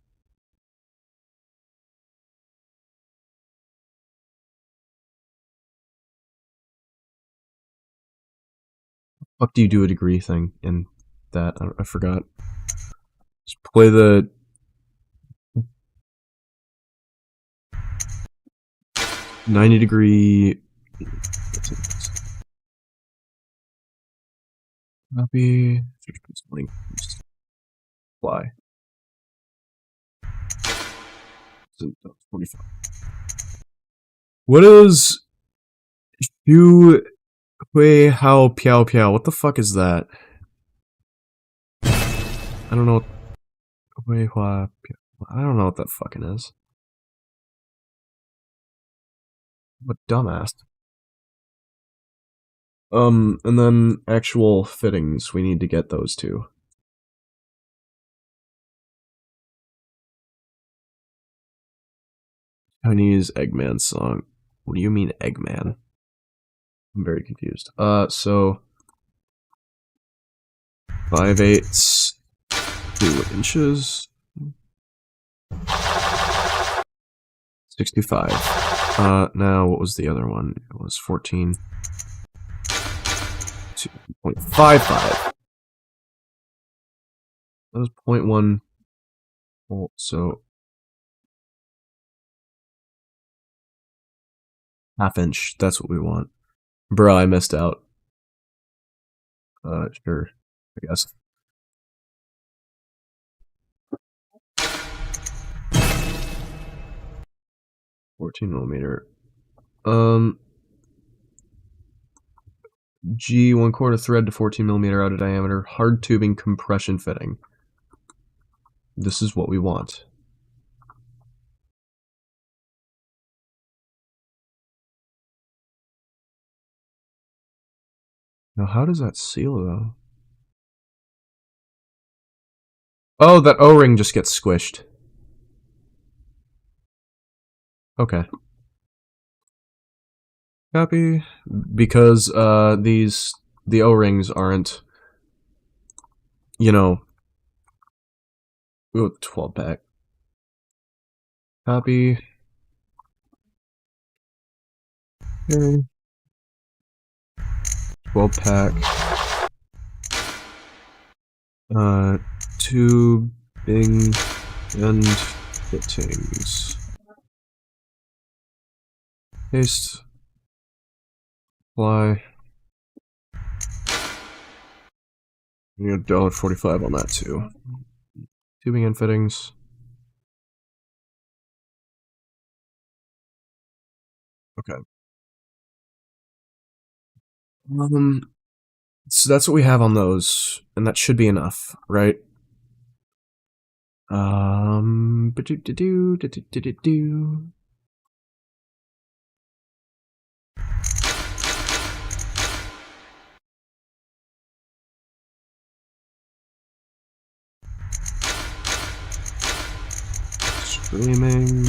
Fuck do you do a degree thing in that? I forgot. Just play the 90-degree. Copy. Link. Apply. 45. What is Hu Hui Hao Piao Piao? What the fuck is that? I don't know. Hui Hua Piao. I don't know what that fucking is. What dumbass. And then actual fittings. We need to get those two. Chinese Eggman song. What do you mean Eggman? I'm very confused. So 5/8 2 inches. 65. Now what was the other one? It was 14. 2.55. That was 0.1 volt, so half inch. That's what we want. Bruh, I missed out. Sure. I guess. $14mm. G 1/4 thread to 14mm outer diameter, hard tubing compression fitting. This is what we want. Now, how does that seal though? Oh, that O-ring just gets squished. Okay. Copy. Because the O-rings aren't, you know, ooh, 12 pack. Copy. Okay. 12 pack. Tubing and fittings. Paste. Apply. You get $1.45 on that too. Tubing and fittings. Okay. So that's what we have on those, and that should be enough, right? Ba-do-do-do. Streaming.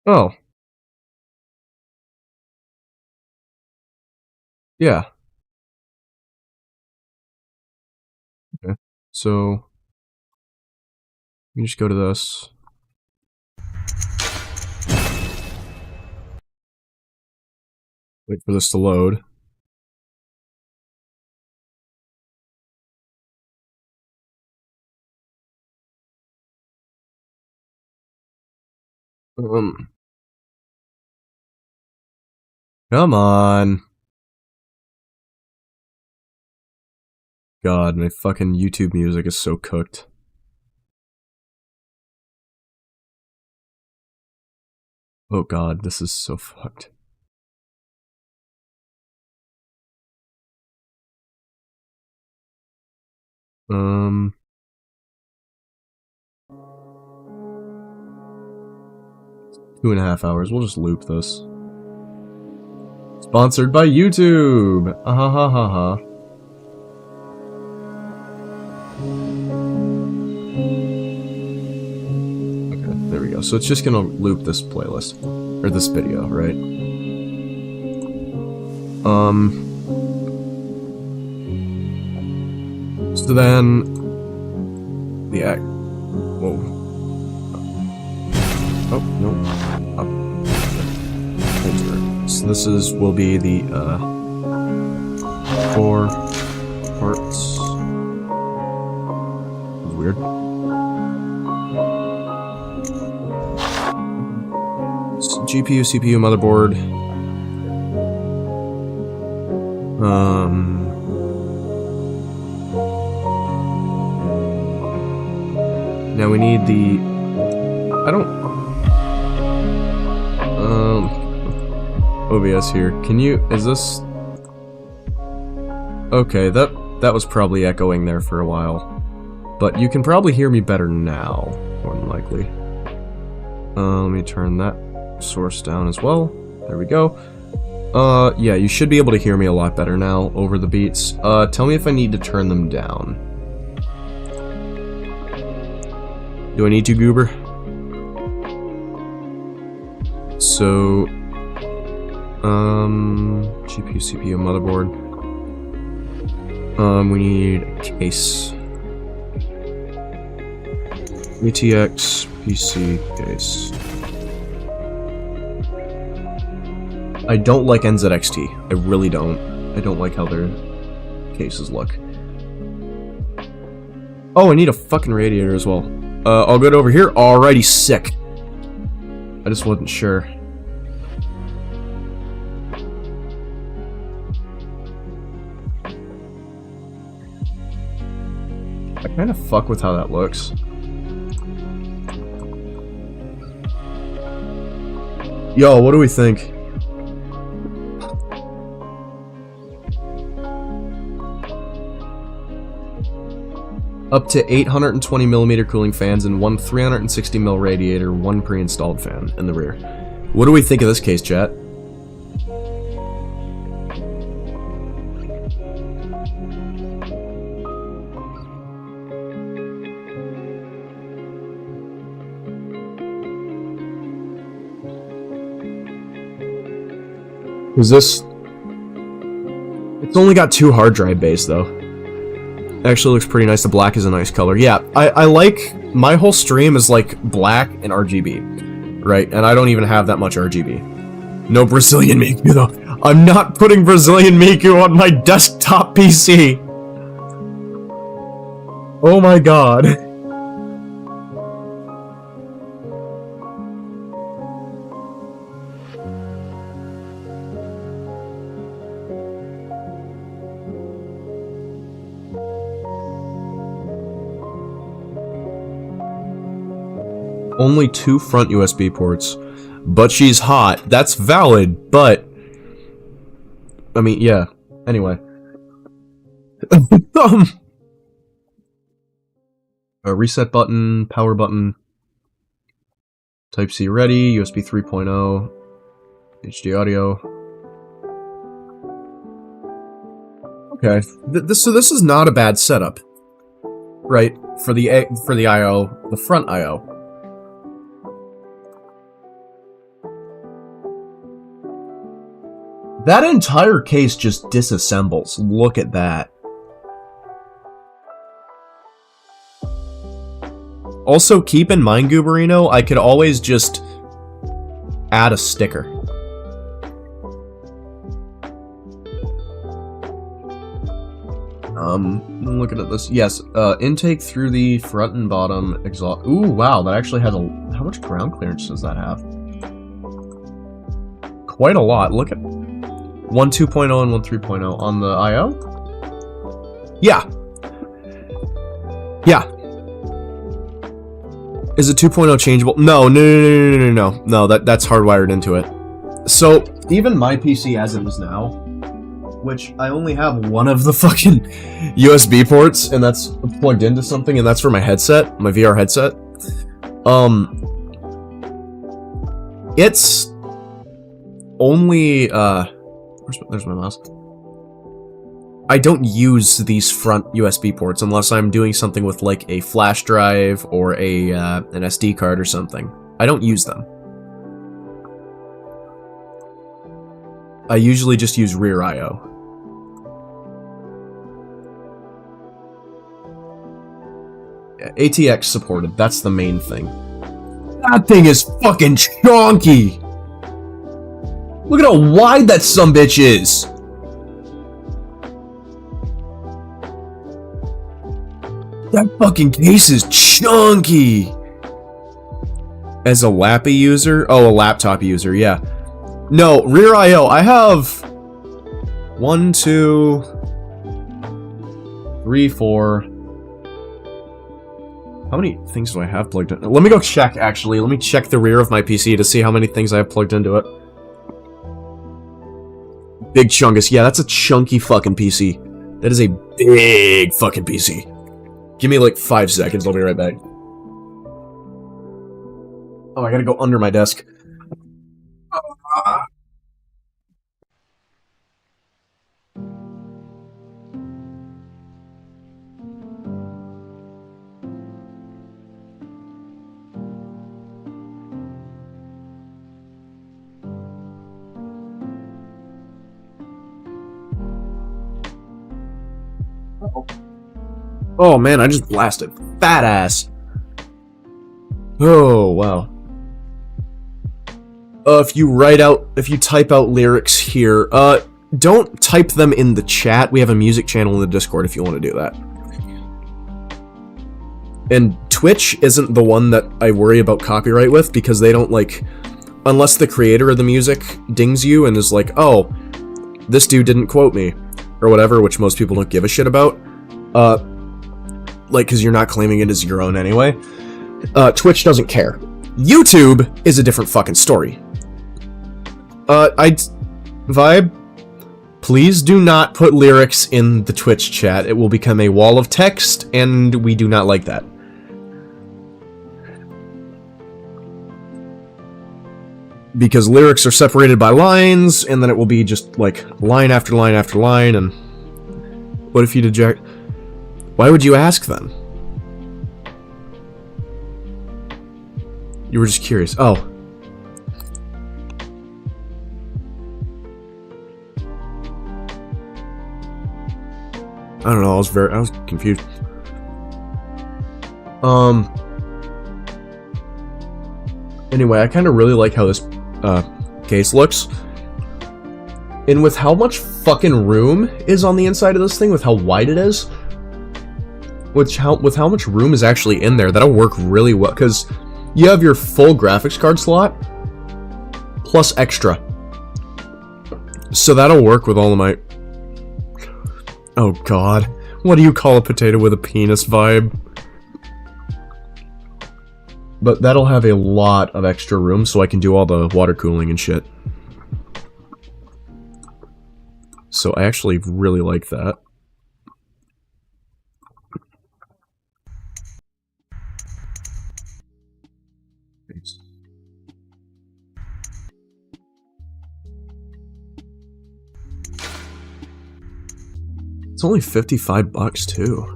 Oh. Yeah. Okay. So you just go to this. Wait for this to load. Come on. God, my fucking YouTube music is so cooked. Oh god, this is so fucked. Two and a half hours. We'll just loop this. Sponsored by YouTube! Ha ha ha ha. Okay, there we go. So it's just gonna loop this playlist. Or this video, right? So then... the act... Whoa. Oh, no. Up. So this will be the, 4 parts. This is weird. GPU, CPU, motherboard. Now we need the... I don't... OBS here. Can you... is this... Okay, that was probably echoing there for a while. But you can probably hear me better now, more than likely. Let me turn that source down as well. There we go. Yeah, you should be able to hear me a lot better now over the beats. Tell me if I need to turn them down. Do I need to, Goober? So... GPU, CPU, motherboard. We need a case. ATX, PC, case. I don't like NZXT. I really don't. I don't like how their cases look. Oh, I need a fucking radiator as well. I'll get over here. Alrighty, sick. I just wasn't sure. I kind of fuck with how that looks. Yo, what do we think? Up to 820mm cooling fans and one 360mm radiator, one pre-installed fan in the rear. What do we think of this case, chat? Is this... It's only got 2 hard drive bays, though. Actually looks pretty nice. The black is a nice color. Yeah, I like... My whole stream is, like, black and RGB. Right? And I don't even have that much RGB. No Brazilian Miku, though. I'm not putting Brazilian Miku on my desktop PC! Oh my god. Only 2 front USB ports. But she's hot. That's valid, but... I mean, yeah. Anyway. A reset button, power button. Type-C ready, USB 3.0. HD audio. Okay. So this is not a bad setup. Right? For the I/O, the front I/O. That entire case just disassembles. Look at that. Also, keep in mind, Gooberino, I could always just add a sticker. Looking at this. Yes, intake through the front and bottom exhaust. Ooh, wow, that actually has a... How much ground clearance does that have? Quite a lot. Look at... One 2.0 and one 3.0 on the I/O? Yeah. Yeah. Is it 2.0 changeable? No, no, that's hardwired into it. So, even my PC as it is now, which I only have one of the fucking USB ports, and that's plugged into something, and that's for my headset, my VR headset. It's only, there's my mouse. I don't use these front USB ports unless I'm doing something with like a flash drive or a an SD card or something. I don't use them. I usually just use rear I/O. Yeah, ATX supported, that's the main thing. That thing is fucking chonky! Look at how wide that sumbitch is! That fucking case is chunky! As a lappy user? Oh, a laptop user, yeah. No, rear I/O, I have 1, 2, 3, 4. How many things do I have plugged in? Let me go check, actually. Let me check the rear of my PC to see how many things I have plugged into it. Big chungus. Yeah, that's a chunky fucking PC. That is a big fucking PC. Give me like 5 seconds, I'll be right back. Oh, I gotta go under my desk. Oh man, I just blasted. Fat ass. Oh, wow. If you type out lyrics here, don't type them in the chat. We have a music channel in the Discord if you want to do that. And Twitch isn't the one that I worry about copyright with, because they don't, like, unless the creator of the music dings you and is like, oh, this dude didn't quote me, or whatever, which most people don't give a shit about, like, because you're not claiming it as your own anyway. Twitch doesn't care. YouTube is a different fucking story. Vibe, please do not put lyrics in the Twitch chat. It will become a wall of text, and we do not like that. Because lyrics are separated by lines, and then it will be just, like, line after line after line, and... What if you deject... Why would you ask then? You were just curious. Oh. I don't know, I was confused. Anyway, I kind of really like how this case looks. And with how much fucking room is on the inside of this thing, with how wide it is, with how much room is actually in there, that'll work really well, because you have your full graphics card slot, plus extra. So that'll work with all of my... Oh god. What do you call a potato with a penis, Vibe? But that'll have a lot of extra room, so I can do all the water cooling and shit. So I actually really like that. It's only 55 bucks too.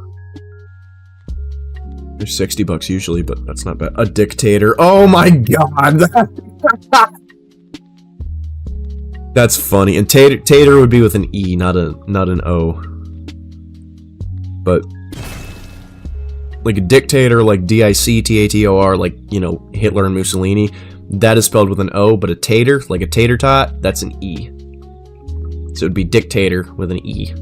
There's 60 bucks usually, but that's not bad. A dictator. Oh my god! That's funny. And tater would be with an E, not an O. But like a dictator, like D-I-C-T-A-T-O-R, like, you know, Hitler and Mussolini, that is spelled with an O, but a tater, like a tater tot, that's an E. So it would be dictator with an E.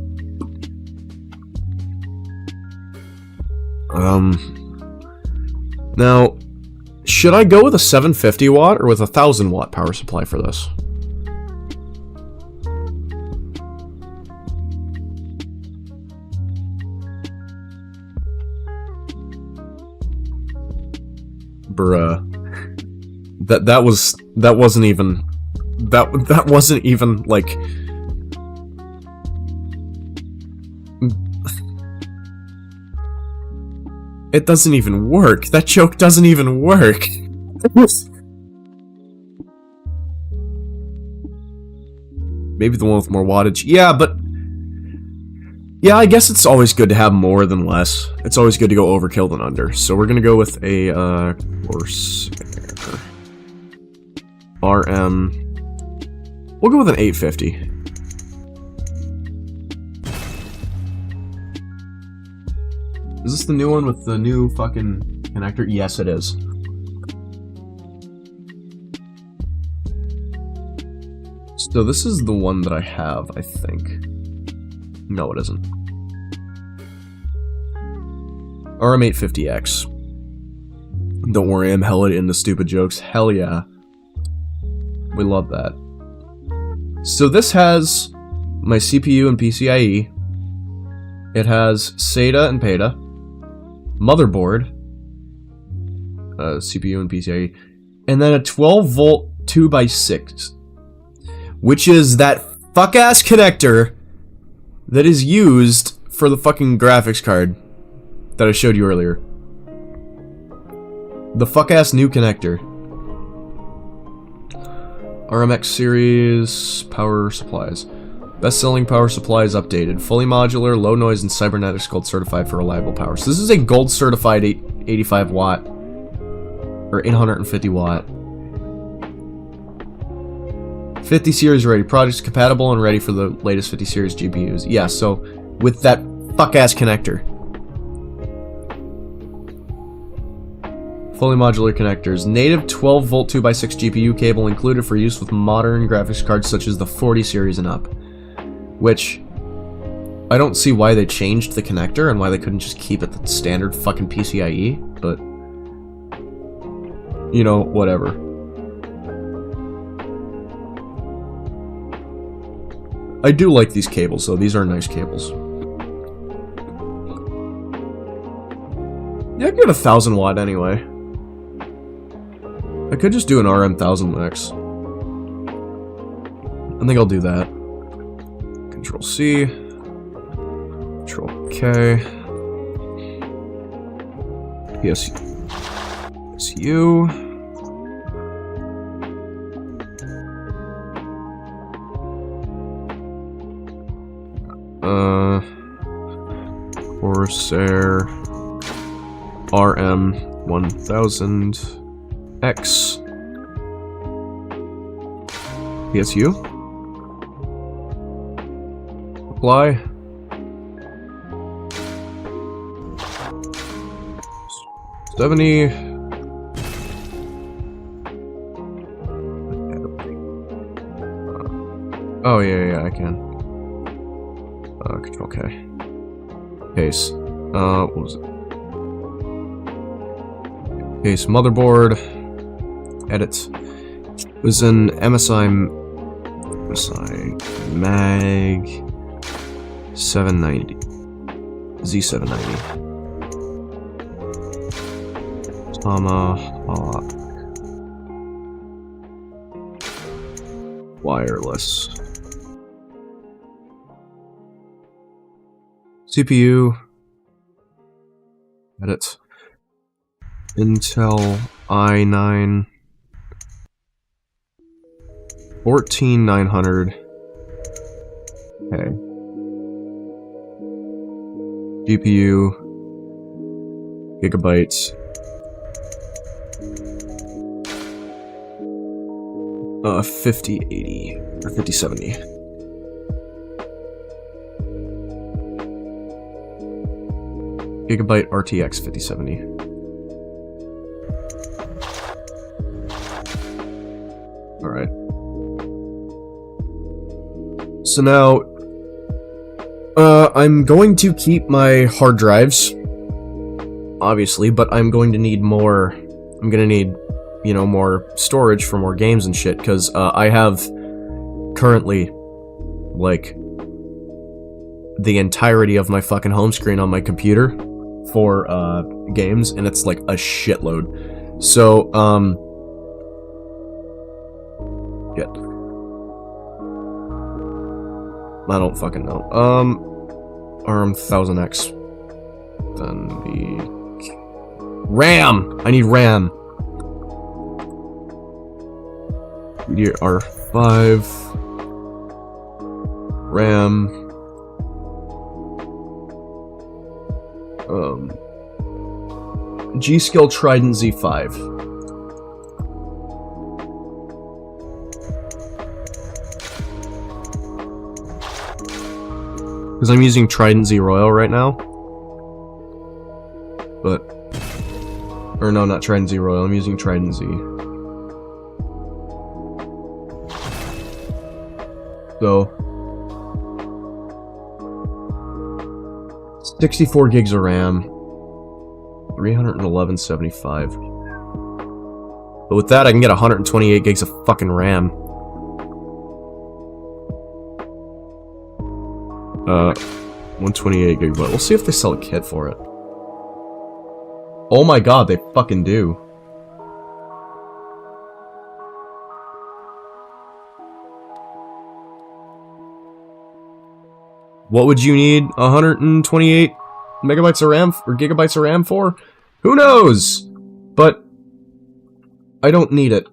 Now, should I go with a 750 watt or with a 1000 watt power supply for this? Bruh. That wasn't even like it doesn't even work. That joke doesn't even work. Maybe the one with more wattage. Yeah, but yeah, I guess it's always good to have more than less. It's always good to go overkill than under. So we're gonna go with a Corsair RM. We'll go with an 850. Is this the new one with the new fucking connector? Yes, it is. So this is the one that I have, I think. No, it isn't. RM850X. Don't worry, I'm hella into stupid jokes. Hell yeah. We love that. So this has my CPU and PCIe. It has SATA and PATA. Motherboard. CPU and PCIe. And then a 12-volt 2x6. Which is that fuck-ass connector that is used for the fucking graphics card that I showed you earlier. The fuck-ass new connector. RMX series power supplies. Best-selling power supplies updated. Fully modular, low noise, and cybernetics gold certified for reliable power. So this is a gold certified 85 watt or 850 watt. 50 series ready. Projects compatible and ready for the latest 50 series GPUs. Yeah, so with that fuck-ass connector. Fully modular connectors. Native 12-volt 2x6 GPU cable included for use with modern graphics cards such as the 40 series and up. Which, I don't see why they changed the connector and why they couldn't just keep it the standard fucking PCIe, but, you know, whatever. I do like these cables, though. These are nice cables. Yeah, I get a 1000 watt anyway. I could just do an RM 1000X. I think I'll do that. Control C. Control K. PSU. Corsair RM 1000X. PSU. Apply. $70. Oh yeah, I can. Control K. Case. What was it? Case motherboard. Edit. It was an MSI Mag 790. Z790. Tomahawk. Wireless. CPU. Edit. Intel i9 14900. Okay. GPU. Gigabytes. 5080 or 5070. Gigabyte RTX 5070. Alright. So now, I'm going to keep my hard drives, obviously, but I'm going to need more, I'm gonna need, you know, more storage for more games and shit, because, I have currently, like, the entirety of my fucking home screen on my computer for, games, and it's like a shitload. So, Get. I don't fucking know. ARM 1000X. Then the RAM! I need RAM! DDR5. RAM. G-Skill Trident Z5. Because I'm using Trident Z Royal right now. But... Or no, not Trident Z Royal, I'm using Trident Z. So... 64 gigs of RAM. 311.75. But with that, I can get 128 gigs of fucking RAM. 128 gigabyte. We'll see if they sell a kit for it. Oh my god, they fucking do. What would you need 128 megabytes of RAM or gigabytes of RAM for? Who knows? But I don't need it.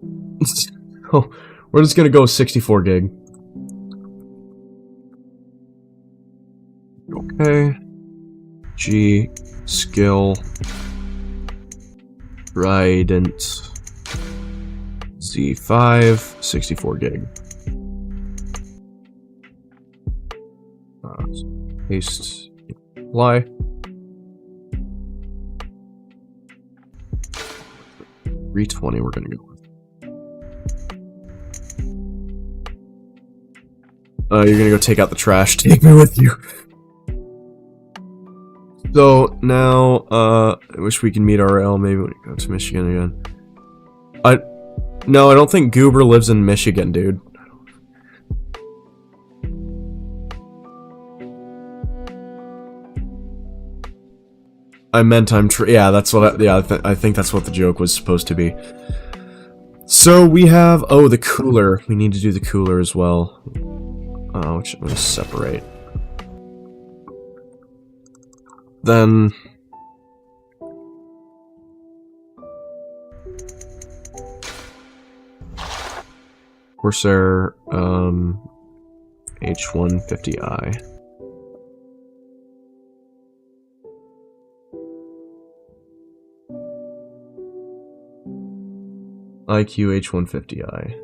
So we're just gonna go 64 gig. Okay. G skill Trident Z5 64 gig. Paste apply. 320 we're gonna go with. You're gonna go take out the trash. Take me with you. So now, I wish we can meet RL. Maybe when we go to Michigan again. No, I don't think Goober lives in Michigan, dude. I meant yeah, that's what I think that's what the joke was supposed to be. So we have, oh, the cooler. We need to do the cooler as well. Which I'm gonna separate. Then Corsair H150i. IQ H150i.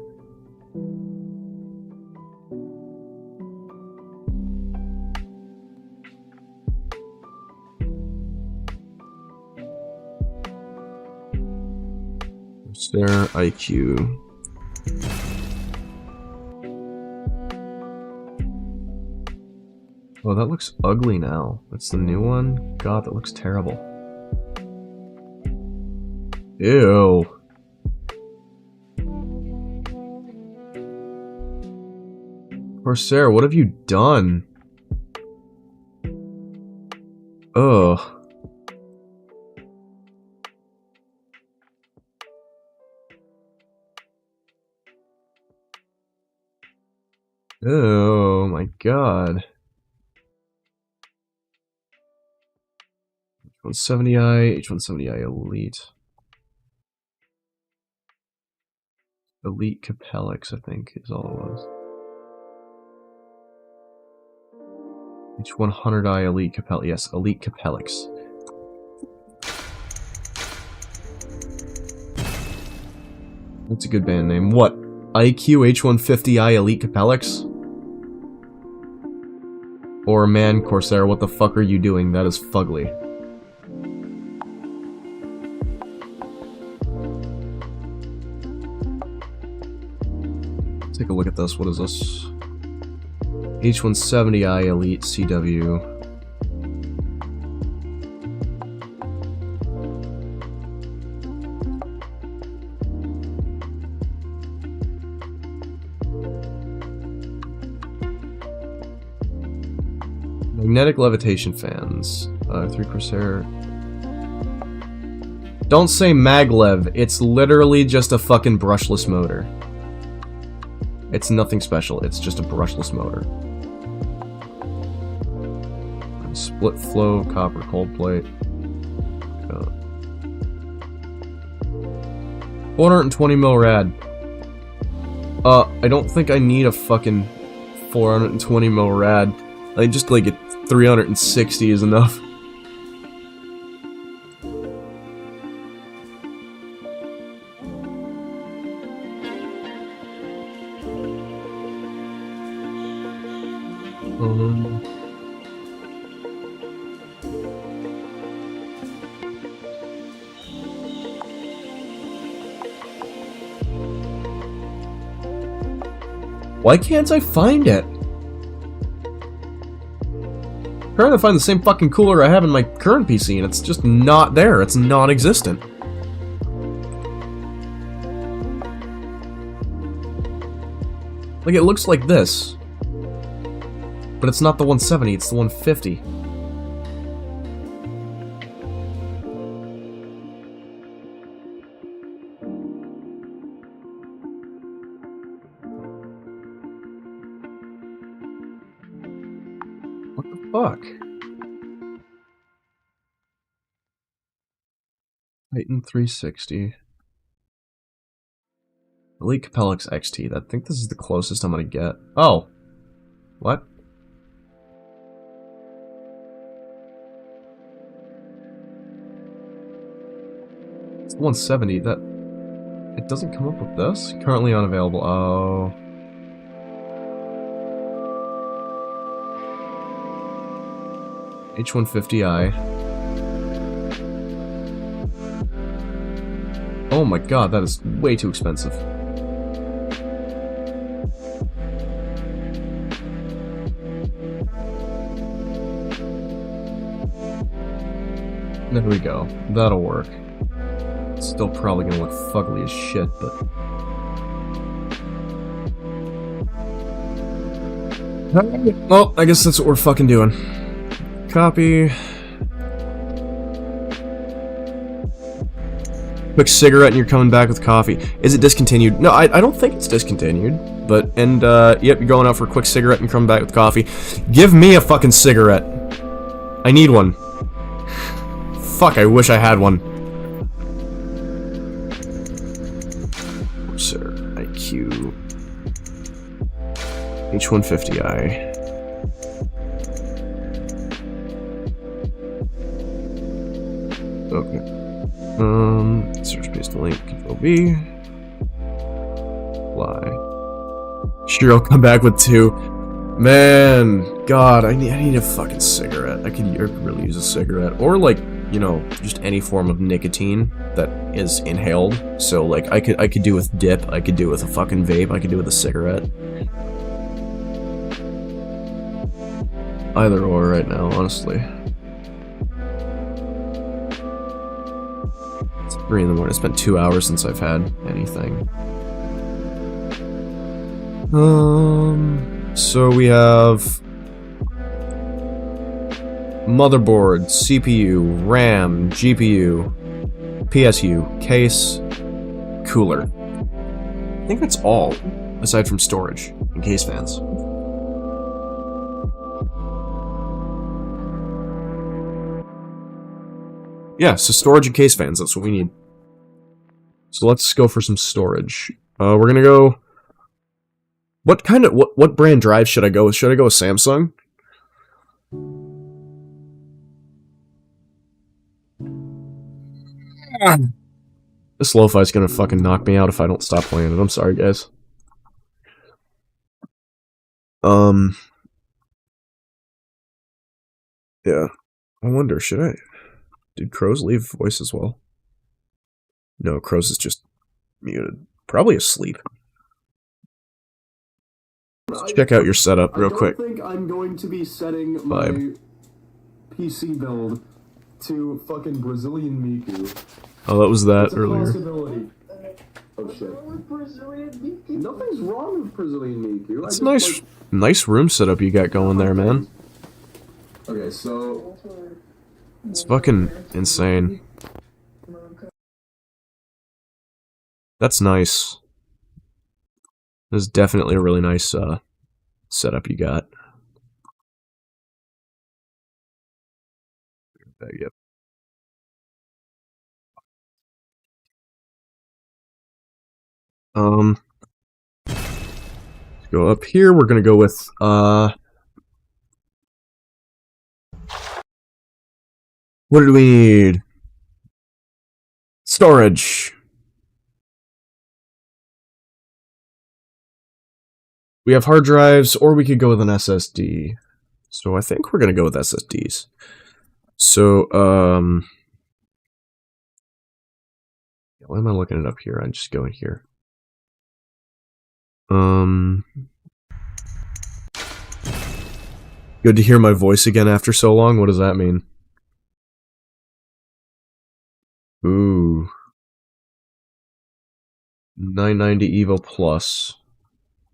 Corsair IQ. Oh, that looks ugly now. That's the new one? God, that looks terrible. Ew. Corsair, what have you done? Ugh. Oh my god. H170i, H170i Elite. Elite Capellix, I think, is all it was. H100i Elite Capellix. Yes, Elite Capellix. That's a good band name. What? IQ H150i Elite Capellix? Or man, Corsair, what the fuck are you doing? That is fugly. Take a look at this. What is this? H170i Elite CW. Magnetic levitation fans. 3 Corsair. Don't say maglev. It's literally just a fucking brushless motor. It's nothing special. It's just a brushless motor. Split flow, copper cold plate. 420 mil rad. I don't think I need a fucking 420 mil rad. I just like it 360 is enough. Why can't I find it? I'm trying to find the same fucking cooler I have in my current PC, and it's just not there. It's non-existent. Like, it looks like this. But it's not the 170, it's the 150. What the fuck? Titan 360. Elite Capellix XT. I think this is the closest I'm gonna get. Oh! What? It's 170. That... It doesn't come up with this? Currently unavailable. Oh... H150i. Oh my god, that is way too expensive. There we go. That'll work. It's still probably gonna look fugly as shit, but... Well, I guess that's what we're fucking doing. Copy. Quick cigarette and you're coming back with coffee. Is it discontinued? No, I don't think it's discontinued. But, and, yep, you're going out for a quick cigarette and coming back with coffee. Give me a fucking cigarette. I need one. Fuck, I wish I had one. Sir, IQ. H150i. Okay. Search paste link, Control V. Fly. Sure, I'll come back with 2. Man, God, I need a fucking cigarette. I could really use a cigarette. Or, like, you know, just any form of nicotine that is inhaled. So, like, I could do with dip, I could do with a fucking vape, I could do with a cigarette. Either or right now, honestly. 3 in the morning. It's been 2 hours since I've had anything. So we have motherboard, CPU, RAM, GPU, PSU, case, cooler. I think that's all, aside from storage and case fans. Yeah, so storage and case fans, that's what we need. So let's go for some storage. We're gonna go... What brand drive should I go with? Should I go with Samsung? This lo-fi's gonna fucking knock me out if I don't stop playing it. I'm sorry, guys. Yeah. I wonder, should I... Did Crows leave voice as well? No, Crows is just muted. Probably asleep. Let's check out your setup real quick. I think I'm going to be setting my PC build to fucking Brazilian Miku. Oh, that was that It's a earlier. possibility. Oh shit. Nothing's wrong with Brazilian Miku. That's nice, nice room setup you got going there, man. Okay, so It's fucking insane. That's nice. This is definitely a really nice setup you got. Yep. Let's go up here. We're gonna go with what do we need? Storage. We have hard drives, or we could go with an SSD. So I think we're gonna go with SSDs. So why am I looking it up here? I'm just going here. Good to hear my voice again after so long. What does that mean? Ooh. 990 Evo Plus.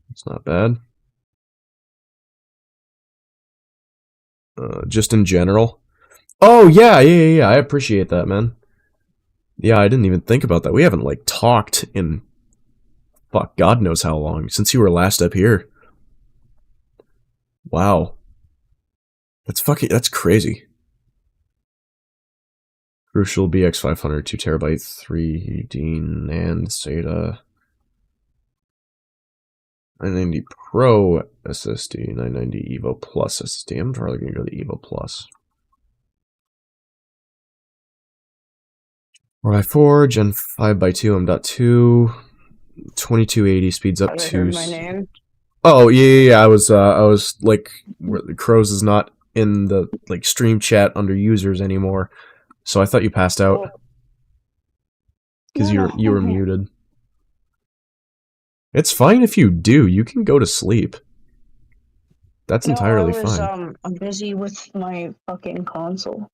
It's not bad. Just in general. Oh, yeah. I appreciate that, man. Yeah, I didn't even think about that. We haven't, like, talked in... Fuck, God knows how long. Since you were last up here. Wow. That's crazy. Crucial BX500, 2TB, 3D NAND SATA. 990 Pro SSD, 990 Evo Plus SSD. I'm probably going to go the Evo Plus. 4x4, Gen 5x2, M.2, 2280 speeds up to. My name. Oh yeah. I was like, Crows is not in the like stream chat under users anymore, so I thought you passed out because you were muted. It's fine if you do. You can go to sleep. That's entirely fine. I'm busy with my fucking console.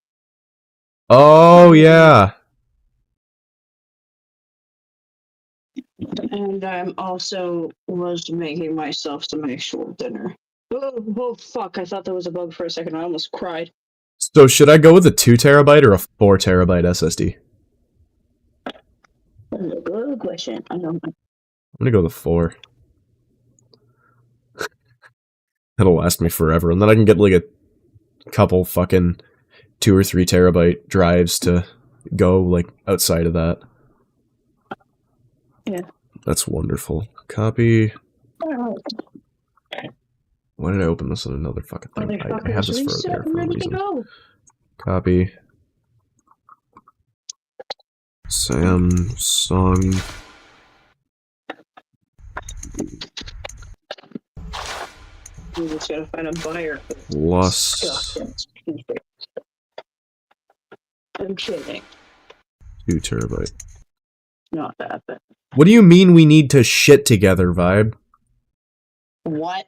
Oh yeah. And I'm also was making myself some actual dinner. Oh fuck! I thought that was a bug for a second. I almost cried. So should I go with a 2TB or a 4TB SSD? That's a good question. I don't know. I'm gonna go with 4. That'll last me forever, and then I can get like a couple fucking 2 or 3TB drives to go like outside of that. Yeah. That's wonderful. Copy. Why did I open this on another fucking thing? I have this for there for a reason. Copy. Samsung. You just gotta find a buyer. Plus. I'm kidding. 2TB. Not that bad. What do you mean we need to shit together, Vibe? What?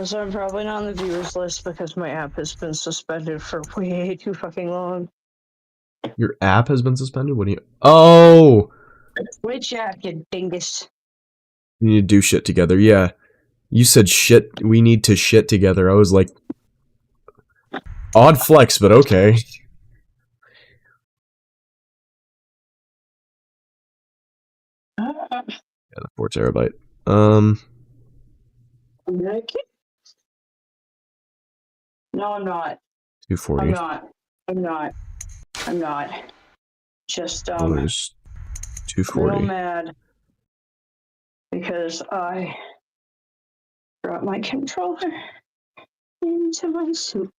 So I'm probably not on the viewers list because my app has been suspended for way too fucking long. Your app has been suspended? What do you... Oh! Which app, you dingus? We need to do shit together, yeah. You said shit, we need to shit together. I was like... Odd flex, but okay. Yeah, the 4TB. No, I'm not. 240. I'm not. Just, Oh, there's 240. real mad because I brought my controller into my suit.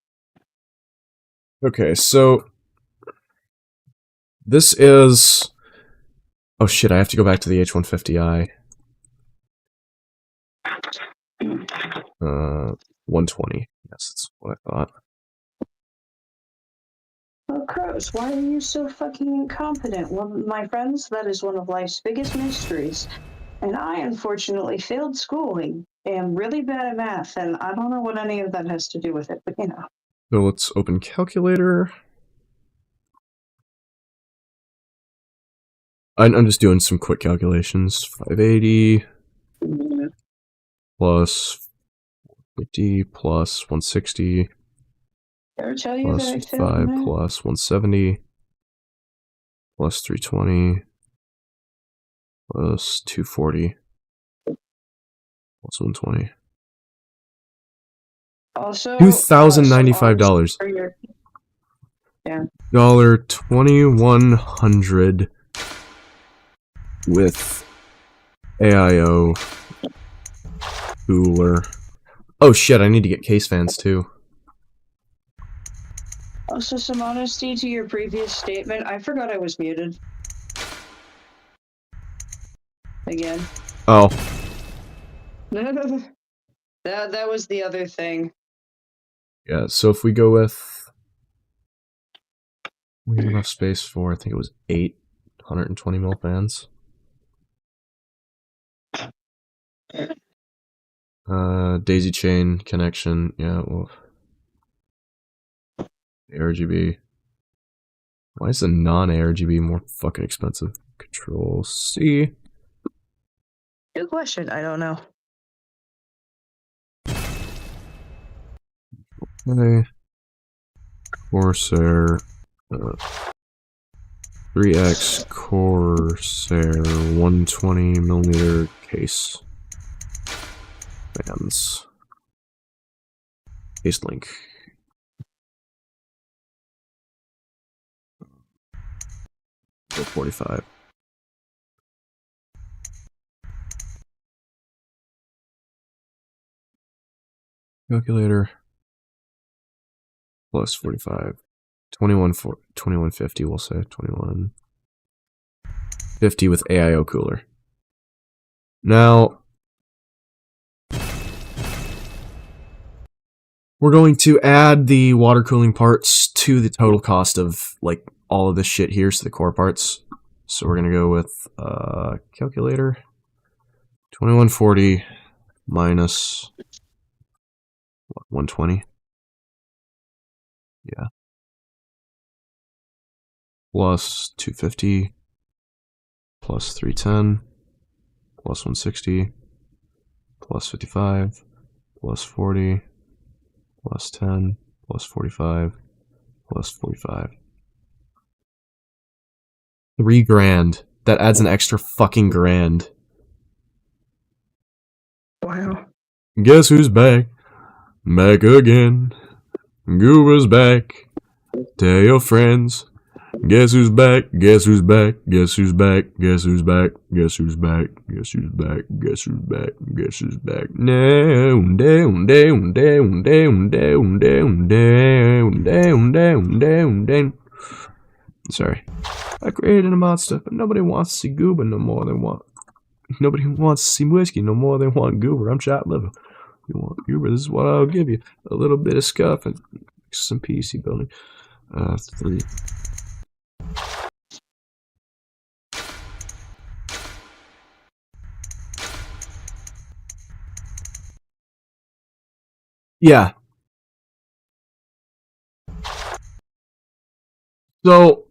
Okay, so... This is... Oh shit, I have to go back to the H150i. 120. Yes, that's what I thought. Well, Crows, why are you so fucking incompetent? Well, my friends, that is one of life's biggest mysteries. And I, unfortunately, failed schooling. Am really bad at math, and I don't know what any of that has to do with it, but you know. So let's open calculator. I'm just doing some quick calculations. 580. plus 50 plus 160 Ever tell you plus that I 55 plus 170 plus 320 plus 240 plus 120. Also, $2,095. Yeah. $2,100 with AIO cooler. Oh shit, I need to get case fans too. Also, some honesty to your previous statement. I forgot I was muted. Again. Oh. That was the other thing. Yeah, so if we go with... We have enough space for, I think it was 8 120 mil fans. Daisy chain connection, yeah, well... ARGB. Why is the non-ARGB more fucking expensive? Control C. Good question. I don't know. Okay. Corsair. 3X Corsair 120 millimeter case. Fans. Case link. Go 45. Calculator. Plus 45. 2150, we'll say. 2150 with AIO cooler. Now, we're going to add the water cooling parts to the total cost of, like, all of this shit here, so the core parts. So we're going to go with calculator. 2140 minus 120. Yeah. Plus 250 plus 310 plus 160 plus 55 plus 40 plus 10 plus 45 plus 45. $3,000. That adds an extra fucking grand. Wow. Guess who's back? Back again. Goober's back. Tell your friends. Guess who's back? Guess who's back? Guess who's back? Guess who's back? Guess who's back? Guess who's back? Guess who's back? Guess who's back? Down, down, down, down, down, down, down, down, down, down, down, down. Sorry. I created a monster, but nobody wants to see Goober no more than want. Nobody wants to see whiskey no more than want Goober. I'm chopped liver. You want Goober? This is what I'll give you. A little bit of scuff and some PC building. 3. Yeah. So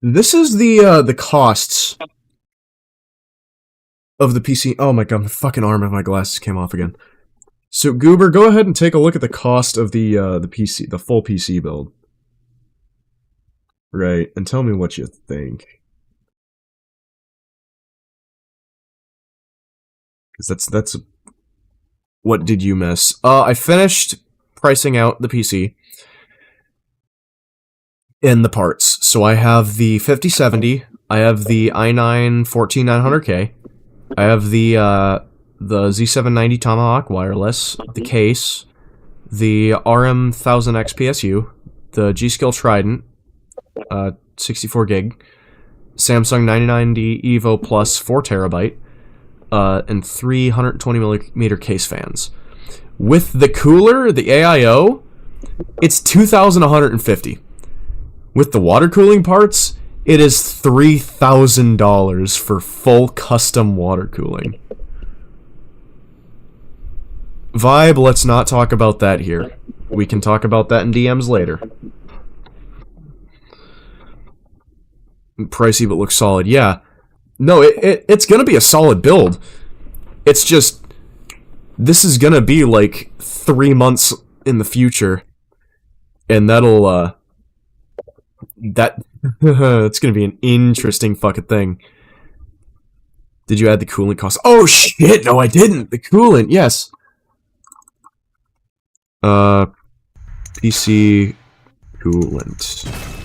this is the costs of the PC. Oh my god, my fucking arm of my glasses came off again. So Goober, go ahead and take a look at the cost of the PC, the full PC build. Right, and tell me what you think. Because that's what did you miss? I finished pricing out the PC in the parts. So I have the 5070, I have the i9 14900K, I have the Z790 Tomahawk wireless, the case, the RM1000X PSU, the G-Skill Trident, 64 gig, Samsung 99D Evo Plus 4 terabyte, and 320mm case fans. With the cooler, the AIO, it's $2,150. With the water cooling parts, it is $3,000 for full custom water cooling. Vibe, let's not talk about that here. we can talk about that in DMs later. Pricey but looks solid. Yeah. No, it's gonna be a solid build. It's just... This is gonna be like 3 months in the future. And that'll, it's gonna be an interesting fucking thing. Did you add the coolant cost? Oh shit, no I didn't! The coolant, yes! PC coolant.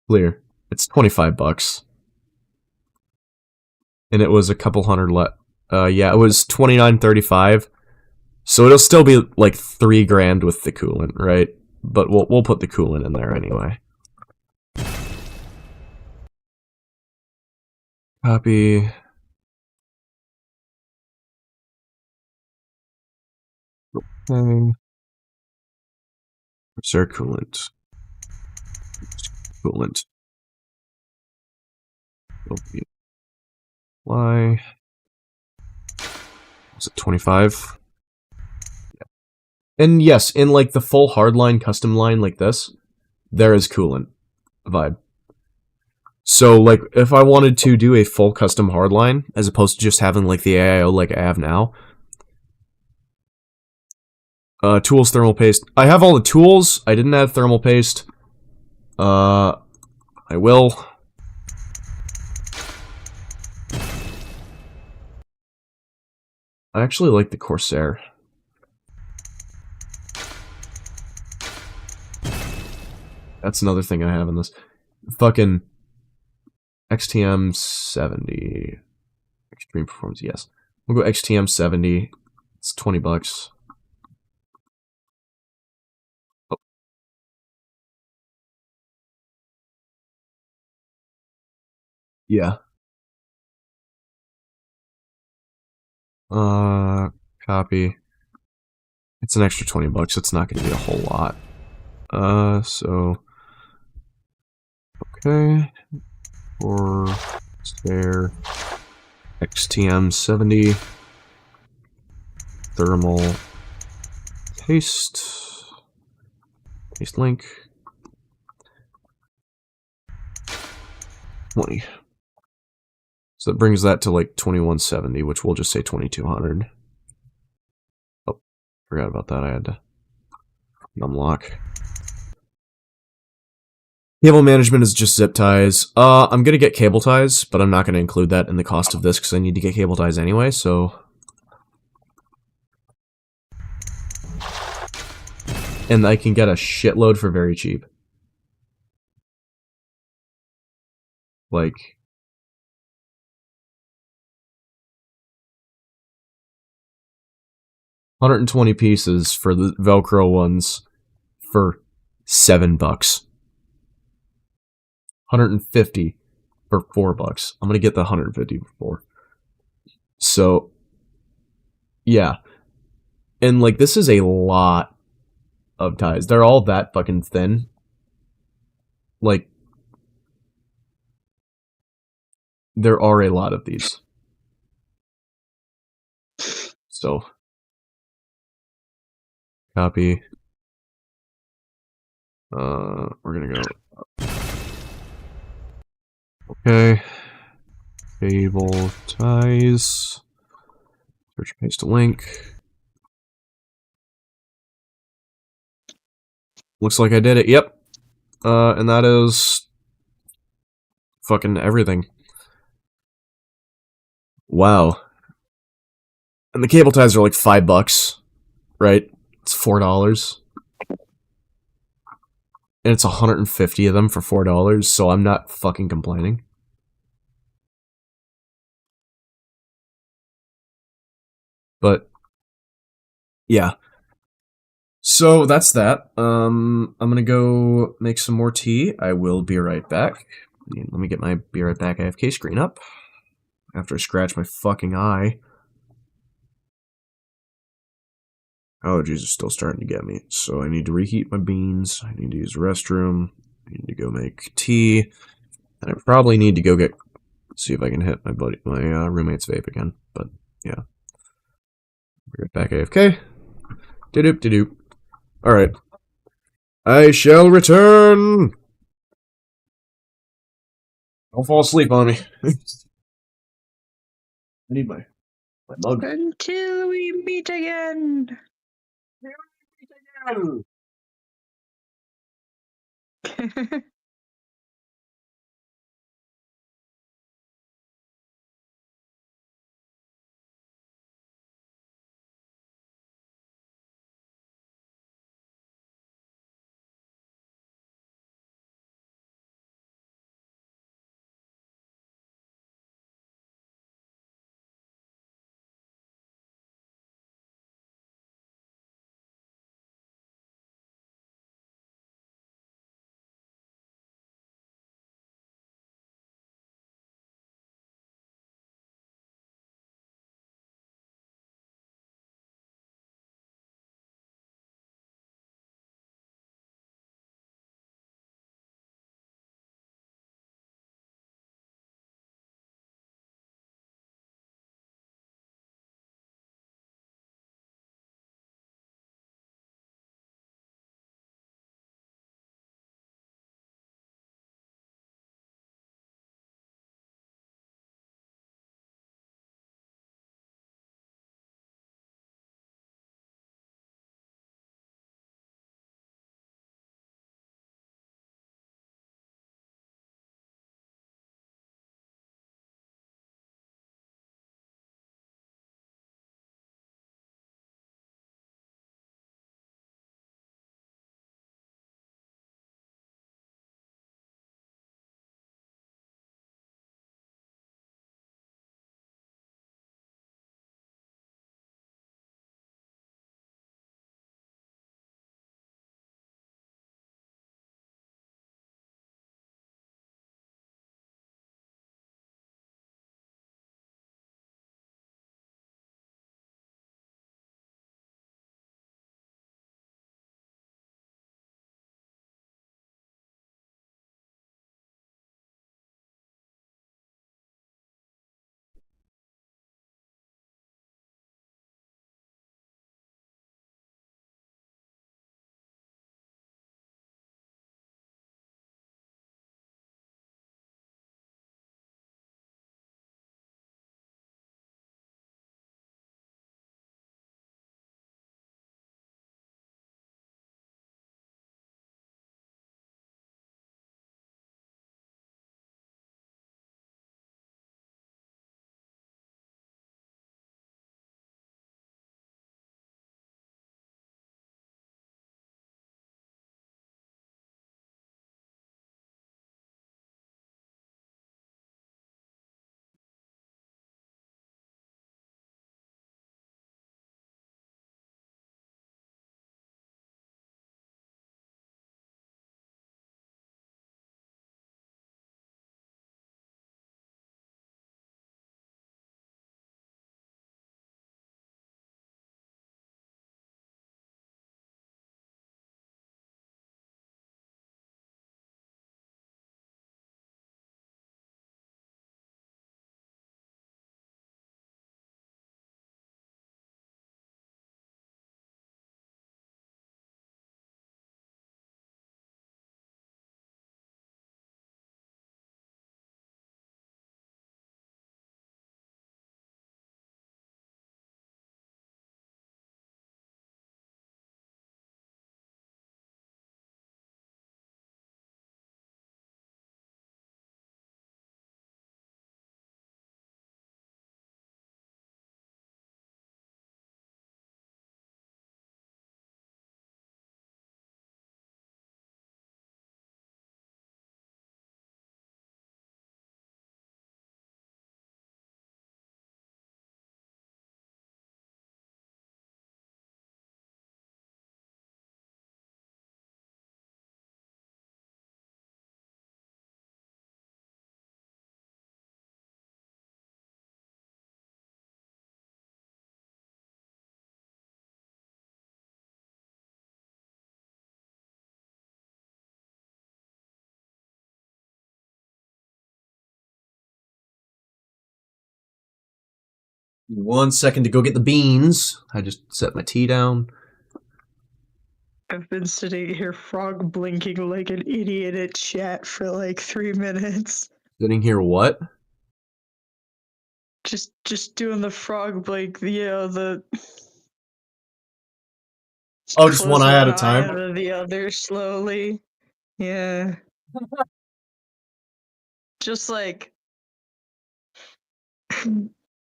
Clear. It's $25. And it was a couple hundred yeah, it was $29.35. So it'll still be like $3 grand with the coolant, right? But we'll put the coolant in there anyway. Copy. Okay. Where's our coolant? Coolant. Why? Was it 25? Yeah. And yes, in like the full hardline custom line like this, there is coolant vibe. So like if I wanted to do a full custom hardline as opposed to just having like the AIO like I have now. Tools, thermal paste. I have all the tools. I didn't add thermal paste. I will. I actually like the Corsair. That's another thing I have in this. Fucking XTM 70. Extreme performance, yes. We'll go XTM 70. It's $20. Oh. Yeah. Copy. It's an extra $20. It's not going to be a whole lot. So... Okay. Or... Spare... XTM 70... Thermal... Paste... Paste link... 20. So that brings that to like 2170, which we'll just say 2200. Oh, forgot about that. I had to unlock. Cable management is just zip ties. I'm gonna get cable ties, but I'm not gonna include that in the cost of this because I need to get cable ties anyway, so... And I can get a shitload for very cheap. Like... 120 pieces for the Velcro ones for $7. 150 for $4. I'm gonna get the 150 for $4. So, yeah. And like, this is a lot of ties. They're all that fucking thin. Like, there are a lot of these. So, copy. We're gonna go up. Okay. Cable ties. Search paste a link. Looks like I did it. Yep. And that is fucking everything. Wow. And the cable ties are like $5, right? It's $4. And it's 150 of them for $4, so I'm not fucking complaining. But, yeah. So, that's that. I'm gonna go make some more tea. I will be right back. Let me get my be right back AFK screen up. After I scratch my fucking eye. Allergies are still starting to get me. So I need to reheat my beans. I need to use the restroom. I need to go make tea. And I probably need to go see if I can hit my roommate's vape again. But, yeah. We're back AFK. Doop de doop. Alright. I shall return! Don't fall asleep on me. I need my mug. Until we meet again. 1 second to go get the beans. I just set my tea down. I've been sitting here frog blinking like an idiot at chat for like 3 minutes. Sitting here what? Just doing the frog blink, the Oh, just close one eye at a eye time? and then the other slowly. Yeah. Just like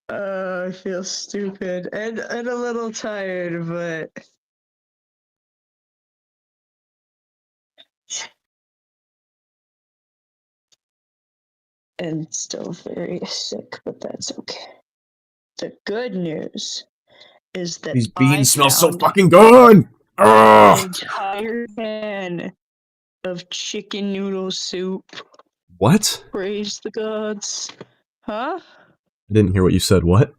I feel stupid and a little tired, but and still very sick, but that's okay. The good news is that These I beans smell so found fucking good! an Ugh! entire can of chicken noodle soup. What? Praise the gods. Huh? I didn't hear what you said. What?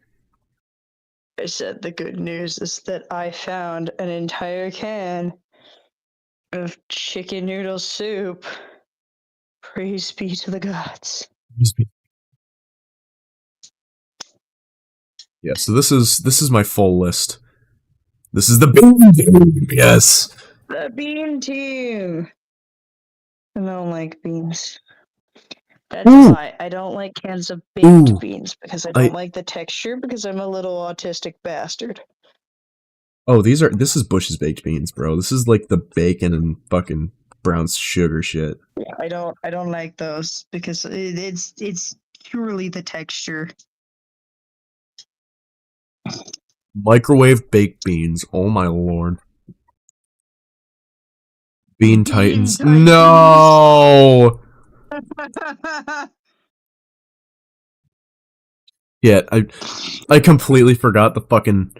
I said the good news is that I found an entire can of chicken noodle soup. Praise be to the gods. Yeah, so this is my full list. This is the bean team. Yes. The bean team. I don't like beans. That's Ooh. why I don't like cans of baked Ooh. beans because I don't like the texture because I'm a little autistic bastard. Oh, this is Bush's baked beans, bro. This is like the bacon and fucking brown sugar shit. Yeah, I don't like those because it's purely the texture. Microwave baked beans. Oh my lord. Bean Titans. Titans. No. Yeah, I completely forgot the fucking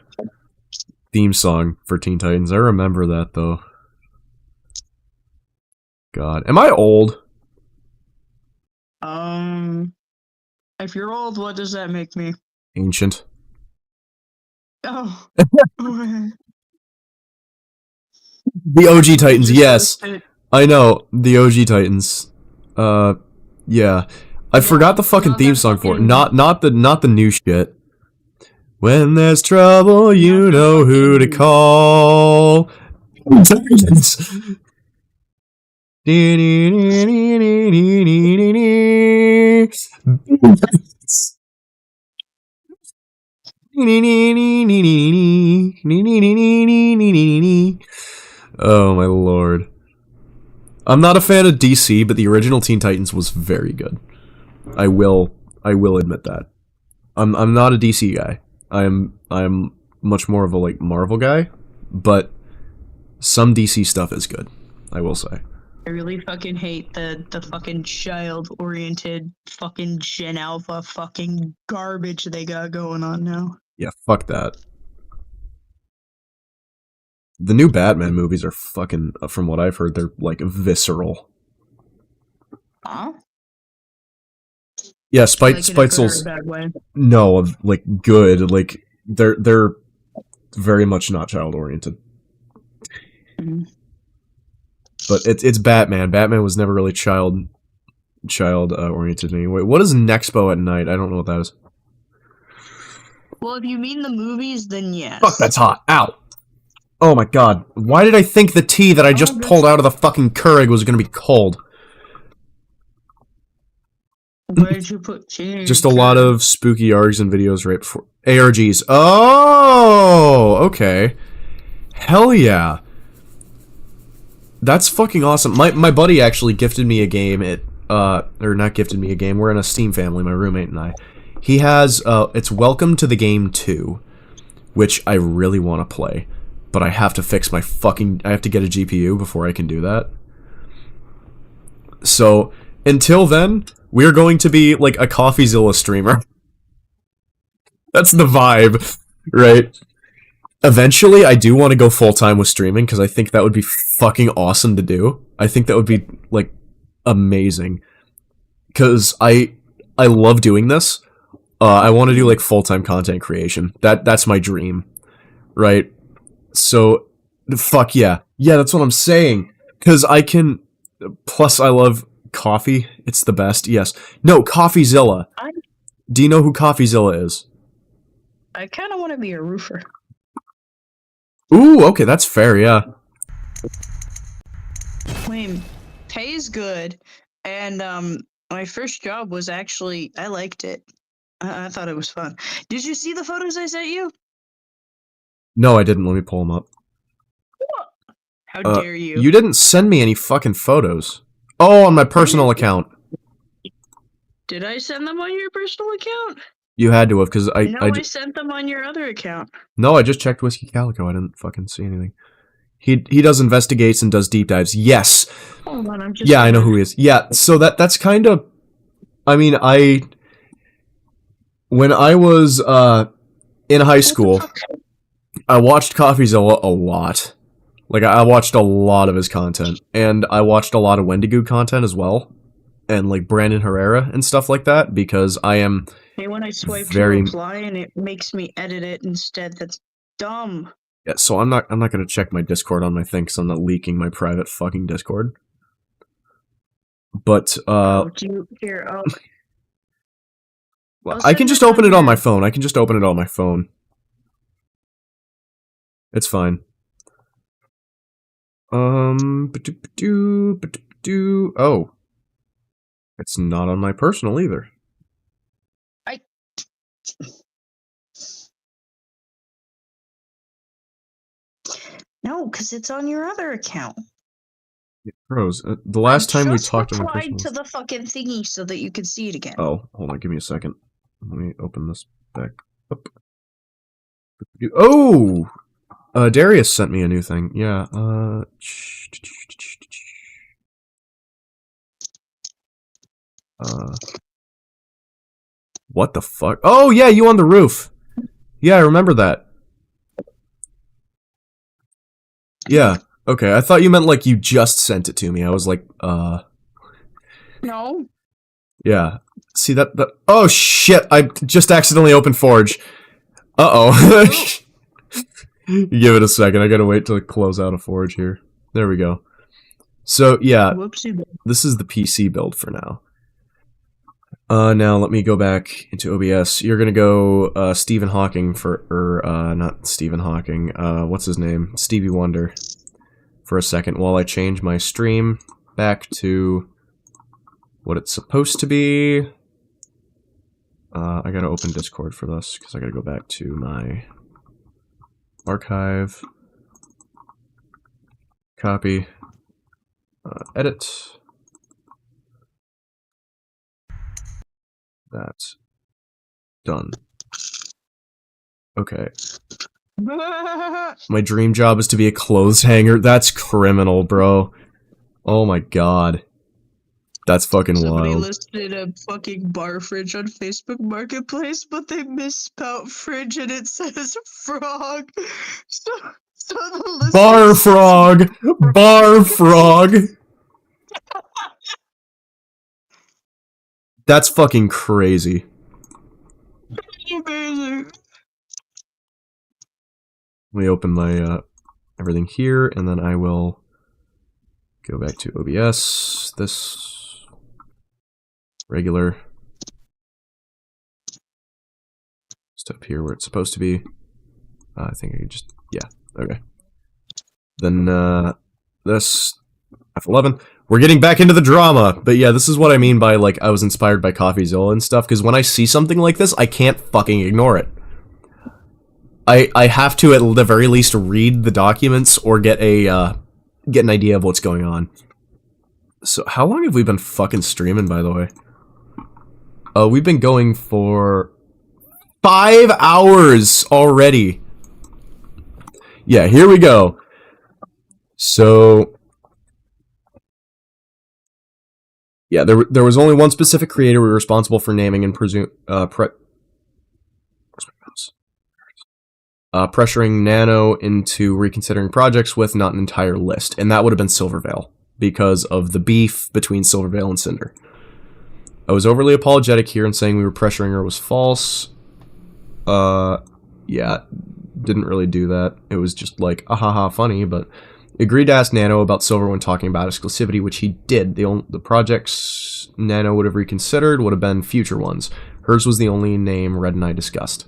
theme song for Teen Titans. I remember that though. God, am I old? If you're old, what does that make me? Ancient. Oh. The OG Titans, yes. I know, the OG Titans. Yeah. I forgot the fucking theme song for it. Not the new shit. When there's trouble, you know who to call. Titans. Oh my lord. I'm not a fan of DC, but the original Teen Titans was very good. I will admit that. I'm not a DC guy. I'm much more of a like Marvel guy, but some DC stuff is good, I will say. I really fucking hate the fucking child-oriented fucking Gen Alpha fucking garbage they got going on now. Yeah, fuck that. The new Batman movies are fucking, from what I've heard, they're like visceral. Huh? Yeah, Spitzel's no, like good, like they're very much not child oriented. Mm-hmm. But it's Batman. Batman was never really child oriented anyway. What is Nexpo at night? I don't know what that is. Well, if you mean the movies, then yes. Fuck, that's hot. Ow. Oh my god. Why did I think the tea that I just pulled out of the fucking Keurig was gonna be cold? Where did you put tea? Just a lot of spooky ARGs and videos right before ARGs. Oh, okay. Hell yeah. That's fucking awesome. My buddy actually gifted me a game or not gifted me a game. We're in a Steam family, my roommate and I. He has it's Welcome to the Game 2, which I really want to play, but I have to fix my I have to get a GPU before I can do that. So, until then, we're going to be like a CoffeeZilla streamer. That's the vibe, right? Eventually, I do want to go full-time with streaming because I think that would be fucking awesome to do. I think that would be, like, amazing. Because I love doing this. I want to do, like, full-time content creation. That's my dream, right? So, fuck yeah. Yeah, that's what I'm saying. Because I can... Plus, I love coffee. It's the best, yes. No, CoffeeZilla. Do you know who CoffeeZilla is? I kind of want to be a roofer. Ooh, okay, that's fair, yeah. Wait, pay's good, and my first job was actually I liked it. I thought it was fun. Did you see the photos I sent you? No, I didn't. Let me pull them up. How dare you? You didn't send me any fucking photos. Oh, on my personal account. Did I send them on your personal account? You had to have, because I sent them on your other account. No, I just checked Whiskey Calico. I didn't fucking see anything. He does investigates and does deep dives. Yes. Hold on, I'm just. Yeah, I know who he is. Yeah, so that's kind of. I mean, when I was in high school, I watched CoffeeZilla a lot. Like, I watched a lot of his content, and I watched a lot of Wendigo content as well, and like Brandon Herrera and stuff like that, because I am. Hey, when I swipe to very reply and it makes me edit it instead, that's dumb. Yeah, so I'm not gonna check my Discord on my thing because I'm not leaking my private fucking Discord. But Oh, well, I can just open it on my phone. I can just open it on my phone. It's fine. Oh, it's not on my personal either. No, because it's on your other account. Pros. The last time we talked on my replied personal... to the fucking thingy so that you could see it again. Oh, hold on, give me a second. Let me open this back up. Oh! Darius sent me a new thing. Yeah, what the fuck? Oh, yeah, you on the roof. Yeah, I remember that. Yeah, okay, I thought you meant like you just sent it to me. I was like, No. Yeah. See that? Oh, shit, I just accidentally opened Forge. Uh-oh. Give it a second, I gotta wait till it close out of Forge here. There we go. So, yeah, Whoopsie. This is the PC build for now. Now let me go back into OBS. You're gonna go, Stephen Hawking not Stephen Hawking, what's his name? Stevie Wonder. For a second, while I change my stream back to what it's supposed to be. I gotta open Discord for this, because I gotta go back to my archive. Copy. Edit. That's done. Okay. My dream job is to be a clothes hanger. That's criminal, bro. Oh my god. That's fucking Somebody wild. listed a fucking bar fridge on Facebook Marketplace, but they misspelled fridge and it says frog. So the Bar frog! Bar frog! That's fucking crazy. Amazing. Let me open my, everything here, and then I will go back to OBS, this, regular, step here where it's supposed to be. I think I could just, yeah, okay. Then, this, F11. We're getting back into the drama, but yeah, this is what I mean by, like, I was inspired by CoffeeZilla and stuff, because when I see something like this, I can't fucking ignore it. I have to, at the very least, read the documents or get an idea of what's going on. So, how long have we been fucking streaming, by the way? We've been going for 5 hours already. Yeah, here we go. So, yeah, there was only one specific creator we were responsible for naming and pressuring Nano into reconsidering projects with not an entire list, and that would have been Silvervale, because of the beef between Silvervale and Sinder. I was overly apologetic here in saying we were pressuring her was false. Yeah, didn't really do that. It was just like, ahaha, funny, but agreed to ask Nano about Silver when talking about exclusivity, which he did. The projects Nano would have reconsidered would have been future ones. Hers was the only name Red and I discussed.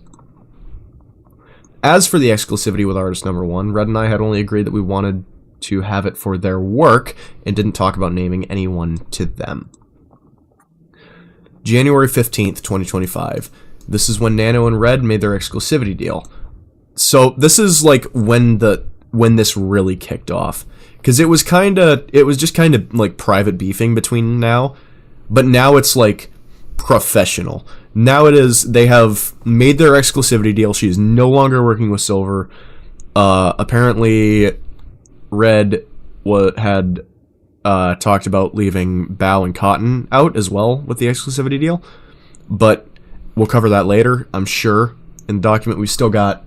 As for the exclusivity with artist number 1, Red and I had only agreed that we wanted to have it for their work and didn't talk about naming anyone to them. January 15th, 2025. This is when Nano and Red made their exclusivity deal. So this is like when this really kicked off, because it was just kind of like private beefing between now, but now it's like professional. Now they have made their exclusivity deal. She is no longer working with Silver. Apparently Red had talked about leaving Bao and Cotton out as well with the exclusivity deal, but we'll cover that later, I'm sure. In the document, we still got,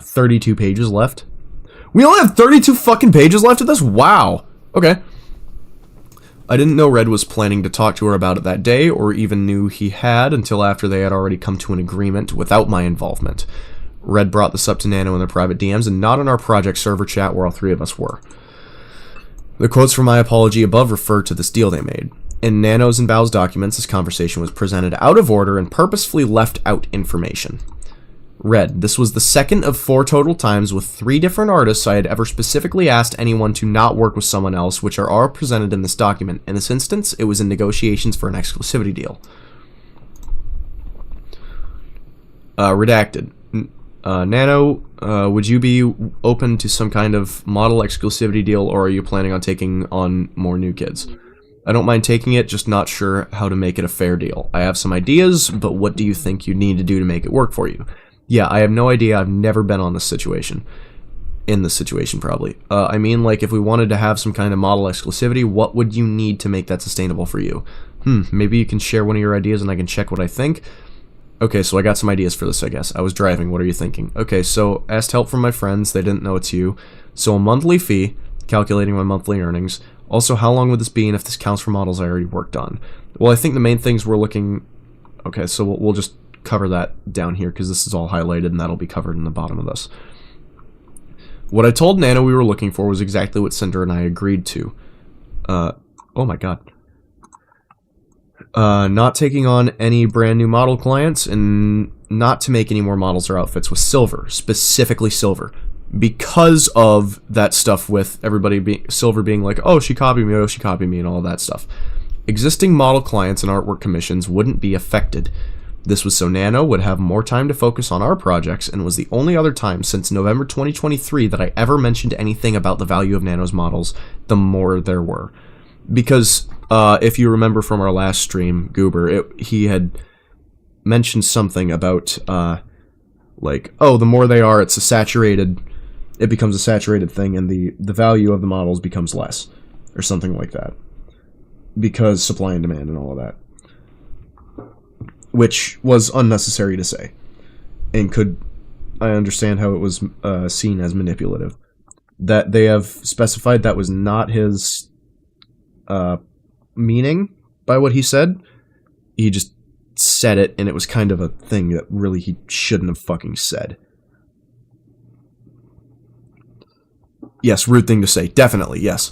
32 pages left. We only have 32 fucking pages left of this? Wow. Okay. I didn't know Red was planning to talk to her about it that day, or even knew he had until after they had already come to an agreement without my involvement. Red brought this up to Nano in their private DMs and not in our project server chat where all three of us were. The quotes from my apology above refer to this deal they made. In Nano's and Bao's documents, this conversation was presented out of order and purposefully left out information. Red, this was the second of 4 total times with 3 different artists I had ever specifically asked anyone to not work with someone else, which are all presented in this document. In this instance, it was in negotiations for an exclusivity deal. Redacted. Nano, would you be open to some kind of model exclusivity deal, or are you planning on taking on more new kids? I don't mind taking it, just not sure how to make it a fair deal. I have some ideas, but what do you think you need to do to make it work for you? Yeah, I have no idea. I've never been on this situation. In this situation, probably. I mean, like, if we wanted to have some kind of model exclusivity, what would you need to make that sustainable for you? Maybe you can share one of your ideas and I can check what I think. Okay, so I got some ideas for this, I guess. I was driving. What are you thinking? Okay, so asked help from my friends. They didn't know it's you. So a monthly fee, calculating my monthly earnings. Also, how long would this be, and if this counts for models I already worked on? Well, I think the main things we're looking... Okay, so we'll just cover that down here, because this is all highlighted, and that'll be covered in the bottom of this. What I told Nano we were looking for was exactly what Sinder and I agreed to. Oh my god. Not taking on any brand new model clients, and not to make any more models or outfits with Silver, specifically Silver, because of that stuff with everybody Silver being like, oh, she copied me, and all that stuff. Existing model clients and artwork commissions wouldn't be affected. This was so Nano would have more time to focus on our projects, and was the only other time since November 2023 that I ever mentioned anything about the value of Nano's models, the more there were. Because, if you remember from our last stream, Goober, he had mentioned something about, like, oh, the more they are, it becomes a saturated thing, and the value of the models becomes less, or something like that. Because supply and demand and all of that. Which was unnecessary to say. And I understand how it was seen as manipulative. That they have specified that was not his meaning by what he said. He just said it, and it was kind of a thing that really he shouldn't have fucking said. Yes, rude thing to say. Definitely, yes.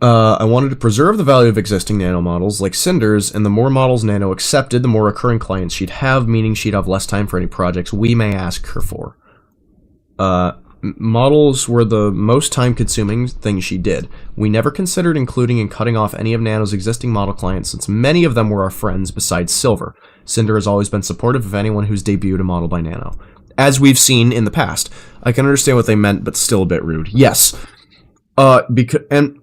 I wanted to preserve the value of existing Nano models, like Cinder's, and the more models Nano accepted, the more recurring clients she'd have, meaning she'd have less time for any projects we may ask her for. Models were the most time-consuming thing she did. We never considered including and cutting off any of Nano's existing model clients, since many of them were our friends besides Silver. Cinder has always been supportive of anyone who's debuted a model by Nano, as we've seen in the past. I can understand what they meant, but still a bit rude. Yes. And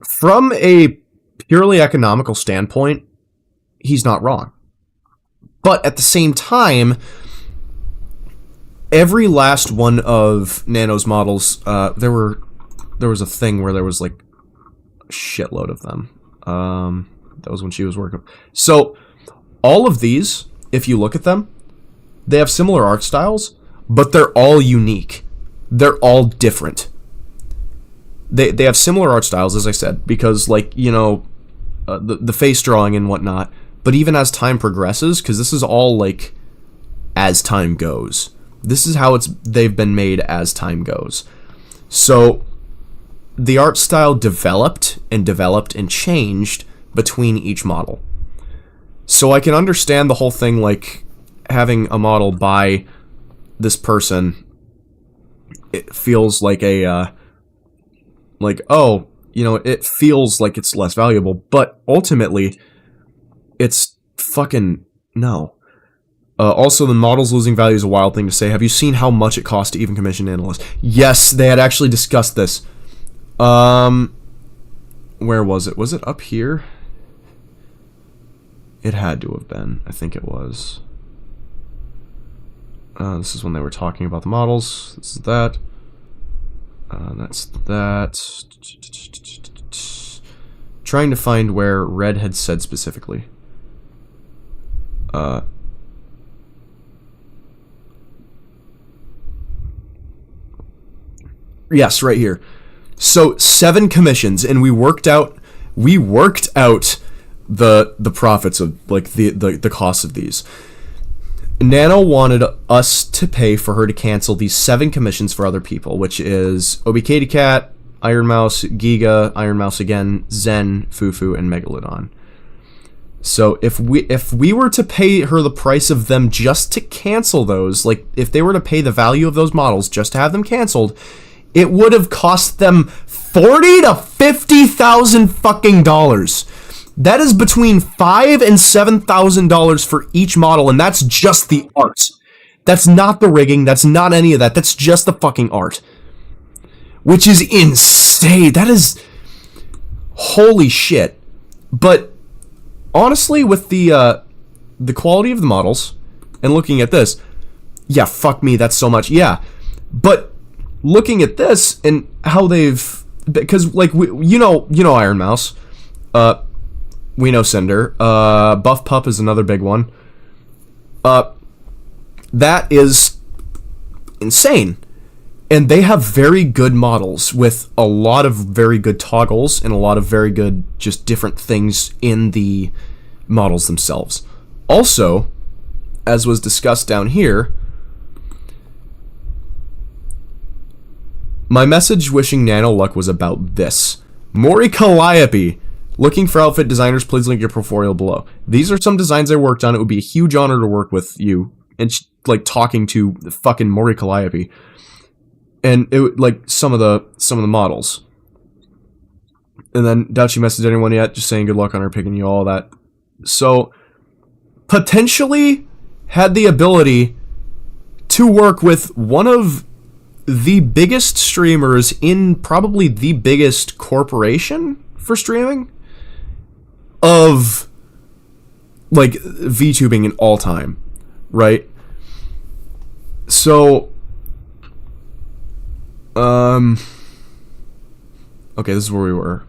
from a purely economical standpoint, he's not wrong. But at the same time, every last one of Nano's models, there was a thing where there was like a shitload of them. That was when she was working. So all of these, if you look at them, they have similar art styles, but they're all unique. They're all different. They have similar art styles, as I said, because, like, you know, the face drawing and whatnot, but even as time progresses, because this is all, like, as time goes. This is how they've been made as time goes. So, the art style developed and changed between each model. So I can understand the whole thing, like, having a model by this person, it feels like a, like, oh, you know, it feels like it's less valuable, but ultimately, it's fucking, no. Also, the model's losing value is a wild thing to say. Have you seen how much it costs to even commission analysts? Yes, they had actually discussed this. Where was it? Was it up here? It had to have been. I think it was. This is when they were talking about the models. This is that. That's that. Trying to find where Red had said specifically. Yes, right here. So 7 commissions, and we worked out the profits of, like, the cost of these. Nano wanted us to pay for her to cancel these 7 commissions for other people, which is OBKatyCat, Iron Mouse, Giga, Iron Mouse again, Zen, Fufu, and Megalodon. So if we were to pay her the price of them just to cancel those, like if they were to pay the value of those models just to have them canceled, it would have cost them $40,000 to $50,000 fucking dollars. That is between $5,000 and $7,000 for each model, and that's just the art. That's not the rigging. That's not any of that. That's just the fucking art, which is insane. That is holy shit. But honestly, with the quality of the models and looking at this, yeah, fuck me, that's so much. Yeah, but looking at this and how they've, because like you know Iron Mouse, we know Sinder, Buff Pup is another big one. That is insane. And they have very good models with a lot of very good toggles and a lot of very good just different things in the models themselves. Also, as was discussed down here, my message wishing Nano luck was about this. Mori Calliope. Looking for outfit designers, please link your portfolio below. These are some designs I worked on. It would be a huge honor to work with you. And like talking to the fucking Mori Calliope. And it like some of the models. And then Dachi messaged anyone yet, just saying good luck on her picking you, all that. So potentially had the ability to work with one of the biggest streamers in probably the biggest corporation for streaming of like VTubing in all time, right? So okay, this is where we were.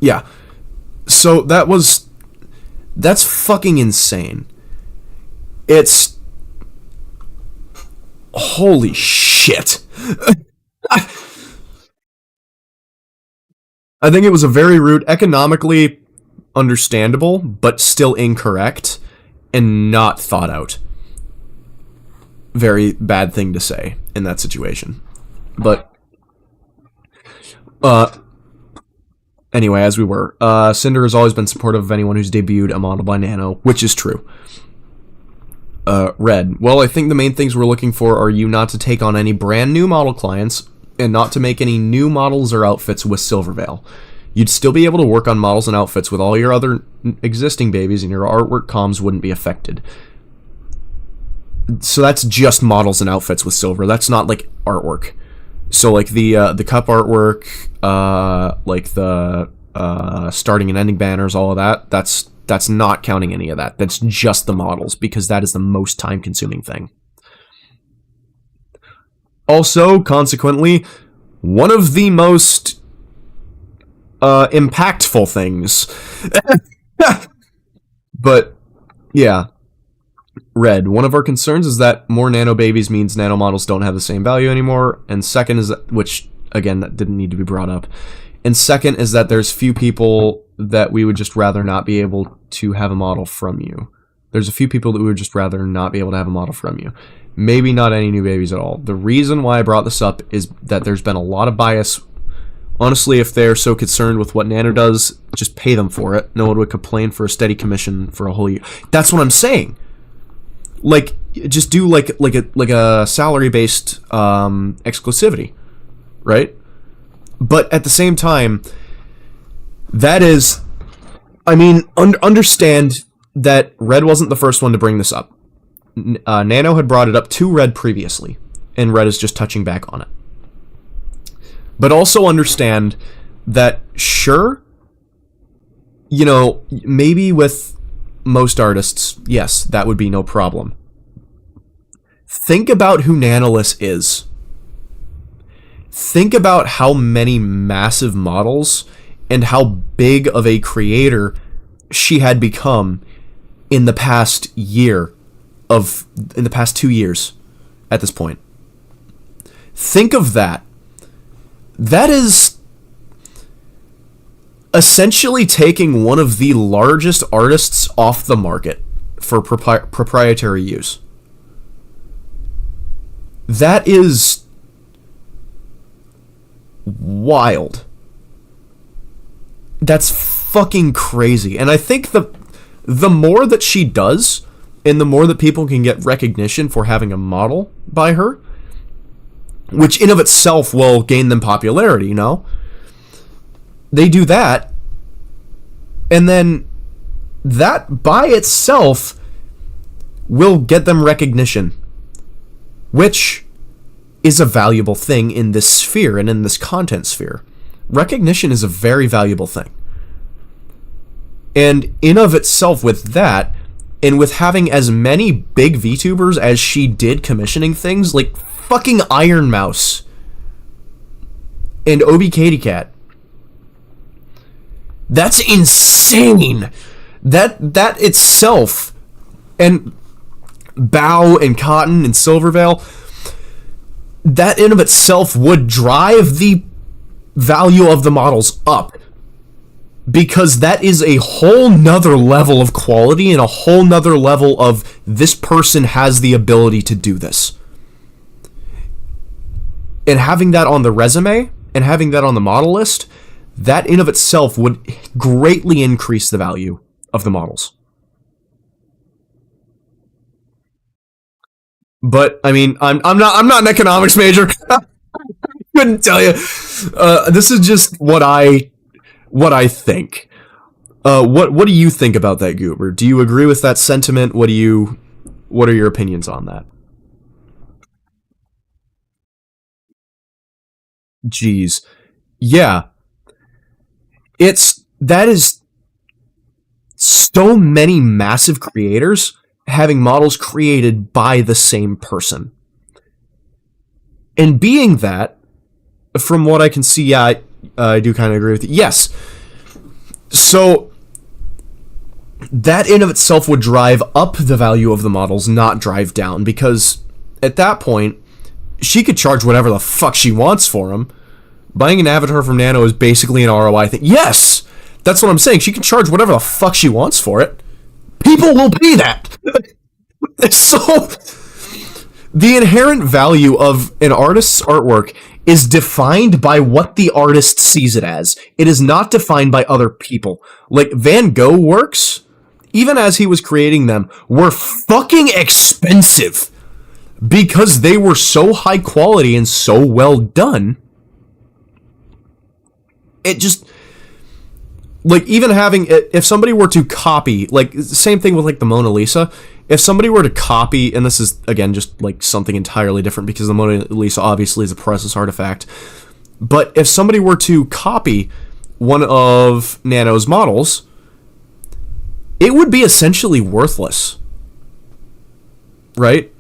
Yeah. So that's fucking insane. It's holy shit. I think it was a very rude, economically understandable, but still incorrect and not thought out. Very bad thing to say in that situation. But anyway, as we were, Sinder has always been supportive of anyone who's debuted a model by Nano, which is true. Red. Well, I think the main things we're looking for are you not to take on any brand new model clients and not to make any new models or outfits with Silverveil. You'd still be able to work on models and outfits with all your other existing babies, and your artwork comms wouldn't be affected. So that's just models and outfits with Silver. That's not like artwork. So like the cup artwork, like the starting and ending banners, all of that. That's not counting any of that. That's just the models, because that is the most time-consuming thing. Also, consequently, one of the most impactful things. But yeah. Red. One of our concerns is that more nano babies means nano models don't have the same value anymore. And second is that, which again, that didn't need to be brought up. And second is that there's few people that we would just rather not be able to have a model from you. There's a few people that we would just rather not be able to have a model from you. Maybe not any new babies at all. The reason why I brought this up is that there's been a lot of bias Honestly, if they're so concerned with what Nano does, just pay them for it. No one would complain for a steady commission for a whole year. That's what I'm saying. Like, just do like a salary-based exclusivity, right? But at the same time, that is, I mean, understand that Red wasn't the first one to bring this up. Nano had brought it up to Red previously, and Red is just touching back on it. But also understand that, sure, you know, maybe with most artists, yes, that would be no problem. Think about who Nanolis is. Think about how many massive models and how big of a creator she had become in the past 2 years at this point. Think of that. That is essentially taking one of the largest artists off the market for proprietary use. That is wild. That's fucking crazy. And I think the more that she does, and the more that people can get recognition for having a model by her, which in of itself will gain them popularity, you know? They do that, and then that by itself will get them recognition, which is a valuable thing in this sphere and in this content sphere. Recognition is a very valuable thing. And in of itself with that, and with having as many big VTubers as she did commissioning things, like fucking Iron Mouse and Obi Katy Cat. That's insane. That itself, and Bow and Cotton and Silvervale, that in of itself would drive the value of the models up, because that is a whole nother level of quality and a whole nother level of this person has the ability to do this. And having that on the resume and having that on the model list, that in of itself would greatly increase the value of the models. But I mean, I'm not an economics major. I couldn't tell you. This is just what I think. What do you think about that, Goober? Do you agree with that sentiment? What are your opinions on that? Jeez. Yeah. That is so many massive creators having models created by the same person. And being that, from what I can see, yeah, I do kind of agree with you. Yes. So that in of itself would drive up the value of the models, not drive down, because at that point, she could charge whatever the fuck she wants for them. Buying an avatar from Nano is basically an ROI thing. Yes! That's what I'm saying. She can charge whatever the fuck she wants for it. People will pay that! So, the inherent value of an artist's artwork is defined by what the artist sees it as. It is not defined by other people. Like, Van Gogh works, even as he was creating them, were fucking expensive. Because they were so high quality and so well done. It just, like, even having, if somebody were to copy, like, same thing with, like, the Mona Lisa, if somebody were to copy, and this is, again, just, like, something entirely different, because the Mona Lisa obviously is a priceless artifact, but if somebody were to copy one of Nano's models, it would be essentially worthless, right?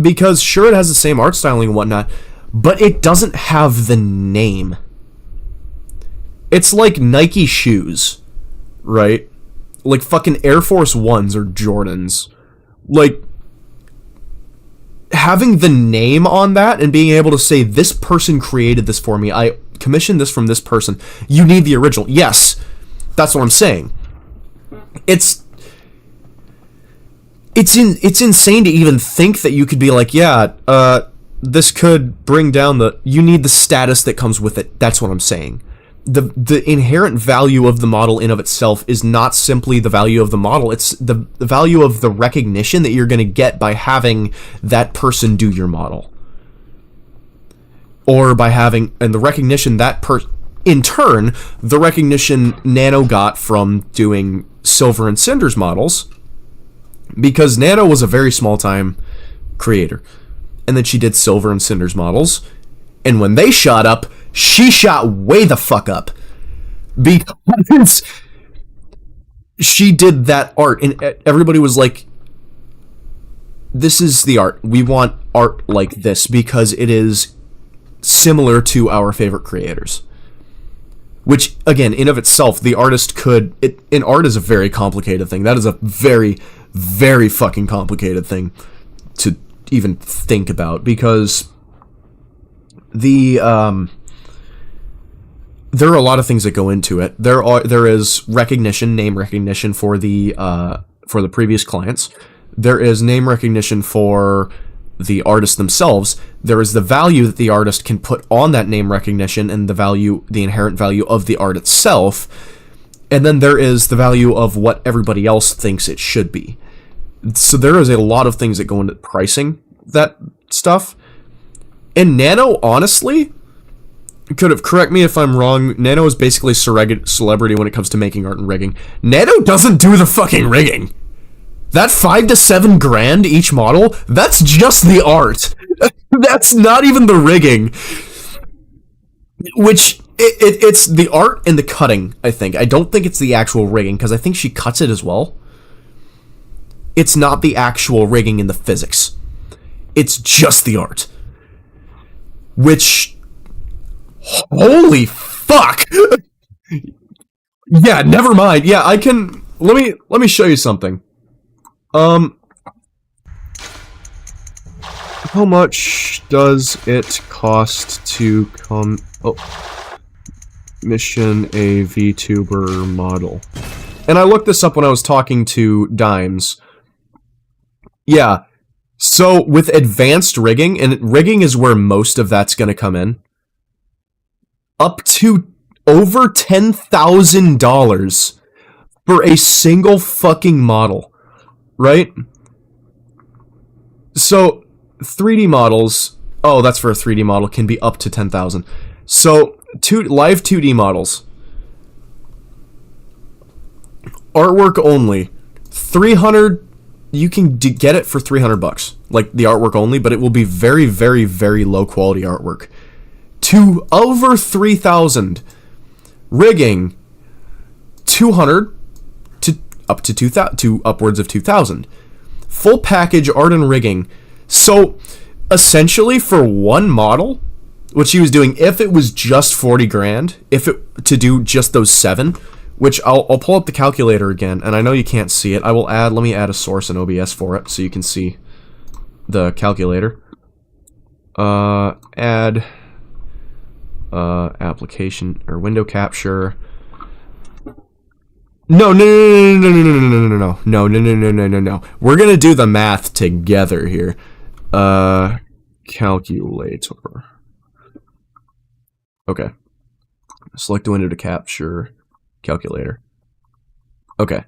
Because, sure, it has the same art styling and whatnot, but it doesn't have the name. It's like Nike shoes, right? Like fucking Air Force Ones or Jordans. Like, having the name on that and being able to say, this person created this for me, I commissioned this from this person, you need the original. Yes, that's what I'm saying. It's insane to even think that you could be like, yeah, this could bring down you need the status that comes with it. That's what I'm saying. The inherent value of the model in of itself is not simply the value of the model. It's the value of the recognition that you're going to get by having that person do your model. Or by having, and the recognition in turn, the recognition Nano got from doing Silver and Cinder's models, because Nano was a very small-time creator. And then she did Silver and Cinder's models, and when they shot up, she shot way the fuck up. Because she did that art, and everybody was like, this is the art. We want art like this, because it is similar to our favorite creators. Which, again, in of itself, the artist could... and art is a very complicated thing. That is a very, very fucking complicated thing to even think about, because there are a lot of things that go into it. There is recognition, name recognition for the previous clients. There is name recognition for the artists themselves. There is the value that the artist can put on that name recognition, and the inherent value of the art itself. And then there is the value of what everybody else thinks it should be. So there is a lot of things that go into pricing that stuff. And Nano, honestly, correct me if I'm wrong, Nano is basically celebrity when it comes to making art and rigging. Nano doesn't do the fucking rigging. That $5 to $7 grand each model, that's just the art. That's not even the rigging. Which, it's the art and the cutting, I think. I don't think it's the actual rigging, because I think she cuts it as well. It's not the actual rigging and the physics. It's just the art. Which... holy fuck! Yeah, never mind. Yeah, I can... Let me show you something. How much does it cost to commission a VTuber model? And I looked this up when I was talking to Dimes. Yeah, so with advanced rigging, and rigging is where most of that's gonna come in, up to over $10,000 for a single fucking model. Right? So, 3D models... oh, that's for a 3D model, can be up to 10,000. So, live 2D models. Artwork only. 300... you can get it for $300. Like, the artwork only, but it will be very, very, very low quality artwork. To over 3,000. Rigging. 200... up to 2,000, to upwards of 2,000. Full package art and rigging. So, essentially, for one model, what she was doing, if it was just 40 grand, to do just those 7, which I'll pull up the calculator again, and I know you can't see it. Let me add a source in OBS for it, so you can see the calculator. Add application, or window capture. No. We're gonna do the math together here. Calculator. Okay. Select the window to capture calculator. Okay.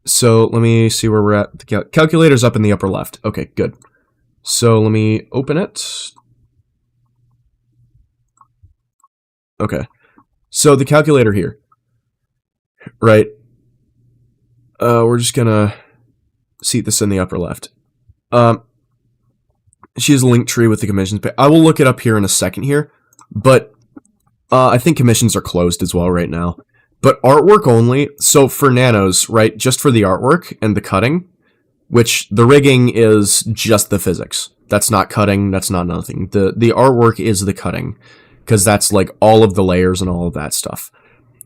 So let me see where we're at. The calculator's up in the upper left. Okay, good. So let me open it. Okay. So the calculator here. Right. We're just gonna seat this in the upper left. She has a link tree with the commissions. I will look it up here in a second here, but I think commissions are closed as well right now. But artwork only, so for Nanos, right, just for the artwork and the cutting, which the rigging is just the physics. That's not cutting, that's not nothing. The artwork is the cutting, because that's like all of the layers and all of that stuff.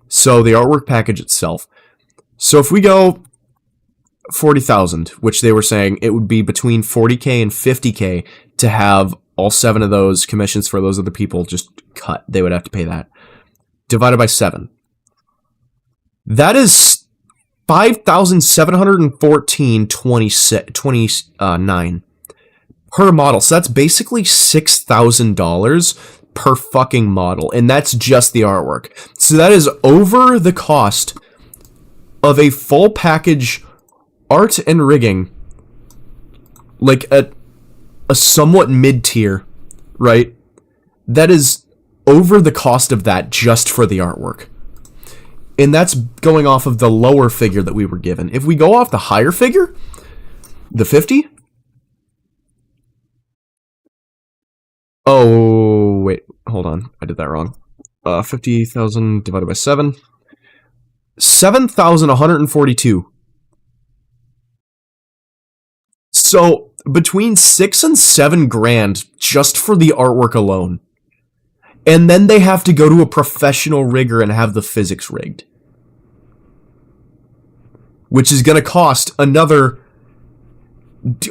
So the artwork package itself. So if we go 40,000, which they were saying it would be between 40K and 50K to have all 7 of those commissions for those other people just cut. They would have to pay that. Divided by 7. That is 5,714.29. per model. So that's basically $6,000 per fucking model. And that's just the artwork. So that is over the cost of a full package art and rigging. Like a somewhat mid-tier, right? That is over the cost of that just for the artwork. And that's going off of the lower figure that we were given. If we go off the higher figure, the 50. Oh, wait, hold on. I did that wrong. 50,000 divided by 7. 7,142. So, between 6 and 7 grand just for the artwork alone. And then they have to go to a professional rigger and have the physics rigged. Which is gonna cost another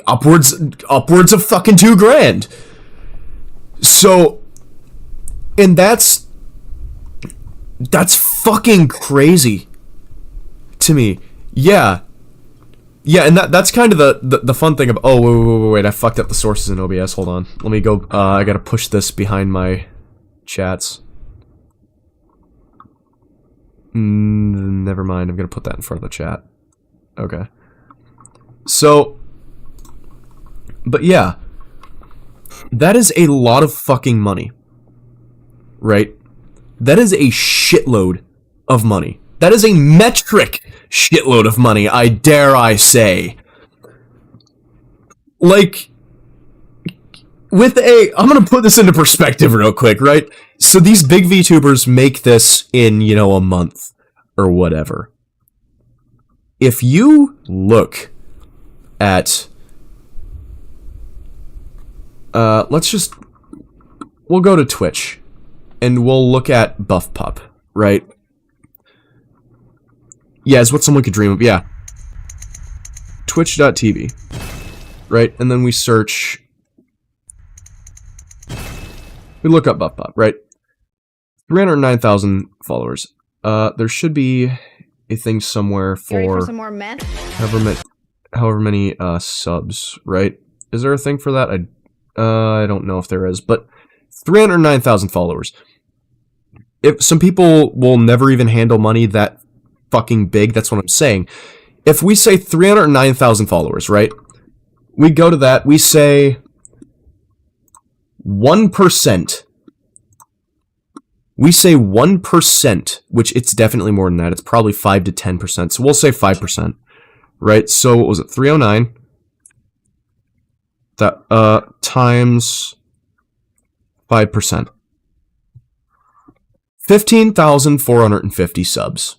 upwards of fucking 2 grand. So, and that's fucking crazy to me. Yeah, and that's kind of the fun thing of, oh, wait, I fucked up the sources in OBS, hold on. Let me go, I gotta push this behind my chats. Never mind, I'm gonna put that in front of the chat. Okay. So, but yeah, that is a lot of fucking money, right? That is a shitload of money. That is a metric shitload of money, I dare I say. Like, I'm gonna put this into perspective real quick, right? So these big VTubers make this in, a month or whatever. If you look at, we'll go to Twitch, and we'll look at Buff Pup, right? Yeah, it's what someone could dream of, yeah. Twitch.tv, right? And then we search, we look up Buff Pup, right? 309,000 followers. There should be a thing somewhere for some more men? however many subs, right? Is there a thing for that? I don't know if there is, but 309,000 followers. If some people will never even handle money that fucking big, that's what I'm saying. If we say 309,000 followers, right? We go to that, we say 1%. We say 1%, which it's definitely more than that. It's probably 5 to 10%. So we'll say 5%, right? So what was it? 309. That times 5%. 15,450 subs,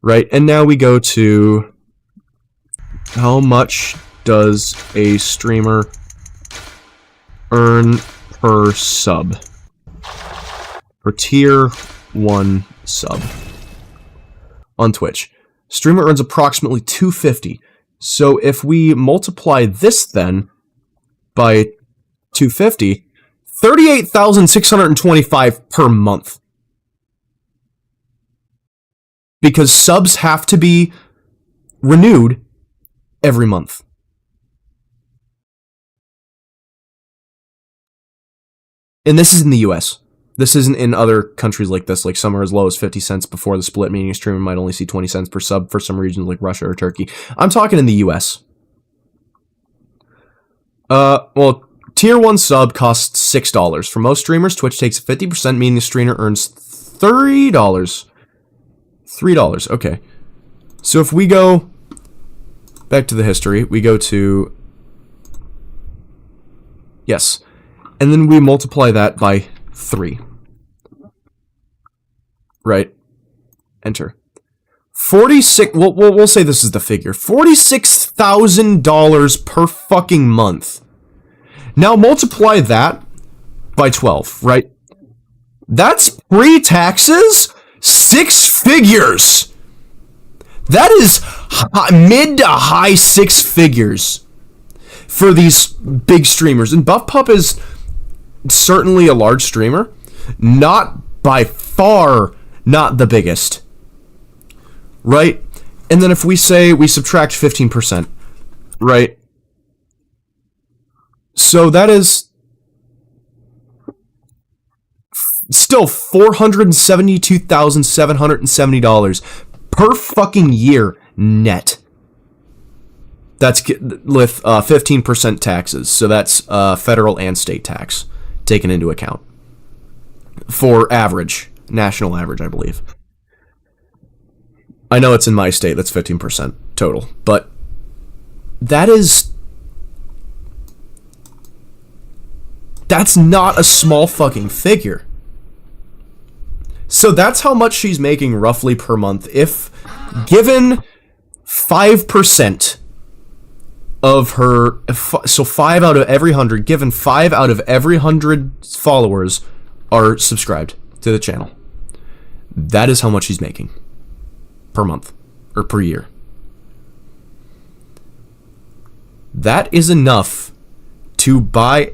right? And now we go to how much does a streamer earn per sub? For tier 1 sub on Twitch. Streamer earns approximately $250. So if we multiply this then by 250, 38,625 per month. Because subs have to be renewed every month. And this is in the US. This isn't in other countries like this, like some are as low as 50 cents before the split, meaning a streamer might only see 20 cents per sub for some regions like Russia or Turkey. I'm talking in the US. Well, tier 1 sub costs $6. For most streamers, Twitch takes 50%, meaning the streamer earns $3. $3, okay. So if we go back to the history, we go to... Yes. And then we multiply that by 3. Right. Enter. 46. We'll say this is the figure. $46,000 per fucking month. Now multiply that by 12. Right. That's pre-taxes. 6 figures. That is mid to high 6 figures for these big streamers. And Buff Pup is certainly a large streamer, not by far. Not the biggest. Right? And then if we say we subtract 15%, right? So that is still $472,770 per fucking year net. That's with 15% taxes. So that's federal and state tax taken into account for average, national average, I believe. I know it's in my state, that's 15% total, but that's not a small fucking figure. So that's how much she's making roughly per month. If given 5% of her, so 5 out of every 100, given 5 out of every 100 followers are subscribed to the channel, that is how much she's making per month or per year. That is enough to buy.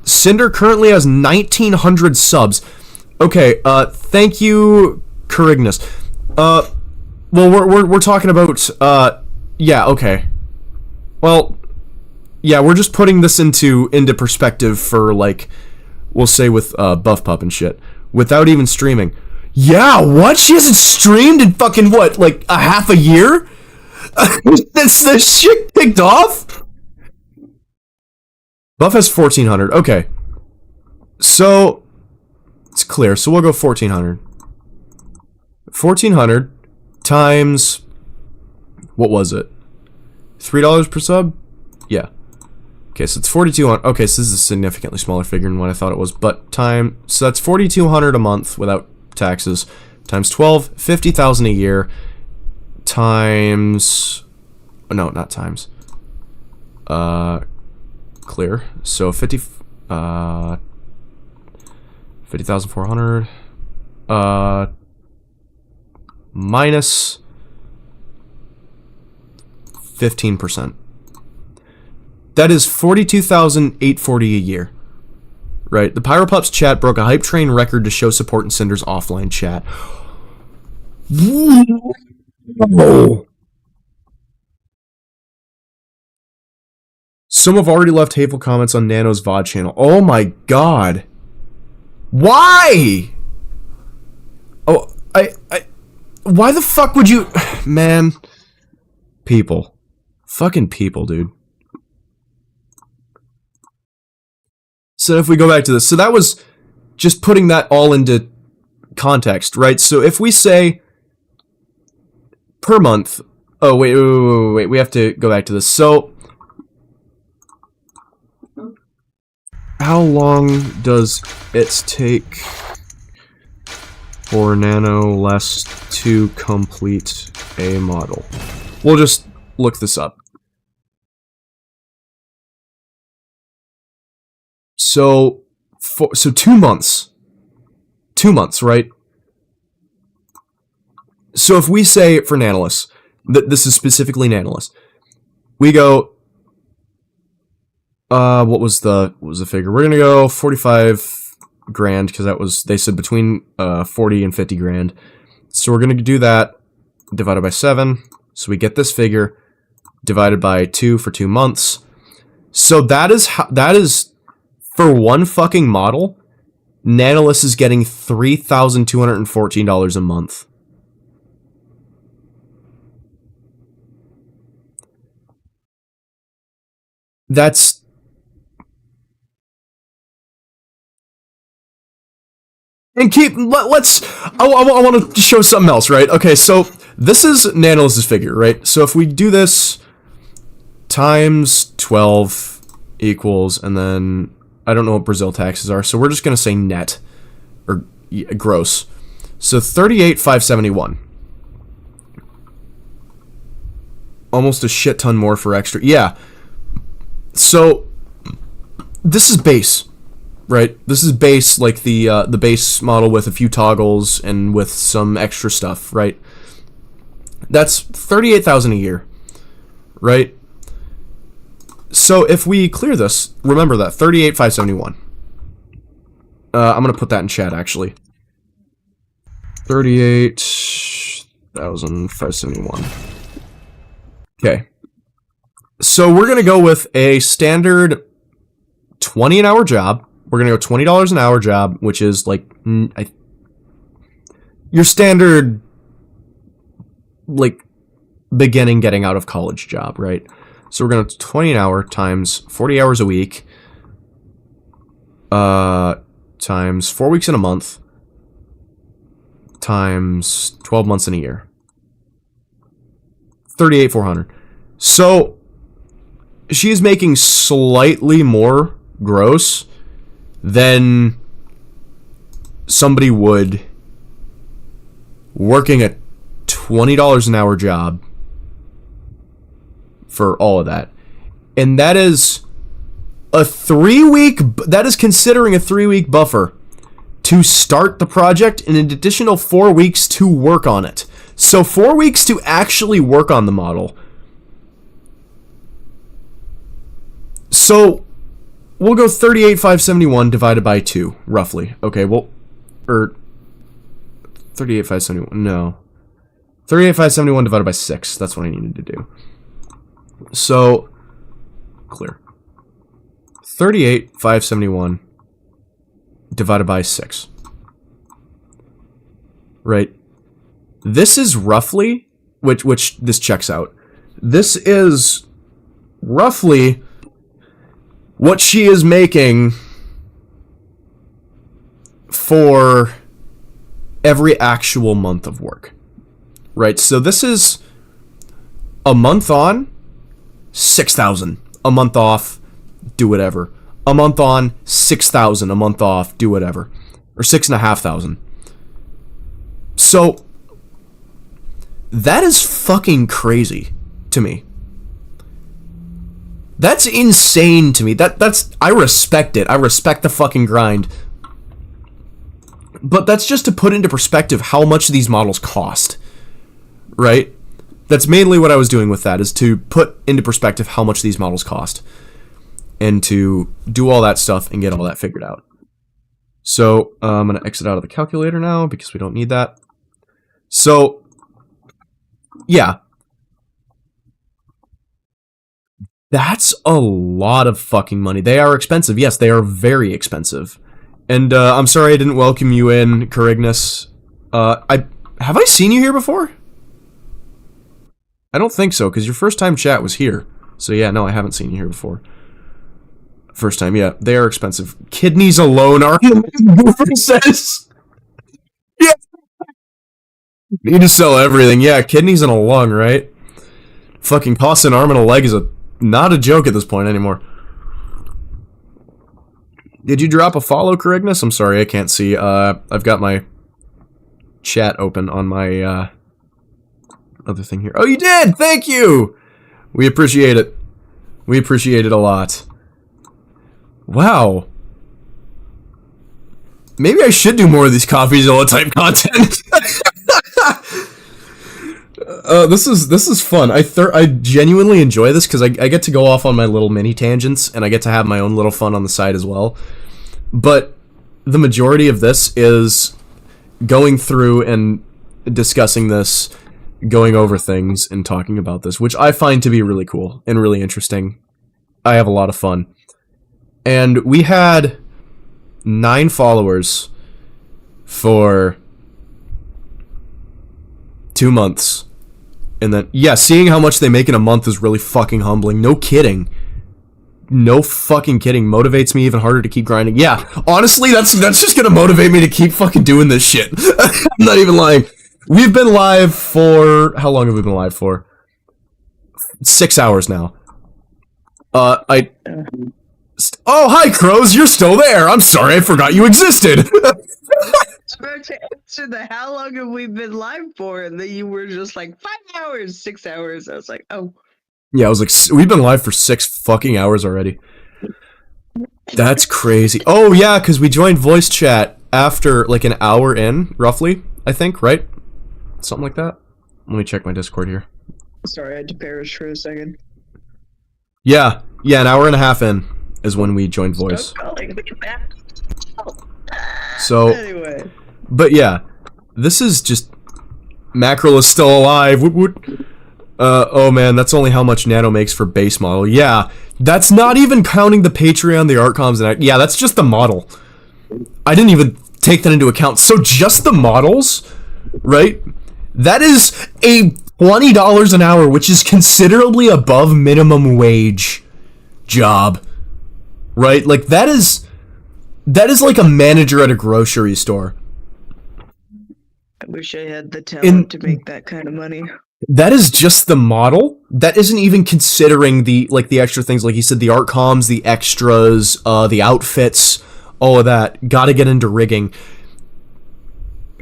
Sinder currently has 1,900 subs. Okay, thank you, Carignus. Well, we're talking about, yeah, okay. Well, yeah, we're just putting this into perspective for, like, we'll say with, Buff Pup and shit, without even streaming. Yeah, what? She hasn't streamed in fucking, what, like, a half a year? This shit kicked off? Buff has 1,400, okay. So, it's clear, so we'll go 1,400. 1,400 times, what was it? $3 per sub? Yeah. Okay, so it's 4,200. Okay, so this is a significantly smaller figure than what I thought it was, but so that's 4,200 a month without taxes, times 12, 50,000 a year, times, no, not times, clear, so 50,400, minus 15%. That is 42,840 a year. Right? The Pyropups chat broke a hype train record to show support in Cinder's offline chat. Whoa. Some have already left hateful comments on Nano's VOD channel. Oh my god. Why? Oh, why the fuck would you... Man. People. Fucking people, dude. So if we go back to this, so that was just putting that all into context, right? So if we say per month, oh wait, we have to go back to this. So how long does it take for Nano Less to complete a model? We'll just look this up. So 2 months. 2 months, right? So if we say for Nanoless, this is specifically Nanoless, we go, what was the figure? We're gonna go 45 grand, because that was, they said between 40 and 50 grand. So we're gonna do that divided by 7, so we get this figure, divided by 2 for 2 months. So that is for one fucking model, Nanoless is getting $3,214 a month. That's... And let's... I want to show something else, right? Okay, so this is Nanoless's figure, right? So if we do this times 12 equals, and then... I don't know what Brazil taxes are, so we're just going to say net, or gross. So 38,571. Almost a shit ton more for extra. Yeah. So this is base, right? This is base, like the base model with a few toggles and with some extra stuff, right? That's 38,000 a year, right? So if we clear this, remember that, 38,571. I'm going to put that in chat, actually. 38,571. Okay. So we're going to go with a standard 20 an hour job. We're going to go $20 an hour job, which is like your standard, like, beginning getting out of college job, right? So we're going to 20 an hour times 40 hours a week, times 4 weeks in a month, times 12 months in a year. 38,400. So she is making slightly more gross than somebody would working a $20 an hour job for all of that. And that is a 3-week, that is considering a 3-week buffer to start the project and an additional 4 weeks to work on it. So 4 weeks to actually work on the model. So we'll go 38,571 divided by 2, roughly. Okay, well, or 38,571, no. 38,571 divided by 6, that's what I needed to do. So, clear. 38,571 divided by 6. Right? This is roughly, which this checks out. This is roughly what she is making for every actual month of work. Right? So this is a month on, 6,000. A month off, do whatever. A month on, 6,000. A month off, do whatever. Or 6,500. So that is fucking crazy to me. That's insane to me. That's I respect it. I respect the fucking grind. But that's just to put into perspective how much these models cost. Right? That's mainly what I was doing with that, is to put into perspective how much these models cost. And to do all that stuff and get all that figured out. So, I'm going to exit out of the calculator now because we don't need that. So, yeah. That's a lot of fucking money. They are expensive. Yes, they are very expensive. And, I'm sorry I didn't welcome you in, Carignis. Have I seen you here before? I don't think so, because your first time chat was here. So yeah, no, I haven't seen you here before. First time, yeah. They are expensive. Kidneys alone are... Goofer says... Yeah. Need to sell everything. Yeah, kidneys and a lung, right? Fucking cost an arm and a leg is not a joke at this point anymore. Did you drop a follow, Carignis? I'm sorry, I can't see. I've got my chat open on my other thing here. Oh, you did! Thank you! We appreciate it. We appreciate it a lot. Wow. Maybe I should do more of these CoffeeZilla type content. This is fun. I genuinely enjoy this because I get to go off on my little mini tangents and I get to have my own little fun on the side as well. But the majority of this is going through and discussing this, going over things and talking about this, which I find to be really cool and really interesting. I have a lot of fun. And we had 9 followers for 2 months. And then, yeah, seeing how much they make in a month is really fucking humbling. No kidding. No fucking kidding. Motivates me even harder to keep grinding. Yeah, honestly, that's just gonna motivate me to keep fucking doing this shit. I'm not even lying. We've been live for... How long have we been live for? 6 hours now. Oh, hi, Crows. You're still there. I'm sorry. I forgot you existed. About to answer the how long have we been live for, and then you were just like 5 hours, 6 hours. I was like, oh. Yeah, I was like, we've been live for 6 fucking hours already. That's crazy. Oh, yeah, because we joined voice chat after like an hour in, roughly, I think, right? Something like that. Let me check my Discord here. Sorry, I had to perish for a second. Yeah, an hour and a half in is when we joined voice. Stop calling me back. So, anyway. But yeah, this is just... Mackerel is still alive. Woot woot. Oh man, that's only how much Nano makes for base model. Yeah, that's not even counting the Patreon, the art comms, and yeah, that's just the model. I didn't even take that into account. So just the models, right? That is a $20 an hour, which is considerably above minimum wage job, right? Like that is like a manager at a grocery store. I wish I had the talent to make that kind of money. That is just the model. That isn't even considering the extra things, like you said, the art comms, the extras, the outfits, all of that. Gotta get into rigging.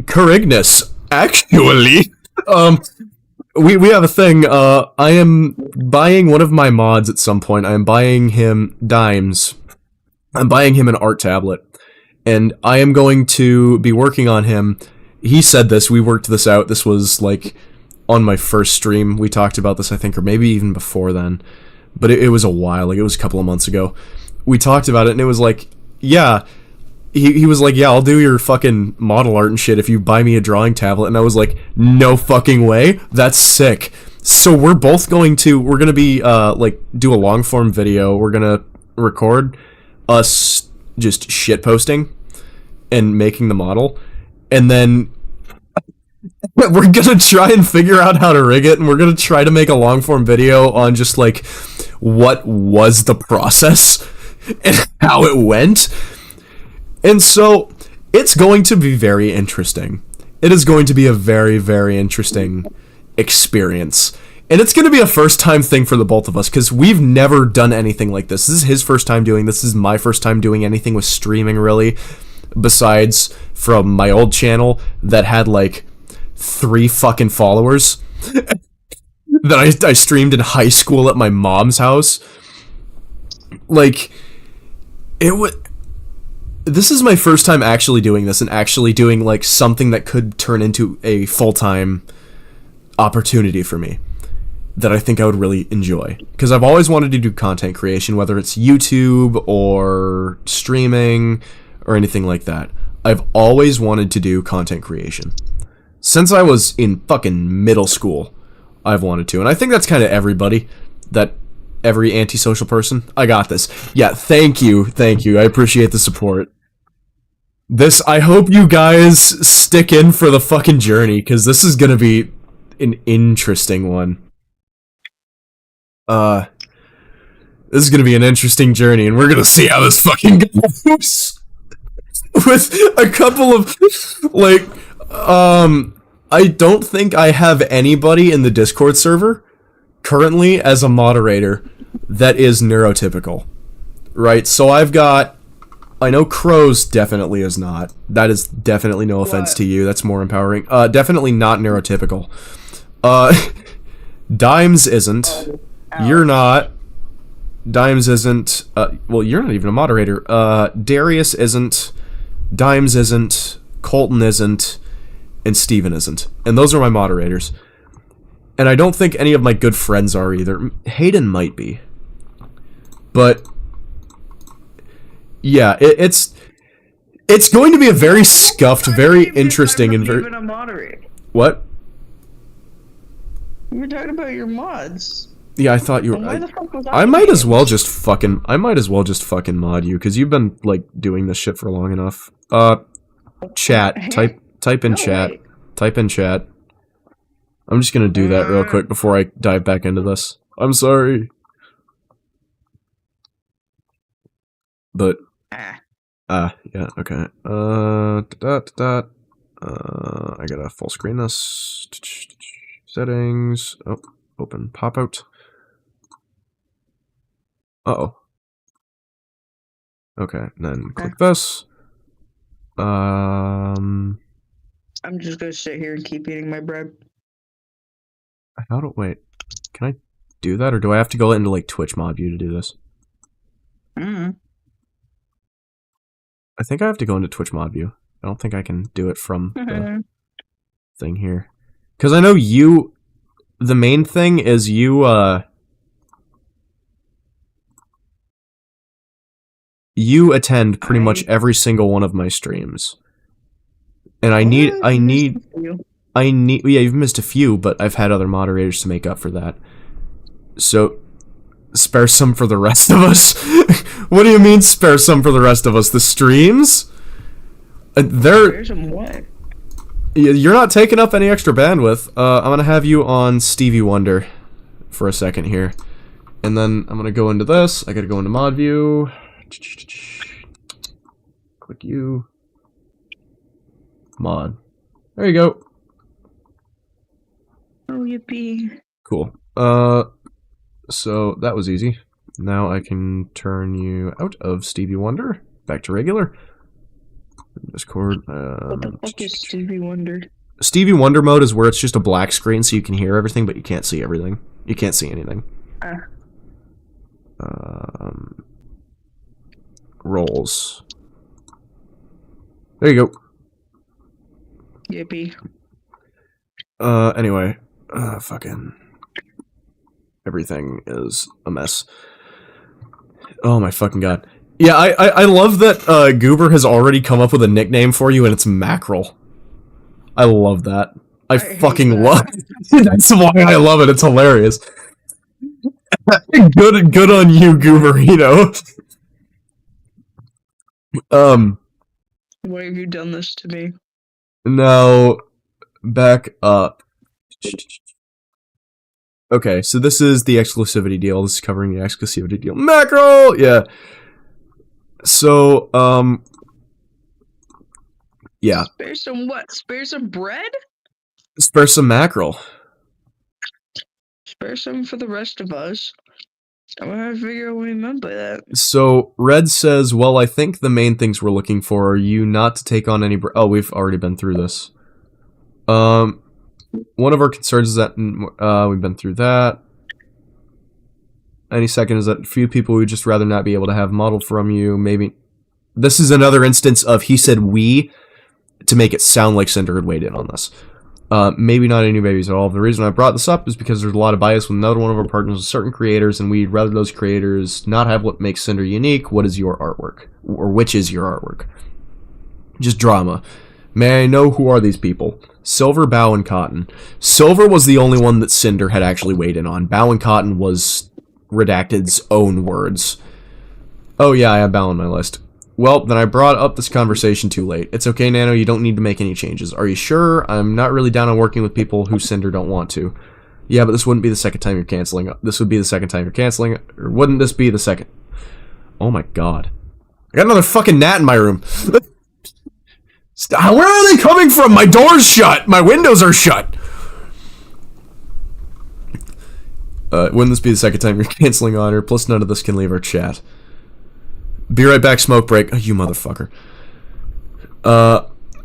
Carignus, actually, we have a thing. I am buying one of my mods at some point. I am buying him Dimes. I'm buying him an art tablet, and I am going to be working on him. He said this. We worked this out. This was like on my first stream. We talked about this, I think, or maybe even before then. But it was a while. Like, it was a couple of months ago. We talked about it, and it was like, yeah. He was like, yeah, I'll do your fucking model art and shit if you buy me a drawing tablet. And I was like, no fucking way. That's sick. So we're going to be, like, do a long form video. We're gonna record us just shit posting and making the model. And then we're gonna try and figure out how to rig it, and we're gonna try to make a long form video on just like what was the process and how it went. And so it's going to be very interesting. It is going to be a very, very interesting experience. And it's going to be a first time thing for the both of us, because we've never done anything like this. This is his first time doing this. This is my first time doing anything with streaming, really, besides from my old channel that had like 3 fucking followers that I streamed in high school at my mom's house. Like, this is my first time actually doing this, and actually doing like something that could turn into a full-time opportunity for me that I think I would really enjoy. Because I've always wanted to do content creation, whether it's YouTube or streaming or anything like that. I've always wanted to do content creation. Since I was in fucking middle school, I've wanted to. And I think that's kind of everybody. Every antisocial person. I got this. Yeah, thank you. Thank you. I appreciate the support. I hope you guys stick in for the fucking journey, because this is gonna be an interesting one. This is gonna be an interesting journey, and we're gonna see how this fucking goes. With a couple of, like, I don't think I have anybody in the Discord server currently as a moderator that is neurotypical, right? So I know Crows definitely is not. That is definitely no offense to you. That's more empowering. Definitely not neurotypical. Dimes isn't. You're not. Dimes isn't. Well, you're not even a moderator. Darius isn't. Dimes isn't. Colton isn't. And Steven isn't. And those are my moderators. And I don't think any of my good friends are either. Hayden might be. But yeah, it's going to be a very scuffed, very interesting, and very... Even a moderator. What? We were talking about your mods. Yeah, I thought you were... Why the fuck was I might as well just fucking mod you, because you've been, like, doing this shit for long enough. Chat. Type in chat. Wait. Type in chat. I'm just gonna do that real quick before I dive back into this. I'm sorry. But... yeah, okay. I gotta full screen this. Settings. Oh, open pop out. Uh-oh. Okay, then click this. I'm just gonna sit here and keep eating my bread. Wait. Can I do that, or do I have to go into, like, Twitch mod view to do this? I think I have to go into Twitch mod view. I don't think I can do it from the thing here. Because I know you... The main thing is you attend pretty much every single one of my streams. And I need... Yeah, you've missed a few, but I've had other moderators to make up for that. So, spare some for the rest of us? What do you mean, spare some for the rest of us? The streams? Spare some what? You're not taking up any extra bandwidth. I'm gonna have you on Stevie Wonder for a second here. And then I'm gonna go into this. I gotta go into mod view. Click you. Mod. There you go. Oh, yippee. Cool. So that was easy. Now I can turn you out of Stevie Wonder, back to regular. Discord. What the fuck is Stevie Wonder? Stevie Wonder mode is where it's just a black screen so you can hear everything, but you can't see everything. You can't see anything. Roles. There you go. Yippee. Anyway. Fucking... Everything is a mess. Oh my fucking god. Yeah, I love that Goober has already come up with a nickname for you and it's Mackerel. I love that. I fucking love it. That's why I love it. It's hilarious. Good on you, Gooberino. Why have you done this to me? Now, back up. Okay, so this is the exclusivity deal. This is covering the exclusivity deal. Mackerel! Yeah. So, yeah. Spare some what? Spare some bread? Spare some mackerel. Spare some for the rest of us. I'm gonna have to figure out what he meant by that. So, Red says, well, I think the main things we're looking for are you not to take on any... Oh, we've already been through this. One of our concerns is that we've been through that. Any second is that few people would just rather not be able to have model from you. Maybe this is another instance of he said we to make it sound like Sinder had weighed in on this. Maybe not any new babies at all. The reason I brought this up is because there's a lot of bias with another one of our partners with certain creators, and we'd rather those creators not have what makes Sinder unique. What is your artwork? Or which is your artwork? Just drama. May I know who are these people? Silver, Bow, and Cotton. Silver was the only one that Sinder had actually weighed in on. Bow and Cotton was Redacted's own words. Oh yeah, I have Bow on my list. Well, then I brought up this conversation too late. It's okay, Nano, you don't need to make any changes. Are you sure? I'm not really down on working with people who Sinder don't want to. Yeah, but this wouldn't be the second time you're canceling. This would be the second time you're canceling. Or wouldn't this be the second? Oh my god. I got another fucking gnat in my room. Where are they coming from? My door's shut. My windows are shut. Wouldn't this be the second time you're canceling on her? Plus, none of this can leave our chat. Be right back, smoke break. Oh, you motherfucker.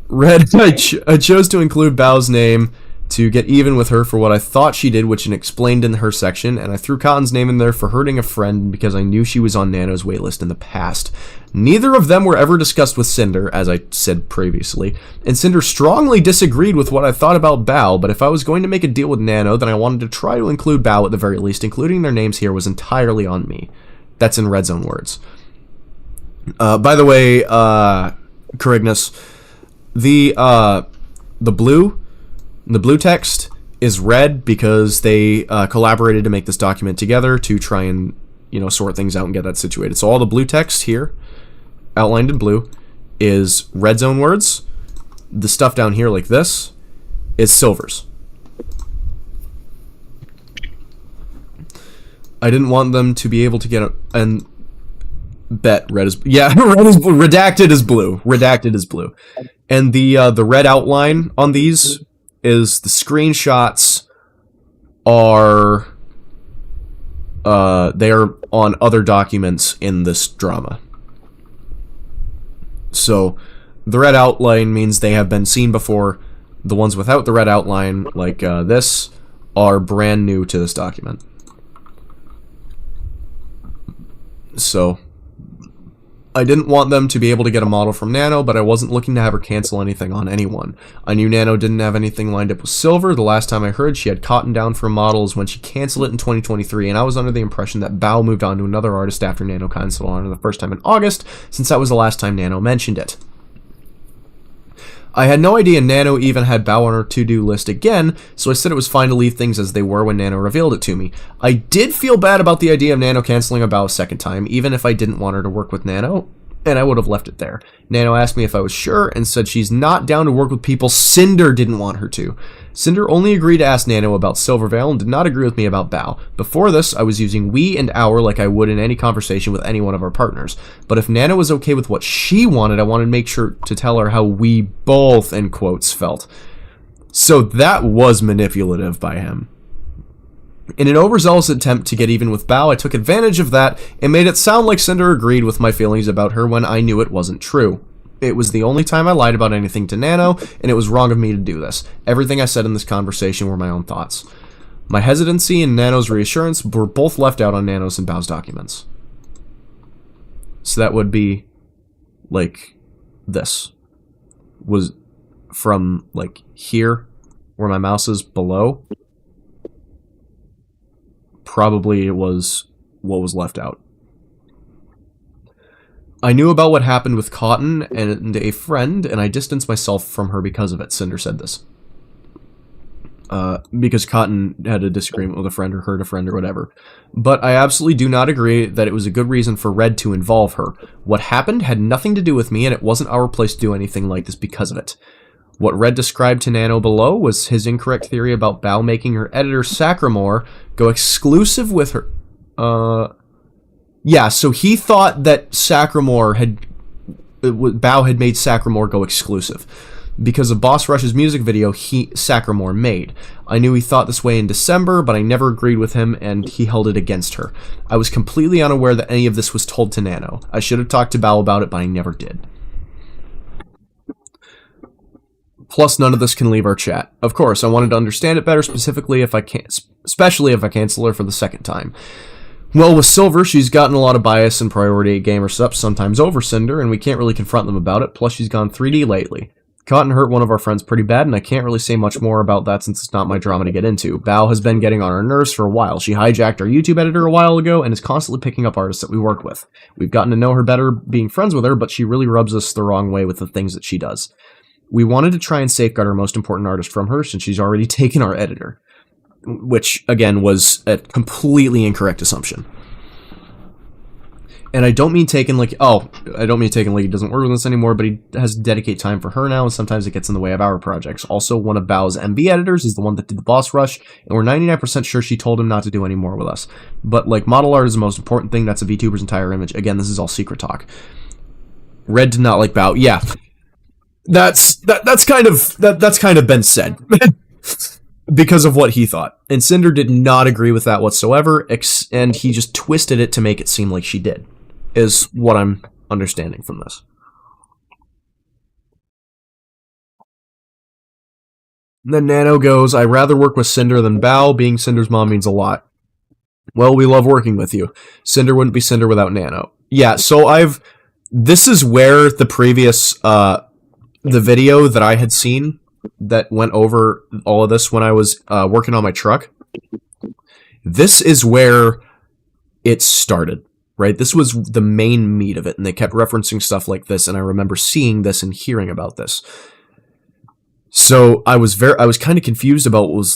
Red, I chose to include Bow's name to get even with her for what I thought she did, which I explained in her section, and I threw Cotton's name in there for hurting a friend because I knew she was on Nano's waitlist in the past. Neither of them were ever discussed with Sinder, as I said previously, and Sinder strongly disagreed with what I thought about Bow, but if I was going to make a deal with Nano, then I wanted to try to include Bow at the very least. Including their names here was entirely on me. That's in Red's own words. By the way, Corignus, the blue text is red because they collaborated to make this document together to try and, you know, sort things out and get that situated. So all the blue text here, outlined in blue, is Red's own words. The stuff down here like this is Silver's. I didn't want them to be able to get and bet red is red is blue. Redacted is blue. Redacted is blue. And the red outline on these is the screenshots are they are on other documents in this drama. So the red outline means they have been seen before. The ones without the red outline, like this, are brand new to this document. So I didn't want them to be able to get a model from Nano, but I wasn't looking to have her cancel anything on anyone. I knew Nano didn't have anything lined up with Silver. The last time I heard she had Cotton down for models when she canceled it in 2023, and I was under the impression that Bao moved on to another artist after Nano canceled on her the first time in August, since that was the last time Nano mentioned it. I had no idea Nano even had Bao on her to-do list again, so I said it was fine to leave things as they were when Nano revealed it to me. I did feel bad about the idea of Nano canceling a Bao a second time, even if I didn't want her to work with Nano, and I would have left it there. Nano asked me if I was sure, and said she's not down to work with people Sinder didn't want her to. Sinder only agreed to ask Nano about Silvervale and did not agree with me about Bao. Before this, I was using we and our like I would in any conversation with any one of our partners. But if Nano was okay with what she wanted, I wanted to make sure to tell her how we both, in quotes, felt. So that was manipulative by him. In an overzealous attempt to get even with Bao, I took advantage of that and made it sound like Sinder agreed with my feelings about her when I knew it wasn't true. It was the only time I lied about anything to Nano, and it was wrong of me to do this. Everything I said in this conversation were my own thoughts. My hesitancy and Nano's reassurance were both left out on Nano's and Bao's documents. So that would be, like, this. Was from, like, here, where my mouse is below. Probably it was what was left out. I knew about what happened with Cotton and a friend, and I distanced myself from her because of it. Sinder said this. Because Cotton had a disagreement with a friend or hurt a friend or whatever. But I absolutely do not agree that it was a good reason for Red to involve her. What happened had nothing to do with me, and it wasn't our place to do anything like this because of it. What Red described to Nano below was his incorrect theory about Bao making her editor, Sacramore, go exclusive with her. Yeah, so he thought that Bao had made Sacramore go exclusive. Because of Boss Rush's music video Sacramore made. I knew he thought this way in December, but I never agreed with him, and he held it against her. I was completely unaware that any of this was told to Nano. I should have talked to Bao about it, but I never did. Plus, none of this can leave our chat. Of course, I wanted to understand it better, especially if I cancel her for the second time. Well, with Silver, she's gotten a lot of bias and priority at gamer stuff, sometimes over Sinder, and we can't really confront them about it, plus she's gone 3D lately. Cotton hurt one of our friends pretty bad, and I can't really say much more about that since it's not my drama to get into. Bao has been getting on our nerves for a while. She hijacked our YouTube editor a while ago, and is constantly picking up artists that we work with. We've gotten to know her better being friends with her, but she really rubs us the wrong way with the things that she does. We wanted to try and safeguard our most important artist from her, since she's already taken our editor. Which, again, was a completely incorrect assumption. And I don't mean taken like, he doesn't work with us anymore, but he has to dedicate time for her now, and sometimes it gets in the way of our projects. Also, one of Bao's MV editors is the one that did the Boss Rush, and we're 99% sure she told him not to do any more with us. But, like, model art is the most important thing. That's a VTuber's entire image. Again, this is all secret talk. Red did not like Bao. Yeah. That's kind of been said. Because of what he thought. And Sinder did not agree with that whatsoever, and he just twisted it to make it seem like she did, is what I'm understanding from this. And then Nano goes, I'd rather work with Sinder than Bao. Being Cinder's mom means a lot. Well, we love working with you. Sinder wouldn't be Sinder without Nano. Yeah, so this is where the previous, the video that I had seen that went over all of this when I was working on my truck. This is where it started, right? This was the main meat of it, and they kept referencing stuff like this, and I remember seeing this and hearing about this. So I was kind of confused about what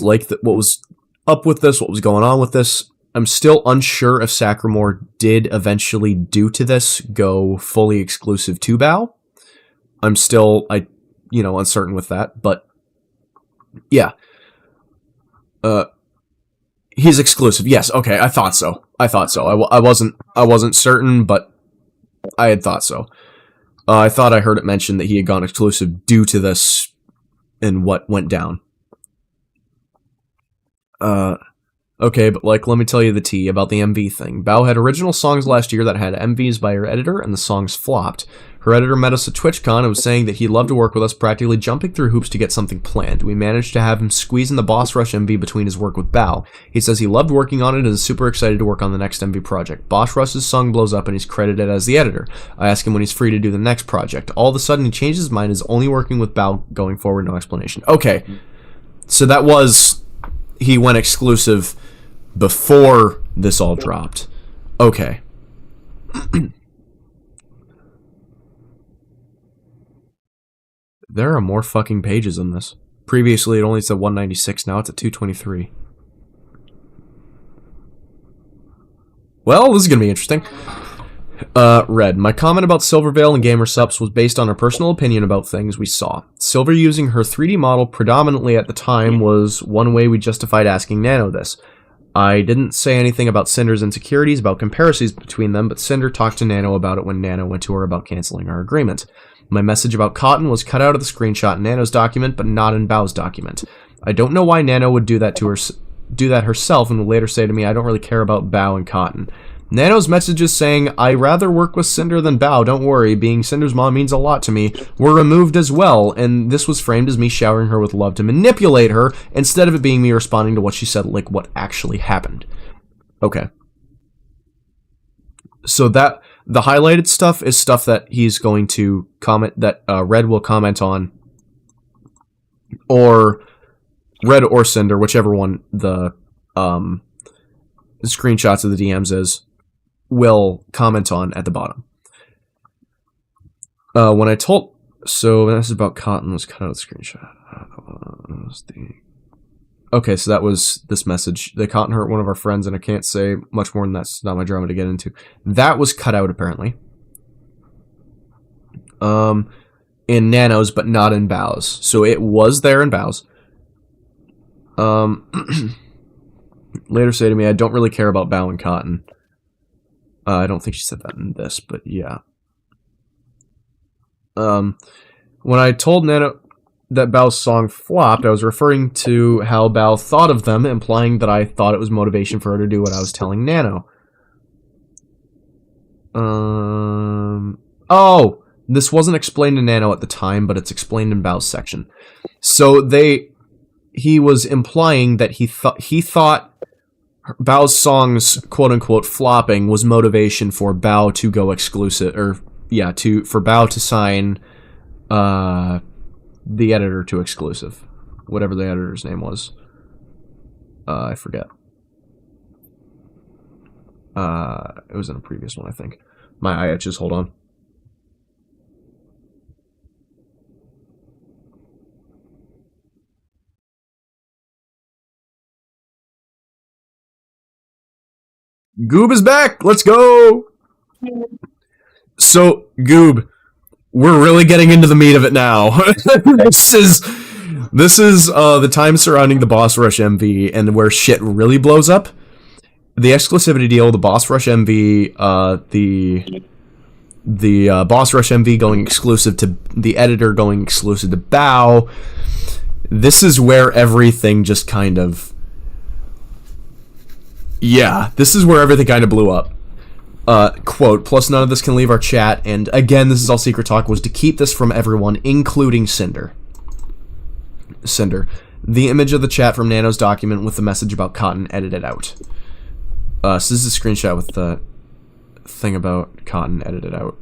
was up with this, what was going on with this. I'm still unsure if Sacramore did eventually, due to this, go fully exclusive to Bao. I'm still, uncertain with that, but yeah. He's exclusive. Yes, okay, I thought so. I wasn't certain, but I had thought so. I thought I heard it mentioned that he had gone exclusive due to this and what went down. Okay, but let me tell you the tea about the MV thing. Bao had original songs last year that had MVs by her editor, and the songs flopped. Her editor met us at TwitchCon and was saying that he'd love to work with us, practically jumping through hoops to get something planned. We managed to have him squeeze in the Boss Rush MV between his work with Bao. He says he loved working on it and is super excited to work on the next MV project. Boss Rush's song blows up and he's credited as the editor. I ask him when he's free to do the next project. All of a sudden he changes his mind, is only working with Bao going forward, no explanation. Okay, so that was, he went exclusive before this all dropped. Okay. There are more fucking pages in this. Previously, it only said 196. Now it's at 223. Well, this is gonna be interesting. Red. My comment about Silvervale and Gamer Sups was based on our personal opinion about things we saw. Silver using her 3D model predominantly at the time was one way we justified asking Nano this. I didn't say anything about Cinder's insecurities about comparisons between them, but Sinder talked to Nano about it when Nano went to her about canceling our agreement. My message about Cotton was cut out of the screenshot in Nano's document, but not in Bao's document. I don't know why Nano would do that herself and would later say to me, I don't really care about Bao and Cotton. Nano's message is saying, I rather work with Sinder than Bao, don't worry, being Cinder's mom means a lot to me, were removed as well, and this was framed as me showering her with love to manipulate her, instead of it being me responding to what she said, like what actually happened. Okay. So that, the highlighted stuff is stuff that he's going to comment, that Red will comment on, or Red or Sinder, whichever one the screenshots of the DMs is, will comment on at the bottom. When I told... So, this is about Cotton, was cut out of the screenshot. Okay, so that was this message. They Cotton hurt one of our friends, and I can't say much more than that. It's not my drama to get into. That was cut out, apparently. In Nano's, but not in Bao's. So it was there in Bao's. Later say to me, I don't really care about Bao and Cotton. I don't think she said that in this, but yeah. When I told Nano that Bao's song flopped, I was referring to how Bao thought of them, implying that I thought it was motivation for her to do what I was telling Nano. Oh! This wasn't explained to Nano at the time, but it's explained in Bao's section. So he was implying that he thought Bao's songs, quote-unquote, flopping was motivation for Bao to go exclusive, or, yeah, for Bao to sign, the editor to exclusive. Whatever the editor's name was. I forget. It was in a previous one, I think. My eye itches, hold on. Goob is back! Let's go! So, Goob, we're really getting into the meat of it now. This is the time surrounding the Boss Rush MV and where shit really blows up. The exclusivity deal, the Boss Rush MV, the Boss Rush MV going exclusive to the editor, going exclusive to Bao. This is where everything just kind of... Yeah, this is where everything kind of blew up. Quote, plus none of this can leave our chat, and again, this is all secret talk, was to keep this from everyone, including Sinder. The image of the chat from Nano's document with the message about Cotton edited out. So this is a screenshot with the thing about Cotton edited out.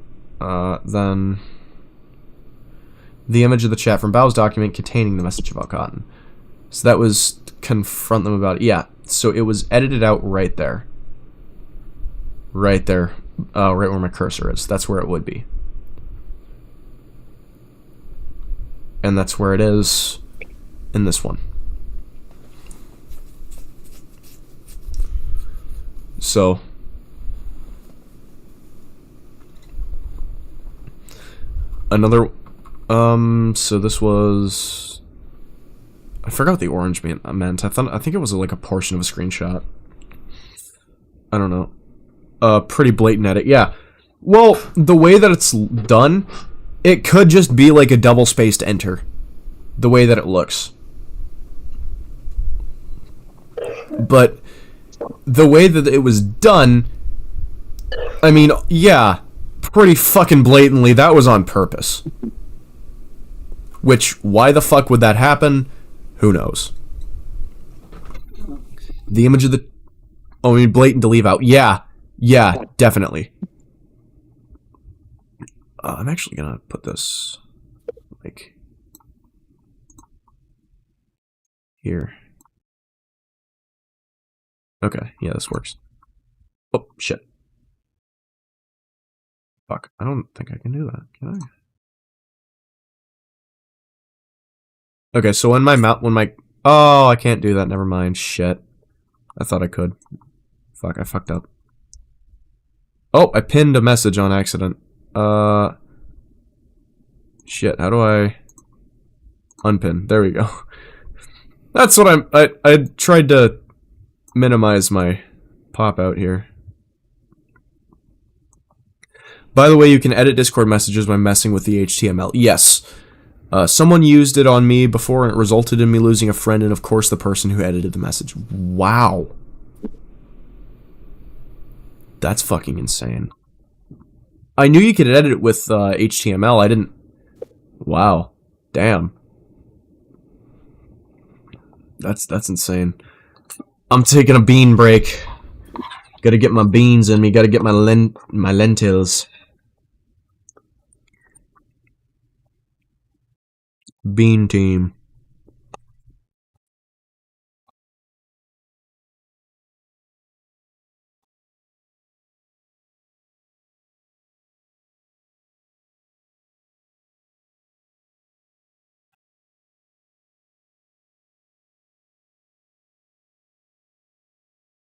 Then the image of the chat from Bao's document containing the message about Cotton. So that was confront them about it. Yeah, so it was edited out right there. Right there. Right where my cursor is. That's where it would be. And that's where it is in this one. So another so this was, I forgot what the orange meant. I think it was like a portion of a screenshot. I don't know. Pretty blatant edit. Yeah. Well, the way that it's done, it could just be like a double-spaced enter. The way that it looks. But the way that it was done, I mean, yeah, pretty fucking blatantly, that was on purpose. Which, why the fuck would that happen? Who knows? The image of the... Oh, I mean, blatant to leave out. Yeah. Yeah, definitely. I'm actually gonna put this, like, here. Okay, yeah, this works. Oh, shit. Fuck, I don't think I can do that, can I? Okay, so when my oh, I can't do that. Never mind. Shit. I thought I could. Fuck, I fucked up. Oh, I pinned a message on accident. Shit, how do I unpin? There we go. That's what I tried to minimize my pop out here. By the way, you can edit Discord messages by messing with the HTML. Yes. Someone used it on me before and it resulted in me losing a friend and of course the person who edited the message. Wow. That's fucking insane. I knew you could edit it with HTML. I didn't... Wow. Damn. That's insane. I'm taking a bean break. Gotta get my beans in me. Gotta get my lentils. Bean team.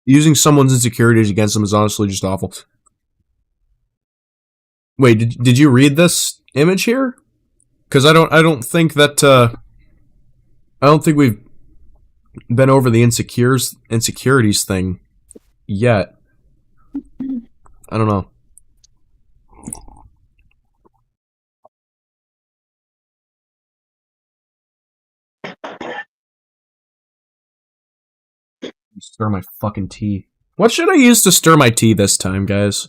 Using someone's insecurities against them is honestly just awful. Wait, did you read this image here? Because I don't think that I don't think we've been over the insecurities thing yet. I don't know. Stir my fucking tea. What should I use to stir my tea this time, guys?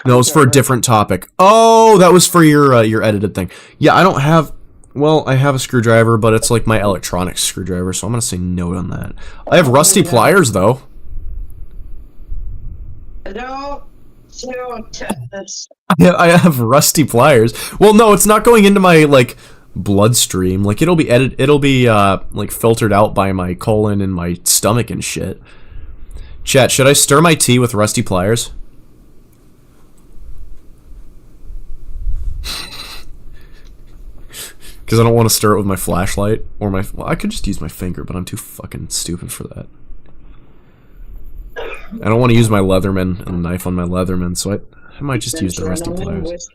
No, it's for a different topic. Oh, that was for your edited thing. Yeah, I don't have... Well, I have a screwdriver, but it's like my electronic screwdriver, so I'm gonna say no on that. I have rusty pliers, though. Don't touch this. Yeah, I have rusty pliers. Well, no, it's not going into my, like, bloodstream. Like, it'll be like, filtered out by my colon and my stomach and shit. Chat, should I stir my tea with rusty pliers? Because I don't want to stir it with my flashlight or my... Well, I could just use my finger, but I'm too fucking stupid for that. I don't want to use my Leatherman and knife on my Leatherman, so I might just use the rusty pliers.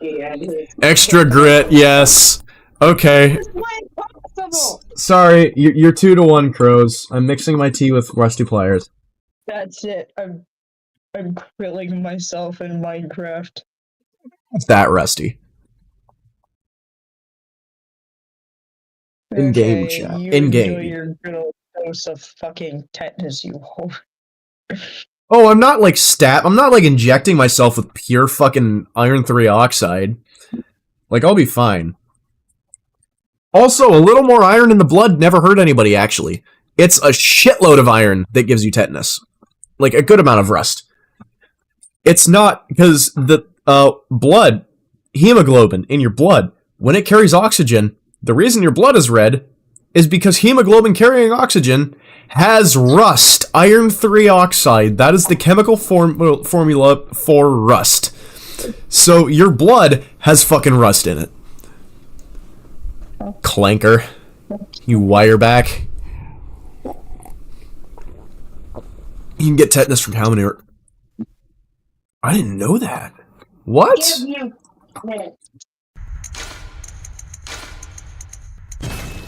Extra grit, yes. Okay. Sorry, you're 2-to-1, Crows. I'm mixing my tea with rusty pliers. That's it. I'm grilling myself in Minecraft. It's that rusty. In game, chat. In game. Enjoy your good dose of fucking tetanus, you whore. Oh, I'm not like I'm not like injecting myself with pure fucking iron 3 oxide. Like, I'll be fine. Also, a little more iron in the blood never hurt anybody, actually. It's a shitload of iron that gives you tetanus. Like, a good amount of rust. It's not, because the blood, hemoglobin in your blood, when it carries oxygen, the reason your blood is red is because hemoglobin carrying oxygen has rust. Iron 3 oxide. That is the chemical formula for rust. So your blood has fucking rust in it. Clanker. You wireback. You can get tetanus from how many... I didn't know that. What?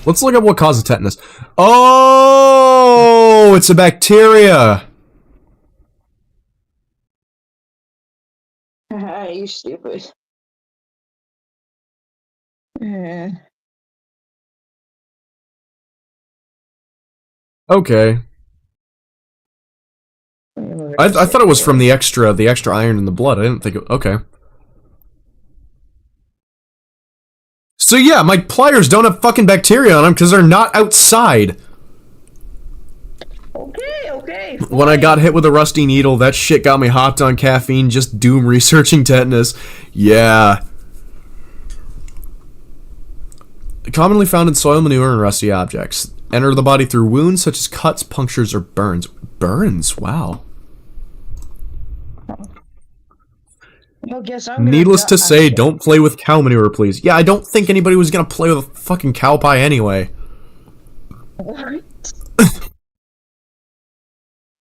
Let's look up what causes tetanus. Oh, it's a bacteria. You stupid. Okay. I thought it was from the extra iron in the blood. I didn't think it... Okay. So yeah, my pliers don't have fucking bacteria on them because they're not outside. Okay. When I got hit with a rusty needle, that shit got me hopped on caffeine, just doom researching tetanus. Yeah. Commonly found in soil, manure, and rusty objects. Enter the body through wounds such as cuts, punctures, or burns. Burns? Wow. Well, guess I'm gonna Needless to say, okay. don't play with cow manure, please. Yeah, I don't think anybody was gonna play with a fucking cow pie anyway. What?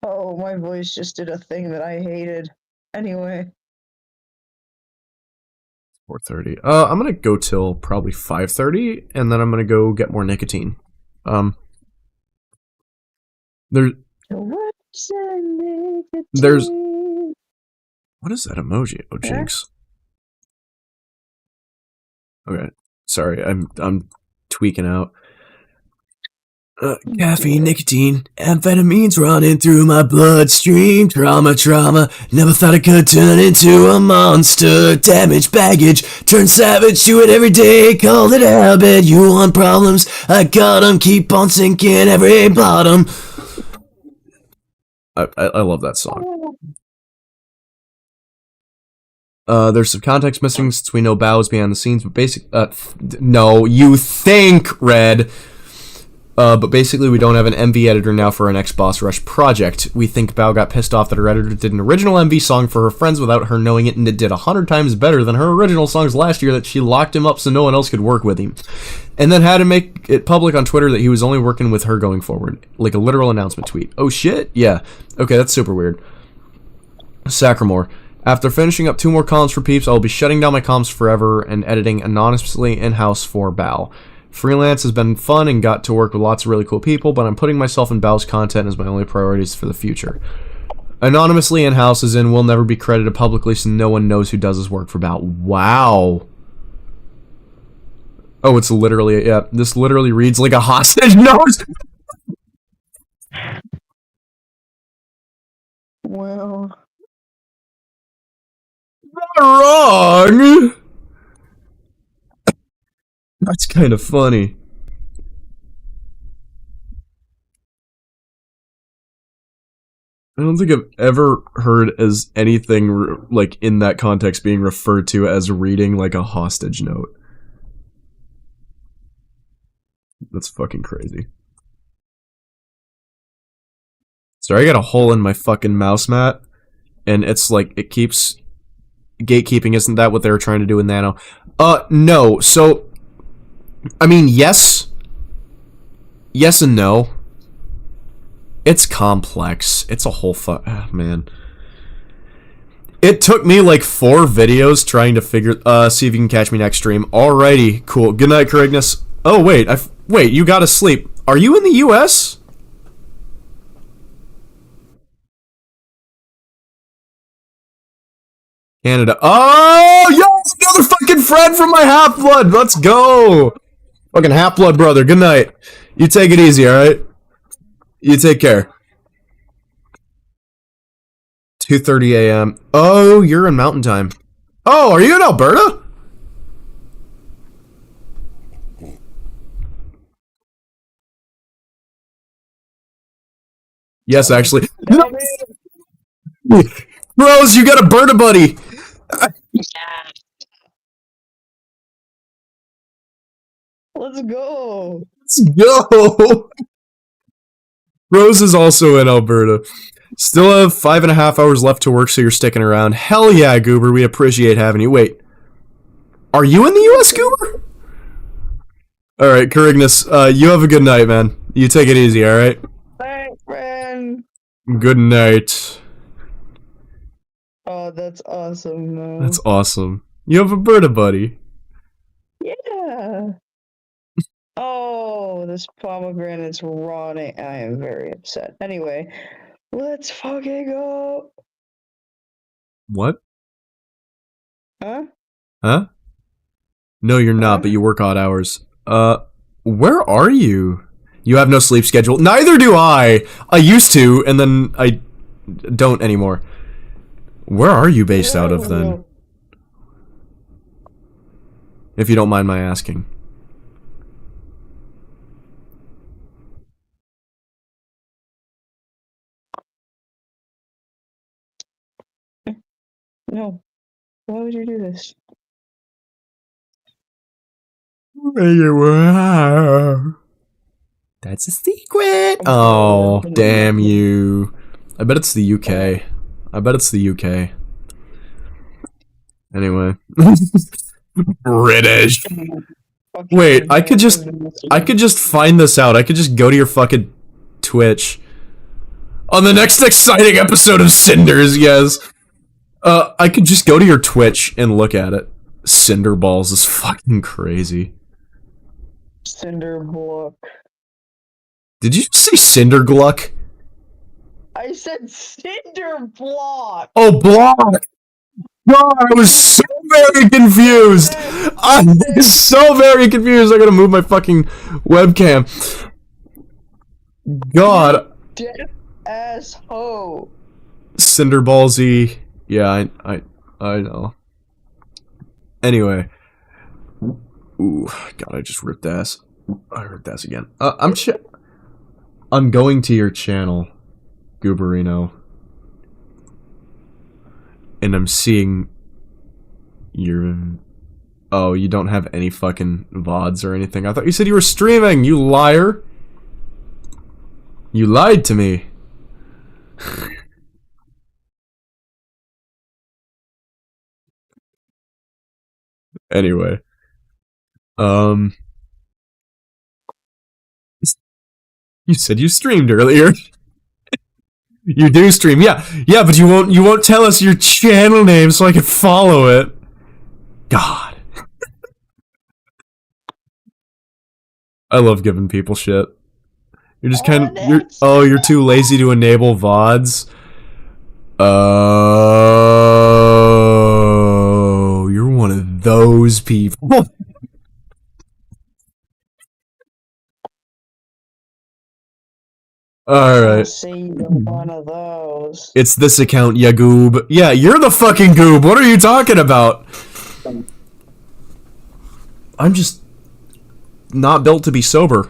Oh, my voice just did a thing that I hated. Anyway. 4:30. I'm gonna go till probably 5:30, and then I'm gonna go get more nicotine. There's what is that emoji? Oh, jinx. Okay, sorry, I'm tweaking out. Caffeine, nicotine, amphetamines running through my bloodstream. Trauma, never thought I could turn into a monster. Damaged baggage, turn savage, do it every day, call it a habit. You want problems, I got 'em, keep on sinking every bottom. I love that song. There's some context missing since we know Bao is behind the scenes, but no, you think, Red. But basically we don't have an MV editor now for our next Boss Rush project. We think Bao got pissed off that her editor did an original MV song for her friends without her knowing it, and it did 100 times better than her original songs last year that she locked him up so no one else could work with him. And then had to make it public on Twitter that he was only working with her going forward. Like a literal announcement tweet. Oh shit? Yeah. Okay, that's super weird. Sacramore. After finishing up 2 more columns for Peeps, I will be shutting down my comms forever and editing anonymously in-house for Bao. Freelance has been fun and got to work with lots of really cool people, but I'm putting myself in Bao's content as my only priorities for the future. Anonymously in-house as in will never be credited publicly so no one knows who does his work for Bao. Wow. Oh, it's literally, yeah, this literally reads like a hostage note. Well. Not wrong. That's kind of funny. I don't think I've ever heard as anything like in that context being referred to as reading like a hostage note. That's fucking crazy. Sorry, I got a hole in my fucking mouse mat, and it's like it keeps gatekeeping. Isn't that what they were trying to do with Nano? No. So I mean, yes and no. It's complex. It's a whole man. It took me like 4 videos trying to figure see if you can catch me next stream. Alrighty, cool. Good night, Carignus. Oh wait, wait, you gotta sleep. Are you in the US? Canada. Oh, yo, another fucking friend from my half-blood. Let's go. Fucking half-blood brother. Good night. You take it easy, alright? You take care. 2:30 a.m. Oh, you're in mountain time. Oh, are you in Alberta? Yes, actually. Rose, you got a Berta buddy. Yeah. Let's go. Let's go. Rose is also in Alberta. Still have 5.5 hours left to work, so you're sticking around. Hell yeah, Goober. We appreciate having you. Wait. Are you in the US, Goober? Alright, Carignus, you have a good night, man. You take it easy, alright? Thanks, friend. Good night. Oh, that's awesome, though. That's awesome. You have a Berta buddy. Yeah. Oh, this pomegranate's rotting. I am very upset. Anyway, let's fucking go. What? Huh? Huh? No, you're not, but you work odd hours. Where are you? You have no sleep schedule. Neither do I! I used to, and then I don't anymore. Where are you based out of, then? If you don't mind my asking. No. Why would you do this? That's a secret! Oh, damn you. I bet it's the UK. I bet it's the UK. Anyway. British. Wait, I could just find this out. I could just go to your fucking Twitch. On the next exciting episode of Cinders, yes. I could just go to your Twitch and look at it. Cinder balls is fucking crazy. Cinder block. Did you say Cinder Gluck? I said cinder block. Oh, block! God, I was so very confused. I was so very confused. I gotta move my fucking webcam. God. Dead ass hoe. Cinder Ballsy. Yeah, I know. Anyway. Ooh, God, I just ripped ass. I ripped ass again. I'm going to your channel, Gooberino. And I'm seeing your... Oh, you don't have any fucking VODs or anything. I thought you said you were streaming, you liar. You lied to me. Anyway. You said you streamed earlier. You do stream, yeah, but you won't tell us your channel name so I can follow it. God, I love giving people shit. You're just you're too lazy to enable VODs. Oh, you're one of those people. Alright. See one of those. It's this account, ya goob. Yeah, you're the fucking goob. What are you talking about? I'm just not built to be sober.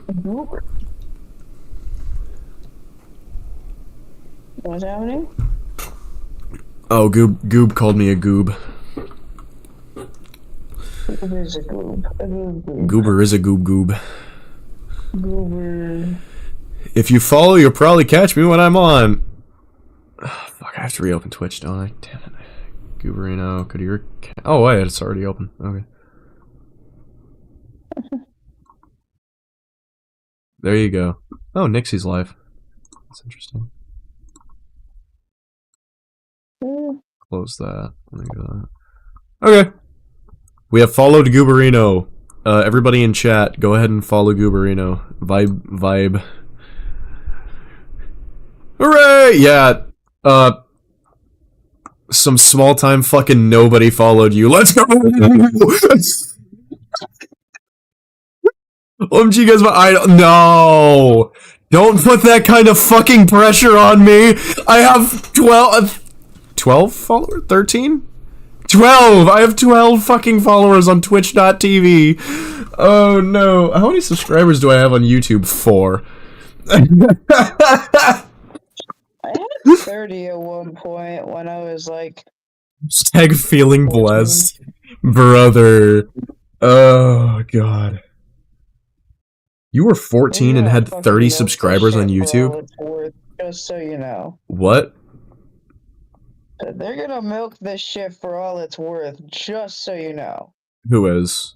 What's happening? Oh, Goob called me a goob. Goober is a goob. Goober is a goob. Goober. If you follow, you'll probably catch me when I'm on. Oh, fuck, I have to reopen Twitch, don't I? Damn it. Gooberino, could your... Oh, wait, it's already open. Okay. There you go. Oh, Nixie's live. That's interesting. Close that. Let me go that. Okay. We have followed Gooberino. Everybody in chat, go ahead and follow Gooberino. Vibe. Hooray! Yeah. Some small time fucking nobody followed you. Let's go! OMG, guys, no! Don't put that kind of fucking pressure on me! I have 12 followers? 13? 12! I have 12 fucking followers on Twitch.tv. Oh no. How many subscribers do I have on YouTube? 4. I had 30 at one point when I was like... Hashtag feeling blessed. Brother. Oh, God. You were 14 and had 30 subscribers on YouTube? Just so you know. What? They're gonna milk this shit for all it's worth, just so you know. Who is?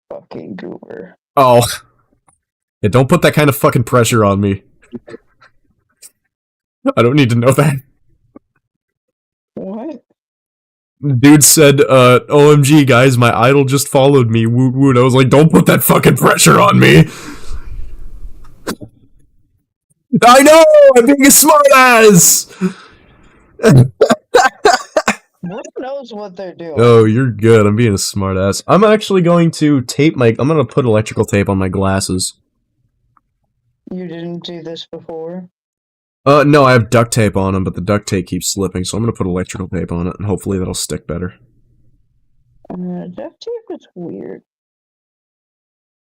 Fucking goober. Oh. Yeah, don't put that kind of fucking pressure on me. I don't need to know that. What? Dude said, OMG, guys, my idol just followed me. Woot woot. I was like, don't put that fucking pressure on me. I know! I'm being a smartass! Who knows what they're doing? Oh, you're good. I'm being a smartass. I'm actually going to I'm gonna put electrical tape on my glasses. You didn't do this before? No, I have duct tape on them, but the duct tape keeps slipping, so I'm gonna put electrical tape on it, and hopefully that'll stick better. Duct tape is weird.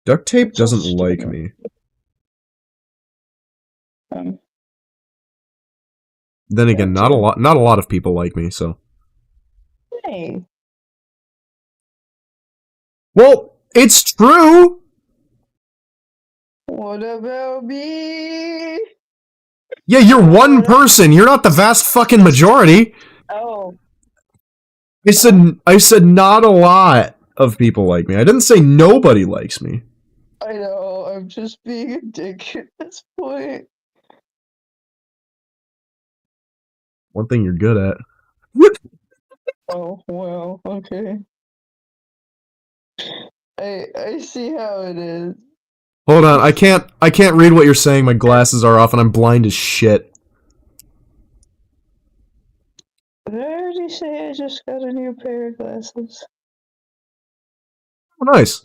Duct tape doesn't like me. Then again, not a lot of people like me, so. Hey. Well, it's true! What about me? Yeah, you're one person. You're not the vast fucking majority. Oh. I said not a lot of people like me. I didn't say nobody likes me. I know, I'm just being a dick at this point. One thing you're good at. Oh, well, okay. I see how it is. Hold on, I can't read what you're saying. My glasses are off and I'm blind as shit. Did I already say I just got a new pair of glasses? Oh, nice.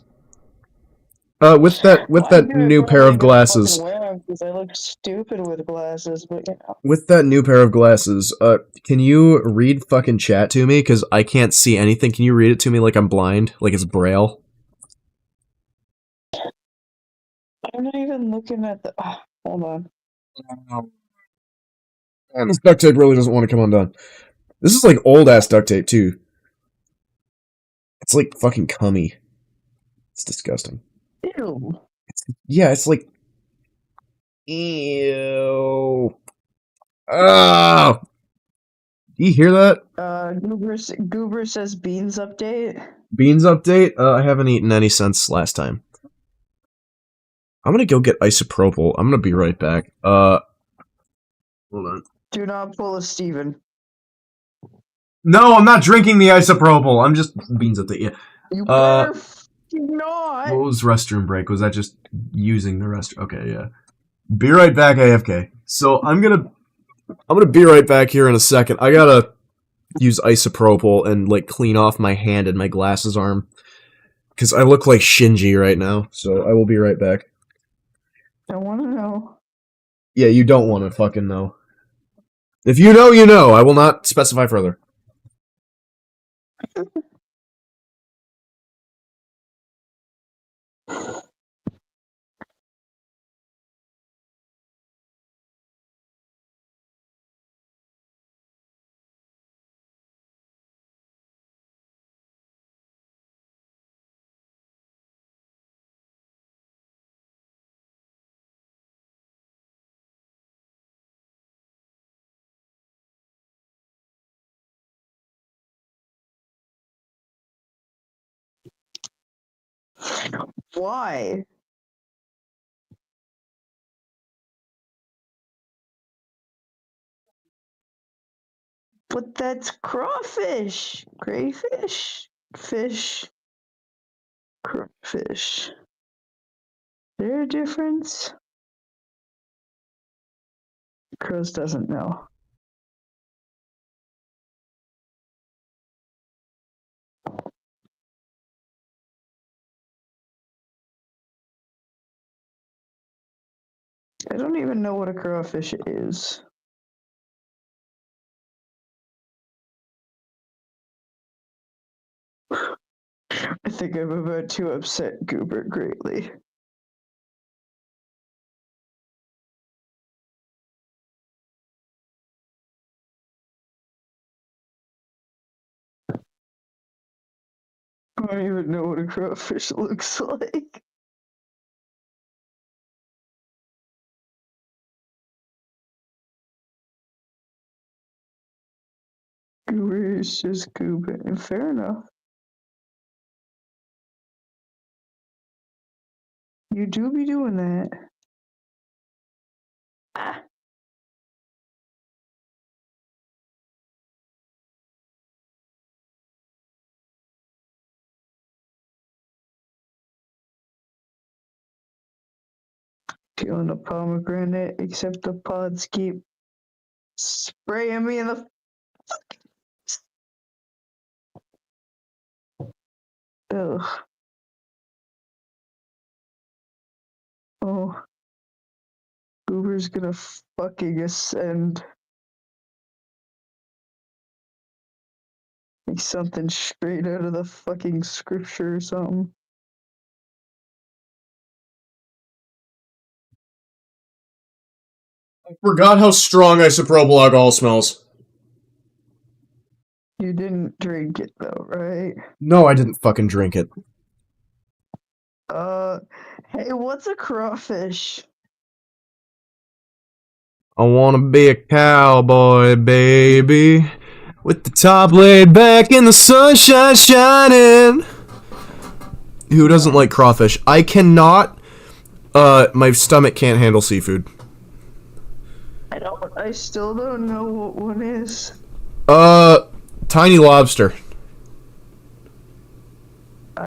With that new pair of glasses, Because I look stupid with glasses, but you know. with that new pair of glasses, can you read fucking chat to me? Because I can't see anything. Can you read it to me like I'm blind? Like it's braille? I'm not even looking at the. Hold on. And this duct tape really doesn't want to come undone. This is like old ass duct tape too. It's like fucking cummy. It's disgusting. Ew. Yeah, it's like. Ew. Oh! Do you hear that? Goober says beans update. Beans update? I haven't eaten any since last time. I'm gonna go get isopropyl. I'm gonna be right back. Hold on. Do not pull a Steven. No, I'm not drinking the isopropyl. I'm just beans update. Yeah. You better not. What was restroom break? Was that just using the restroom? Okay, yeah. Be right back, AFK. So I'm gonna be right back here in a second. I gotta use isopropyl and like clean off my hand and my glasses arm because I look like Shinji right now. So I will be right back. I want to know. Yeah, you don't want to fucking know. If you know, you know. I will not specify further. Why? But that's crawfish, crayfish, fish, crawfish. Is there a difference? Crows doesn't know. I don't even know what a crawfish is. I think I'm about to upset Goober greatly. I don't even know what a crawfish looks like. Goober is just Goober, and fair enough. You do be doing that. Feeling a pomegranate, except the pods keep spraying me in the. Ugh. Oh. Goober's gonna fucking ascend. Like something straight out of the fucking scripture or something. I forgot how strong isopropyl alcohol smells. You didn't drink it though, right? No, I didn't fucking drink it. Hey, what's a crawfish? I wanna be a cowboy, baby. With the top laid back and the sunshine shining. Who doesn't like crawfish? I cannot. My stomach can't handle seafood. I still don't know what one is. Tiny lobster.